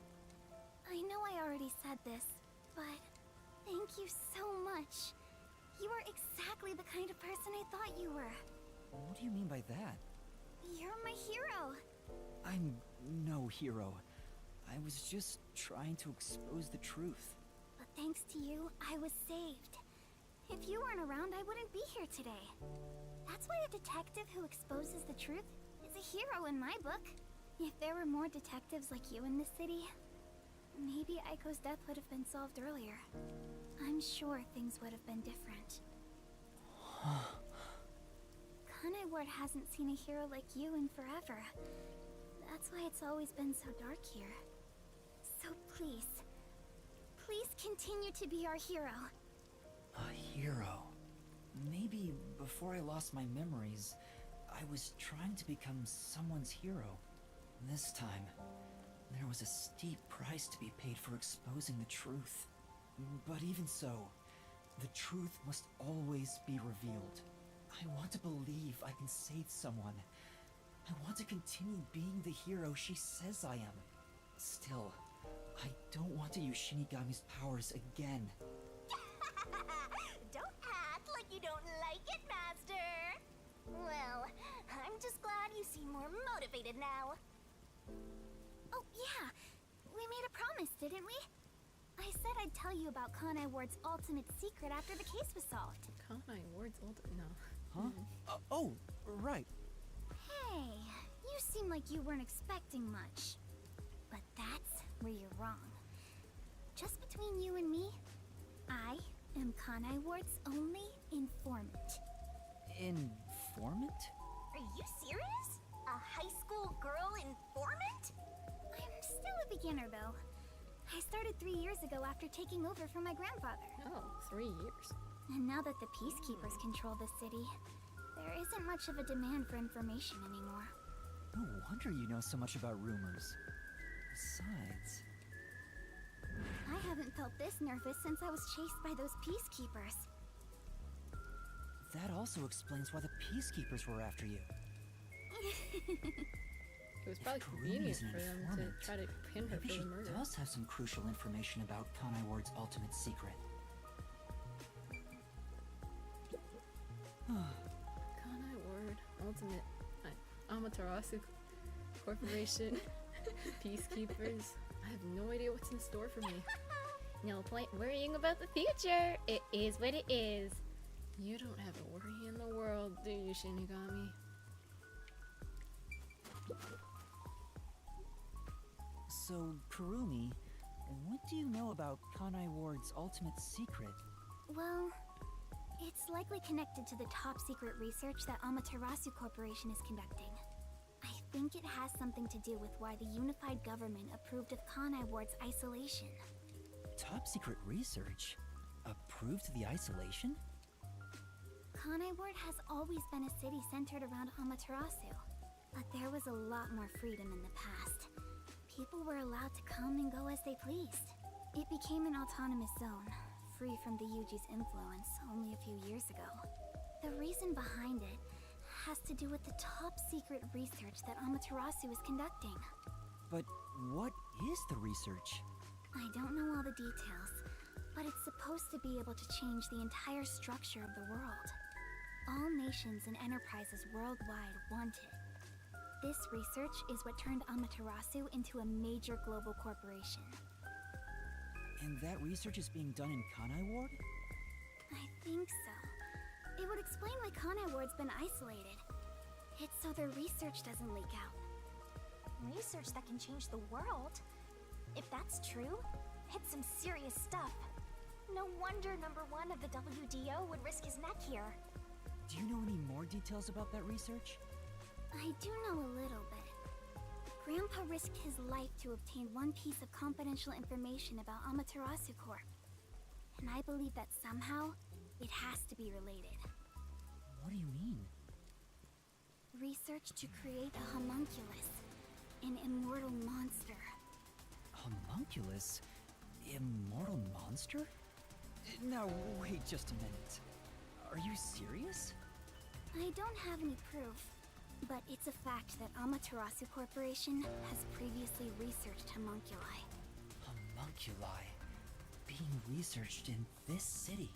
I know I already said this, but thank you so much. You are exactly the kind of person I thought you were. What do you mean by that? You're my hero. I'm no hero. I was just trying to expose the truth. But thanks to you, I was saved. If you weren't around, I wouldn't be here today. That's why a detective who exposes the truth is a hero in my book. If there were more detectives like you in this city, maybe Aiko's death would have been solved earlier. I'm sure things would have been different. Kanai Ward hasn't seen a hero like you in forever. That's why it's always been so dark here. So please continue to be our hero. A hero. Maybe before I lost my memories, I was trying to become someone's hero. This time, there was a steep price to be paid for exposing the truth. But even so, the truth must always be revealed. I want to believe I can save someone. I want to continue being the hero she says I am. Still, I don't want to use Shinigami's powers again. Don't act like you don't like it, Master. Well, I'm just glad you seem more motivated now. Oh yeah, we made a promise, didn't we? I said I'd tell you about Kanai Ward's ultimate secret after the case was solved. Kanai Ward's ultimate? No. Huh? Oh, right. Hey, you seem like you weren't expecting much. But that's where you're wrong. Just between you and me, I am Kanai Ward's only informant. Informant? Are you serious? A high school girl informant? I'm still a beginner, though. I started 3 years ago after taking over from my grandfather. Oh, 3 years. And now that the Peacekeepers control the city, there isn't much of a demand for information anymore. No wonder you know so much about rumors. Besides... I haven't felt this nervous since I was chased by those Peacekeepers. that also explains why the Peacekeepers were after you. It was probably Kurumi is convenient an for them to informant, try to pin her maybe for she the murder. does have some crucial information about Kanai Ward's ultimate secret. Kanai Ward, Ultimate, Amaterasu Corporation, Peacekeepers. I have no idea what's in store for me. No point worrying about the future. It is what it is. You don't have a worry in the world, do you, Shinigami? So, Kurumi, what do you know about Kanai Ward's ultimate secret? Well, it's likely connected to the top secret research that Amaterasu Corporation is conducting. I think it has something to do with why the unified government approved of Kanai Ward's isolation. Top secret research? Approved the isolation? Kanai Ward has always been a city centered around Amaterasu, but there was a lot more freedom in the past. People were allowed to come and go as they pleased. It became an autonomous zone, free from the Yuji's influence only a few years ago. The reason behind it has to do with the top secret research that Amaterasu is conducting. But what is the research? I don't know all the details, but it's supposed to be able to change the entire structure of the world. All nations and enterprises worldwide want it. This research is what turned Amaterasu into a major global corporation. And that research is being done in Kanai Ward? I think so. It would explain why Kanai Ward's been isolated. It's so their research doesn't leak out. Research that can change the world? If that's true, it's some serious stuff. No wonder number 1 of the WDO would risk his neck here. Do you know any more details about that research? I do know a little bit. Grandpa risked his life to obtain one piece of confidential information about Amaterasu Corp. And I believe that somehow, it has to be related. What do you mean? Research to create a homunculus, an immortal monster. Homunculus? Immortal monster? Now, wait just a minute. Are you serious? I don't have any proof, but it's a fact that Amaterasu Corporation has previously researched homunculi. Homunculi? Being researched in this city?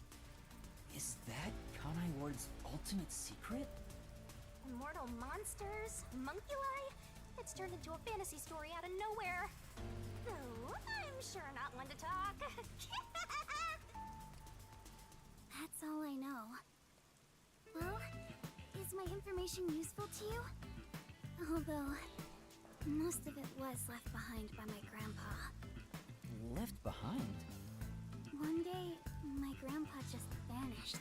Is that Kanai Ward's ultimate secret? Immortal monsters? Homunculi? It's turned into a fantasy story out of nowhere. Though, I'm sure not one to talk. That's all I know. Well, is my information useful to you? Although, most of it was left behind by my grandpa. Left behind? One day, my grandpa just vanished.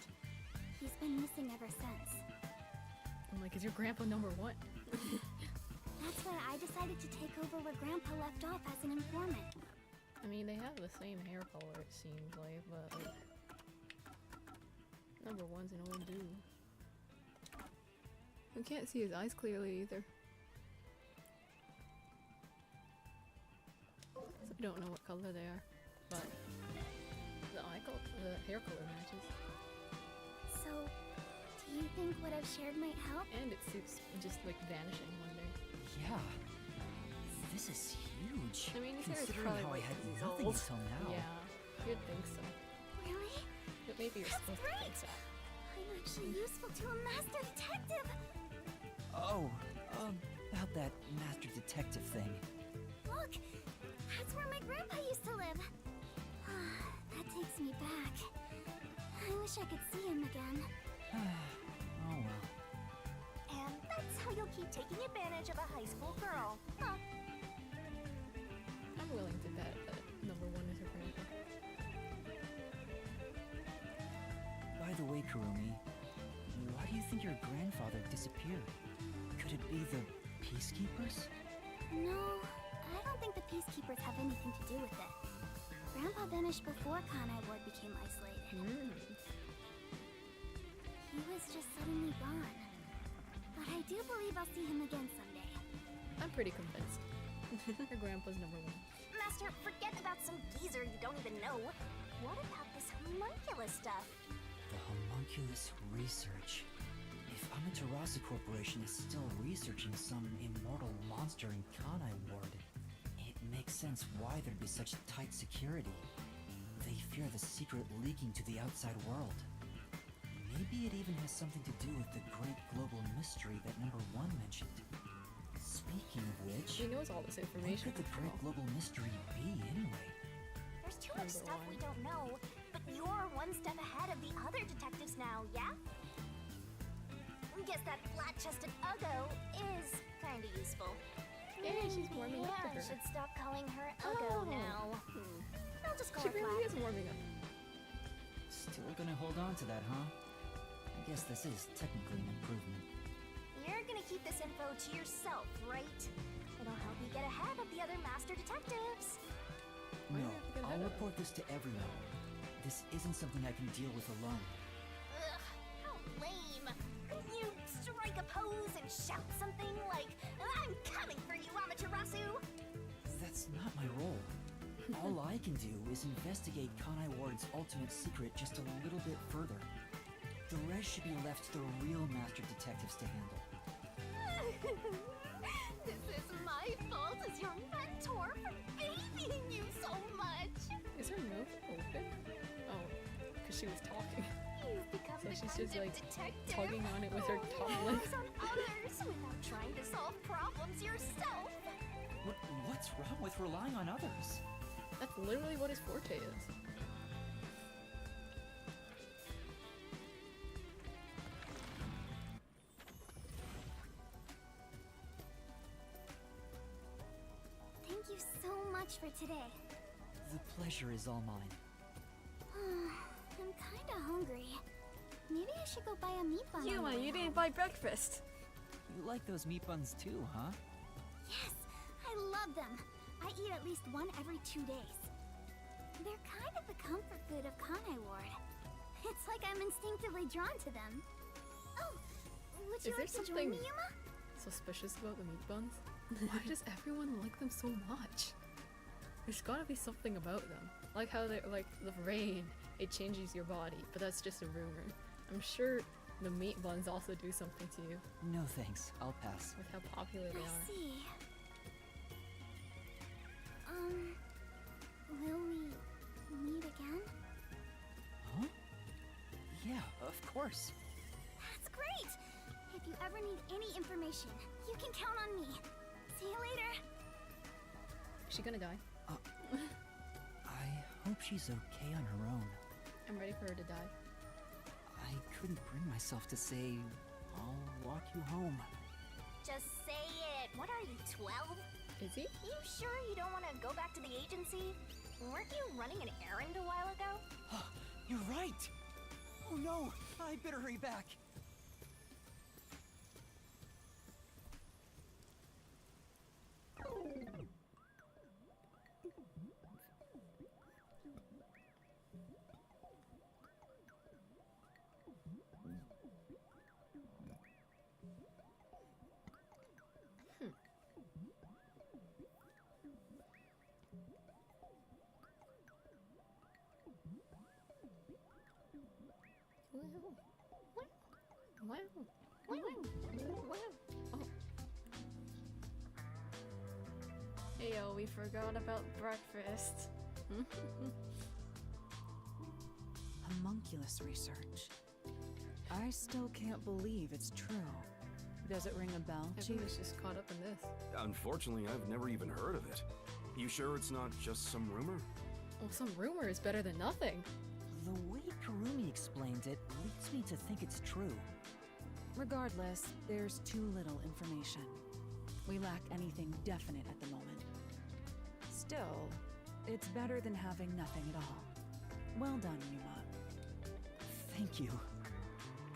He's been missing ever since. I'm like, is your grandpa number 1? That's why I decided to take over where grandpa left off as an informant. I mean, they have the same hair color, it seems like, but like, number 1's an old dude. You can't see his eyes clearly either. So we don't know what color they are, but the hair color matches. So, do you think what I've shared might help? And it suits just like vanishing one day. Yeah. This is huge. I mean, this hair is considering probably how I had like nothing old. until now. Yeah, you'd think so. Really? But maybe you're supposed to think so. I'm actually useful to a master detective! Oh, about that master detective thing. Look! That's where my grandpa used to live! That takes me back. I wish I could see him again. Oh well. And that's how you'll keep taking advantage of a high school girl, huh? I'm willing to bet that number 1 is her grandpa. By the way, Kurumi, why do you think your grandfather disappeared? Could it be the Peacekeepers? No, I don't think the Peacekeepers have anything to do with it. Grandpa vanished before Kanai Ward became isolated. He was just suddenly gone. But I do believe I'll see him again someday. I'm pretty convinced. Her grandpa's number 1. Master, forget about some geezer you don't even know. What about this homunculus stuff? The homunculus. Homunculus research. If Amaterasu Corporation is still researching some immortal monster in Kanai Ward, it makes sense why there'd be such tight security. They fear the secret leaking to the outside world. Maybe it even has something to do with the great global mystery that number 1 mentioned. Speaking of which, She knows all this information. what could the great global mystery be anyway? There's too much stuff we don't know, but you're one step ahead of the other detectives now, yeah? Guess that flat-chested Uggo is kinda useful. Yeah, she's warming up to I her. should stop calling her Uggo Oh. now. I'll just call She her really Flat. is warming up. Still gonna hold on to that, huh? I guess this is technically an improvement. You're gonna keep this info to yourself, right? It'll help you get ahead of the other master detectives. No, I'll report this to everyone. This isn't something I can deal with alone. Ugh, how lame. Couldn't you strike a pose and shout something like, "I'm coming for you, Amaterasu"? That's not my role. All I can do is investigate Kanai Ward's ultimate secret just a little bit further. The rest should be left to the real master detectives to handle. This is my fault as your mentor for babying you so much. Is her mouth open? Oh, because she was talking. You've become So the she's kind just of like detective tugging on it with her who tongue lip. relies on others without trying to solve problems yourself. What's wrong with relying on others? That's literally what his forte is. Thank you so much for today. The pleasure is all mine. I'm kinda hungry. Maybe I should go buy a meat bun. on the Yuma, way you home. didn't buy breakfast. You like those meat buns too, huh? Yes, I love them. I eat at least one every 2 days. They're kind of the comfort food of Kanai Ward. It's like I'm instinctively drawn to them. Oh, would you Is there like to join something me, Yuma? suspicious about the meat buns? Why does everyone like them so much? There's gotta be something about them. Like how they're like the rain, it changes your body, but that's just a rumor. I'm sure the meat buns also do something to you No thanks, I'll pass. with how popular they I are. see. Will we meet again? Huh? Yeah, of course. That's great! If you ever need any information, you can count on me. See you later. Is she gonna die? I hope she's okay on her own. I'm ready for her to die. I couldn't bring myself to say, I'll walk you home. Just say it. What are you, 12? Is he? You sure you don't want to go back to the agency? Weren't you running an errand a while ago? You're right! Oh no! I better hurry back. Wow. Oh. Heyo, we forgot about breakfast. Homunculus research. I still can't believe it's true. Does it ring a bell, Chief? Everyone's just caught up in this. Unfortunately, I've never even heard of it. You sure it's not just some rumor? Well, some rumor is better than nothing. The way Kurumi explained it leads me to think it's true. Regardless, there's too little information. We lack anything definite at the moment. Still, it's better than having nothing at all. Well done, Yuma. Thank you.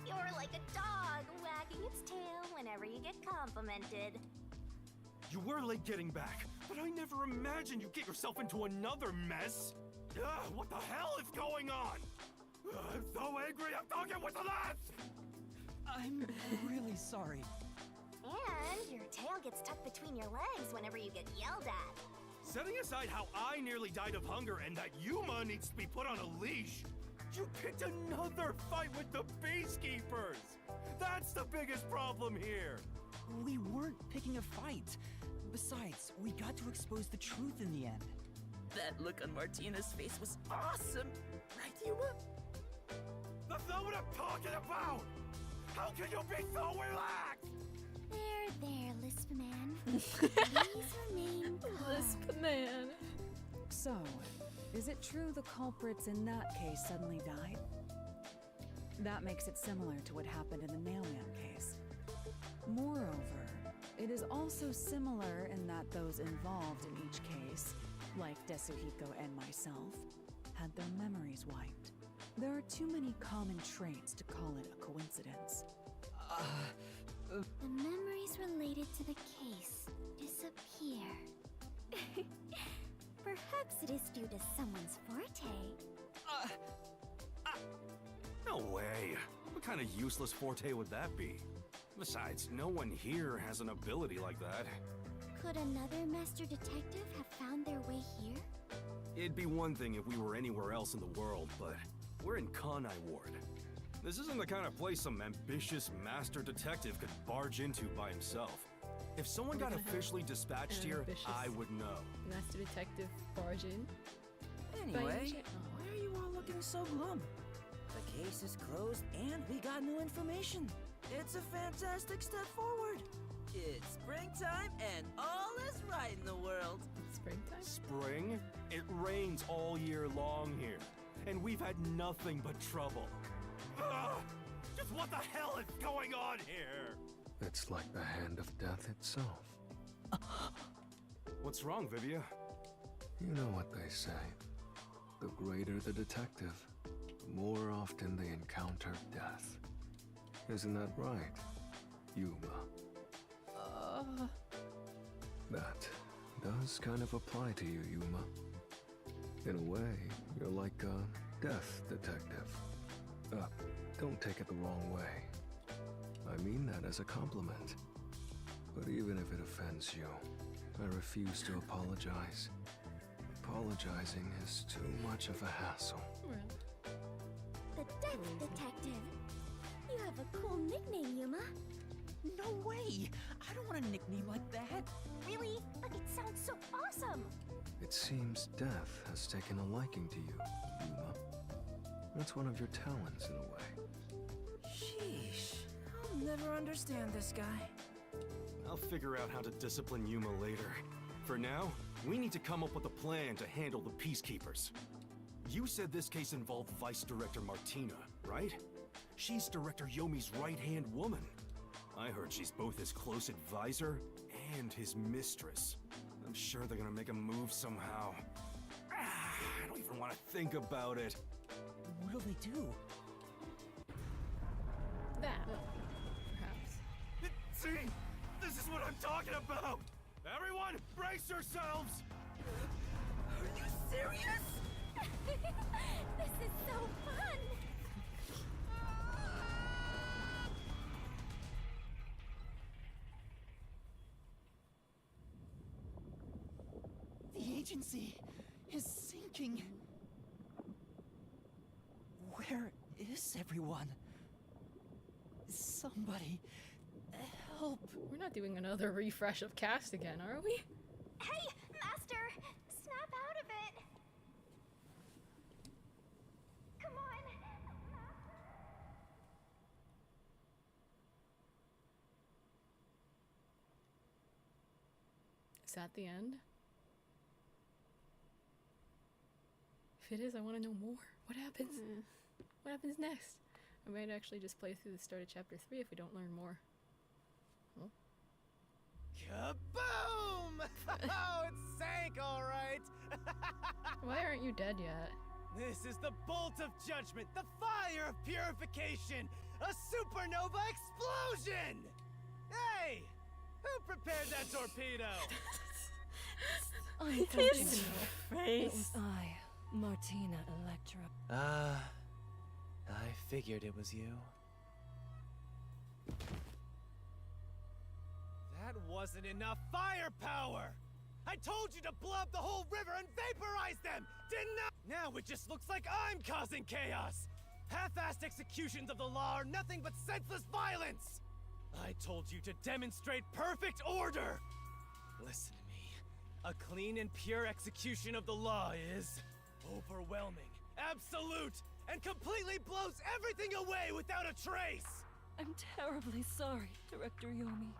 You're like a dog wagging its tail whenever you get complimented. You were late getting back, but I never imagined you'd get yourself into another mess. What the hell is going on? I'm so angry, I'm talking with the lads! I'm really sorry. And your tail gets tucked between your legs whenever you get yelled at. Setting aside how I nearly died of hunger and that Yuma needs to be put on a leash, You picked another fight with the Peacekeepers! That's the biggest problem here! We weren't picking a fight. Besides, we got to expose the truth in the end. That look on Martina's face was awesome! Right, Yuma? That's not what I'm talking about! How can you be so relaxed? There, Lisp Man. Please remain calm. Lisp Man. So, is it true the culprits in that case suddenly died? That makes it similar to what happened in the Nailman case. Moreover, it is also similar in that those involved in each case, like Desuhiko and myself, had their memories wiped. There are too many common traits to call it a coincidence. The memories related to the case disappear. Perhaps it is due to someone's forte. No way. What kind of useless forte would that be? Besides, no one here has an ability like that. Could another master detective have found their way here? It'd be one thing if we were anywhere else in the world, but we're in Kanai Ward. This isn't the kind of place some ambitious master detective could barge into by himself. If someone got officially dispatched here, I would know. Master Detective Bargain. Anyway, why are you all looking so glum? The case is closed and we got new information. It's a fantastic step forward. It's springtime and all is right in the world. Springtime? Spring? It rains all year long here, and we've had nothing but trouble. Ugh! Just what the hell is going on here? It's like the hand of death itself. What's wrong, Vivia? You know what they say. The greater the detective, the more often they encounter death. Isn't that right, Yuma? That does kind of apply to you, Yuma. In a way, you're like a death detective. Don't take it the wrong way. I mean that as a compliment. But even if it offends you, I refuse to apologize. Apologizing is too much of a hassle. The Death Detective. You have a cool nickname, Yuma. No way! I don't want a nickname like that. Really? But it sounds so awesome. It seems death has taken a liking to you, Yuma. That's one of your talents in a way. Sheesh. I'll never understand this guy. I'll figure out how to discipline Yuma later. For now, we need to come up with a plan to handle the Peacekeepers. You said this case involved Vice Director Martina, right? She's Director Yomi's right-hand woman. I heard she's both his close advisor and his mistress. I'm sure they're gonna make a move somehow. I don't even want to think about it. What'll they do? That, perhaps. See? This is what I'm talking about! Everyone, brace yourselves! Are you serious? This is so fun! The agency is sinking. Where is everyone? Somebody help. We're not doing another refresh of cast again, are we? Hey, Master! Snap out of it! Come on! Is that the end? If it is, I want to know more. What happens? What happens next? I might actually just play through the start of chapter 3 if we don't learn more. Oh. Kaboom! Oh, it sank, all right. Why aren't you dead yet? This is the bolt of judgment, the fire of purification, a supernova explosion! Hey, who prepared that torpedo? I don't even know. It was I, Martina Electra. I figured it was you. That wasn't enough firepower! I told you to blow up the whole river and vaporize them, didn't I? Now it just looks like I'm causing chaos. Half-assed executions of the law are nothing but senseless violence. I told you to demonstrate perfect order. Listen to me. A clean and pure execution of the law is overwhelming, absolute, and completely blows everything away without a trace. I'm terribly sorry, Director Yomi.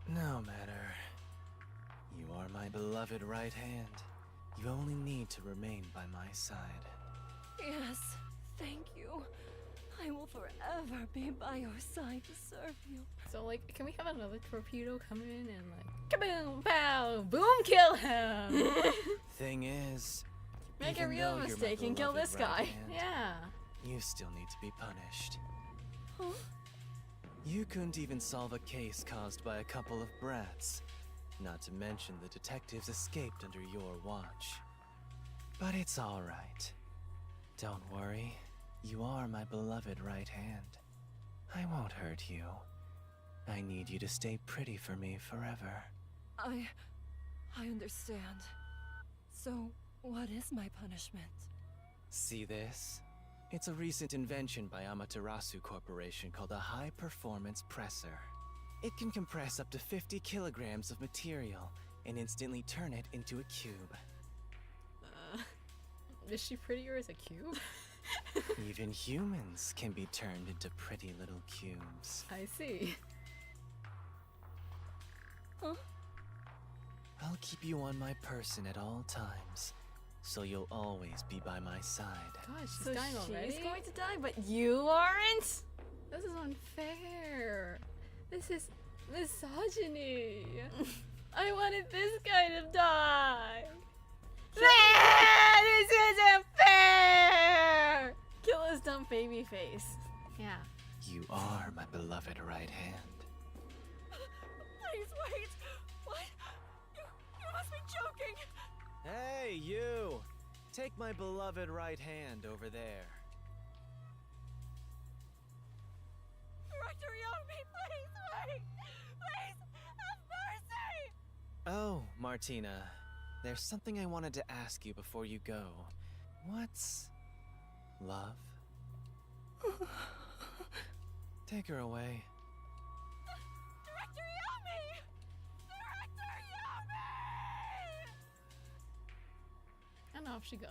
No matter. You are my beloved right hand. You only need to remain by my side. Yes, thank you. I will forever be by your side to serve you. So, like, can we have another torpedo come in and, like, kaboom, pow, boom, kill him? Thing is, Make a even real though you're my mistake and kill beloved this right guy. hand, Yeah. you still need to be punished. Huh? You couldn't even solve a case caused by a couple of brats. Not to mention the detectives escaped under your watch. But it's all right. Don't worry. You are my beloved right hand. I won't hurt you. I need you to stay pretty for me forever. I understand. So, what is my punishment? See this? It's a recent invention by Amaterasu Corporation called a high-performance presser. It can compress up to 50 kilograms of material and instantly turn it into a cube. Is she prettier as a cube? Even humans can be turned into pretty little cubes. I see. Huh? I'll keep you on my person at all times, so you'll always be by my side. Gosh, she's So dying already? she's going to die, but you aren't? This is unfair. This is misogyny. I wanted this guy to die. This isn't fair! Kill his dumb baby face. Yeah. You are my beloved right hand. Please wait! What? You must be joking! Hey, you! Take my beloved right hand over there. Director Yomi, please wait! Please, have mercy! Oh, Martina. There's something I wanted to ask you before you go. What's love? Take her away. Director Yomi! Director Yomi! And off she goes.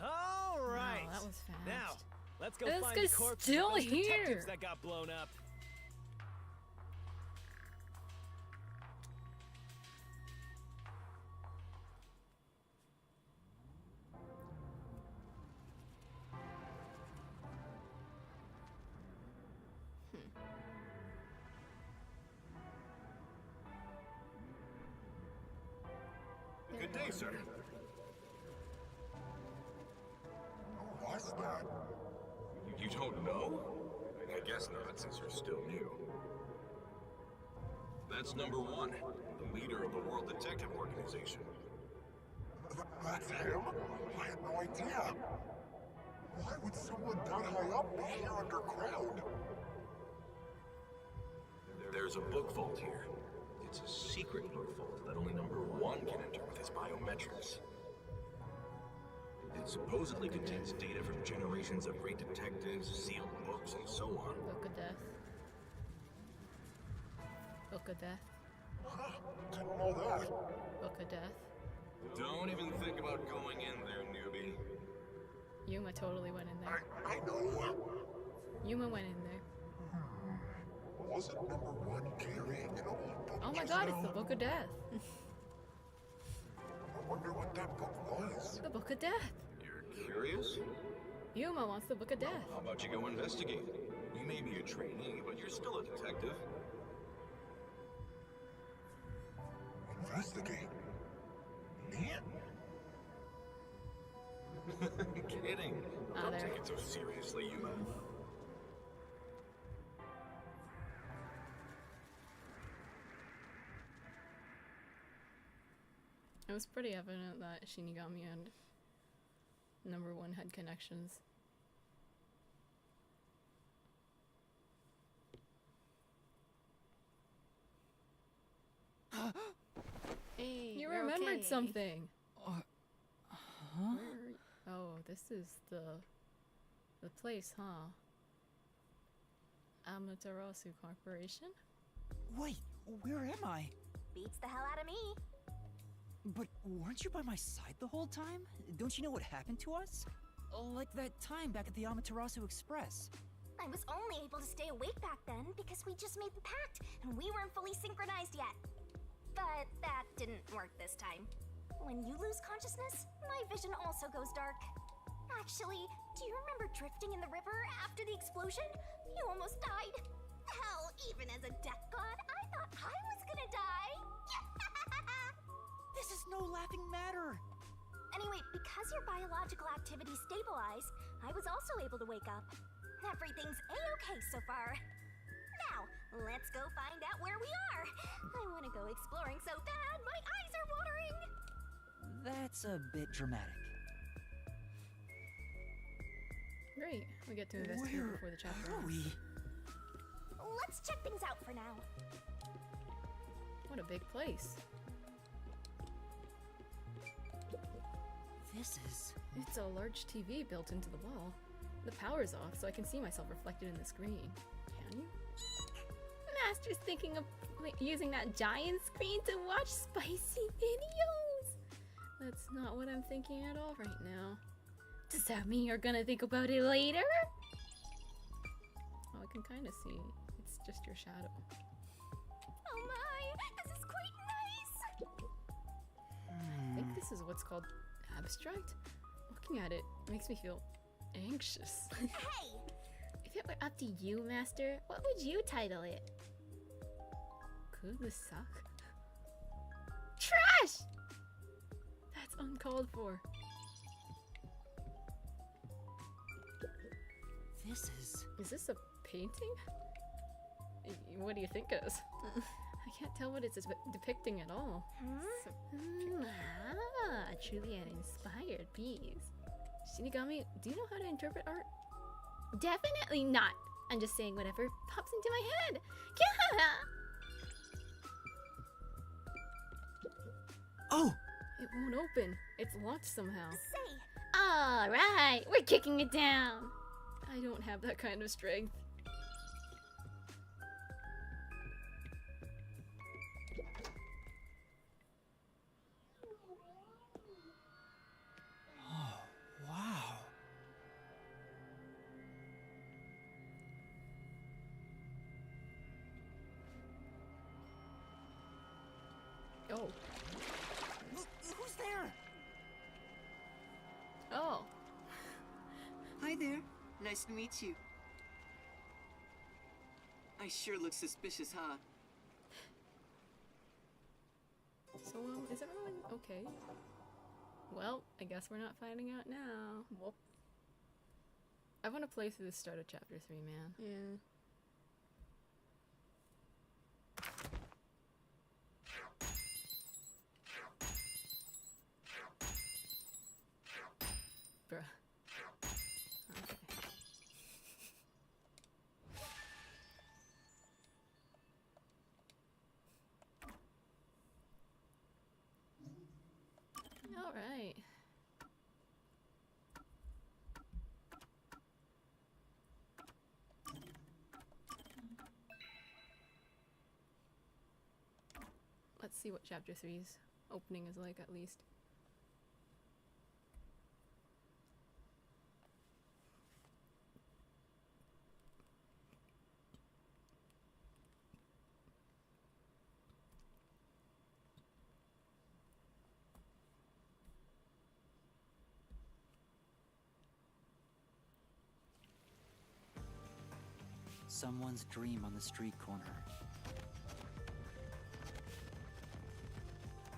All right. Wow, that was fast. Now, let's go This find the guy's corpses still of those here. detectives that got blown up. Good day, sir. What's that? You don't know? I guess not, since you're still new. That's number one, the leader of the World Detective Organization. That's him? I had no idea. Why would someone that high up be here underground? There's a book vault here. It's a secret book vault that only number one can enter with his biometrics. It supposedly contains data from generations of great detectives, sealed books, and so on. Book of Death. Book of Death. Didn't know that. Book of Death. Don't even think about going in there, newbie. Yuma totally went in there. I know. Yuma went in there. Wasn't number one carrying an old book? Oh my just god, it's now? the Book of Death. I wonder what that book was. The Book of Death. You're curious? Yuma wants the Book of Death. How about you go investigate? You may be a trainee, but you're still a detective. Investigate? Me? Kidding. Ah, Don't there. take it so seriously, Yuma. It was pretty evident that Shinigami and number one had connections. remembered okay. something. Huh? Oh, this is the place, huh? Amaterasu Corporation? Wait, where am I? Beats the hell out of me. But weren't you by my side the whole time? Don't you know what happened to us? Like that time back at the Amaterasu Express. I was only able to stay awake back then because we just made the pact and we weren't fully synchronized yet. But that didn't work this time. When you lose consciousness, my vision also goes dark. Actually, do you remember drifting in the river after the explosion? You almost died. Hell, even as a death god, I thought I was gonna die. This is no laughing matter. Anyway, because your biological activity stabilized, I was also able to wake up. Everything's a-okay so far. Now, let's go find out where we are. I want to go exploring so bad, my eyes are watering. That's a bit dramatic. Great. We get to investigate Where before the chapter are ends. we? Let's check things out for now. What a big place. This is... It's a large TV built into the wall. The power's off, so I can see myself reflected in the screen. Can you? Master's thinking of using that giant screen to watch spicy videos. That's not what I'm thinking at all right now. Does that mean you're gonna think about it later? Oh, I can kind of see. It's just your shadow. Oh my, this is quite nice. I think this is what's called abstract. Looking at it makes me feel anxious. Hey! If it were up to you, Master, what would you title it? Could this suck? Trash! That's uncalled for. This is... Is this a painting? What do you think it is? I can't tell what it's depicting at all. Truly an inspired piece. Shinigami, do you know how to interpret art? Definitely not. I'm just saying whatever pops into my head. Oh! It won't open. It's locked somehow. Say. All right, we're kicking it down. I don't have that kind of strength. Oh, wow. Oh. Look, who's there? Oh. Hi there. Nice to meet you. I sure look suspicious, huh? So, is everyone okay? Well, I guess we're not finding out now. Whoop. I want to play through the start of chapter 3, man. Yeah. Bruh. Okay. All right. Let's see what chapter 3's opening is like, at least. Someone's dream on the street corner.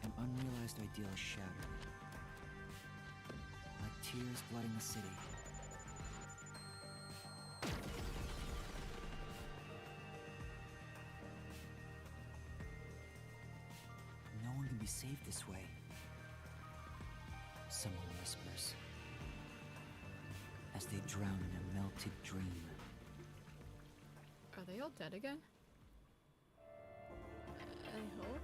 An unrealized ideal shattered. Like tears flooding the city. No one can be saved this way. Someone whispers. As they drown in a melted dream. Are they all dead again? I hope.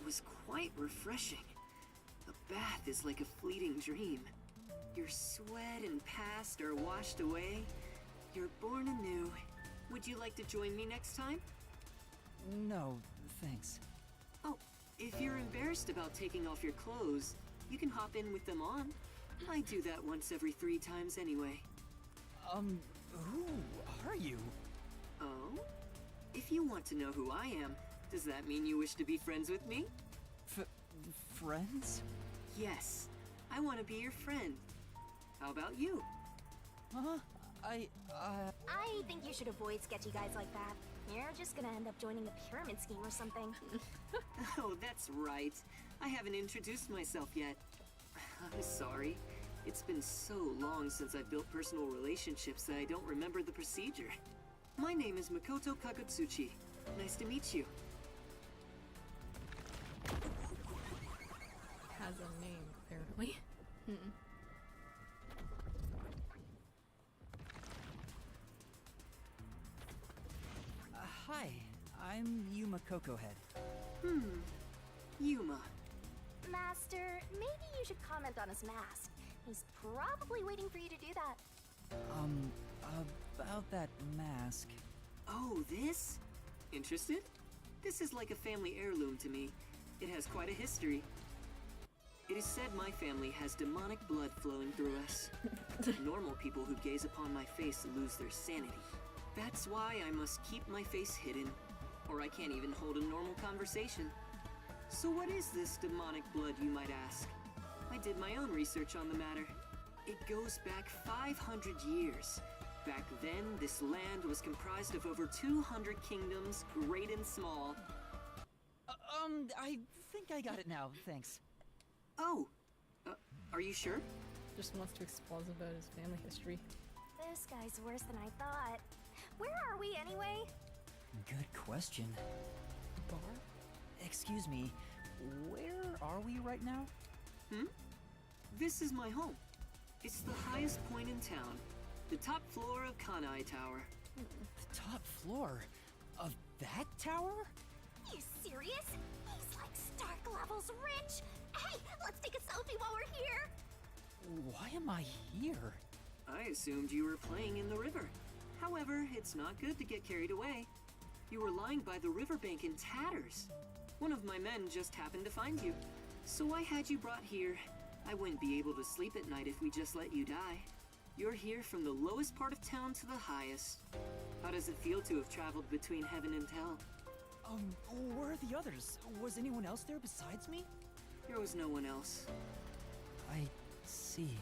was quite refreshing. A bath is like a fleeting dream. Your sweat and past are washed away. You're born anew. Would you like to join me next time? No, thanks. Oh, if you're embarrassed about taking off your clothes, you can hop in with them on. I do that once every 3 times anyway. Who are you? Oh? If you want to know who I am, does that mean you wish to be friends with me? Friends? Yes, I want to be your friend. How about you? Huh? I think you should avoid sketchy guys like that. You're just gonna end up joining a pyramid scheme or something. Oh, that's right. I haven't introduced myself yet. I'm sorry. It's been so long since I've built personal relationships that I don't remember the procedure. My name is Makoto Kagutsuchi. Nice to meet you. Has a name, apparently. Hi, I'm Yuma Cocohead. Yuma. Master, maybe you should comment on his mask. He's probably waiting for you to do that. About that mask. Oh, this? Interested? This is like a family heirloom to me. It has quite a history. It is said my family has demonic blood flowing through us. Normal people who gaze upon my face lose their sanity. That's why I must keep my face hidden, or I can't even hold a normal conversation. So what is this demonic blood, you might ask? I did my own research on the matter. It goes back 500 years. Back then, this land was comprised of over 200 kingdoms, great and small. I think I got it now, thanks. Oh, are you sure? Just wants to expose about his family history. This guy's worse than I thought. Where are we anyway? Good question. Bar? Excuse me, where are we right now? This is my home. It's the highest point in town. The top floor of Kanai Tower. The top floor? Of that tower? You serious? He's like Stark levels rich. Hey, let's take a selfie while we're here. Why am I here? I assumed you were playing in the river. However, it's not good to get carried away. You were lying by the riverbank in tatters. One of my men just happened to find you. So I had you brought here. I wouldn't be able to sleep at night if we just let you die. You're here from the lowest part of town to the highest. How does it feel to have traveled between heaven and hell? Where are the others? Was anyone else there besides me? There was no one else. I see.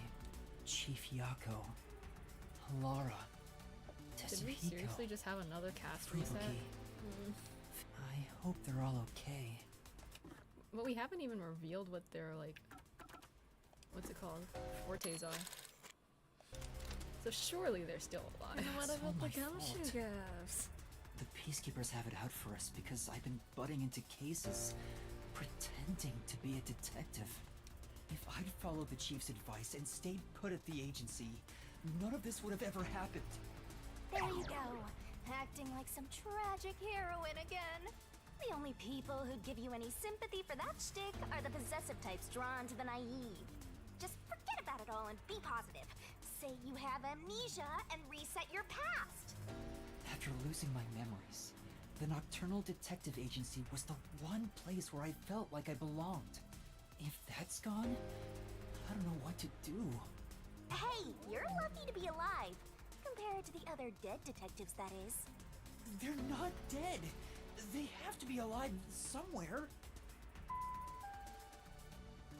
Chief Yako. Lara. Did we seriously just have another cast reset? I hope they're all okay. But we haven't even revealed what their, like, what's it called? Fortes are. So surely they're still alive. And what about the gumshoe fault. gifts? The Peacekeepers have it out for us because I've been butting into cases, pretending to be a detective. If I'd followed the Chief's advice and stayed put at the agency, none of this would have ever happened. There you go. Acting like some tragic heroine again. The only people who'd give you any sympathy for that shtick are the possessive types drawn to the naive. Just forget about it all and be positive. Say you have amnesia and reset your past. After losing my memories, the Nocturnal Detective Agency was the one place where I felt like I belonged. If that's gone, I don't know what to do. Hey, you're lucky to be alive. Compared to the other dead detectives, that is. They're not dead. They have to be alive somewhere.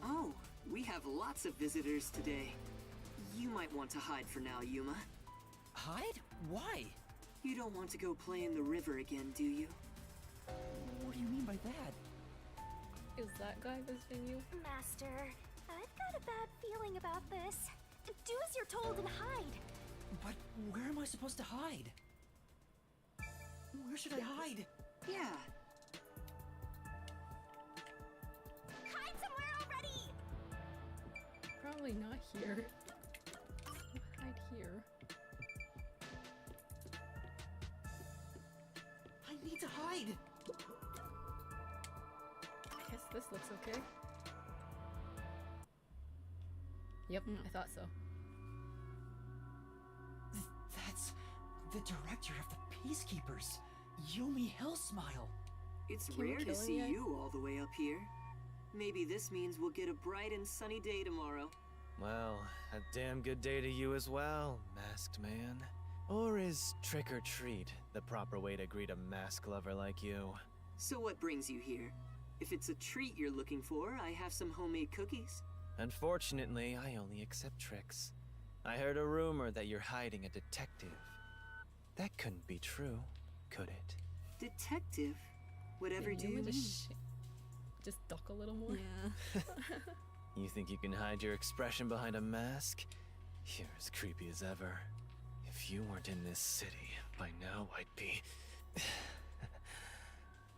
Oh, we have lots of visitors today. You might want to hide for now, Yuma. Hide? Why? You don't want to go play in the river again, do you? What do you mean by that? Is that guy visiting you? Master, I've got a bad feeling about this. Do as you're told and hide. But where am I supposed to hide? Where should I hide? Yeah. Hide somewhere already! Probably not here. Hide here. I need to hide! I guess This looks okay. Yep, I thought so. That's the director of the Peacekeepers, Yumi Hellsmile. It's Can we rare to kill see him yet? you all the way up here. Maybe this means we'll get a bright and sunny day tomorrow. Well, a damn good day to you as well, masked man. Or is trick or treat the proper way to greet a mask lover like you? So what brings you here? If it's a treat you're looking for, I have some homemade cookies. Unfortunately, I only accept tricks. I heard a rumor that you're hiding a detective. That couldn't be true, could it? Detective? Whatever Yeah, do you mean? Just duck a little more. Yeah. You think you can hide your expression behind a mask? You're as creepy as ever. If you weren't in this city, by now I'd be...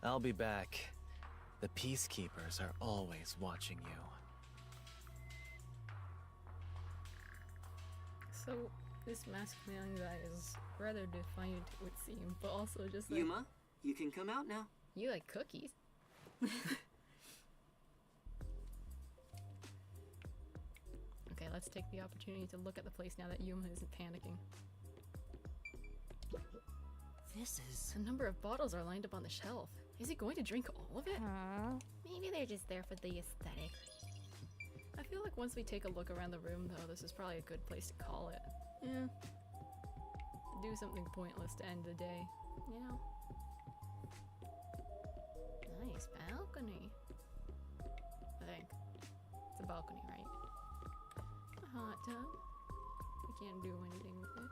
I'll be back. The Peacekeepers are always watching you. So, this masked man guy is rather defiant, it would seem, but also just like... Yuma, you can come out now. You like cookies? Okay, let's take the opportunity to look at the place now that Yuma isn't panicking. This is... A number of bottles are lined up on the shelf. Is he going to drink all of it? Maybe they're just there for the aesthetic. I feel like once we take a look around the room, though, this is probably a good place to call it. Yeah. Do something pointless to end the day, you know? Nice balcony. I think. It's a balcony, right? A hot tub. We can't do anything with it.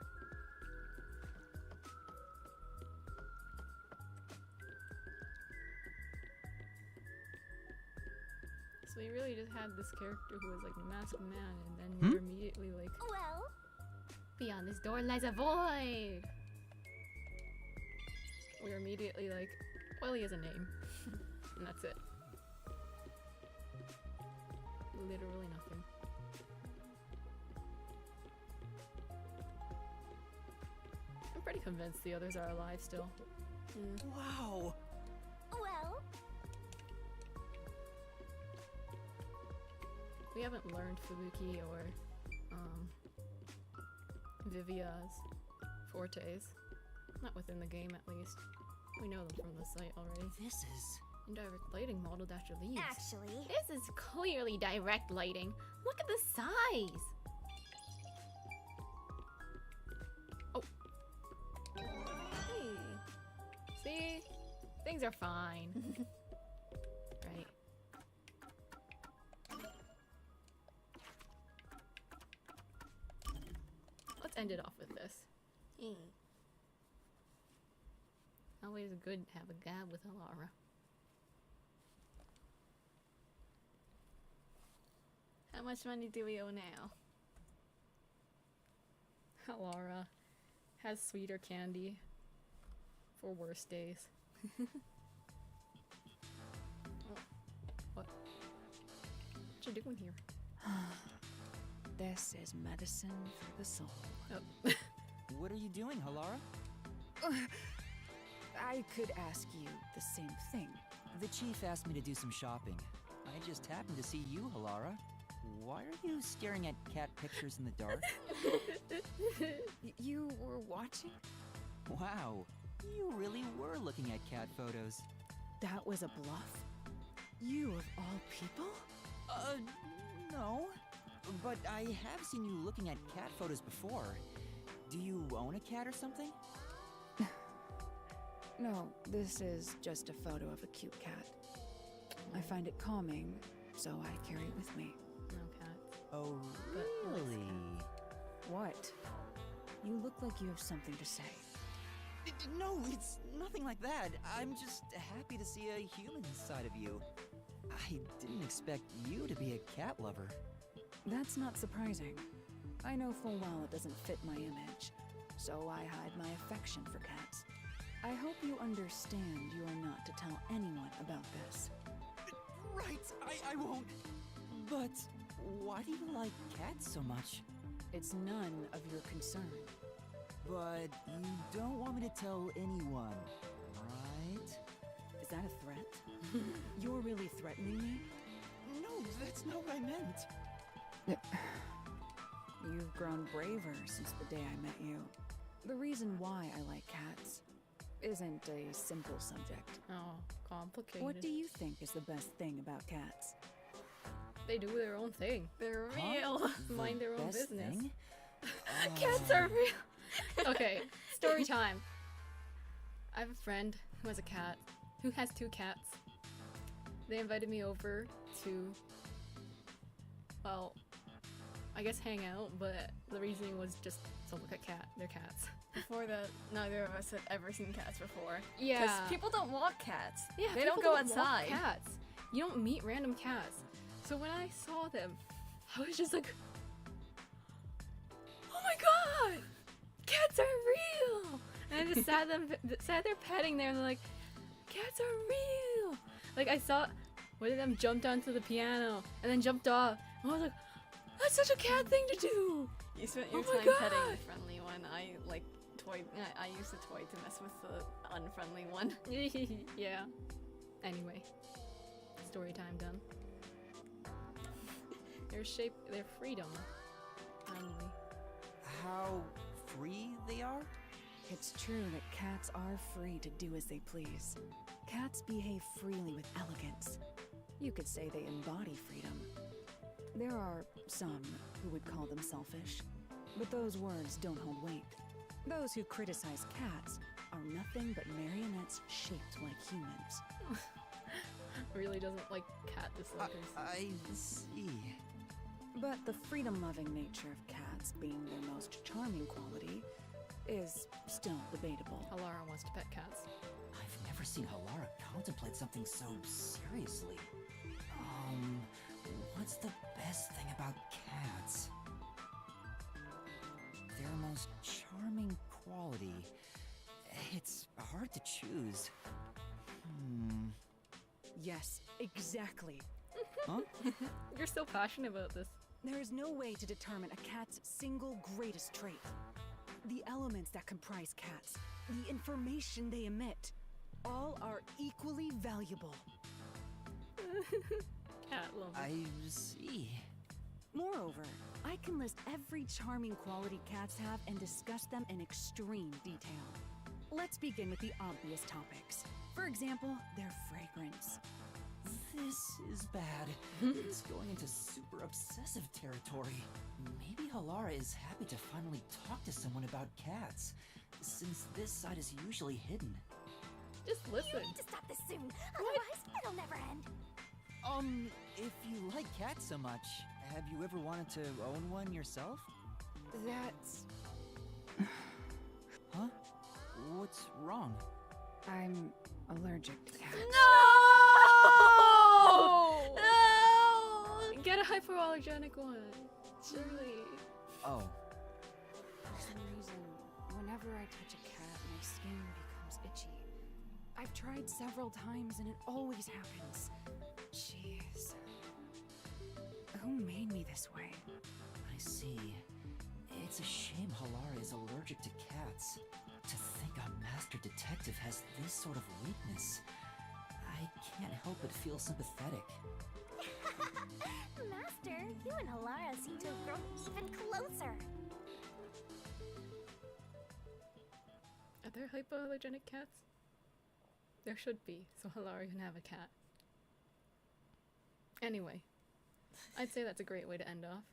So we really just had this character who was like masked man, and then we were immediately like, Well, beyond this door lies a void! We were immediately like, well, he has a name. And that's it. Literally nothing. I'm pretty convinced the others are alive still. Wow! well, We haven't learned Fubuki or Vivia's fortes. Not within the game, at least. We know them from the site already. This is... Indirect lighting modeled after leaves. actually, This is clearly direct lighting. Look at the size! Oh. Hey. See? Things are fine. Right. Let's end it off with this. Always good to have a gab with Alara. How much money do we owe now? Alara has sweeter candy for worse days. What? What you doing here? This is medicine for the soul. Oh. What are you doing, Halara? I could ask you the same thing. The chief asked me to do some shopping. I just happened to see you, Halara. Why are you staring at cat pictures in the dark? You were watching? Wow, you really were looking at cat photos. That was a bluff? You of all people? No. But I have seen you looking at cat photos before. Do you own a cat or something? No, this is just a photo of a cute cat. I find it calming, so I carry it with me. No cats. Oh, really? What? You look like you have something to say. No, it's nothing like that. I'm just happy to see a human side of you. I didn't expect you to be a cat lover. That's not surprising. I know full well it doesn't fit my image, so I hide my affection for cats. I hope you understand you are not to tell anyone about this. Right, I won't. But why do you like cats so much? It's none of your concern. But you don't want me to tell anyone, right? Is that a threat? You're really threatening me? No, that's not what I meant. You've grown braver since the day I met you. The reason why I like cats isn't a simple subject. Oh, complicated. What do you think is the best thing about cats? They do their own thing. They're Huh? real. Mind their own Best business. thing? Cats are real. Okay, story time. I have a friend who has a cat, who has 2 cats. They invited me over to, well, I guess hang out, but the reasoning was just to look at their cats. Before that, neither of us had ever seen cats before. Yeah. Because people don't walk cats. Yeah, they don't people go walk outside. Cats. You don't meet random cats. So when I saw them, I was just like, oh my god! Cats are real! And I just sat there petting them and they're like, cats are real! Like I saw one of them jumped onto the piano and then jumped off. And I was like, that's such a cat thing to do! You spent your Oh my time petting God! the friendly one. I like toy. I used the toy to mess with the unfriendly one. Yeah. Anyway, story time done. Their freedom. Friendly. How free they are? It's true that cats are free to do as they please. Cats behave freely with elegance. You could say they embody freedom. There are some who would call them selfish, but those words don't hold weight. Those who criticize cats are nothing but marionettes shaped like humans. Really doesn't like cat dislikers. I see. But the freedom-loving nature of cats being their most charming quality is still debatable. Halara wants to pet cats. I've never seen Halara contemplate something so seriously. What's the best thing about cats? Their most charming quality. It's hard to choose. Yes, exactly. Huh? You're so passionate about this. There is no way to determine a cat's single greatest trait. The elements that comprise cats, the information they emit, all are equally valuable. Cat love. I see. Moreover, I can list every charming quality cats have and discuss them in extreme detail. Let's begin with the obvious topics. For example, their fragrance. This is bad. It's going into super obsessive territory. Maybe Halara is happy to finally talk to someone about cats, since this side is usually hidden. Just listen. You need to stop this soon, otherwise it'll never end. If you like cats so much, have you ever wanted to own one yourself? That's... Huh? What's wrong? I'm allergic to cats. No! No! Get a hypoallergenic one. Surely. Oh. For some reason, whenever I touch a cat, my skin becomes itchy. I've tried several times and it always happens. Jeez. Who made me this way? I see. It's a shame Halara is allergic to cats. To think a master detective has this sort of weakness. I can't help but feel sympathetic. Master, you and Halara seem to have grown even closer. Are there hypoallergenic cats? There should be, so Halara can have a cat. Anyway, I'd say that's a great way to end off.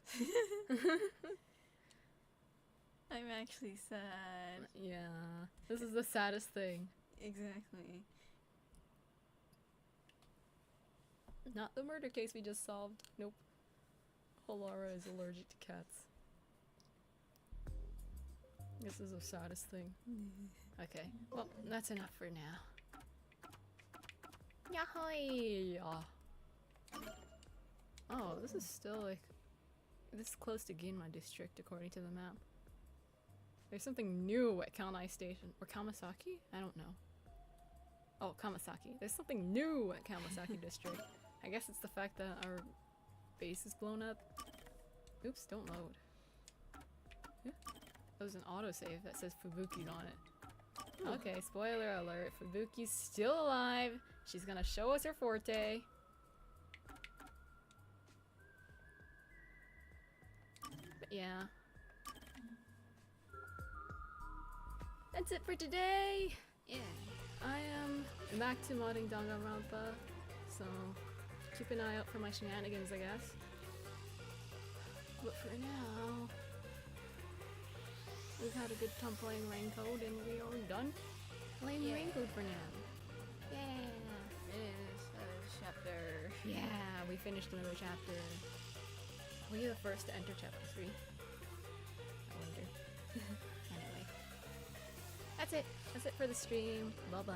I'm actually sad. Yeah, this is the saddest thing. Exactly. Not the murder case we just solved. Nope. Halara is allergic to cats. This is the saddest thing. Okay, well, that's enough for now. Yahoo! Oh, this is still like... This is close to Ginma district according to the map. There's something new at Kaunai Station. Or Kamasaki? I don't know. Oh, Kamasaki. There's something new at Kamasaki district. I guess it's the fact that our base is blown up. Oops, don't load. Yeah. There's an autosave that says Fubuki's on it. Okay, spoiler alert. Fubuki's still alive. She's gonna show us her forte. But yeah. That's it for today! Yeah. I am back to modding Danganronpa, so keep an eye out for my shenanigans, I guess. But for now, we've had a good time playing Raincode, and we are done playing Raincode for now. Yeah! Finish chapter. Yeah, we finished another chapter. Were you the first to enter chapter 3? I wonder. Anyway. That's it. That's it for the stream. Bye-bye.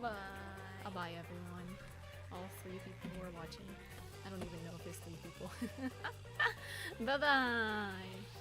Bye. Bye, everyone. All 3 people who are watching. I don't even know if there's 3 people. Bye-bye!